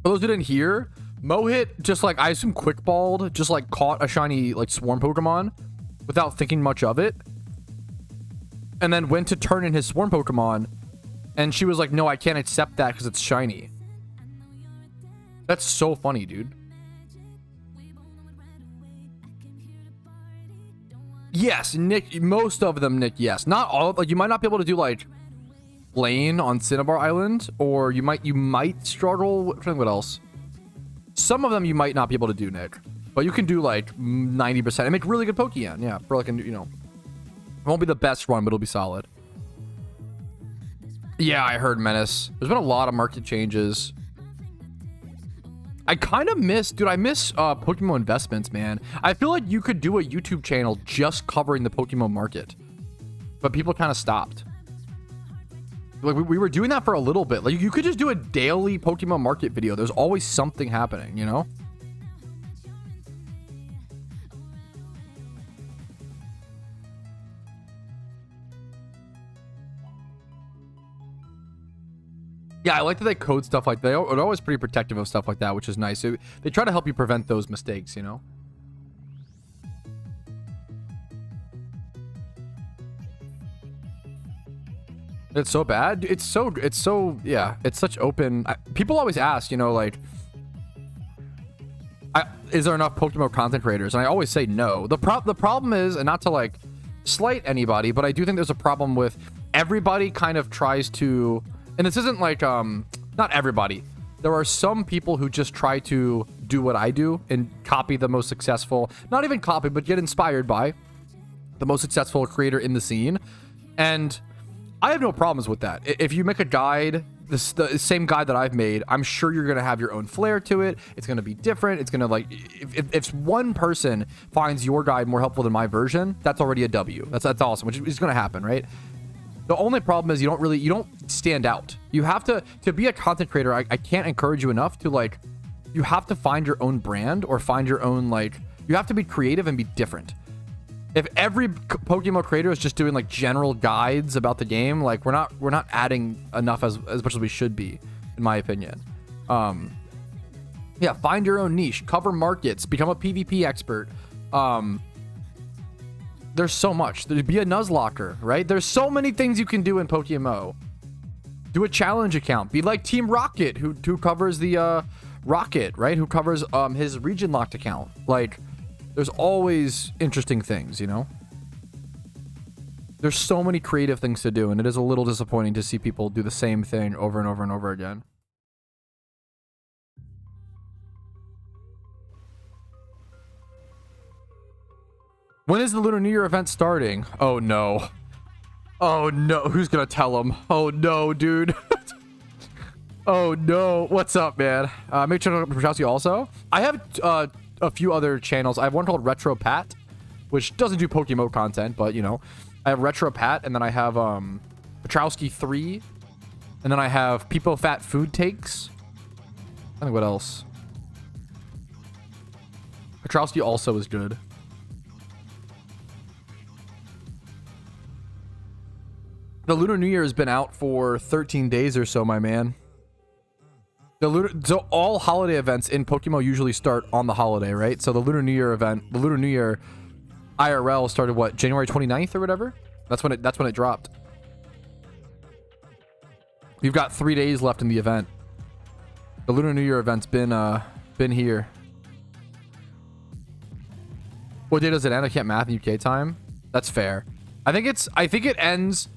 A: For those who didn't hear, Mohit just like, I assume quick balled, just like caught a shiny like swarm Pokemon without thinking much of it. And then went to turn in his swarm Pokemon. And she was like, no, I can't accept that because it's shiny. That's so funny, dude. Yes, Nick, most of them, Nick, yes. Not all, like you might not be able to do like Lane on Cinnabar Island, or you might struggle. I think what else? Some of them you might not be able to do, Nick. But you can do like 90% and make really good Pokeyen. Yeah, for like a, you know. It won't be the best run, but it'll be solid. Yeah, I heard Menace. There's been a lot of market changes. I kind of miss, dude, I miss Pokemon investments, man. I feel like you could do a YouTube channel just covering the Pokemon market. But people kind of stopped. Like, we were doing that for a little bit. Like, you could just do a daily Pokemon market video. There's always something happening, you know? Yeah, I like that they code stuff like that. They're always pretty protective of stuff like that, which is nice. So they try to help you prevent those mistakes, you know? It's so bad. It's so, yeah, it's such open. People always ask, you know, like, is there enough Pokemon content creators? And I always say no. The problem is, and not to like slight anybody, but I do think there's a problem with everybody kind of tries to, and this isn't like, not everybody. There are some people who just try to do what I do and copy the most successful, not even copy, but get inspired by the most successful creator in the scene. And I have no problems with that. If you make a guide, the same guide that I've made, I'm sure you're going to have your own flair to it. It's going to be different. It's going to like, if one person finds your guide more helpful than my version, that's already a W. That's awesome, which is going to happen, right? The only problem is you don't stand out. You have to be a content creator. I can't encourage you enough to like, you have to find your own brand or find your own, like, you have to be creative and be different. If every Pokemon creator is just doing like general guides about the game, like we're not adding enough as much as we should be, in my opinion. Yeah, find your own niche, cover markets, become a PvP expert. there's so much. There'd be a Nuzlocker, right? There's so many things you can do in PokeMMO. Do a challenge account. Be like Team Rocket, who covers the Rocket, right? Who covers his region locked account. Like, there's always interesting things, you know? There's so many creative things to do, and it is a little disappointing to see people do the same thing over and over and over again. When is the Lunar New Year event starting? Oh no. Oh no. Who's gonna tell him? Oh no, dude. Oh no. What's up, man? Make sure to look up Patrouski also. I have a few other channels. I have one called Retro Pat, which doesn't do PokeMMO content, but you know, I have Retro Pat, and then I have Patrouski 3, and then I have Peepo Fat Food Takes. I think what else? Patrouski also is good. The Lunar New Year has been out for 13 days or so, my man. So all holiday events in PokeMMO usually start on the holiday, right? So the Lunar New Year event, the Lunar New Year IRL started what, January 29th or whatever? That's when it dropped. You've got 3 days left in the event. The Lunar New Year event's been here. What day does it end? I can't math in UK time. That's fair. I think it ends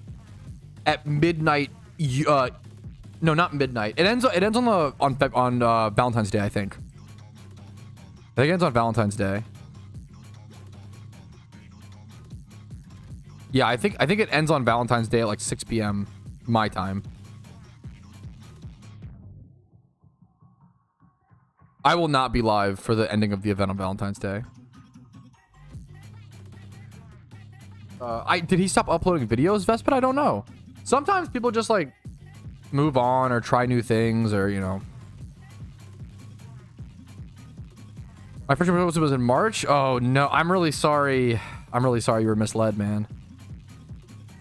A: at midnight. No, not midnight. It ends on Valentine's Day, I think. I think it ends on Valentine's Day. Yeah, I think it ends on Valentine's Day at like 6 p.m. my time. I will not be live for the ending of the event on Valentine's Day. Did he stop uploading videos, Vespid? I don't know. Sometimes people just like move on or try new things, or you know. My first proposal was in March. Oh no, I'm really sorry. I'm really sorry you were misled, man.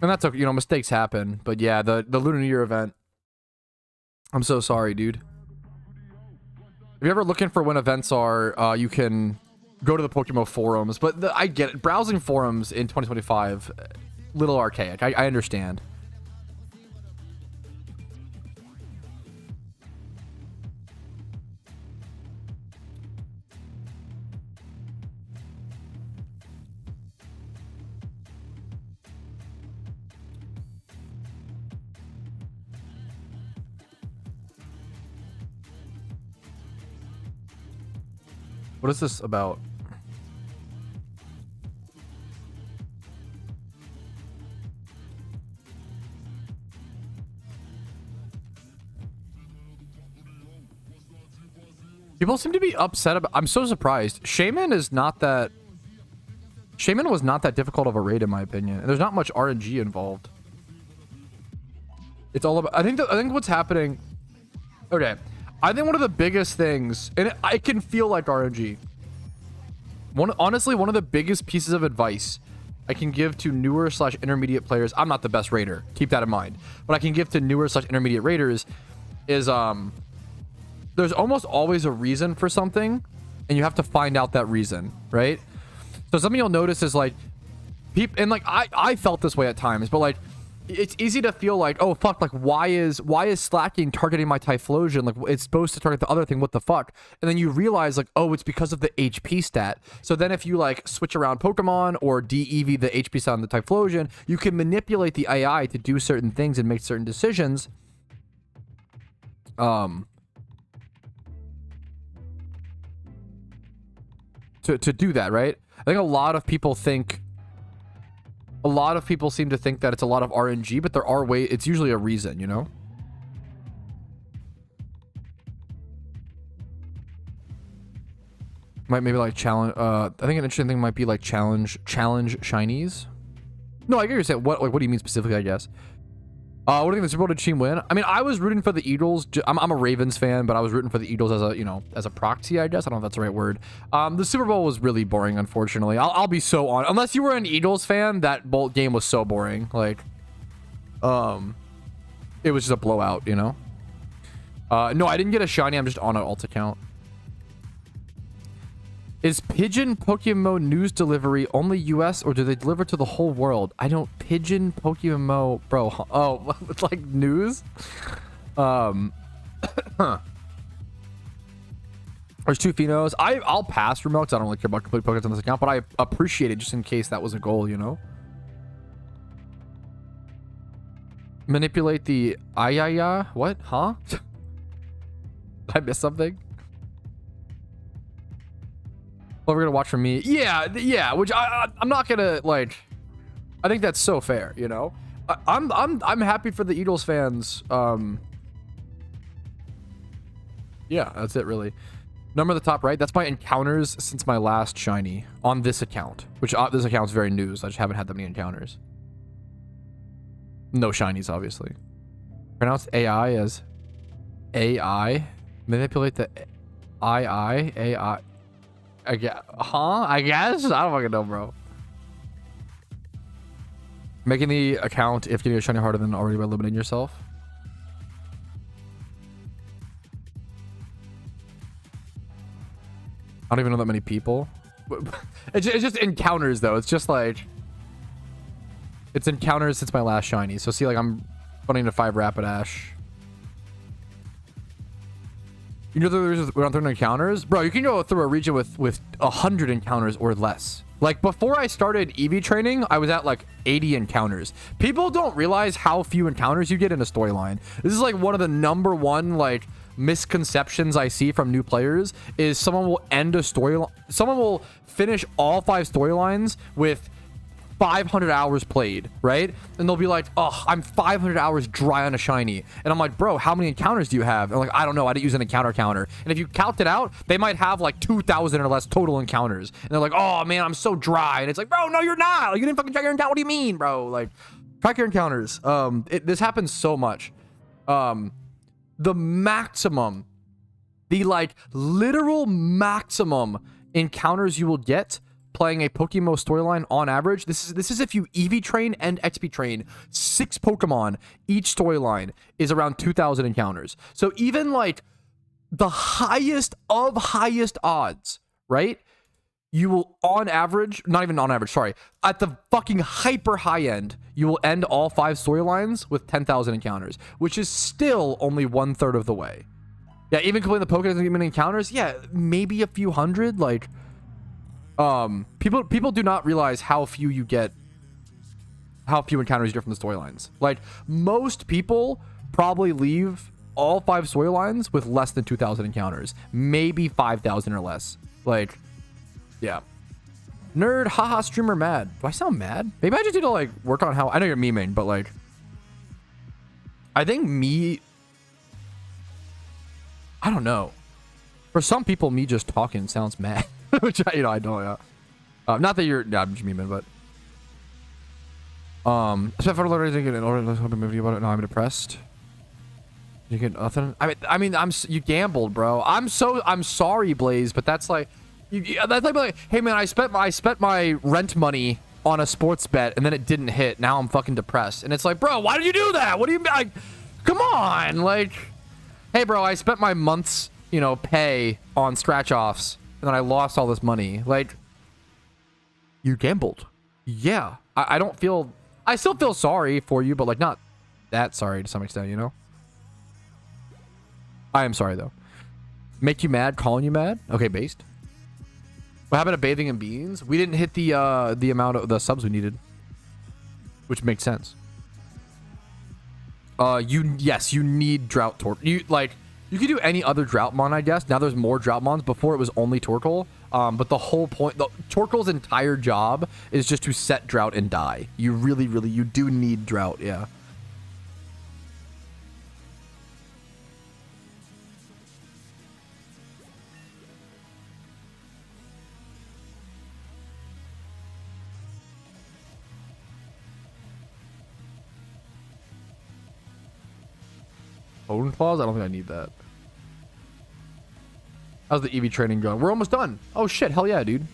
A: And that's okay, you know, mistakes happen. But yeah, the Lunar New Year event. I'm so sorry, dude. If you're ever looking for when events are, you can go to the PokeMMO forums. But I get it. Browsing forums in 2025, little archaic. I understand. What is this about? People seem to be upset about. I'm so surprised. Shaman is not that. Shaman was not that difficult of a raid in my opinion. And there's not much RNG involved. It's all about. I think what's happening. Okay. I think one of the biggest things, and I can feel like RNG. Honestly, one of the biggest pieces of advice I can give to newer / intermediate players. I'm not the best raider. Keep that in mind. But I can give to newer / intermediate raiders is there's almost always a reason for something, and you have to find out that reason, right? So something you'll notice is like people, and like I felt this way at times, but like it's easy to feel like, oh fuck, like why is Slacking targeting my Typhlosion? Like it's supposed to target the other thing, what the fuck? And then you realize like, oh, it's because of the HP stat. So then if you like switch around Pokemon or de-EV the HP stat on the Typhlosion, you can manipulate the AI to do certain things and make certain decisions. To do that, right? I think a lot of people seem to think that it's a lot of RNG, but there are ways. It's usually a reason, you know. Maybe like challenge. I think an interesting thing might be like challenge shinies. No, I get what you're saying. What do you mean specifically? I guess. What do you think the Super Bowl did team win? I mean, I was rooting for the Eagles. I'm a Ravens fan, but I was rooting for the Eagles as a proxy, I guess. I don't know if that's the right word. The Super Bowl was really boring, unfortunately. I'll be so on. Unless you were an Eagles fan, that bowl game was so boring. Like, it was just a blowout, you know. No, I didn't get a shiny. I'm just on an alt account. Is Pigeon PokeMMO news delivery only US or do they deliver to the whole world? I don't Pigeon PokeMMO, bro. Oh, it's like news. There's 2 Phenos. I'll pass remote because I don't really care about complete Pokemon on this account, but I appreciate it just in case that was a goal, you know. Manipulate the ayaya. What? Huh? Did I miss something? Well, we're gonna watch from me. Yeah. Which I'm not gonna like. I think that's so fair, you know. I'm happy for the Eagles fans. Yeah, that's it really. Number at the top right. That's my encounters since my last shiny on this account. Which this account's very new, so I just haven't had that many encounters. No shinies, obviously. Pronounce AI as AI. Manipulate the AI. I guess. Huh? I guess? I don't fucking know, bro. Making the account if getting a shiny harder than already by limiting yourself. I don't even know that many people. It's just encounters, though. It's just like... It's encounters since my last shiny. So see, like, I'm running to 5 Rapidash. You know we're on 30 encounters? Bro, you can go through a region with 100 encounters or less. Like, before I started EV training, I was at, like, 80 encounters. People don't realize how few encounters you get in a storyline. This is, like, one of the #1, like, misconceptions I see from new players is someone will end a storyline. Someone will finish all 5 storylines with 500 hours played, right? And they'll be like, oh, I'm 500 hours dry on a shiny. And I'm like, bro, how many encounters do you have? And I'm like, I don't know. I didn't use an encounter counter. And if you count it out, they might have like 2,000 or less total encounters. And they're like, oh man, I'm so dry. And it's like, bro, no, you're not. Like, you didn't fucking check your encounter. What do you mean, bro? Like, track your encounters. This happens so much. The maximum, the like literal maximum encounters you will get playing a PokeMMO storyline on average, this is if you EV train and XP train 6 Pokemon, each storyline is around 2,000 encounters. So even like the highest of highest odds, right? You will on average, not even on average, sorry, at the fucking hyper high end, you will end all 5 storylines with 10,000 encounters, which is still only 1/3 of the way. Yeah, even completing the Pokemon encounters, yeah, maybe a few hundred, like... people do not realize how few you get, how few encounters you get from the storylines. Like, most people probably leave all 5 storylines with less than 2,000 encounters, maybe 5,000 or less. Like, yeah. Nerd, haha, streamer mad. Do I sound mad? Maybe I just need to like work on how, I know you're memeing, but like, I think I don't know. For some people, me just talking sounds mad. Which I don't, yeah. Not that you're, I'm just memeing, but except for learning in order to movie about it. No, I'm depressed. You get nothing. I mean, you gambled, bro. I'm sorry, Blaze, but that's like, that's like, hey man, I spent my rent money on a sports bet and then it didn't hit. Now I'm fucking depressed, and it's like, bro, why did you do that? What do you like? Come on, like, hey, bro, I spent my month's pay on scratch offs. And then I lost all this money. Like, you gambled. Yeah. I don't feel... I still feel sorry for you, but, like, not that sorry to some extent, you know? I am sorry, though. Make you mad, calling you mad? Okay, based. What happened to bathing in beans? We didn't hit the amount of the subs we needed. Which makes sense. Yes, you need drought torque. You could do any other Droughtmon, I guess. Now there's more Droughtmons. Before it was only Torkoal. But the whole point, Torkoal's entire job is just to set drought and die. You really, you do need drought, yeah. Bone claws? I don't think I need that. How's the EV training going? We're almost done. Oh shit, hell yeah, dude.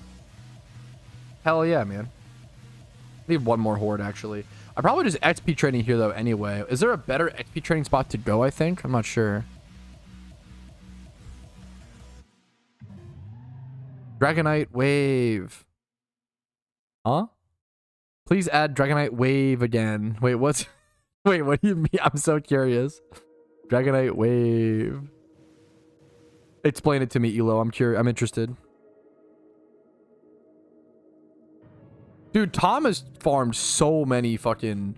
A: Hell yeah, man. I need one more horde, actually. I probably just XP training here, though, anyway. Is there a better XP training spot to go, I think? I'm not sure. Dragonite Wave. Huh? Please add Dragonite Wave again. Wait, what's... Wait, what do you mean? I'm so curious. Dragonite Wave. Explain it to me, Elo. I'm curious. I'm interested. Dude, Tom has farmed so many fucking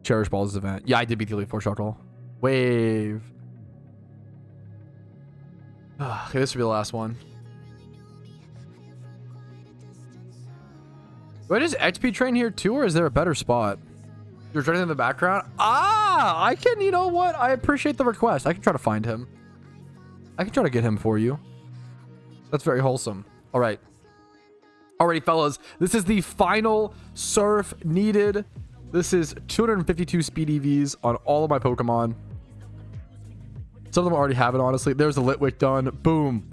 A: Cherish Balls this event. Yeah, I did beat the Elite Four Shuckle. Wave. Okay, this will be the last one. Do I just XP train here too, or is there a better spot? You're training in the background? Ah, I can, you know what? I appreciate the request. I can try to find him. I can try to get him for you. That's very wholesome. All right. Alrighty, fellas. This is the final surf needed. This is 252 speed EVs on all of my Pokemon. Some of them already have it, honestly. There's the Litwick done. Boom.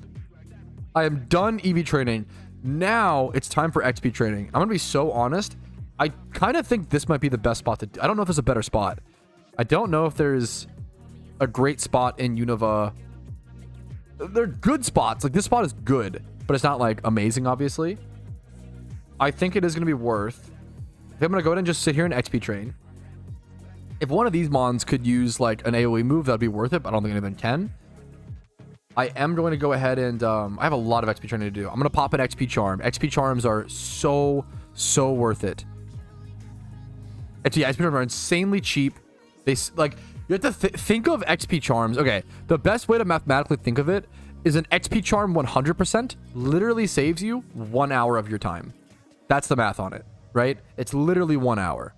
A: I am done EV training. Now it's time for XP training. I'm going to be so honest. I kind of think this might be the best spot to do. I don't know if there's a better spot. I don't know if there's a great spot in Unova. They're good spots. Like, this spot is good, but it's not, like, amazing, obviously. I think it is going to be worth... I think I'm going to go ahead and just sit here and XP train. If one of these mons could use, like, an AoE move, that'd be worth it, but I don't think anyone can. I am going to go ahead and... I have a lot of XP training to do. I'm going to pop an XP Charm. XP Charms are so worth it. And yeah, XP Charms are insanely cheap. They, like... You have to think of XP Charms. Okay, the best way to mathematically think of it is an XP Charm 100% literally saves you 1 hour of your time. That's the math on it, right? It's literally 1 hour.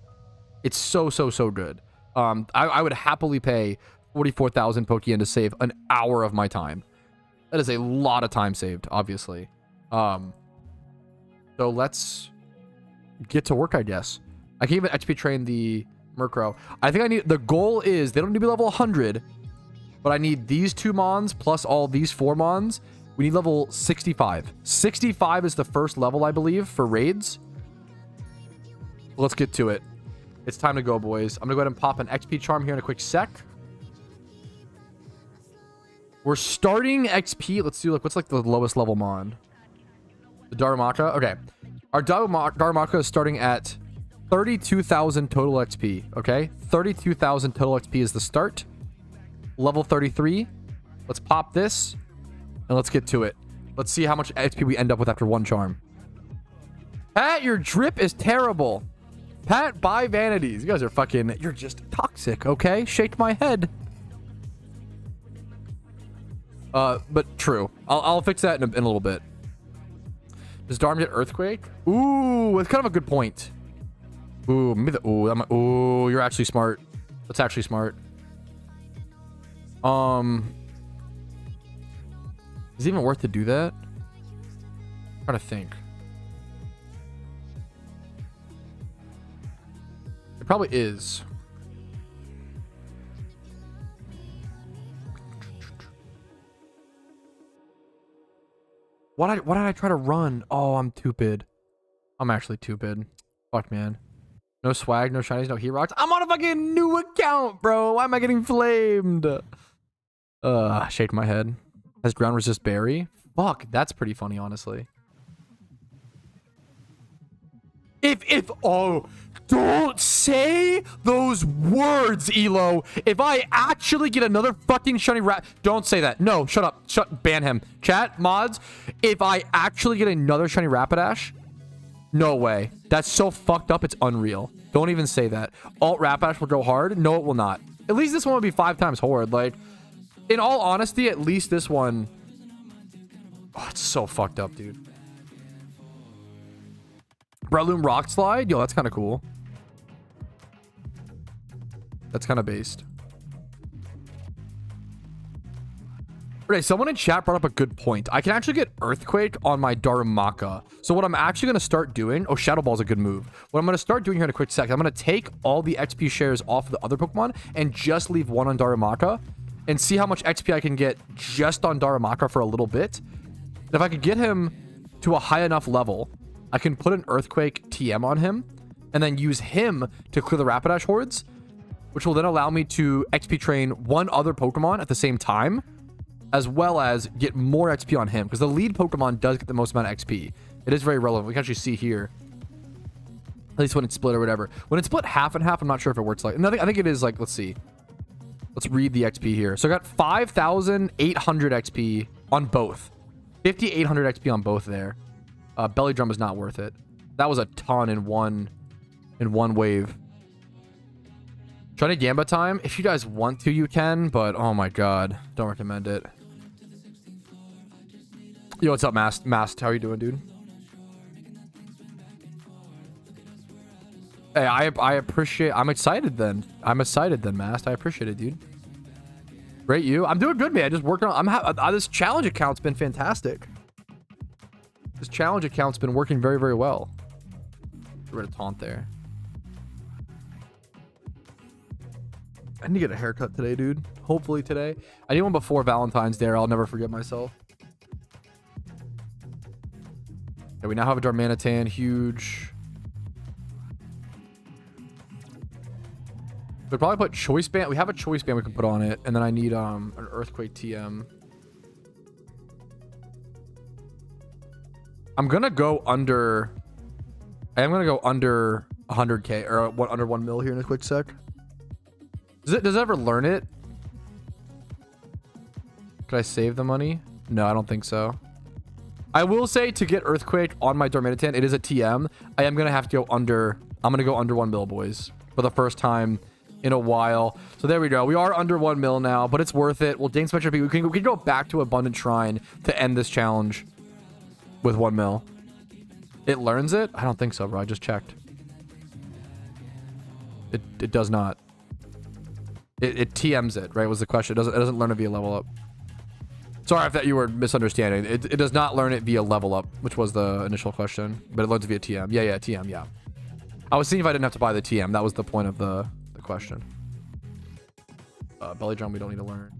A: It's so good. I would happily pay 44,000 Pokeyen to save an hour of my time. That is a lot of time saved, obviously. So let's get to work, I guess. I can even XP train the Murkrow. I think I need... The goal is... They don't need to be level 100. But I need these 2 Mons plus all these 4 Mons. We need level 65. 65 is the first level, I believe, for raids. Let's get to it. It's time to go, boys. I'm going to go ahead and pop an XP Charm here in a quick sec. We're starting XP. Let's do, like, what's, like, the lowest level Mon? The Darumaka? Okay. Our Darumaka is starting at 32,000 total XP, okay? 32,000 total XP is the start. Level 33. Let's pop this, and let's get to it. Let's see how much XP we end up with after 1 charm. Pat, your drip is terrible. Pat, buy vanities. You guys are fucking... You're just toxic, okay? Shake my head. But true. I'll fix that in a little bit. Does Darm get Earthquake? Ooh, it's kind of a good point. Ooh, maybe the... Ooh, ooh, you're actually smart. That's actually smart. Is it even worth to do that? I'm trying to think. It probably is. Why did I try to run? Oh, I'm stupid. I'm actually stupid. Fuck, man. No swag, no shinies, no heat rocks. I'm on a fucking new account, bro. Why am I getting flamed? Shake my head. Has ground resist berry? Fuck, that's pretty funny, honestly. Oh, don't say those words, Elo. If I actually get another fucking shiny rat, don't say that. No, shut up. Ban him. Chat, mods, if I actually get another shiny Rapidash, no way. That's so fucked up, it's unreal. Don't even say that. Alt Rapidash will go hard? No, it will not. At least this one would be 5 times hard. Like, in all honesty, at least this one... Oh, it's so fucked up, dude. Breloom Rock Slide? Yo, that's kind of cool. That's kind of based. Okay, someone in chat brought up a good point. I can actually get Earthquake on my Darumaka. So what I'm actually going to start doing... Oh, Shadow Ball is a good move. What I'm going to start doing here in a quick sec, I'm going to take all the XP shares off of the other Pokemon and just leave one on Darumaka and see how much XP I can get just on Darumaka for a little bit. And if I could get him to a high enough level, I can put an Earthquake TM on him and then use him to clear the Rapidash hordes, which will then allow me to XP train one other Pokemon at the same time. as well as get more XP on him, because the lead Pokemon does get the most amount of XP. It is very relevant. We can actually see here, at least when it's split or whatever. When it's split half and half, I'm not sure if it works like. No, I think it is like. Let's see. Let's read the XP here. So I got 5,800 XP on both. 5,800 XP on both there. Belly Drum is not worth it. That was a ton in one wave. Try to Gamba time. If you guys want to, you can, but oh my god, don't recommend it. Yo, what's up, Mast? How are you doing, dude? Hey, I appreciate. I'm excited then. Mast. I appreciate it, dude. Great, you. I'm doing good, man. Just working on. This challenge account's been fantastic. This challenge account's been working very, very well. Get rid of taunt there. I need to get a haircut today, dude. Hopefully today. I need one before Valentine's Day, or I'll never forget myself. Okay, we now have a Darmanitan. Huge. We'd probably put Choice Band. We have a Choice Band we can put on it. And then I need an Earthquake TM. I'm going to go under... I am going to go under 100k. Or under 1 mil here in a quick sec. Does it ever learn it? Could I save the money? No, I don't think so. I will say, to get Earthquake on my Darmanitan, it is a TM. I am going to have to go under... I'm going to go under 1 mil, boys. For the first time in a while. So there we go. We are under 1 mil now, but it's worth it. We'll gain some extra people. We can go back to Abundant Shrine to end this challenge with 1 mil. It learns it? I don't think so, bro. I just checked. It does not. It TMs it, right? Was the question. It doesn't learn it via level up. Sorry if that you were misunderstanding. It does not learn it via level up, which was the initial question, but it learns it via TM. Yeah, TM, yeah. I was seeing if I didn't have to buy the TM. That was the point of the question. Belly Drum we don't need to learn.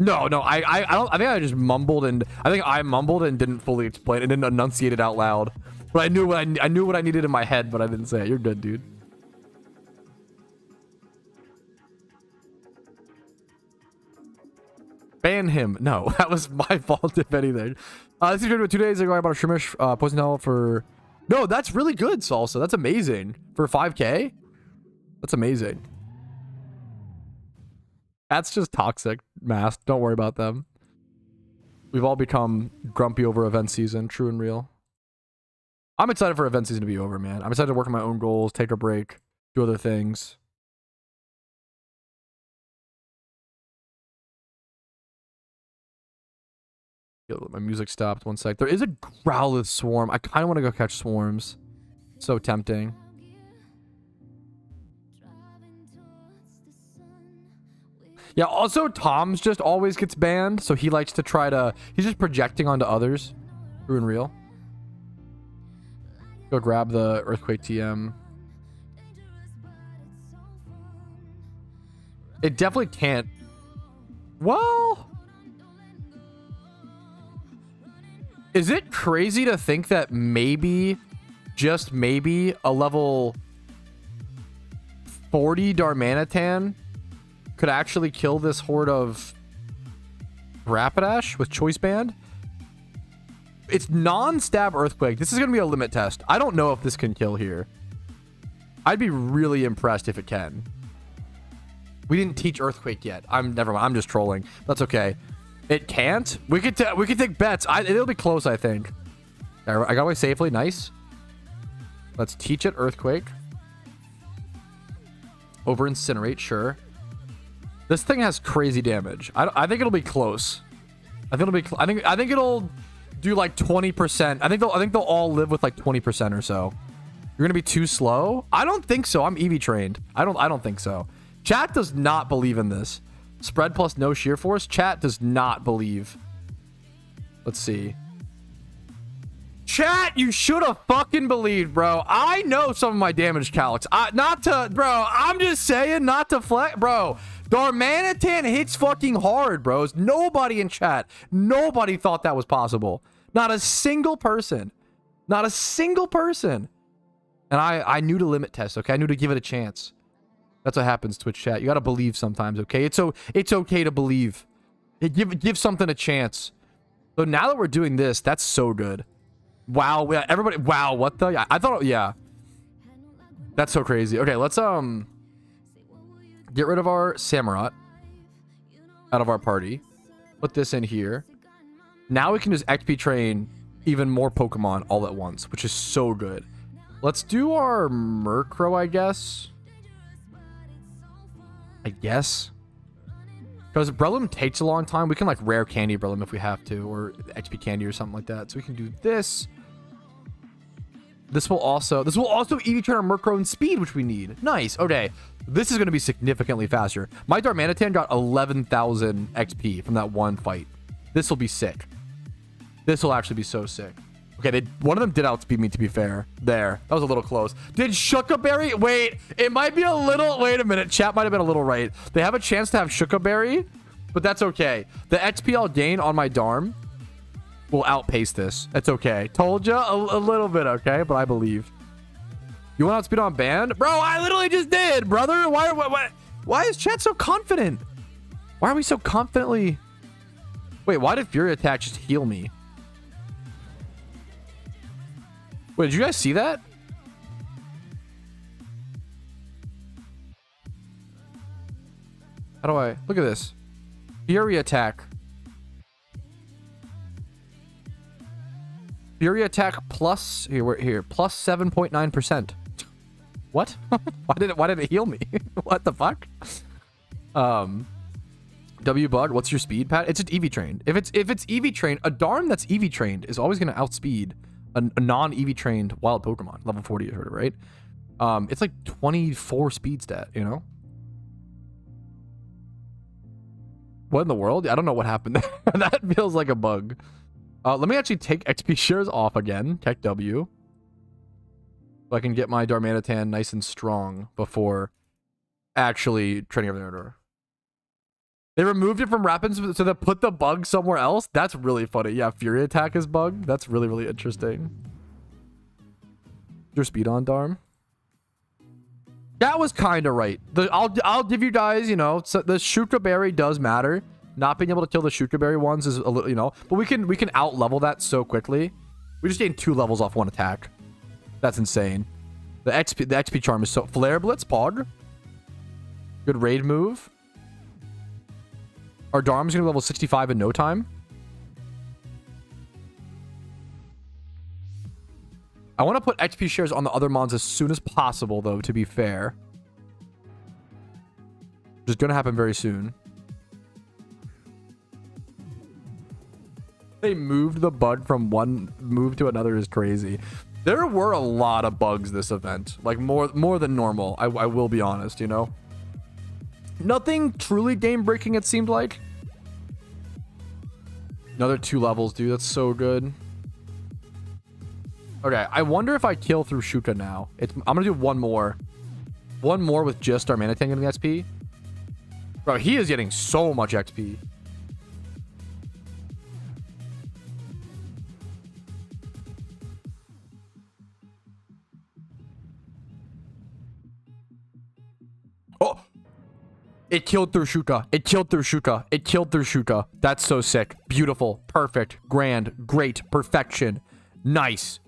A: No, I don't. I think I just mumbled, and I think I mumbled and didn't fully explain it, and didn't enunciate it out loud. But I knew what I needed in my head, but I didn't say it. You're good, dude. Ban him. No, that was my fault, if anything. This is good. 2 days ago, I bought a Shrimish Poison Hell for... No, that's really good, Salsa. That's amazing. For 5k? That's amazing. That's just toxic, Mask. Don't worry about them. We've all become grumpy over event season. True and real. I'm excited for event season to be over, man. I'm excited to work on my own goals, take a break, do other things. My music stopped. 1 sec. There is a Growlithe Swarm. I kind of want to go catch swarms. So tempting. Yeah, also Tom's just always gets banned, so he likes to try to... He's just projecting onto others. True and real. Go grab the Earthquake TM. It definitely can't... Well... Is it crazy to think that maybe, just maybe, a level 40 Darmanitan could actually kill this horde of Rapidash with Choice Band? It's non-stab Earthquake. This is going to be a limit test. I don't know if this can kill here. I'd be really impressed if it can. We didn't teach Earthquake yet. Never mind. I'm just trolling. That's okay. It can't. We could take bets. It'll be close, I think. I got away safely. Nice. Let's teach it Earthquake. Over Incinerate, sure. This thing has crazy damage. I think it'll be close. I think it'll be. I think it'll do like 20%. I think they'll all live with like 20% or so. You're gonna be too slow. I don't think so. I'm EV trained. I don't think so. Chat does not believe in this. Spread plus no sheer force. Chat does not believe. Let's see. Chat, you should have fucking believed, bro. I know some of my damage calcs. Bro, I'm just saying, not to flex, bro. Darmanitan hits fucking hard, bros. Nobody in chat, nobody thought that was possible. Not a single person. Not a single person. And I knew to limit test, okay? I knew to give it a chance. That's what happens, Twitch chat. You gotta believe sometimes, okay? It's okay to believe. Hey, give something a chance. So now that we're doing this, that's so good. Wow, yeah, everybody, wow, what the? I thought, yeah. That's so crazy. Okay, let's get rid of our Samurott out of our party. Put this in here. Now we can just XP train even more Pokemon all at once, which is so good. Let's do our Murkrow, I guess. Because Breloom takes a long time. We can like rare candy Breloom if we have to, or XP candy or something like that. So we can do this. This will also EV train our Murkrow in speed, which we need. Nice. Okay. This is going to be significantly faster. My Darmanitan got 11,000 XP from that one fight. This will be sick. This will actually be so sick. Okay, one of them did outspeed me, to be fair. There. That was a little close. Did Shukaberry? Wait, it might be a little... Wait a minute. Chat might have been a little right. They have a chance to have Shukaberry, but that's okay. The XP I'll gain on my Darm will outpace this. That's okay. Told you a little bit, okay? But I believe. You want outspeed on Band? Bro, I literally just did, brother. Why is chat so confident? Why are we so confidently... Wait, why did Fury Attack just heal me? Wait, did you guys see that? How do I... Look at this. Fury Attack. Fury Attack plus... Here, we're here. Plus 7.9%. What? why did it heal me? What the fuck? W Bug, what's your speed, Pat? It's just EV trained. If it's EV trained, a Darm that's EV trained is always going to outspeed a non-EV trained wild Pokemon. Level 40 is right? It's like 24 speed stat, you know? What in the world? I don't know what happened there. That feels like a bug. Let me actually take XP shares off again. Tech W. So I can get my Darmanitan nice and strong before actually training over there. They removed it from Rapids, so they put the bug somewhere else? That's really funny. Yeah, Fury Attack is bugged. That's really, really interesting. Your speed on Darm? That was kind of right. I'll give you guys, you know, so the Shuka Berry does matter. Not being able to kill the Shuka Berry ones is a little, you know, but we can out level that so quickly. We just gained 2 levels off one attack. That's insane. The XP charm is so... Flare Blitz, Pog. Good raid move. Our Darm's gonna level 65 in no time. I want to put XP shares on the other mons as soon as possible, though, to be fair. Which is gonna happen very soon. They moved the bug from one move to another is crazy. There were a lot of bugs this event. Like, more than normal. I will be honest, you know? Nothing truly game-breaking, it seemed like. Another 2 levels, dude. That's so good. Okay, I wonder if I kill through Shuka now. I'm gonna do one more. One more with just Darmanitan getting XP. Bro, he is getting so much XP. Oh! It killed through Shuka. It killed through Shuka. It killed through Shuka. That's so sick. Beautiful. Perfect. Grand. Great. Perfection. Nice.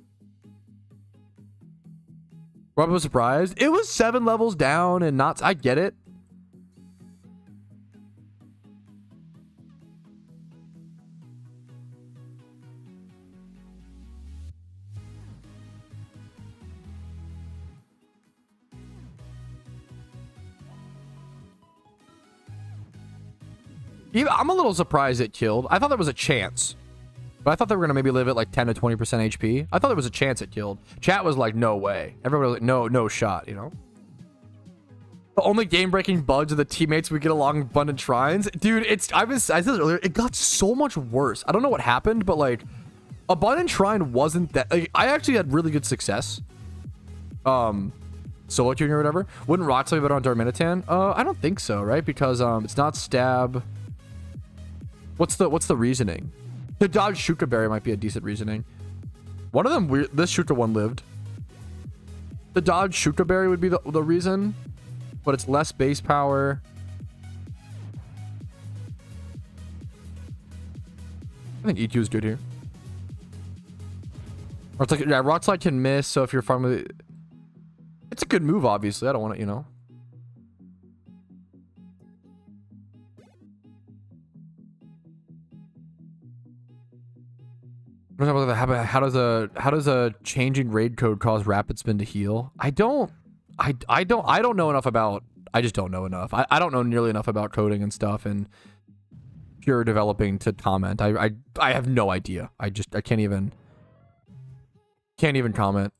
A: Rob was surprised. It was 7 levels down and not... I get it. I'm a little surprised it killed. I thought there was a chance. But I thought they were going to maybe live at like 10 to 20% HP. I thought there was a chance it killed. Chat was like, no way. Everybody was like, no shot, you know? The only game-breaking bugs are the teammates we get along in Abundant Shrines. Dude, I said this earlier, it got so much worse. I don't know what happened, but like, Abundant Shrine wasn't that... Like, I actually had really good success. Solo queuing or whatever. Wouldn't Rock be better on Darmanitan? I don't think so, right? Because it's not stab... What's the reasoning? To dodge Shuka Berry might be a decent reasoning. One of them, this Shuka one lived. The dodge Shuka Berry would be the reason, but it's less base power. I think EQ is good here. Or it's like, yeah, Rock Slide can miss, so if you're farming with it, it's a good move, obviously. I don't want to, you know. How does a changing raid code cause rapid spin to heal? I don't know enough about, I just don't know enough. I don't know nearly enough about coding and stuff and pure developing to comment. I have no idea. I can't even comment.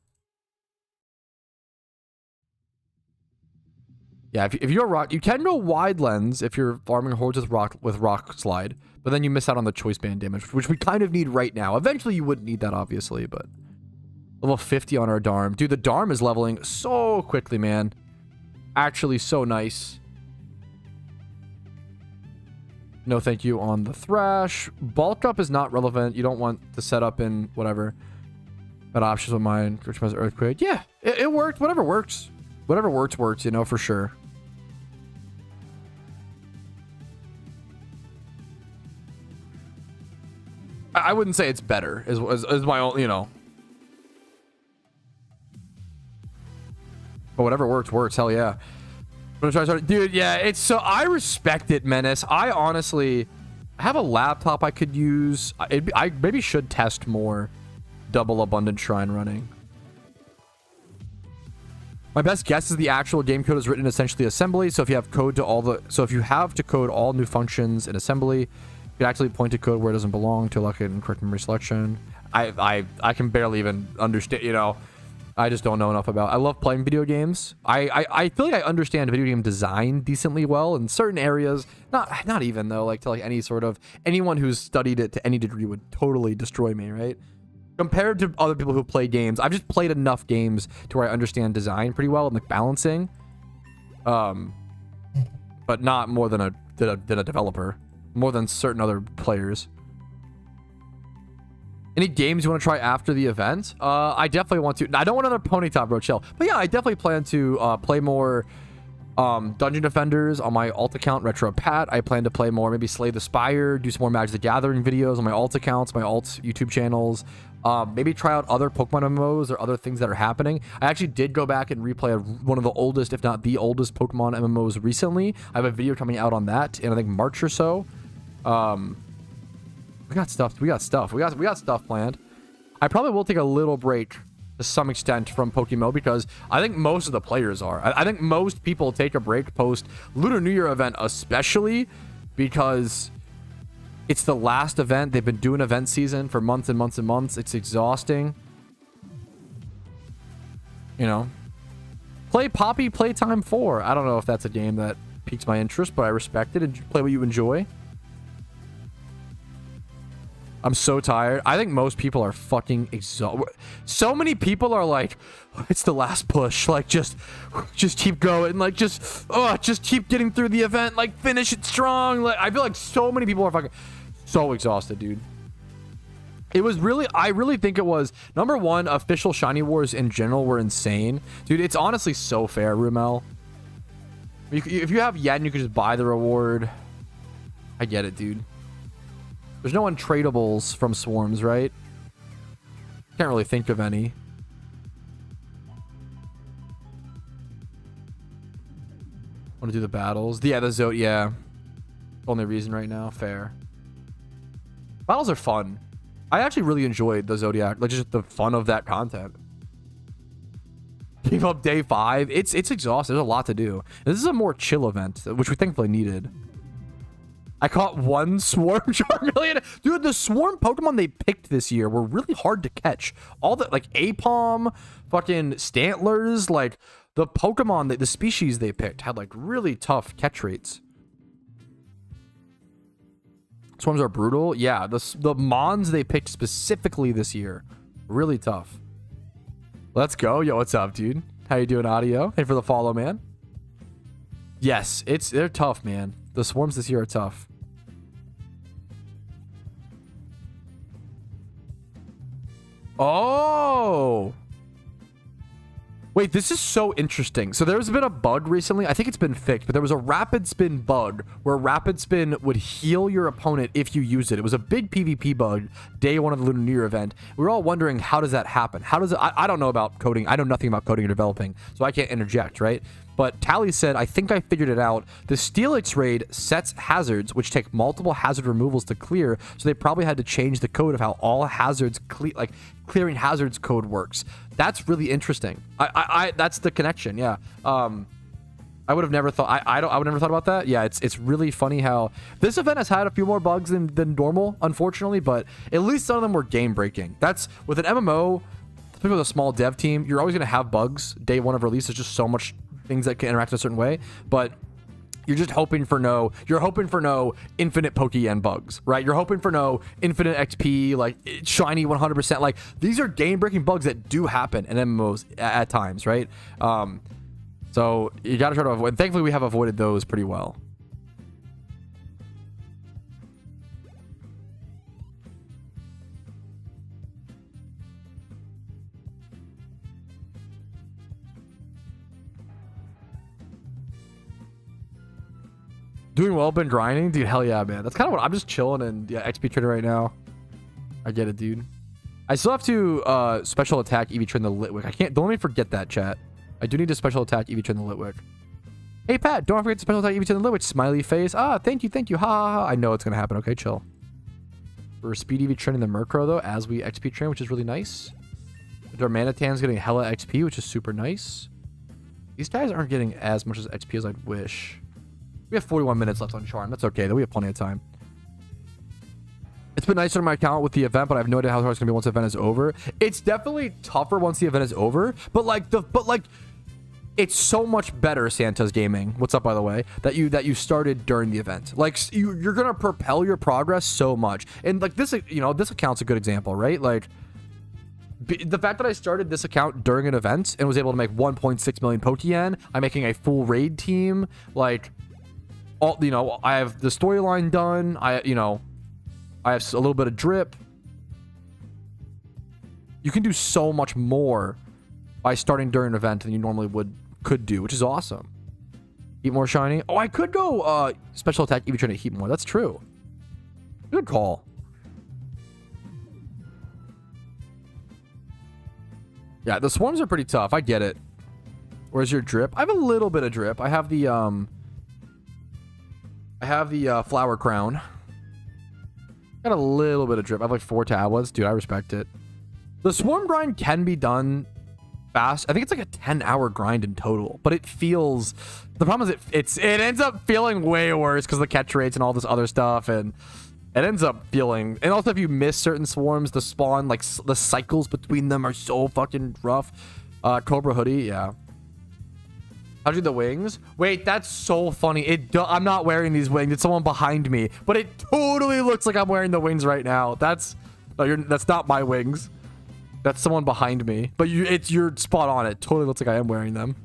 A: Yeah, if you're rock, you can go wide lens if you're farming hordes with rock slide, but then you miss out on the choice band damage, which we kind of need right now. Eventually, you wouldn't need that, obviously, but level 50 on our Darm. Dude, the Darm is leveling so quickly, man. Actually, so nice. No thank you on the Thrash. Bulk up is not relevant. You don't want to set up in whatever. That options with mine. Earthquake. Yeah, it worked. Whatever works. Whatever works, you know, for sure. I wouldn't say it's better, is my own, you know. But whatever works, hell yeah. I'm gonna try, dude, yeah, it's so, I respect it, Menace. I honestly have a laptop I could use. I maybe should test more double abundant shrine running. My best guess is the actual game code is written in essentially assembly. So if you have code to all the, so if you have to code all new functions in assembly, you can actually point to code where it doesn't belong to lock it in correct memory selection. I can barely even understand, you know. I just don't know enough about. I love playing video games. I feel like I understand video game design decently well in certain areas. Not even though, like to like any sort of, anyone who's studied it to any degree would totally destroy me, right? Compared to other people who play games, I've just played enough games to where I understand design pretty well and like balancing, but not more than a developer, more than certain other players. Any games you want to try after the event? I definitely want to. I don't want another Ponyta, bro. Chill. But yeah, I definitely plan to play more Dungeon Defenders on my alt account, Retro Pat. I plan to play more, maybe Slay the Spire, do some more Magic the Gathering videos on my alt accounts, my alt YouTube channels. Maybe try out other Pokemon MMOs or other things that are happening. I actually did go back and replay one of the oldest, if not the oldest, Pokemon MMOs recently. I have a video coming out on that in I think March or so. We got stuff. We got stuff planned. I probably will take a little break to some extent from PokeMMO because I think most of the players are. I think most people take a break post Lunar New Year event, especially because it's the last event. They've been doing event season for months and months and months. It's exhausting. You know, play Poppy Playtime 4. I don't know if that's a game that piques my interest, but I respect it and play what you enjoy. I'm so tired. I think most people are fucking exhausted. So many people are like, it's the last push. Like, just keep going. Like, just keep getting through the event. Like, finish it strong. Like, I feel like so many people are fucking so exhausted, dude. It was really, I really think it was, number one, official Shiny Wars in general were insane. Dude, it's honestly so fair, Rumel. If you have Yen, you can just buy the reward. I get it, dude. There's no untradables from swarms, right? Can't really think of any. Want to do the battles? Yeah, the Zodiac. Yeah. Only reason right now. Fair. Battles are fun. I actually really enjoyed the Zodiac. Like, just the fun of that content. Keep up day 5. It's exhausting. There's a lot to do. And this is a more chill event, which we thankfully needed. I caught one Swarm Charmeleon. Dude, the Swarm Pokemon they picked this year were really hard to catch. All the, like, Apom, fucking Stantlers, like, the Pokemon, the species they picked had, like, really tough catch rates. Swarms are brutal. Yeah, the Mons they picked specifically this year, really tough. Let's go. Yo, what's up, dude? How you doing, Audio? Hey for the follow, man. Yes, they're tough, man. The swarms this year are tough. Oh. Wait, this is so interesting. So there's been a bug recently. I think it's been fixed, but there was a rapid spin bug where rapid spin would heal your opponent if you use it. It was a big PvP bug day one of the Lunar New Year event. We were all wondering, how does that happen? How does it? I don't know about coding. I know nothing about coding or developing, so I can't interject, right? But Tally said, I think I figured it out. The Steelix raid sets hazards, which take multiple hazard removals to clear, so they probably had to change the code of how all hazards, clearing hazards code works. That's really interesting. That's the connection, yeah. I would have never thought, I would have never thought about that. Yeah, it's really funny how this event has had a few more bugs than normal, unfortunately, but at least some of them were game-breaking. That's, with an MMO, especially with a small dev team, you're always going to have bugs. Day one of release, there's just so much things that can interact in a certain way, but you're just hoping for no infinite Pokeyen bugs, right? You're hoping for no infinite XP, like shiny 100%. Like, these are game-breaking bugs that do happen in MMOs at times, right? So you got to try to avoid. Thankfully, we have avoided those pretty well. Doing well, been grinding, dude. Hell yeah, man. That's kind of what I'm just chilling and yeah, XP trader right now. I get it, dude. I still have to special attack EV train the Litwick. I can't. Don't let me forget that, chat. I do need to special attack EV train the Litwick. Hey Pat, don't forget to special attack EV train the Litwick. Smiley face. Ah, thank you, ha ha ha. I know it's gonna happen. Okay, chill. We're speed EV training the Murkrow though as we XP train, which is really nice. Darmanitan's getting hella XP, which is super nice. These guys aren't getting as much as XP as I'd wish. We have 41 minutes left on Charm. That's okay, though. We have plenty of time. It's been nicer on my account with the event, but I have no idea how hard it's gonna be once the event is over. It's definitely tougher once the event is over, but it's so much better, Santa's Gaming. What's up, by the way? That you started during the event. Like, you're gonna propel your progress so much, and like this, you know, this account's a good example, right? Like, the fact that I started this account during an event and was able to make 1.6 million Pokeyen. I'm making a full raid team, like. All, you know, I have the storyline done. I have a little bit of drip. You can do so much more by starting during an event than you normally could do, which is awesome. Heat more shiny. Oh, I could go special attack EV trying to heat more. That's true. Good call. Yeah, the swarms are pretty tough. I get it. Where's your drip? I have a little bit of drip. I have the flower crown. Got a little bit of drip. I have like 4 tablets. Dude, I respect it. The swarm grind can be done fast. I think it's like a 10-hour grind in total, but it feels, the problem is it ends up feeling way worse because the catch rates and all this other stuff, and it ends up feeling, and also if you miss certain swarms, the spawn, like the cycles between them are so fucking rough. Cobra hoodie, yeah. How'd you do the wings? Wait, that's so funny. I'm not wearing these wings. It's someone behind me, but it totally looks like I'm wearing the wings right now. That's not my wings. That's someone behind me. But you're spot on. It totally looks like I am wearing them.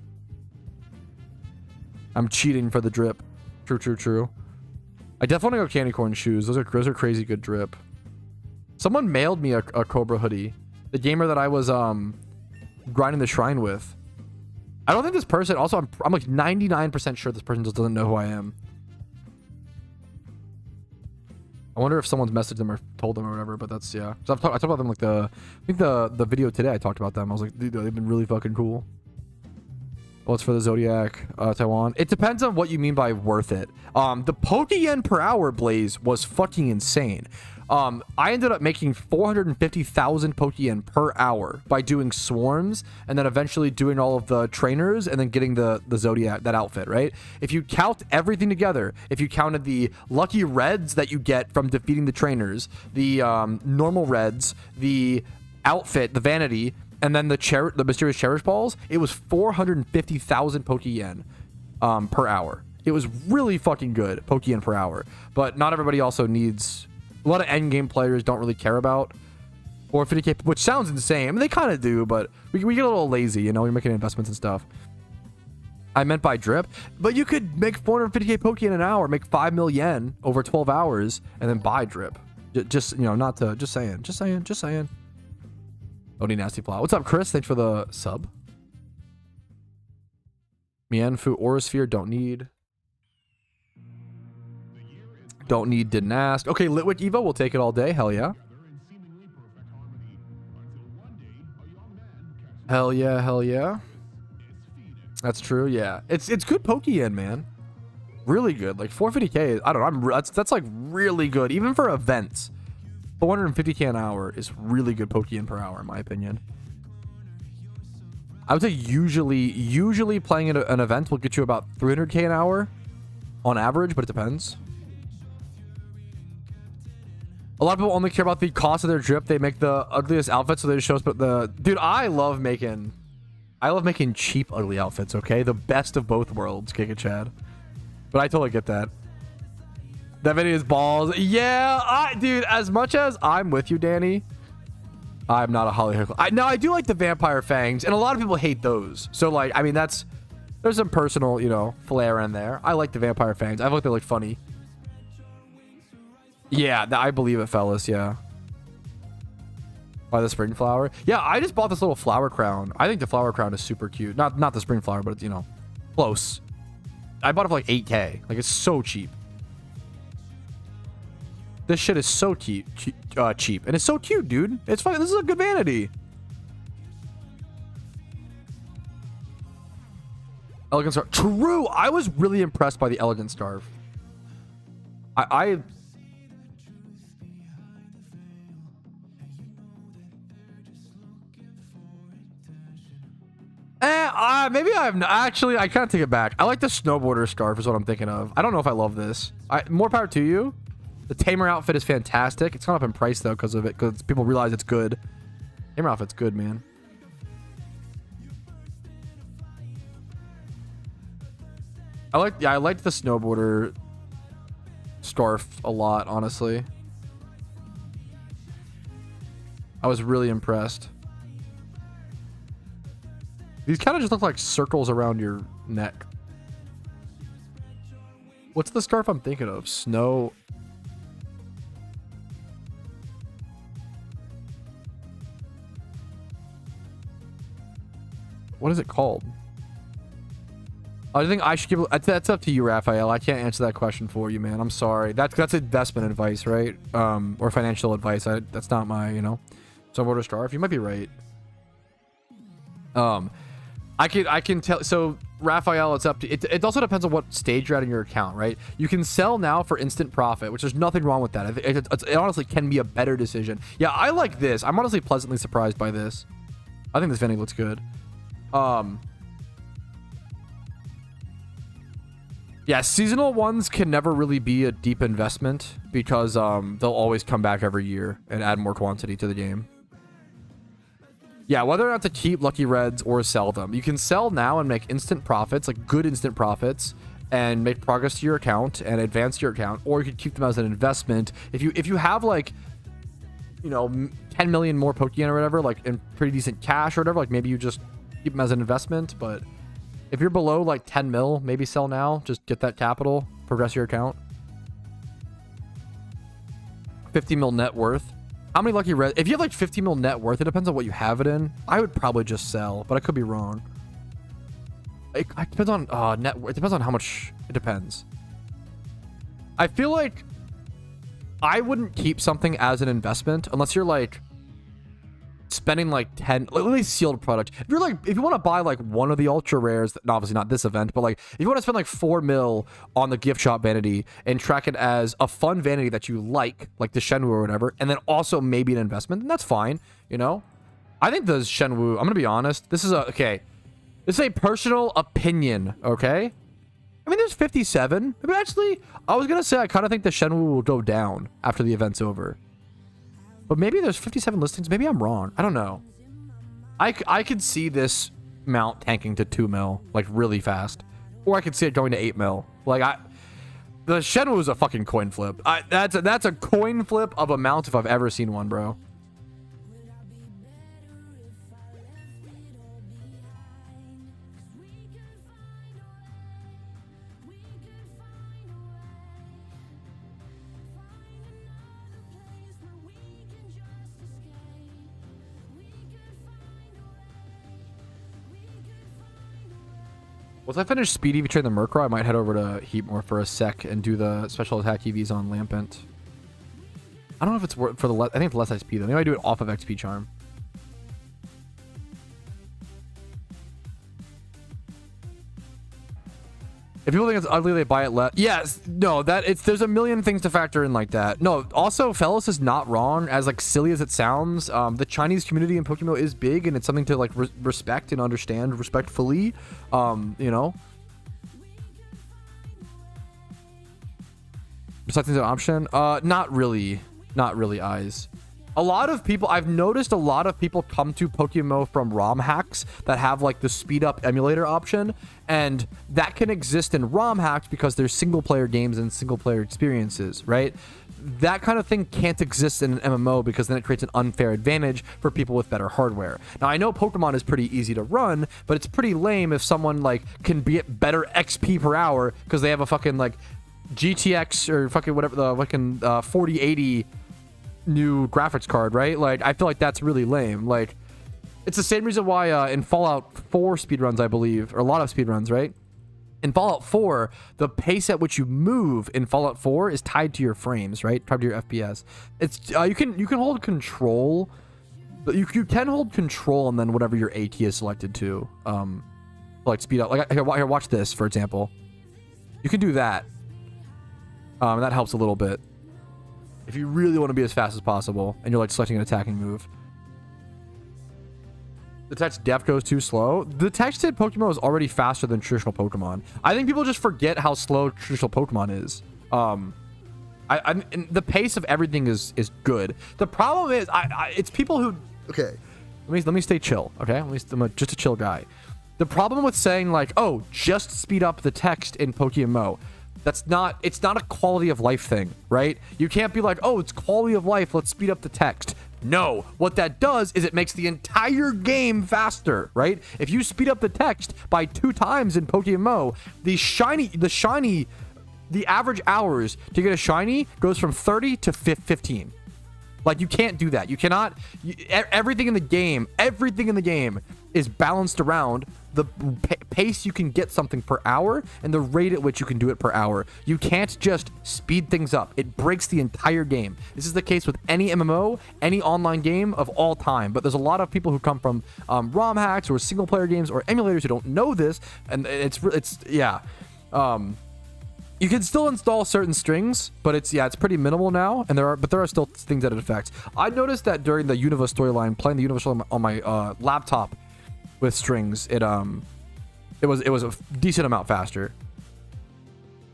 A: I'm cheating for the drip. True. I definitely want to go candy corn shoes. Those are crazy good drip. Someone mailed me a Cobra hoodie. The gamer that I was grinding the shrine with. I don't think this person, also I'm like 99% sure this person just doesn't know who I am. I wonder if someone's messaged them or told them or whatever, but that's, yeah. So I talked about them like I think the video today I talked about them. I was like, dude, they've been really fucking cool. Well, it's for the Zodiac, Taiwan. It depends on what you mean by worth it. The Pokeyen per hour, Blaze, was fucking insane. I ended up making 450,000 Pokeyen per hour by doing swarms and then eventually doing all of the trainers and then getting the Zodiac, that outfit, right? If you count everything together, if you counted the lucky reds that you get from defeating the trainers, the normal reds, the outfit, the vanity, and then the mysterious cherish balls, it was 450,000 Pokeyen per hour. It was really fucking good, Pokeyen per hour. But not everybody also needs... A lot of endgame players don't really care about 450k, which sounds insane. I mean, they kind of do, but we get a little lazy, you know, you're making investments and stuff. I meant by drip, but you could make 450k Pokeyen an hour, make 5 million over 12 hours, and then buy drip. Just, you know, not to, just saying. Only nasty plot. What's up, Chris? Thanks for the sub. Mienfu Aurasphere, don't need. Don't need, didn't ask. Okay, Litwick Evo, we'll take it all day. Hell yeah. Hell yeah, hell yeah. That's true, yeah. It's good Pokeyen, man. Really good. Like 450k, I don't know. That's like really good. Even for events. 450k an hour is really good Pokeyen per hour, in my opinion. I would say usually playing at an event will get you about 300k an hour on average, but it depends. A lot of people only care about the cost of their drip. They make the ugliest outfits, so they just show us. But dude, I love making cheap ugly outfits. Okay, the best of both worlds, Giga Chad. But I totally get that. That video is balls. Yeah, dude. As much as I'm with you, Danny, I'm not a Holly Hickle. Now I do like the vampire fangs, and a lot of people hate those. So like, I mean, there's some personal, you know, flair in there. I like the vampire fangs. I thought they looked funny. Yeah, I believe it, fellas. Yeah. By the spring flower. Yeah, I just bought this little flower crown. I think the flower crown is super cute. Not the spring flower, but it's, you know, close. I bought it for like 8k. Like, it's so cheap. This shit is so cheap. And it's so cute, dude. It's fun. This is a good vanity. Elegant Scarf. True. I was really impressed by the Elegant Scarf. Maybe I'm actually, I can't take it back. I like the snowboarder scarf is what I'm thinking of. I don't know if I love this. More power to you. The Tamer outfit is fantastic. It's gone up in price though because of it, because people realize it's good. Tamer outfit's good, man. I liked the snowboarder scarf a lot, honestly. I was really impressed. These kind of just look like circles around your neck. What's the scarf I'm thinking of? Snow. What is it called? I think I should give it. That's up to you, Raphael. I can't answer that question for you, man. I'm sorry. That's investment advice, right? Or financial advice. That's not my, you know, snowboarder scarf. You might be right. I can tell. So Raphael, it's up to it. It also depends on what stage you're at in your account, right? You can sell now for instant profit, which there's nothing wrong with that. It honestly can be a better decision. Yeah, I like this. I'm honestly pleasantly surprised by this. I think this vending looks good. Yeah, seasonal ones can never really be a deep investment because they'll always come back every year and add more quantity to the game. Yeah, whether or not to keep Lucky Reds or sell them. You can sell now and make instant profits, like good instant profits, and make progress to your account and advance your account, or you could keep them as an investment. If you have like, you know, 10 million more Pokeyen or whatever, like in pretty decent cash or whatever, like maybe you just keep them as an investment. But if you're below like 10 mil, maybe sell now, just get that capital, progress your account. 50 mil net worth. How many Lucky Red? If you have like 50 mil net worth, it depends on what you have it in. I would probably just sell, but I could be wrong. It depends on net worth. It depends on how much. It depends. I feel like I wouldn't keep something as an investment unless you're like spending like 10, like, at least sealed product. If you want to buy like one of the ultra rares, obviously not this event, but like if you want to spend like 4 mil on the gift shop vanity and track it as a fun vanity that you like the Shenwu or whatever, and then also maybe an investment, then that's fine, you know? I think the Shenwu, I'm gonna be honest, this is a personal opinion, okay? I mean, there's 57, but actually, I was gonna say I kind of think the Shenwu will go down after the event's over. But maybe there's 57 listings. Maybe I'm wrong. I don't know. I could see this mount tanking to 2 mil, like really fast. Or I could see it going to 8 mil. Like the Shenwu is a fucking coin flip. That's a coin flip of a mount if I've ever seen one, bro. Once I finish Speed EV train the Murkrow, I might head over to Heatmore for a sec and do the special attack EVs on Lampent. I don't know if it's worth for the I think it's less XP though. Maybe I do it off of XP Charm. If people think it's ugly, they buy it less. Yes, no, there's a million things to factor in like that. No, also Fellas is not wrong. As like silly as it sounds, the Chinese community in PokeMMO is big, and it's something to like respect and understand respectfully. You know. Besides an option, not really, eyes. A lot of people, I've noticed a lot of people come to PokeMMO from ROM hacks that have like the speed up emulator option, and that can exist in ROM hacks because there's single player games and single player experiences, right? That kind of thing can't exist in an MMO because then it creates an unfair advantage for people with better hardware. Now, I know Pokemon is pretty easy to run, but it's pretty lame if someone like can get better XP per hour because they have a fucking like GTX or fucking whatever the fucking 4080 new graphics card, right? Like, I feel like that's really lame. Like, it's the same reason why in Fallout 4 speedruns, I believe, or a lot of speedruns, right? In Fallout 4, the pace at which you move in Fallout 4 is tied to your frames, right? Tied to your FPS. It's you can hold control, but you can hold control and then whatever your AT is selected to, like speed up. Like here, watch this for example. You can do that. That helps a little bit. If you really want to be as fast as possible and you're like selecting an attacking move. The text depth goes too slow. The text in Pokemon is already faster than traditional Pokemon. I think people just forget how slow traditional Pokemon is. The pace of everything is good. The problem is, it's people who, okay, let me stay chill, okay? I'm just a chill guy. The problem with saying like, oh, just speed up the text in PokeMMO, it's not a quality of life thing, right? You can't be like, oh, it's quality of life, let's speed up the text. No, what that does is it makes the entire game faster, right? If you speed up the text by 2 times in PokeMMO, the average hours to get a shiny goes from 30 to 15. Like, you can't do that. You cannot. Everything in the game is balanced around the pace you can get something per hour and the rate at which you can do it per hour. You can't just speed things up. It breaks the entire game. This is the case with any MMO, any online game of all time. But there's a lot of people who come from ROM hacks or single player games or emulators who don't know this, and it's yeah. You can still install certain strings, but it's pretty minimal now, and there are still things that it affects. I noticed that during the Unova storyline, playing the Unova storyline on my laptop with strings, it was a decent amount faster.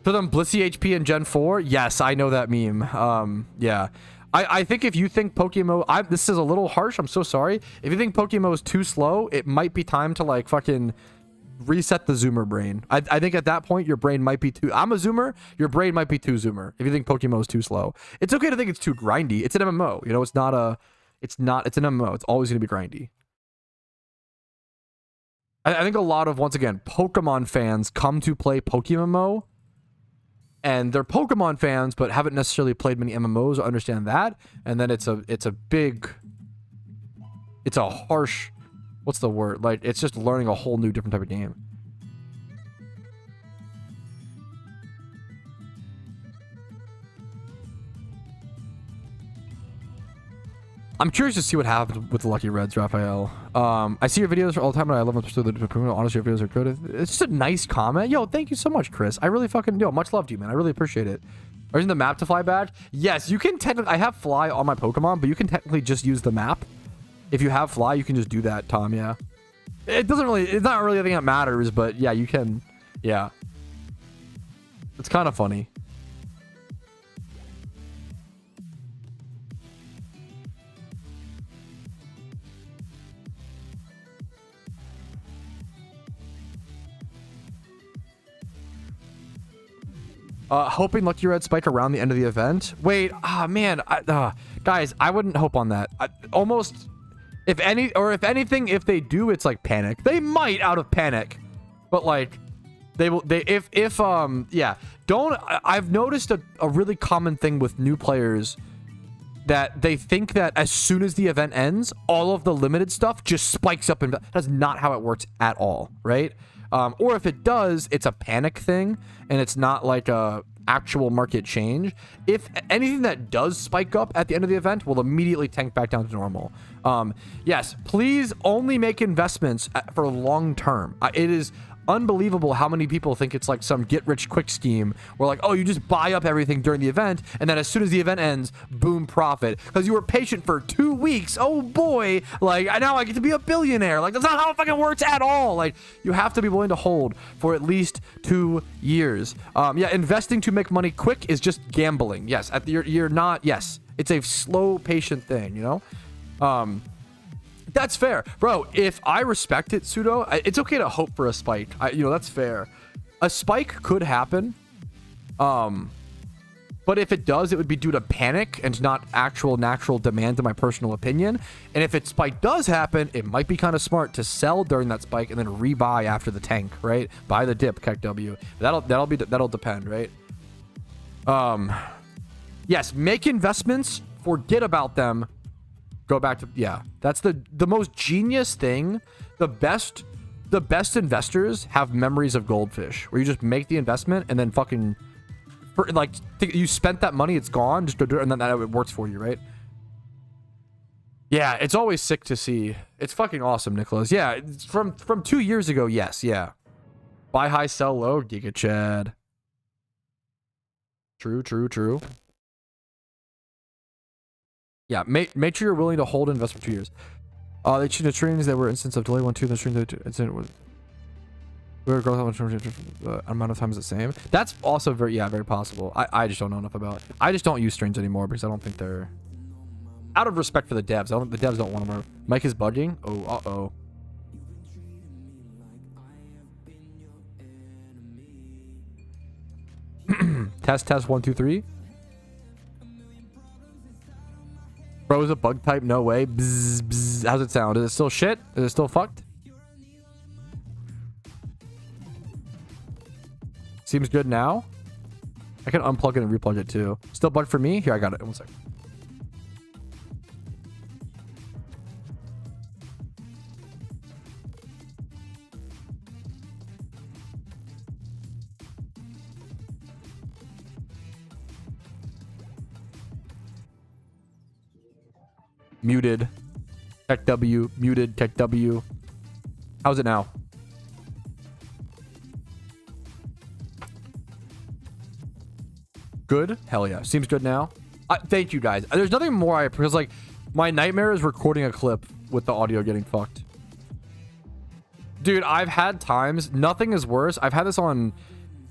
A: For them Blissey HP in Gen 4, yes, I know that meme. Yeah. I think if you think PokeMMO, this is a little harsh, I'm so sorry. If you think PokeMMO is too slow, it might be time to like fucking reset the zoomer brain. I think at that point your brain might be too, I'm a zoomer, your brain might be too zoomer if you think PokeMMO is too slow. It's okay to think it's too grindy. It's an MMO, you know. It's an MMO. It's always going to be grindy. I think a lot of, once again, Pokemon fans come to play PokeMMO, and they're Pokemon fans but haven't necessarily played many MMOs or understand that, and then it's a harsh, what's the word? Like, it's just learning a whole new different type of game. I'm curious to see what happens with the Lucky Reds, Raphael. I see your videos all the time, and I love them. Honestly, your videos are good. It's just a nice comment. Yo, thank you so much, Chris. I really fucking do. Much love to you, man. I really appreciate it. Are you in the map to fly back? Yes, you can technically. I have fly on my Pokemon, but you can technically just use the map. If you have fly, you can just do that, Tom. Yeah. It's not really a thing that matters, but yeah, you can. Yeah. It's kind of funny. Hoping Lucky Red spike around the end of the event. Wait, man, guys, I wouldn't hope on that. Almost, if anything, if they do, it's like panic. They might out of panic, but like, yeah. I've noticed a really common thing with new players that they think that as soon as the event ends, all of the limited stuff just spikes up, and that's not how it works at all, right? Or if it does, it's a panic thing, and it's not like a actual market change. If anything that does spike up at the end of the event will immediately tank back down to normal. Yes, please only make investments for long term. It is unbelievable how many people think it's like some get rich quick scheme where like, oh, you just buy up everything during the event, and then as soon as the event ends, boom, profit, because you were patient for 2 weeks. Oh boy, like now I get to be a billionaire. Like, that's not how it fucking works at all. Like, you have to be willing to hold for at least 2 years. Yeah, investing to make money quick is just gambling. Yes, you're not. Yes, it's a slow, patient thing, you know. That's fair, bro. If I respect it, Pseudo, it's okay to hope for a spike. You know, that's fair. A spike could happen, but if it does, it would be due to panic and not actual natural demand, in my personal opinion. And if it spike does happen, it might be kind of smart to sell during that spike and then rebuy after the tank, right? Buy the dip, KEKW. That'll depend, right? Yes, make investments, forget about them. Go back to, yeah, that's the most genius thing. The best investors have memories of goldfish, where you just make the investment and then fucking, like, you spent that money, it's gone, just and then it works for you, right? Yeah, it's always sick to see. It's fucking awesome, Nicholas. Yeah, it's from 2 years ago. Yes, yeah. Buy high, sell low, Giga Chad. True. Yeah, make sure you're willing to hold and invest for 2 years. They changed the trainings that were instance of delay 1, 2. The train incident was growth amount of time is the same. That's also very possible. I just don't know enough about it. I just don't use strings anymore because I don't think they're, out of respect for the devs. I don't think the devs don't want them. Mike is bugging. Oh, test 1 2 3. Bro, is a bug type? No way. Bzz, bzz. How's it sound? Is it still shit? Is it still fucked? Seems good now. I can unplug it and replug it too. Still bugged for me? Here, I got it. 1 sec. Muted. KEKW. Muted. KEKW. How's it now? Good? Hell yeah. Seems good now. Thank you guys. There's nothing more because like my nightmare is recording a clip with the audio getting fucked. Dude, I've had times, nothing is worse. I've had this on,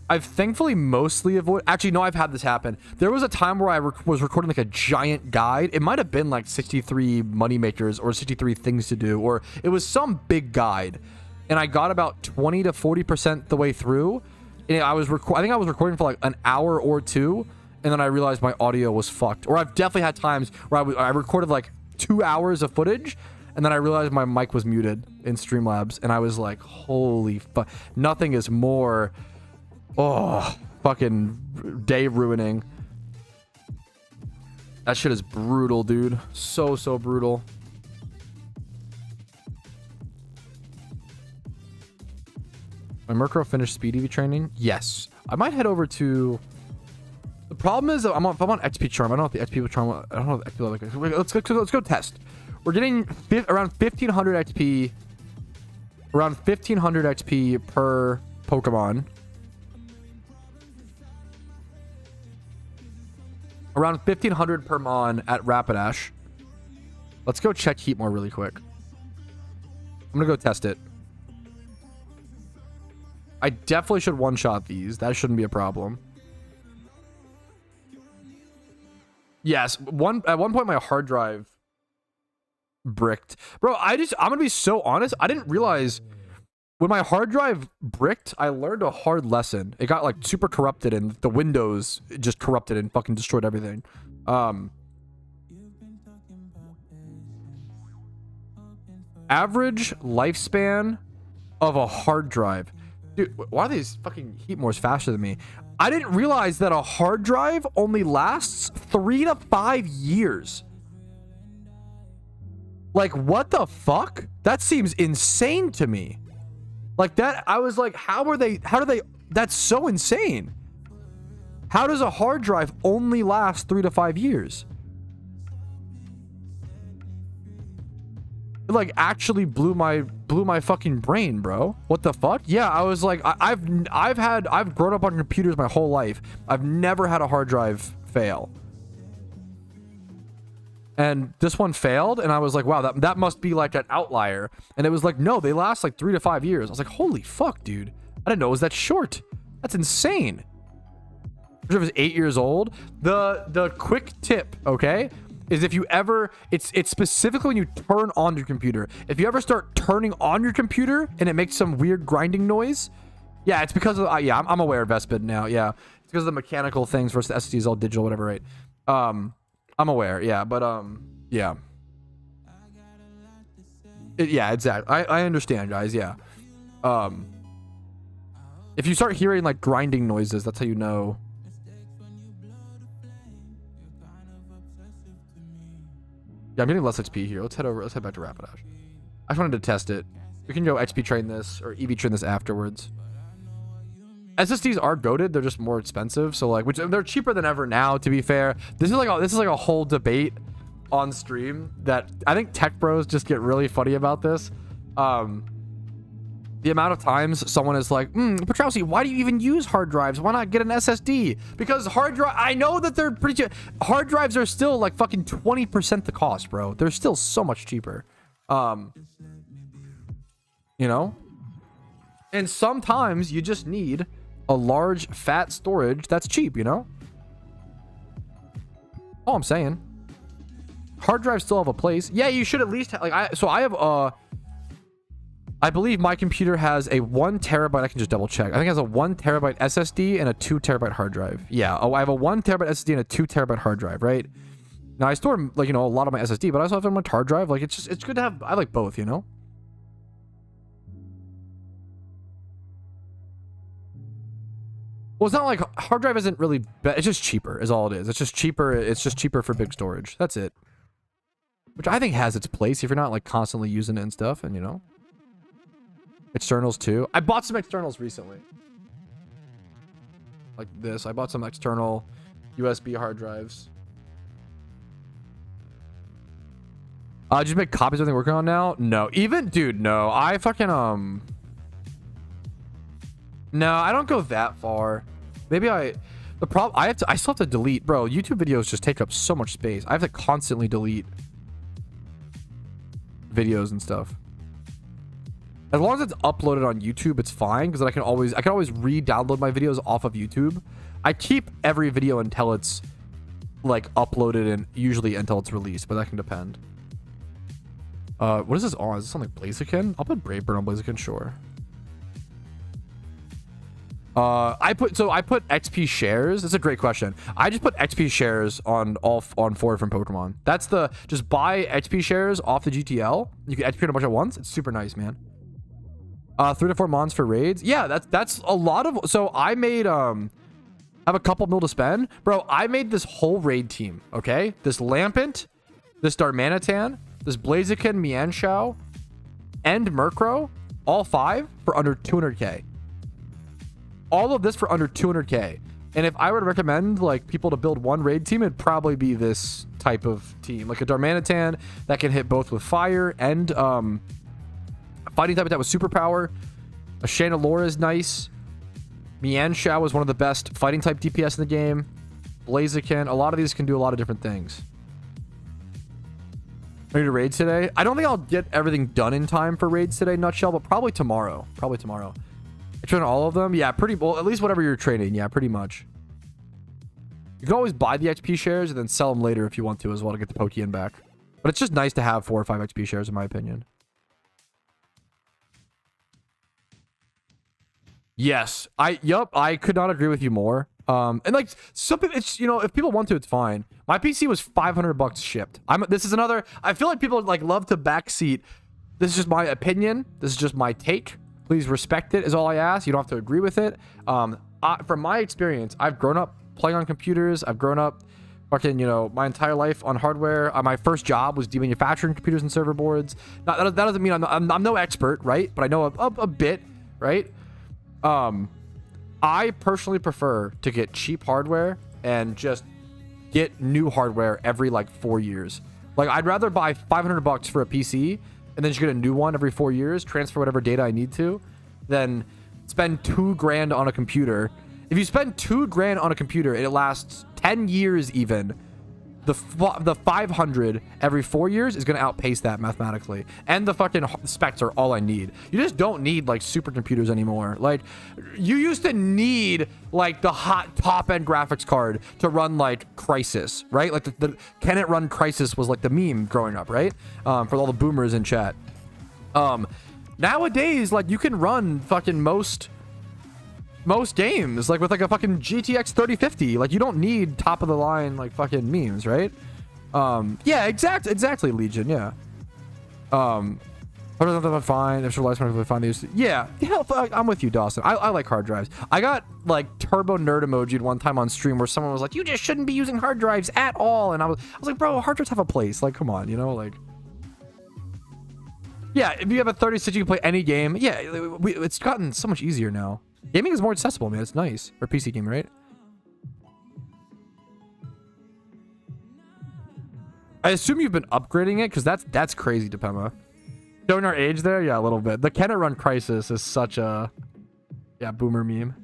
A: I've thankfully mostly avoided, actually no, I've had this happen. There was a time where I was recording like a giant guide. It might have been like 63 moneymakers or 63 things to do, or it was some big guide. And I got about 20 to 40% the way through. And I think I was recording for like an hour or two, and then I realized my audio was fucked. Or I've definitely had times where I recorded like 2 hours of footage, and then I realized my mic was muted in Streamlabs, and I was like, holy fuck. Nothing is more, fucking day ruining. That shit is brutal, dude. So brutal. My Murkrow finished speed EV training? Yes. I might head over to... The problem is, if I'm on XP Charm. I don't know if the XP Charm... I don't know if the XP... Let's go test. We're getting around 1,500 XP. Around 1,500 XP per Pokemon. Around 1,500 per Mon at Rapidash. Let's go check Heatmore really quick. I'm gonna go test it. I definitely should one-shot these. That shouldn't be a problem. Yes, at one point my hard drive bricked. Bro, I'm gonna be so honest. I didn't realize when my hard drive bricked, I learned a hard lesson. It got like super corrupted and the Windows just corrupted and fucking destroyed everything. Average lifespan of a hard drive. Dude, why are these fucking Heatmores faster than me? I didn't realize that a hard drive only lasts 3 to 5 years. Like, what the fuck? That seems insane to me. Like that, I was like, how do they, that's so insane. How does a hard drive only last 3 to 5 years? It like actually blew my fucking brain, bro. What the fuck? Yeah, I was like, I've grown up on computers my whole life. I've never had a hard drive fail. And this one failed, and I was like, wow, that must be like an outlier. And it was like, no, they last like 3 to 5 years. I was like, holy fuck, dude. I didn't know it was that short. That's insane. It was 8 years old. The quick tip, okay, is if you ever, it's specifically when you turn on your computer. If you ever start turning on your computer and it makes some weird grinding noise, yeah, it's because of, yeah, I'm aware of Vespid now. Yeah, it's because of the mechanical things versus the SSD is all digital, whatever, right? I'm aware, yeah, but yeah. Yeah, exactly. I understand, guys, yeah. If you start hearing like grinding noises, that's how you know. Yeah, I'm getting less XP here. Let's head back to Rapidash. I just wanted to test it. We can go XP train this or EV train this afterwards. SSDs are goated, they're just more expensive, so like, which they're cheaper than ever now, to be fair. This is like a whole debate on stream that I think tech bros just get really funny about this. The amount of times someone is like, Patrouski, why do you even use hard drives? Why not get an SSD? Because I know that they're pretty cheap. Hard drives are still like fucking 20% the cost, bro. They're still so much cheaper. You know? And sometimes you just need a large fat storage that's cheap, you know? All I'm saying. Hard drives still have a place. Yeah, you should at least have, like, I believe my computer has a 1 terabyte. I can just double check. I think it has a 1 terabyte SSD and a 2 terabyte hard drive. Yeah. Oh, I have a 1 terabyte SSD and a 2 terabyte hard drive, right? Now I store, like, you know, a lot of my SSD, but I also have my hard drive. Like, it's good to have, I like both, you know? Well, it's not like hard drive isn't really it's just cheaper is all it is. It's just cheaper. It's just cheaper for big storage. That's it. Which I think has its place if you're not like constantly using it and stuff, and you know. Externals too. I bought some externals recently. Like this. I bought some external USB hard drives. Did you make copies of everything we're working on now? No. Even, dude, no. I fucking, no, I don't go that far. Maybe I still have to delete, bro. YouTube videos just take up so much space. I have to constantly delete videos and stuff. As long as it's uploaded on YouTube, it's fine because I can always re-download my videos off of YouTube. I keep every video until it's like uploaded and usually until it's released, but that can depend. What is this on? Is this on like Blaziken? I'll put Braveburn on Blaziken, sure. I put XP shares. That's a great question. I just put XP shares on 4 different Pokemon. That's just buy XP shares off the GTL. You can XP a bunch at once. It's super nice, man. 3 to 4 mons for raids. Yeah, that's a lot of. So I made I have a couple mil to spend, bro. I made this whole raid team. Okay, this Lampent, this Darmanitan, this Blaziken, Mienshao, and Murkrow, all 5 for under 200k. All of this for under 200k. And if I were to recommend like people to build one raid team, it'd probably be this type of team, like a Darmanitan that can hit both with fire and fighting type attack with superpower. A Chandelure is nice. Mienshao is one of the best fighting type DPS in the game. Blaziken, a lot of these can do a lot of different things. Ready to raid today? I don't think I'll get everything done in time for raids today, Nutshell, but probably tomorrow. Probably tomorrow. Train all of them? Yeah, pretty well, at least whatever you're training. Yeah, pretty much. You can always buy the XP shares and then sell them later if you want to as well to get the Pokeyen back. But it's just nice to have 4 or 5 XP shares in my opinion. Yes. I could not agree with you more. And like something, it's, you know, if people want to, it's fine. My PC was $500 shipped. This is another, I feel like people like love to backseat. This is just my opinion. This is just my take. Please respect it is all I ask. You don't have to agree with it. from my experience, I've grown up playing on computers. I've grown up fucking, you know, my entire life on hardware. My first job was demanufacturing computers and server boards. Now, that doesn't mean I'm no expert, right? But I know a bit, right? I personally prefer to get cheap hardware and just get new hardware every like 4 years. Like, I'd rather buy $500 for a PC and then just get a new one every 4 years, transfer whatever data I need to, than spend $2,000 on a computer. If you spend $2,000 on a computer, it lasts 10 years even. The 500 every 4 years is going to outpace that mathematically. And the fucking specs are all I need. You just don't need like supercomputers anymore. Like, you used to need like the hot top end graphics card to run like Crysis, right? Like the can it run Crysis was like the meme growing up, right? For all the boomers in chat. Nowadays, like, you can run fucking most games like with like a fucking GTX 3050. Like, you don't need top of the line like fucking memes, right? Yeah, exactly, Legion. Yeah. Fine. If your lifespan really find these. Yeah, I'm with you, Dawson. I like hard drives. I got like turbo nerd emoji'd one time on stream where someone was like, "You just shouldn't be using hard drives at all," and I was like, "Bro, hard drives have a place. Like, come on, you know, like." Yeah, if you have a 3060, you can play any game. Yeah, it's gotten so much easier now. Gaming is more accessible, man. It's nice. For PC game, right? I assume you've been upgrading it, because that's crazy, Depema. Showing our age there? Yeah, a little bit. The Can It Run Crysis is such a... Yeah, boomer meme.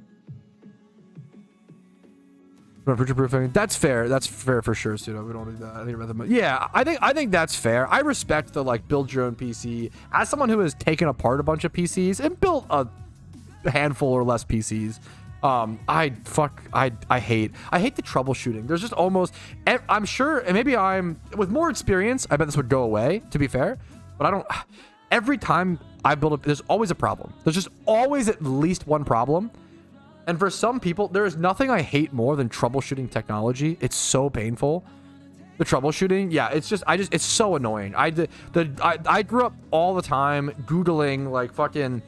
A: Future-proofing. That's fair. That's fair for sure, Pseudo. We don't need that. I think about the... Yeah, I think that's fair. I respect the, like, build your own PC. As someone who has taken apart a bunch of PCs and built a handful or less PCs, I hate the troubleshooting. There's just almost... I'm sure, and maybe I'm... With more experience, I bet this would go away, to be fair. But I don't... Every time I build up, there's always a problem. There's just always at least one problem. And for some people, there is nothing I hate more than troubleshooting technology. It's so painful. The troubleshooting, yeah, it's so annoying. I grew up all the time Googling like fucking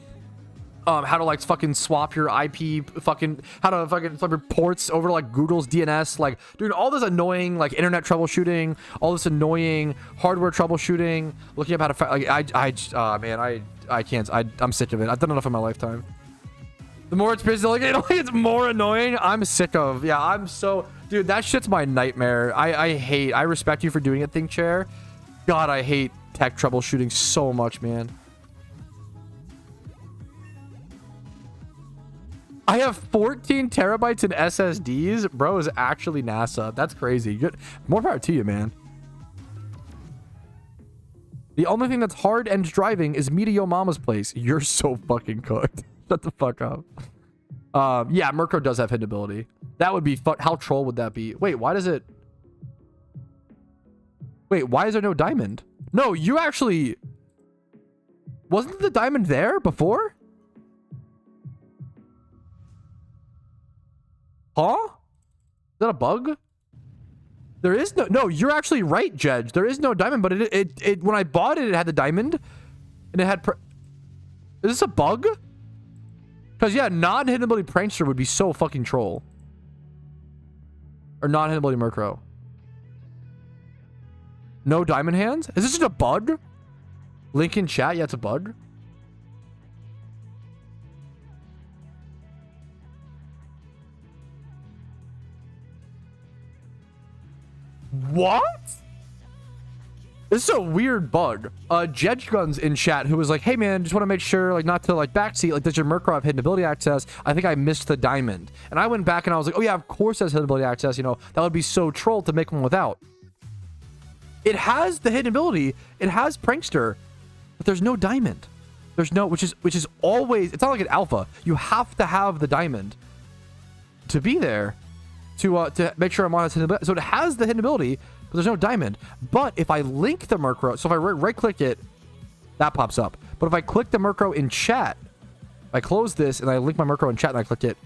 A: how to like fucking swap your IP, fucking how to fucking flip your ports over to like Google's DNS, like doing all this annoying like internet troubleshooting, all this annoying hardware troubleshooting, looking up how to man, I can't. I'm sick of it. I've done enough in my lifetime. The more experience, like, it's more annoying. I'm sick of. Yeah, I'm so... Dude, that shit's my nightmare. I respect you for doing it, Think Chair. God, I hate tech troubleshooting so much, man. I have 14 terabytes in SSDs. Bro is actually NASA. That's crazy. Good. More power to you, man. The only thing that's hard and driving is me to yo mama's place. You're so fucking cooked. Shut the fuck up. Yeah, Murkrow does have hidden ability. That would be fun. How troll would that be? Wait, why does it... Wait, why is there no diamond? No, you actually... Wasn't the diamond there before? Huh? Is that a bug? There is no... No, you're actually right, Jedge. There is no diamond, but it when I bought it, it had the diamond. And it had... Is this a bug? Because, yeah, non-hidden ability Prankster would be so fucking troll. Or non-hidden ability Murkrow. No diamond hands? Is this just a bug? Link in chat? Yeah, it's a bug. What? This is a weird bug. Jedge Guns in chat who was like, hey man, just want to make sure like not to like backseat, like does your Murkrow have hidden ability access? I think I missed the diamond. And I went back and I was like, oh yeah, of course it has hidden ability access, you know, that would be so troll to make one without. It has the hidden ability, it has Prankster, but there's no diamond. There's no, which is always, it's not like an alpha. You have to have the diamond to be there to make sure I'm on its hidden ability. So it has the hidden ability, but there's no diamond. But if I link the Murkrow, so if I right click it, that pops up. But if I click the Murkrow in chat, I close this and I link my Murkrow in chat and I click it,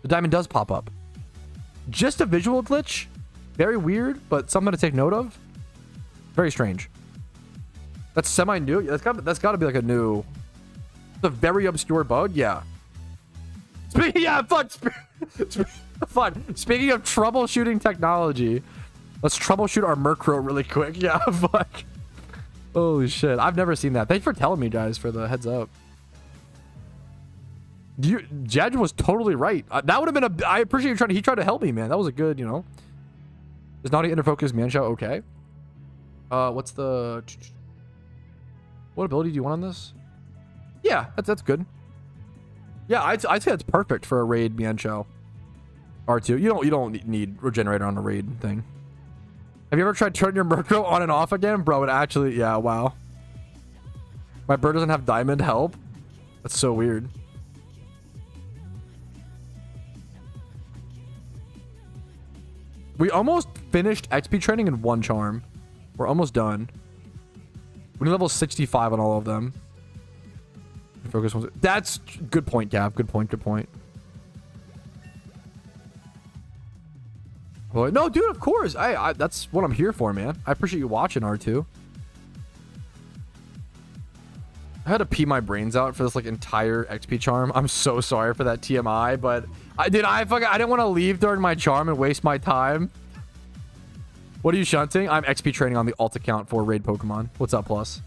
A: the diamond does pop up. Just a visual glitch. Very weird, but something to take note of. Very strange. That's semi-new. That's got to be like a new... It's a very obscure bug. Yeah. Yeah, fun. Speaking of troubleshooting technology, let's troubleshoot our Murkrow really quick. Yeah, fuck. Holy shit. I've never seen that. Thanks for telling me, guys, for the heads up. Jed was totally right. That would have been I appreciate you trying to... He tried to help me, man. That was a good, you know. Is Naughty Interfocus Manshou okay? What's the... What ability do you want on this? Yeah, that's good. Yeah, I'd say that's perfect for a raid Mienshao. R2. You don't need regenerator on a raid thing. Have you ever tried turning your Murkrow on and off again? Bro, it actually... Yeah, wow. My bird doesn't have diamond help? That's so weird. We almost finished XP training in one charm. We're almost done. We need level 65 on all of them. Focus on... That's... Good point, Gav. Good point. Well, no, dude, of course. That's what I'm here for, man. I appreciate you watching, R2. I had to pee my brains out for this, like, entire XP charm. I'm so sorry for that TMI, but... I didn't want to leave during my charm and waste my time. What are you shunting? I'm XP training on the alt account for raid Pokemon. What's up, Plus?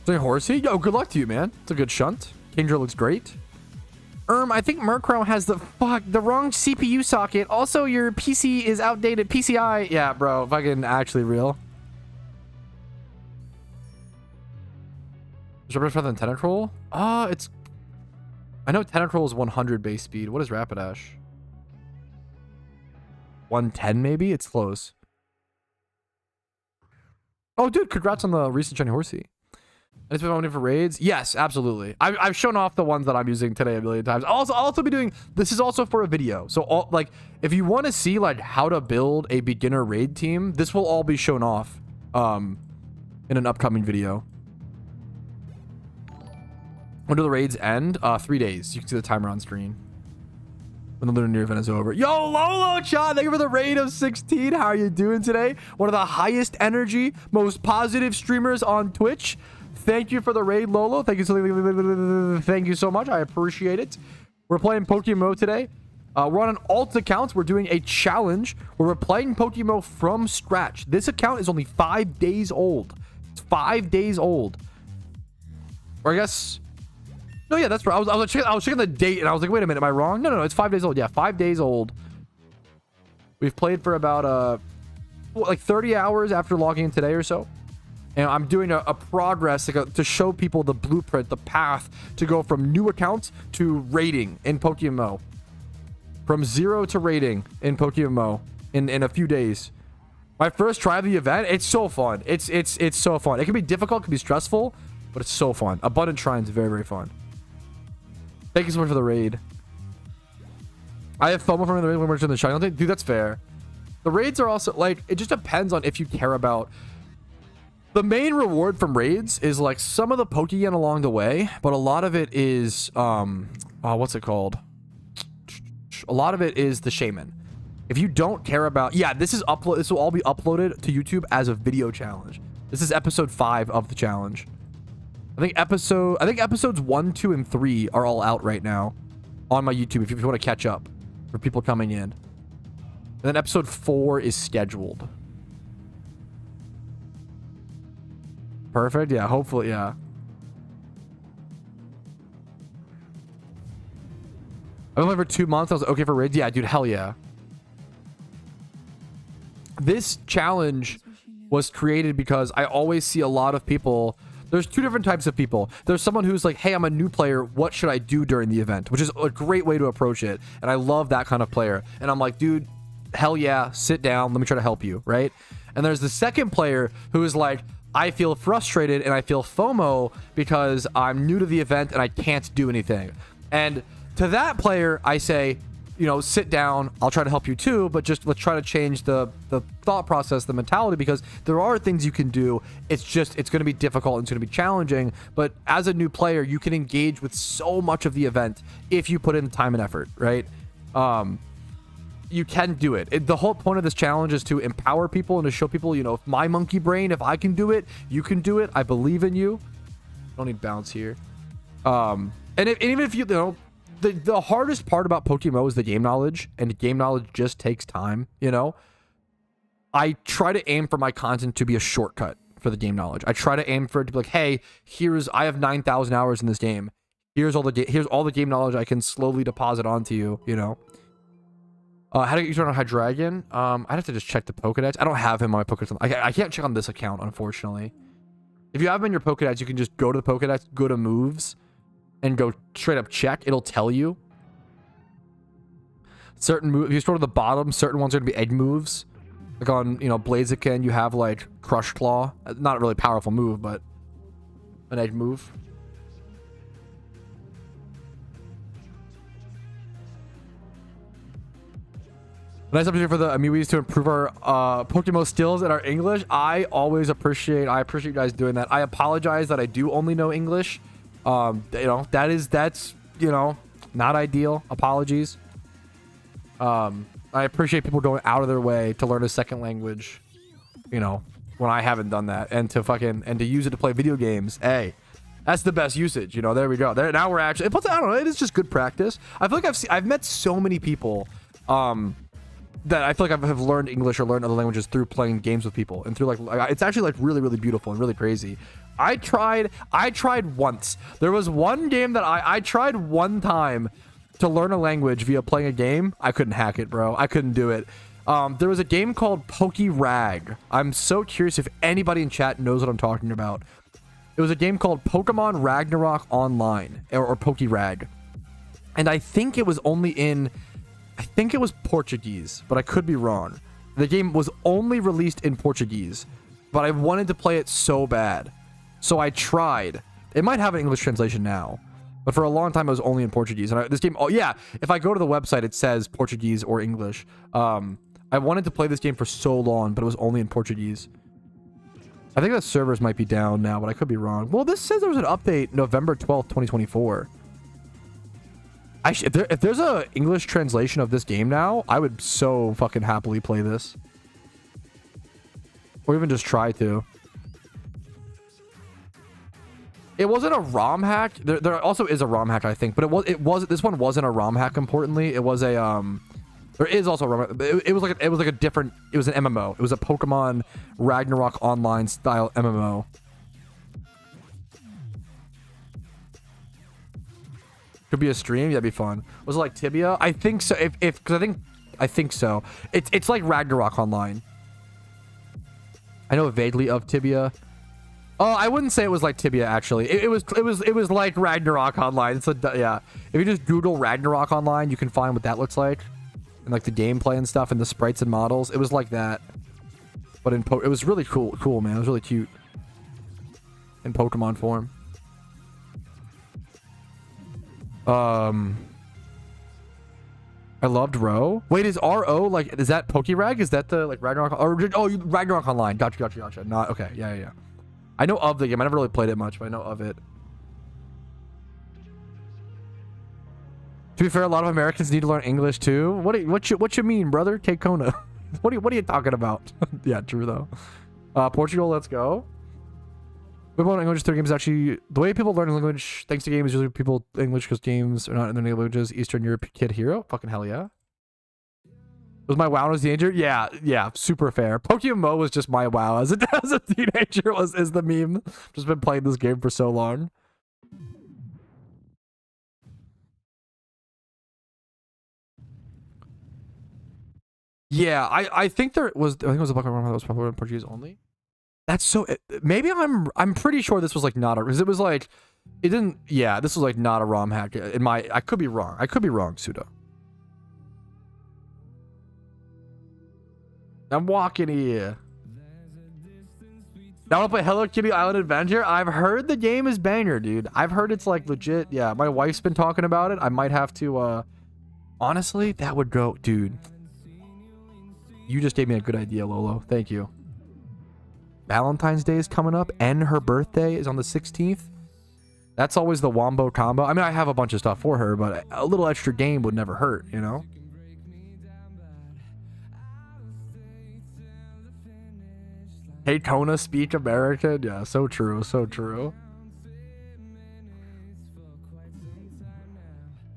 A: Horsey? Yo, good luck to you, man. It's a good shunt. Kingdra looks great. I think Murkrow has the wrong CPU socket. Also, your PC is outdated. PCI. Yeah, bro. Fucking actually real. Is Rapidash better than Tentacruel? It's... I know Tentacruel is 100 base speed. What is Rapidash? 110 maybe? It's close. Oh, dude. Congrats on the recent shiny Horsey. And it's been only for raids. Yes, absolutely. I've shown off the ones that I'm using today a million times. I'll also be doing... This is also for a video. So, like, if you want to see, like, how to build a beginner raid team, this will all be shown off in an upcoming video. When do the raids end? 3 days. You can see the timer on screen. When the Lunar event is over. Yo, Lolo-chan! Thank you for the raid of 16. How are you doing today? One of the highest energy, most positive streamers on Twitch. Thank you for the raid, Lolo. Thank you so much. I appreciate it. We're playing PokeMMO today. We're on an alt account. We're doing a challenge where we're playing PokeMMO from scratch. This account is only 5 days old. It's 5 days old. Or I guess... No, yeah, that's right. I was checking the date and I was like, wait a minute, am I wrong? No, it's 5 days old. Yeah, 5 days old. We've played for about like 30 hours after logging in today or so. And I'm doing a progress to show people the blueprint, the path to go from new accounts to raiding in PokeMMO. From 0 to raiding in PokeMMO in a few days. My first try of the event, it's so fun. It's so fun. It can be difficult, it can be stressful, but it's so fun. Abundant Shrine is very, very fun. Thank you so much for the raid. I have FOMO from the raid when we're doing the shiny. Dude, that's fair. The raids are also, like, it just depends on if you care about... The main reward from raids is like some of the Pokeyen along the way, but a lot of it is what's it called? A lot of it is the shaman. If you don't care about... Yeah, this will all be uploaded to YouTube as a video challenge. This is episode 5 of the challenge. I think episodes 1, 2, and 3 are all out right now on my YouTube if you want to catch up for people coming in. And then episode 4 is scheduled. Perfect. Yeah, hopefully, yeah. I've been playing for 2 months. I was okay for raids. Yeah, dude, hell yeah. This challenge was created because I always see a lot of people. There's 2 different types of people. There's someone who's like, hey, I'm a new player. What should I do during the event? Which is a great way to approach it. And I love that kind of player. And I'm like, dude, hell yeah, sit down. Let me try to help you, right? And there's the second player who is like, I feel frustrated and I feel FOMO because I'm new to the event and I can't do anything. And to that player, I say, you know, sit down. I'll try to help you too, but just let's try to change the thought process, the mentality, because there are things you can do. It's just, it's going to be difficult. It's going to be challenging. But as a new player, you can engage with so much of the event if you put in the time and effort, right? You can do it. The whole point of this challenge is to empower people and to show people, you know, if my monkey brain, if I can do it, you can do it. I believe in you. Don't need bounce here. And even if you know, the hardest part about PokeMMO is the game knowledge, and game knowledge just takes time, you know? I try to aim for my content to be a shortcut for the game knowledge. I try to aim for it to be like, hey, I have 9,000 hours in this game. Here's all the game knowledge I can slowly deposit onto you, you know? How to get you started on Hydreigon? I'd have to just check the Pokedex. I don't have him on my Pokedex. I can't check on this account, unfortunately. If you have him in your Pokedex, you can just go to the Pokedex, go to moves, and go straight up check. It'll tell you. Certain moves, if you scroll to the bottom, certain ones are going to be egg moves. Like on, you know, Blaziken, you have like Crush Claw. Not a really powerful move, but an egg move. Nice opportunity for the Amiibos to improve our PokeMMO skills and our English. I appreciate you guys doing that. I apologize that I do only know English. You know, that's, you know, not ideal. Apologies. I appreciate people going out of their way to learn a second language, you know, when I haven't done that, and to use it to play video games. Hey, that's the best usage, you know. There we go. Now we're actually, plus, I don't know, it is just good practice. I feel like I've met so many people that I feel like I have learned English or learned other languages through playing games with people, and through like it's actually like really, really beautiful and really crazy. I tried once. There was one game that I tried one time to learn a language via playing a game. I couldn't hack it, bro. I couldn't do it. There was a game called PokeRag. I'm so curious if anybody in chat knows what I'm talking about. It was a game called Pokemon Ragnarok Online, or PokeRag. And I think it was only in, I think it was Portuguese, but I could be wrong. The game was only released in Portuguese, but I wanted to play it so bad. So I tried. It might have an English translation now, but for a long time it was only in Portuguese. And this game, oh yeah, if I go to the website, it says Portuguese or English. I wanted to play this game for so long, but it was only in Portuguese. I think the servers might be down now, but I could be wrong. Well, this says there was an update November 12th, 2024. If there's a English translation of this game now, I would so fucking happily play this. Or even just try to. It wasn't a ROM hack. There also is a ROM hack, I think, but this one wasn't a ROM hack. Importantly, it was a there is also a ROM. It was like a different. It was an MMO. It was a Pokemon Ragnarok Online style MMO. Could be a stream. Yeah, that'd be fun. Was it like Tibia? I think so. Because I think so. It's like Ragnarok Online. I know vaguely of Tibia. Oh, I wouldn't say it was like Tibia actually. It was like Ragnarok Online. It's yeah. If you just Google Ragnarok Online, you can find what that looks like, and like the gameplay and stuff, and the sprites and models. It was like that, but it was really cool, man. It was really cute in Pokemon form. I loved Ro. Wait, is RO like, is that PokeRag? Is that the like Ragnarok? Oh, Ragnarok Online. Gotcha. Not okay. Yeah. I know of the game. I never really played it much, but I know of it. To be fair, a lot of Americans need to learn English too. What you mean, brother? Take Kona. What are you talking about? Yeah, true though. Portugal, let's go. People learn English through games actually. The way people learn language thanks to games is usually people English because games are not in their native languages. Eastern Europe kid hero. Fucking hell yeah. Was my WoW as a teenager? Yeah, super fair. PokeMMO was just my WoW as a teenager. Is the meme. Just been playing this game for so long. Yeah, I think there was. I think it was a Pokemon that was popular in Portuguese only. That's so. Maybe I'm pretty sure this was like not a, because it was like, it didn't. Yeah, this was like not a ROM hack. In my, I could be wrong. Suda. I'm walking here. Now I want to play Hello Kitty Island Adventure. I've heard the game is banger, dude. I've heard it's like legit. Yeah, my wife's been talking about it. I might have to Honestly, that would go, dude. You just gave me a good idea, Lolo. Thank you. Valentine's Day is coming up, and her birthday is on the 16th. That's always the wombo combo. I mean, I have a bunch of stuff for her, but a little extra game would never hurt, you know? Daytona speak American. Yeah, so true, so true.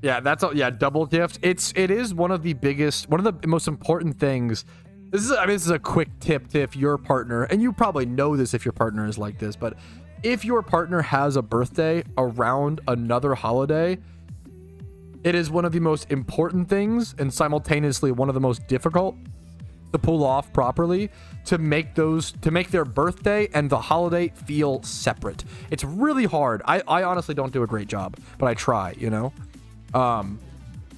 A: Yeah, that's all. Yeah, double gift. It is one of the biggest, one of the most important things. This is, I mean, this is a quick tip to if your partner, and you probably know this if your partner is like this, but if your partner has a birthday around another holiday, it is one of the most important things and simultaneously one of the most difficult to pull off properly, to make their birthday and the holiday feel separate. It's really hard. I honestly don't do a great job, but I try, you know?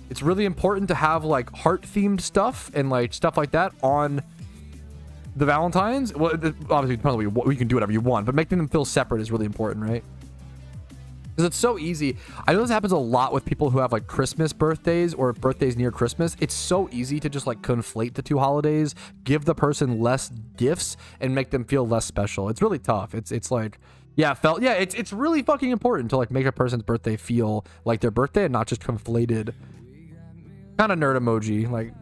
A: It's really important to have like heart themed stuff and like stuff like that on the Valentines. Well, obviously depends on you can do whatever you want, but making them feel separate is really important, right? Because it's so easy. I know this happens a lot with people who have like Christmas birthdays or birthdays near Christmas. It's so easy to just like conflate the two holidays, give the person less gifts and make them feel less special. It's really tough. It's like, yeah, it's really fucking important to like make a person's birthday feel like their birthday and not just conflated. Kind of nerd emoji. Like,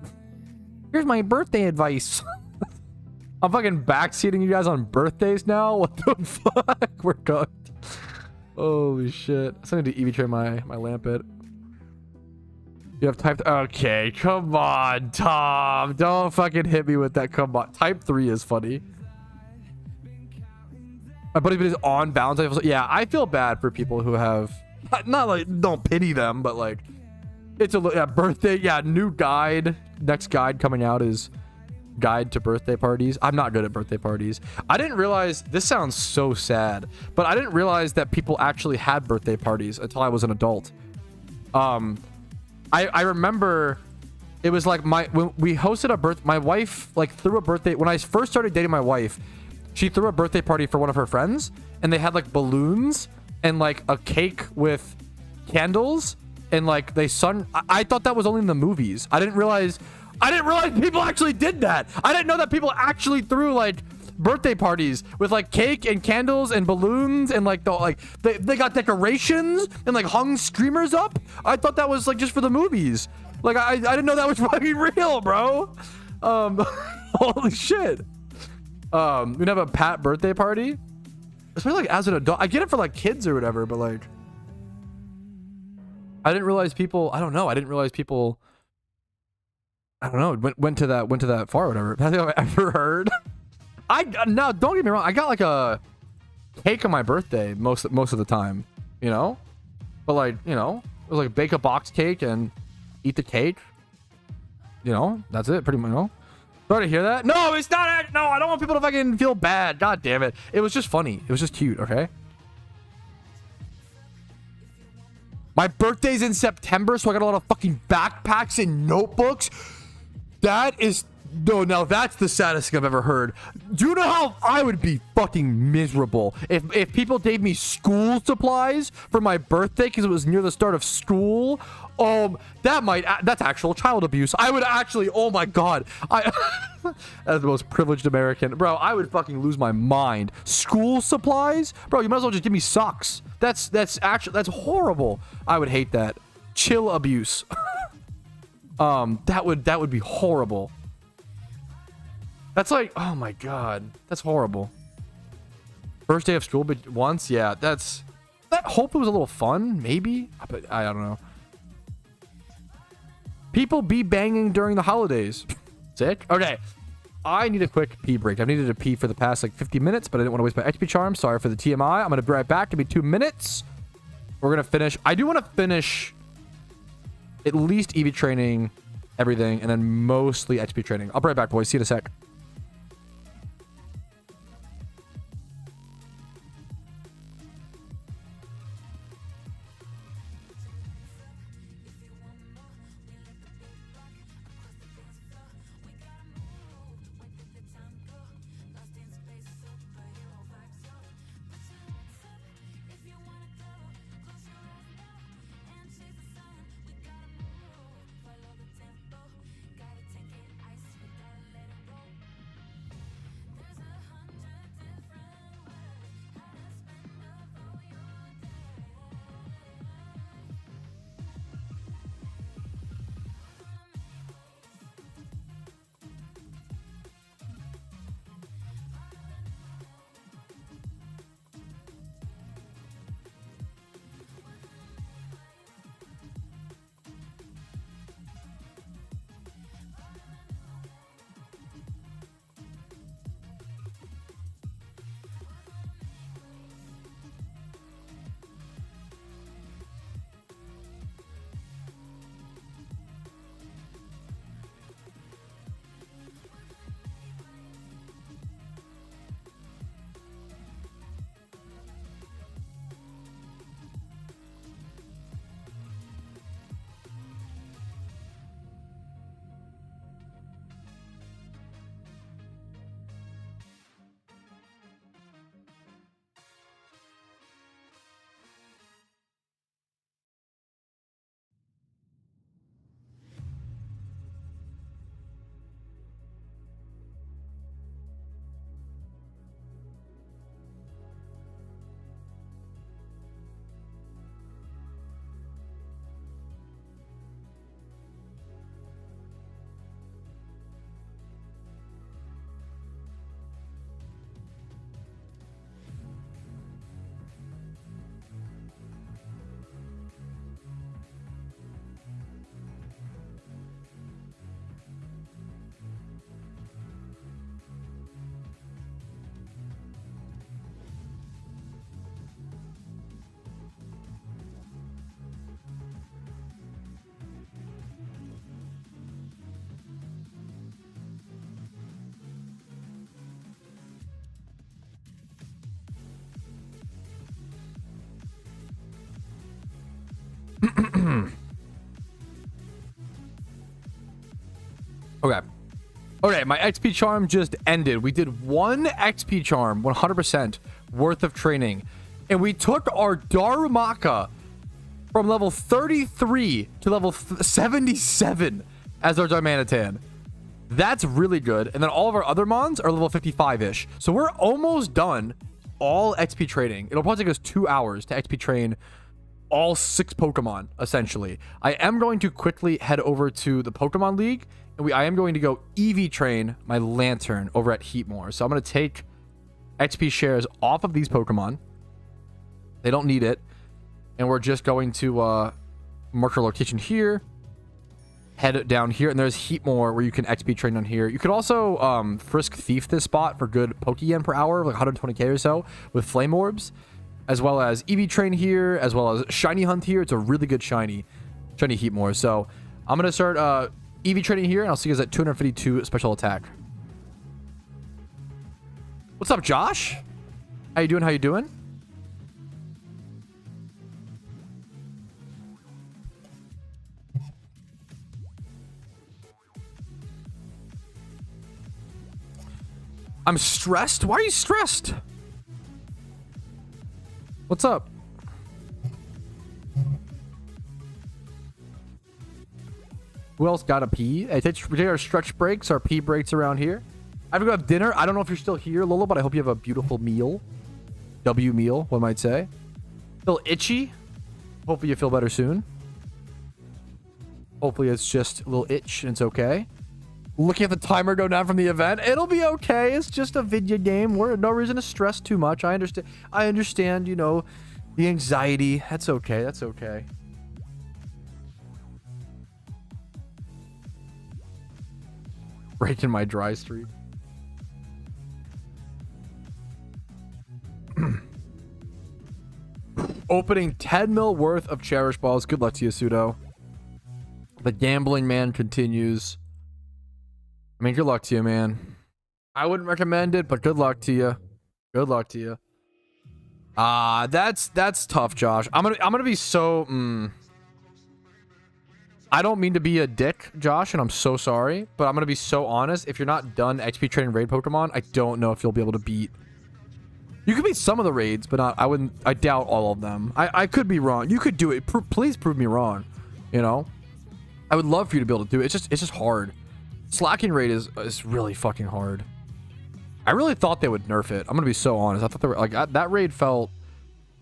A: here's my birthday advice. I'm fucking backseating you guys on birthdays now. What the fuck? We're cooked. Holy shit. I still need to EV train my Lampet. You have type... Okay, come on, Tom. Don't fucking hit me with that. Come on. Type 3 is funny. My buddy is on Valentine's Day. Yeah, I feel bad for people who have... Not like, don't pity them, but like... It's a birthday. Yeah, new guide. Next guide coming out is guide to birthday parties. I'm not good at birthday parties. I didn't realize, this sounds so sad, but I didn't realize that people actually had birthday parties until I was an adult. I remember it was like when we hosted my wife like threw a birthday, when I first started dating my wife, she threw a birthday party for one of her friends and they had like balloons and like a cake with candles and like I thought that was only in the movies. I didn't realize people actually did that. I didn't know that people actually threw like birthday parties with like cake and candles and balloons and like they got decorations and like hung streamers up. I thought that was like just for the movies. Like I didn't know that was fucking real, bro. Holy shit. We'd have a Pat birthday party. Especially like as an adult. I get it for like kids or whatever, but like I didn't realize people, I don't know. I didn't realize people, I don't know, went to that far or whatever. That's the only thing I've ever heard. No, don't get me wrong. I got like a cake on my birthday most of the time, you know? But like, you know, it was like bake a box cake and eat the cake. You know, that's it pretty much, you know? Sorry to hear that. No, it's not. No, I don't want people to fucking feel bad. God damn it. It was just funny. It was just cute, okay? My birthday's in September, so I got a lot of fucking backpacks and notebooks. That is... No, now that's the saddest thing I've ever heard. Do you know how I would be fucking miserable if people gave me school supplies for my birthday because it was near the start of school? That's actual child abuse. I would actually, oh my god, as the most privileged American, bro, I would fucking lose my mind. School supplies, bro, you might as well just give me socks. That's horrible. I would hate that. Chill abuse. That would be horrible. That's like, oh my god, that's horrible. First day of school, but once, yeah, hope it was a little fun, maybe, but I don't know. People be banging during the holidays. Sick. Okay, I need a quick pee break. I've needed to pee for the past like 50 minutes, but I didn't want to waste my XP charm. Sorry for the TMI. I'm gonna be right back. Give me 2 minutes. We're gonna finish. I do want to finish at least EV training, everything, and then mostly XP training. I'll be right back, boys. See you in a sec. Okay. Okay, my XP charm just ended. We did one XP charm, 100% worth of training. And we took our Darumaka from level 33 to level 77 as our Darmanitan. That's really good. And then all of our other mons are level 55-ish. So we're almost done all XP training. It'll probably take us 2 hours to XP train all 6 Pokemon, essentially. I am going to quickly head over to the Pokemon League, and I am going to go EV train my Lantern over at Heatmore. So I'm going to take XP shares off of these Pokemon. They don't need it. And we're just going to mark our location here. Head down here, and there's Heatmore where you can XP train on here. You could also Frisk Thief this spot for good Pokeyen per hour, like 120k or so with Flame Orbs, as well as EV train here, as well as Shiny Hunt here. It's a really good shiny Heatmore. So I'm gonna start EV training here, and I'll see you guys at 252 special attack. What's up, Josh? How you doing? How you doing? I'm stressed? Why are you stressed? What's up? Who else got a pee? Hey, we take our stretch breaks, our pee breaks around here. I have to go have dinner. I don't know if you're still here, Lola, but I hope you have a beautiful meal. W meal, one might say. Still itchy. Hopefully you feel better soon. Hopefully it's just a little itch and it's okay. Looking at the timer go down from the event. It'll be okay. It's just a video game. We're no reason to stress too much. I understand, you know, the anxiety. That's okay. That's okay. Breaking my dry streak. Opening 10 mil worth of Cherish Balls. Good luck to you, Pseudo. The gambling man continues. I mean, good luck to you, man. I wouldn't recommend it, but good luck to you. Good luck to you. That's tough, Josh. I'm gonna be so. I don't mean to be a dick, Josh, and I'm so sorry, but I'm gonna be so honest. If you're not done XP training raid Pokemon, I don't know if you'll be able to beat. You could beat some of the raids, but not. I doubt all of them. I could be wrong. You could do it. Please prove me wrong. You know, I would love for you to be able to do it. It's just hard. Slacking raid is really fucking hard. I really thought they would nerf it. I'm gonna be so honest. I thought they were like that raid felt.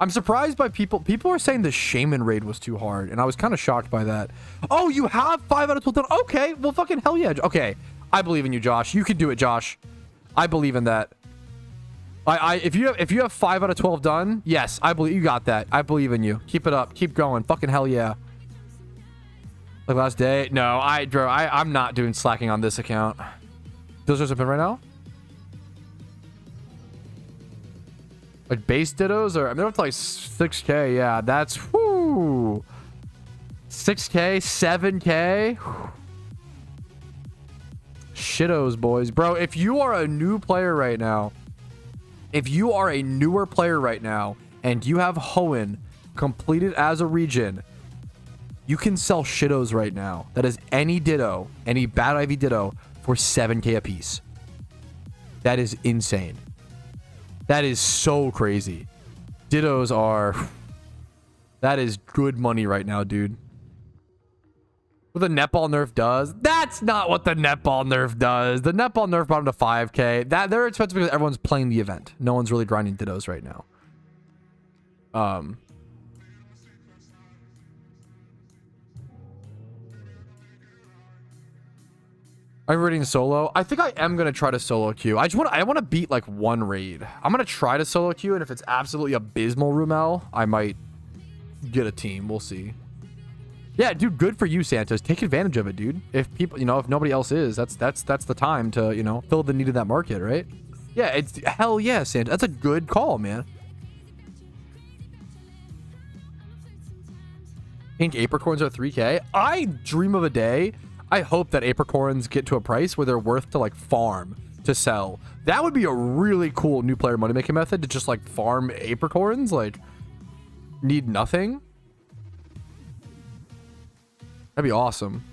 A: I'm surprised by people. People are saying the Shaman raid was too hard, and I was kind of shocked by that. Oh, you have 5 out of 12 done. Okay, well, fucking hell yeah. Okay, I believe in you, Josh. You can do it, Josh. I believe in that. If you have 5 out of 12 done, yes, I believe you got that. I believe in you. Keep it up. Keep going. Fucking hell yeah. Like last day? No, I'm not doing slacking on this account. Those are open right now? Like base dittos? Or I mean, they're up to like 6k. Yeah, that's whoo. 6k, 7k. Shittos, boys. Bro, if you are a new player right now, if you are a newer player right now, and you have Hoenn completed as a region, you can sell Shittos right now. That is any Ditto, any Bad Ivy Ditto for 7k a piece. That is insane. That is so crazy. Dittos are... That is good money right now, dude. What the netball nerf does? That's not what the netball nerf does. The netball nerf brought them to 5k. They're expensive because everyone's playing the event. No one's really grinding Dittos right now. I'm raiding solo. I think I am gonna try to solo queue. I want to beat like one raid. I'm gonna try to solo queue, and if it's absolutely abysmal, Rumel, I might get a team. We'll see. Yeah, dude, good for you, Santos. Take advantage of it, dude. If people, you know, if nobody else is, that's the time to, you know, fill the need of that market, right? Yeah, it's hell yeah, Santos. That's a good call, man. Pink apricorns are 3k. I dream of a day. I hope that apricorns get to a price where they're worth to like farm to sell. That would be a really cool new player money making method, to just like farm apricorns, like need nothing. That'd be awesome.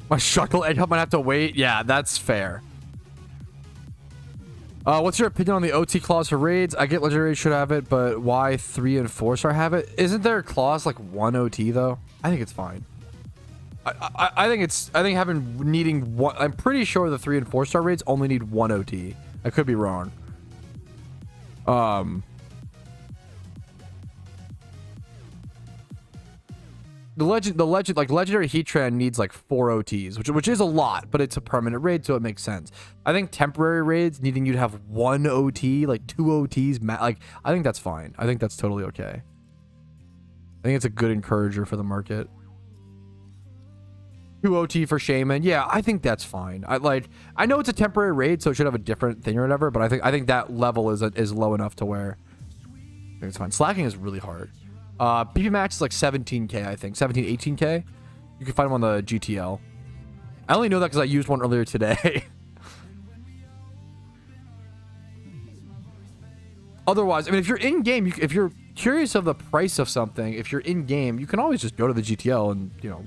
A: My Shuckle Edge might have to wait. Yeah, that's fair. What's your opinion on the OT clause for raids? I get legendary should have it, but why 3 and 4-star have it? Isn't there a clause like 1 OT though? I think it's fine. I think needing one. I'm pretty sure the 3 and 4-star raids only need 1 OT. I could be wrong. The legendary Heatran needs like 4 OTs, which is a lot, but it's a permanent raid, so it makes sense. I think temporary raids needing you to have 1 OT, like 2 OTs, like I think that's fine. I think that's totally okay. I think it's a good encourager for the market. 2 OT for Shaman, yeah, I think that's fine. I know it's a temporary raid, so it should have a different thing or whatever, but I think that level is low enough to where I think it's fine. Slacking is really hard. PP max is like 17k, I think 17, 18k. You can find them on the GTL. I only know that because I used one earlier today. Otherwise, I mean, if you're in game, if you're curious of the price of something, if you're in game, you can always just go to the GTL and, you know,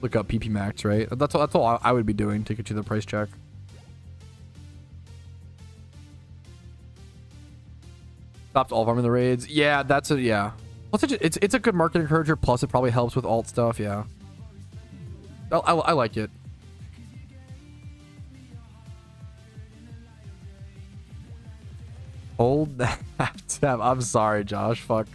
A: look up PP max, right? That's all I would be doing to get you the price check. Stopped all farming the raids. Yeah, yeah. Plus, it's a good market encourager. Plus, it probably helps with alt stuff. Yeah, I like it. Hold that tab. I'm sorry, Josh. Fuck.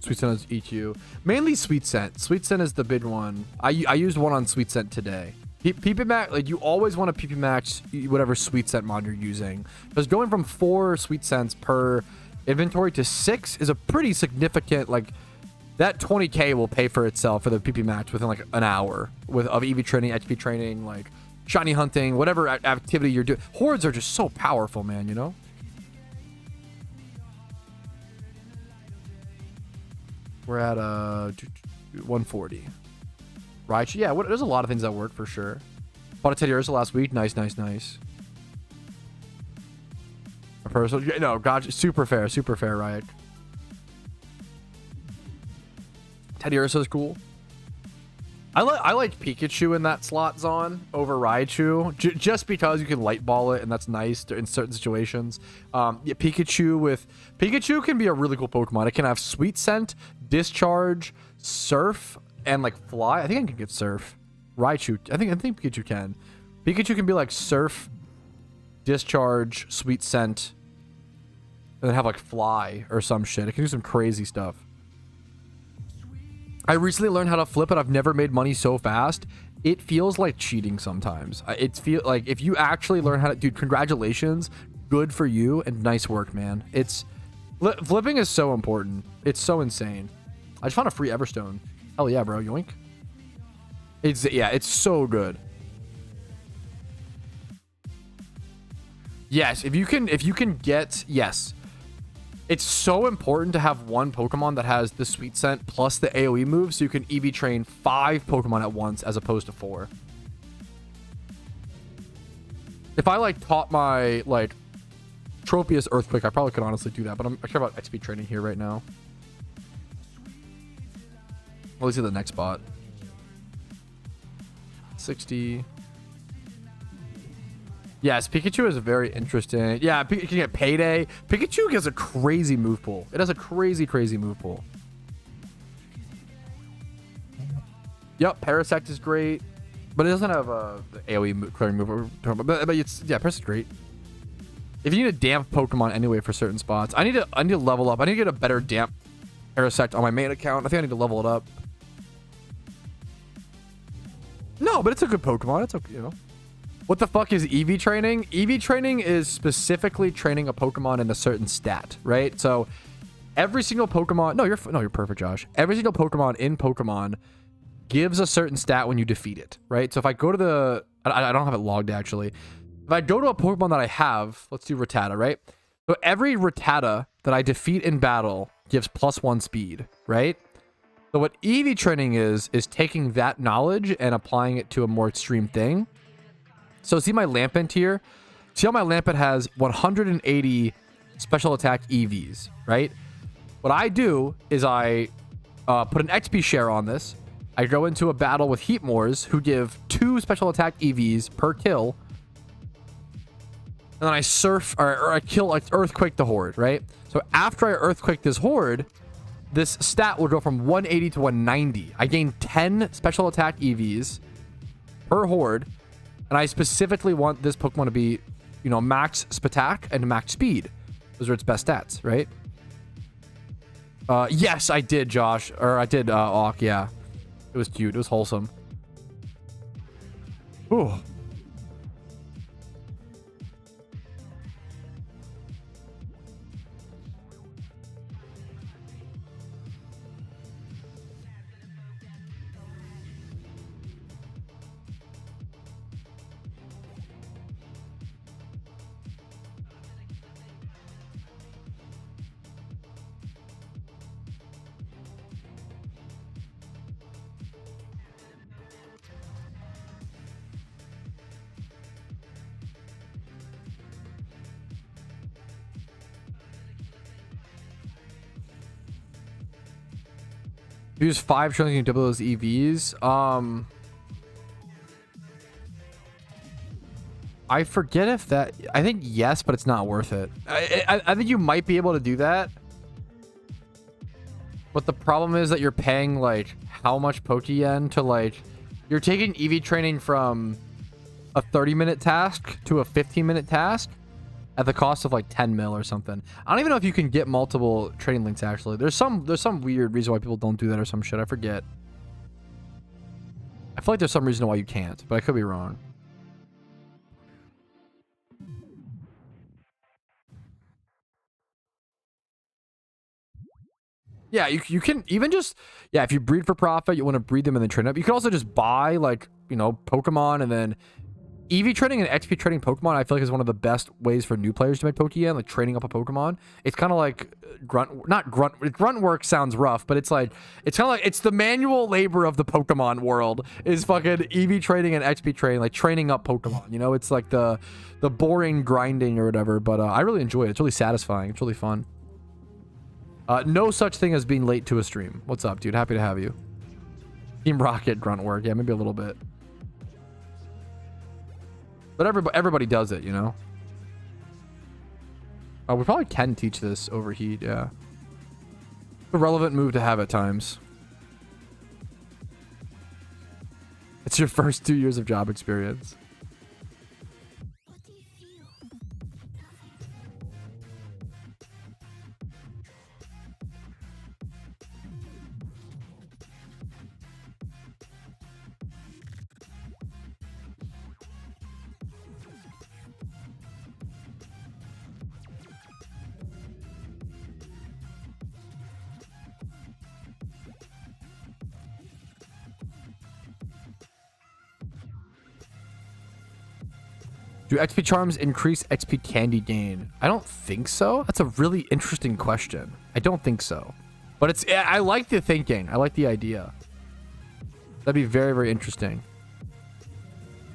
A: Sweet Scent is EQ. Mainly Sweet Scent. Sweet Scent is the big one. I used one on Sweet Scent today. PP max, like you always want to PP max whatever Sweet Scent mod you're using. Because going from 4 Sweet Scents per inventory to 6 is a pretty significant, like that 20k will pay for itself for the PP max within like an hour of EV training, HP training, like shiny hunting, whatever activity you're doing. Hordes are just so powerful, man, you know? We're at 140. Right? Yeah, there's a lot of things that work for sure. Bought a Teddy Ursa last week. Nice. A personal, no, gotcha. Super fair, Riot. Teddy Ursa is cool. I like Pikachu in that slot zone over Raichu, just because you can light ball it, and that's nice in certain situations. Yeah, Pikachu can be a really cool Pokemon. It can have Sweet Scent, Discharge, Surf, and like Fly. I think I can get Surf. Raichu, I think Pikachu can. Pikachu can be like Surf, Discharge, Sweet Scent, and then have like Fly or some shit. It can do some crazy stuff. I recently learned how to flip it. I've never made money so fast. It feels like cheating sometimes. It feel like if you actually learn how to, dude, congratulations, good for you, and nice work, man. Flipping is so important. It's so insane. I just found a free Everstone. Hell yeah, bro. Yoink. It's so good. Yes, if you can get, yes. It's so important to have one Pokemon that has the Sweet Scent plus the AoE move, so you can EV train 5 Pokemon at once as opposed to 4. If I like taught my like Tropius Earthquake, I probably could honestly do that, but I care about XP training here right now. Well, let's see the next spot. 60. Yes, Pikachu is very interesting. Yeah, you can get Payday. Pikachu gets a crazy move pool. It has a crazy move pool. Yep, Parasect is great, but it doesn't have the AoE clearing move. But it's, yeah, Parasect's great. If you need a damp Pokemon anyway for certain spots, I need to level up. I need to get a better damp Parasect on my main account. I think I need to level it up. No, but it's a good Pokemon. It's okay, you know. What the fuck is EV training? EV training is specifically training a Pokemon in a certain stat, right? So every single Pokemon, you're perfect, Josh. Every single Pokemon in Pokemon gives a certain stat when you defeat it, right? So if I go to the, I don't have it logged actually. If I go to a Pokemon that I have, let's do Rattata, right? So every Rattata that I defeat in battle gives +1 speed, right? So what EV training is taking that knowledge and applying it to a more extreme thing. So see my Lampent here? See how my Lampent has 180 special attack EVs, right? What I do is I put an XP share on this. I go into a battle with Heatmores who give 2 special attack EVs per kill. And then I surf or I kill, like, Earthquake the Horde, right? So after I Earthquake this Horde, this stat will go from 180 to 190. I gain 10 special attack EVs per Horde. And I specifically want this Pokemon to be, you know, max Spatak and max speed. Those are its best stats, right? Yes, I did, Josh. Or I did, Auk, yeah. It was cute. It was wholesome. Ooh. Use 5 trillion to double those EVs. I forget if that. I think yes, but it's not worth it. I think you might be able to do that, but the problem is that you're paying like how much Pokeyen to like. You're taking EV training from a 30-minute task to a 15-minute task at the cost of like 10 mil or something. I don't even know if you can get multiple training links actually. There's some weird reason why people don't do that or some shit. I forget. I feel like there's some reason why you can't, but I could be wrong. Yeah, you can even just, yeah, if you breed for profit, you want to breed them and then train up. You can also just buy like, you know, Pokemon and then EV training and XP training Pokemon, I feel like is one of the best ways for new players to make Pokeyen, like training up a Pokemon. It's kind of like grunt work sounds rough, but it's kind of like, it's the manual labor of the Pokemon world is fucking EV training and XP training, like training up Pokemon, you know? It's like the boring grinding or whatever, but I really enjoy it. It's really satisfying. It's really fun. No such thing as being late to a stream. What's up, dude? Happy to have you. Team Rocket grunt work. Yeah, maybe a little bit. But everybody does it, you know? We probably can teach this overheat, yeah. It's a relevant move to have at times. It's your first 2 years of job experience. Do XP charms increase XP candy gain? I don't think so. That's a really interesting question. I don't think so. But it's, I like the thinking. I like the idea. That'd be very, very interesting.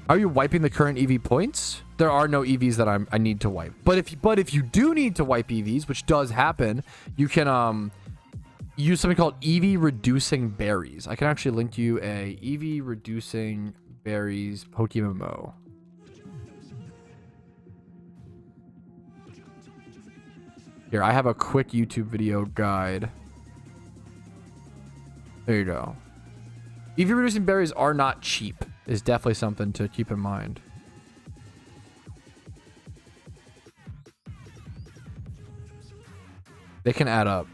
A: Are you wiping the current EV points? There are no EVs that I need to wipe. But if you do need to wipe EVs, which does happen, you can use something called EV reducing berries. I can actually link you a EV reducing berries PokeMMO. Here, I have a quick YouTube video guide. There you go. EV reducing berries are not cheap. Is definitely something to keep in mind. They can add up.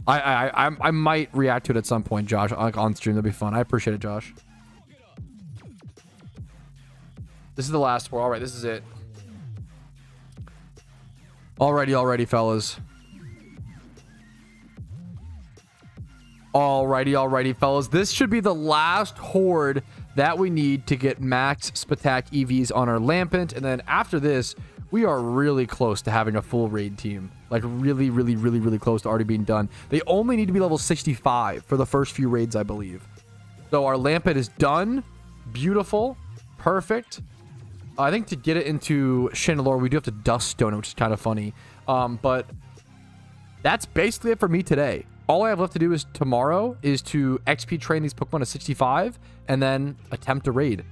A: I might react to it at some point, Josh, like on stream. That'd be fun. I appreciate it, Josh. This is the last one. All right, this is it. Alrighty, fellas. Alrighty, fellas. This should be the last horde that we need to get max Spatak EVs on our Lampent. And then after this, we are really close to having a full raid team. Like really close to already being done. They only need to be level 65 for the first few raids, I believe. So our Lampent is done. Beautiful. Perfect. I think to get it into Chandelure, we do have to dust stone it, which is kind of funny. But that's basically it for me today. All I have left to do is tomorrow is to XP train these Pokemon to 65 and then attempt a raid.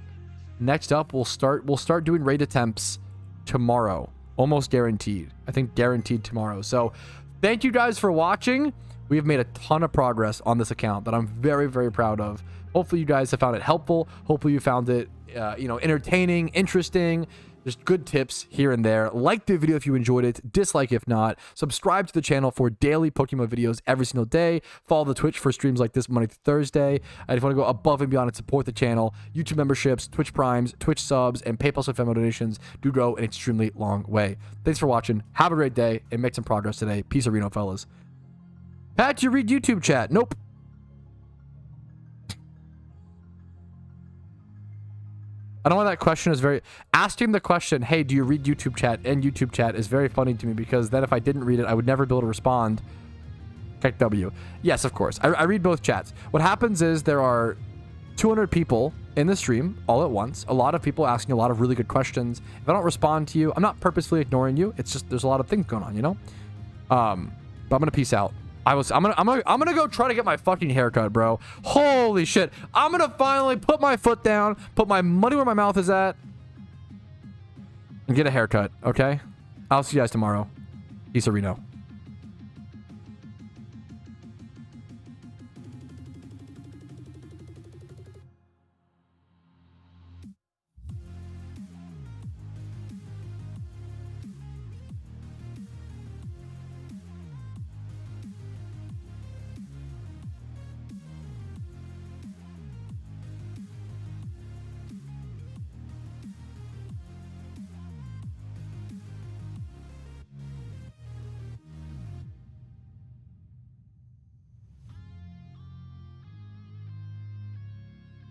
A: Next up, we'll start doing raid attempts tomorrow. Almost guaranteed. I think guaranteed tomorrow. So thank you guys for watching. We have made a ton of progress on this account that I'm very proud of. Hopefully you guys have found it helpful. Hopefully you found it entertaining, interesting. Just good tips here and there. Like the video if you enjoyed it. Dislike if not. Subscribe to the channel for daily Pokemon videos every single day. Follow the Twitch for streams like this Monday through Thursday. And if you want to go above and beyond and support the channel, YouTube memberships, Twitch Primes, Twitch subs, and PayPal and Venmo donations do go an extremely long way. Thanks for watching. Have a great day and make some progress today. Peace, Reno, fellas. Pat, you read YouTube chat? Nope. I don't know why that question is very... Asking the question, hey, do you read YouTube chat and YouTube chat is very funny to me because then if I didn't read it, I would never be able to respond. Check W. Yes, of course. I read both chats. What happens is there are 200 people in the stream all at once. A lot of people asking a lot of really good questions. If I don't respond to you, I'm not purposefully ignoring you. It's just there's a lot of things going on, you know? But I'm going to peace out. I'm gonna go try to get my fucking haircut, bro. Holy shit. I'm gonna finally put my foot down, put my money where my mouth is at, and get a haircut, okay? I'll see you guys tomorrow. Peace, Reno.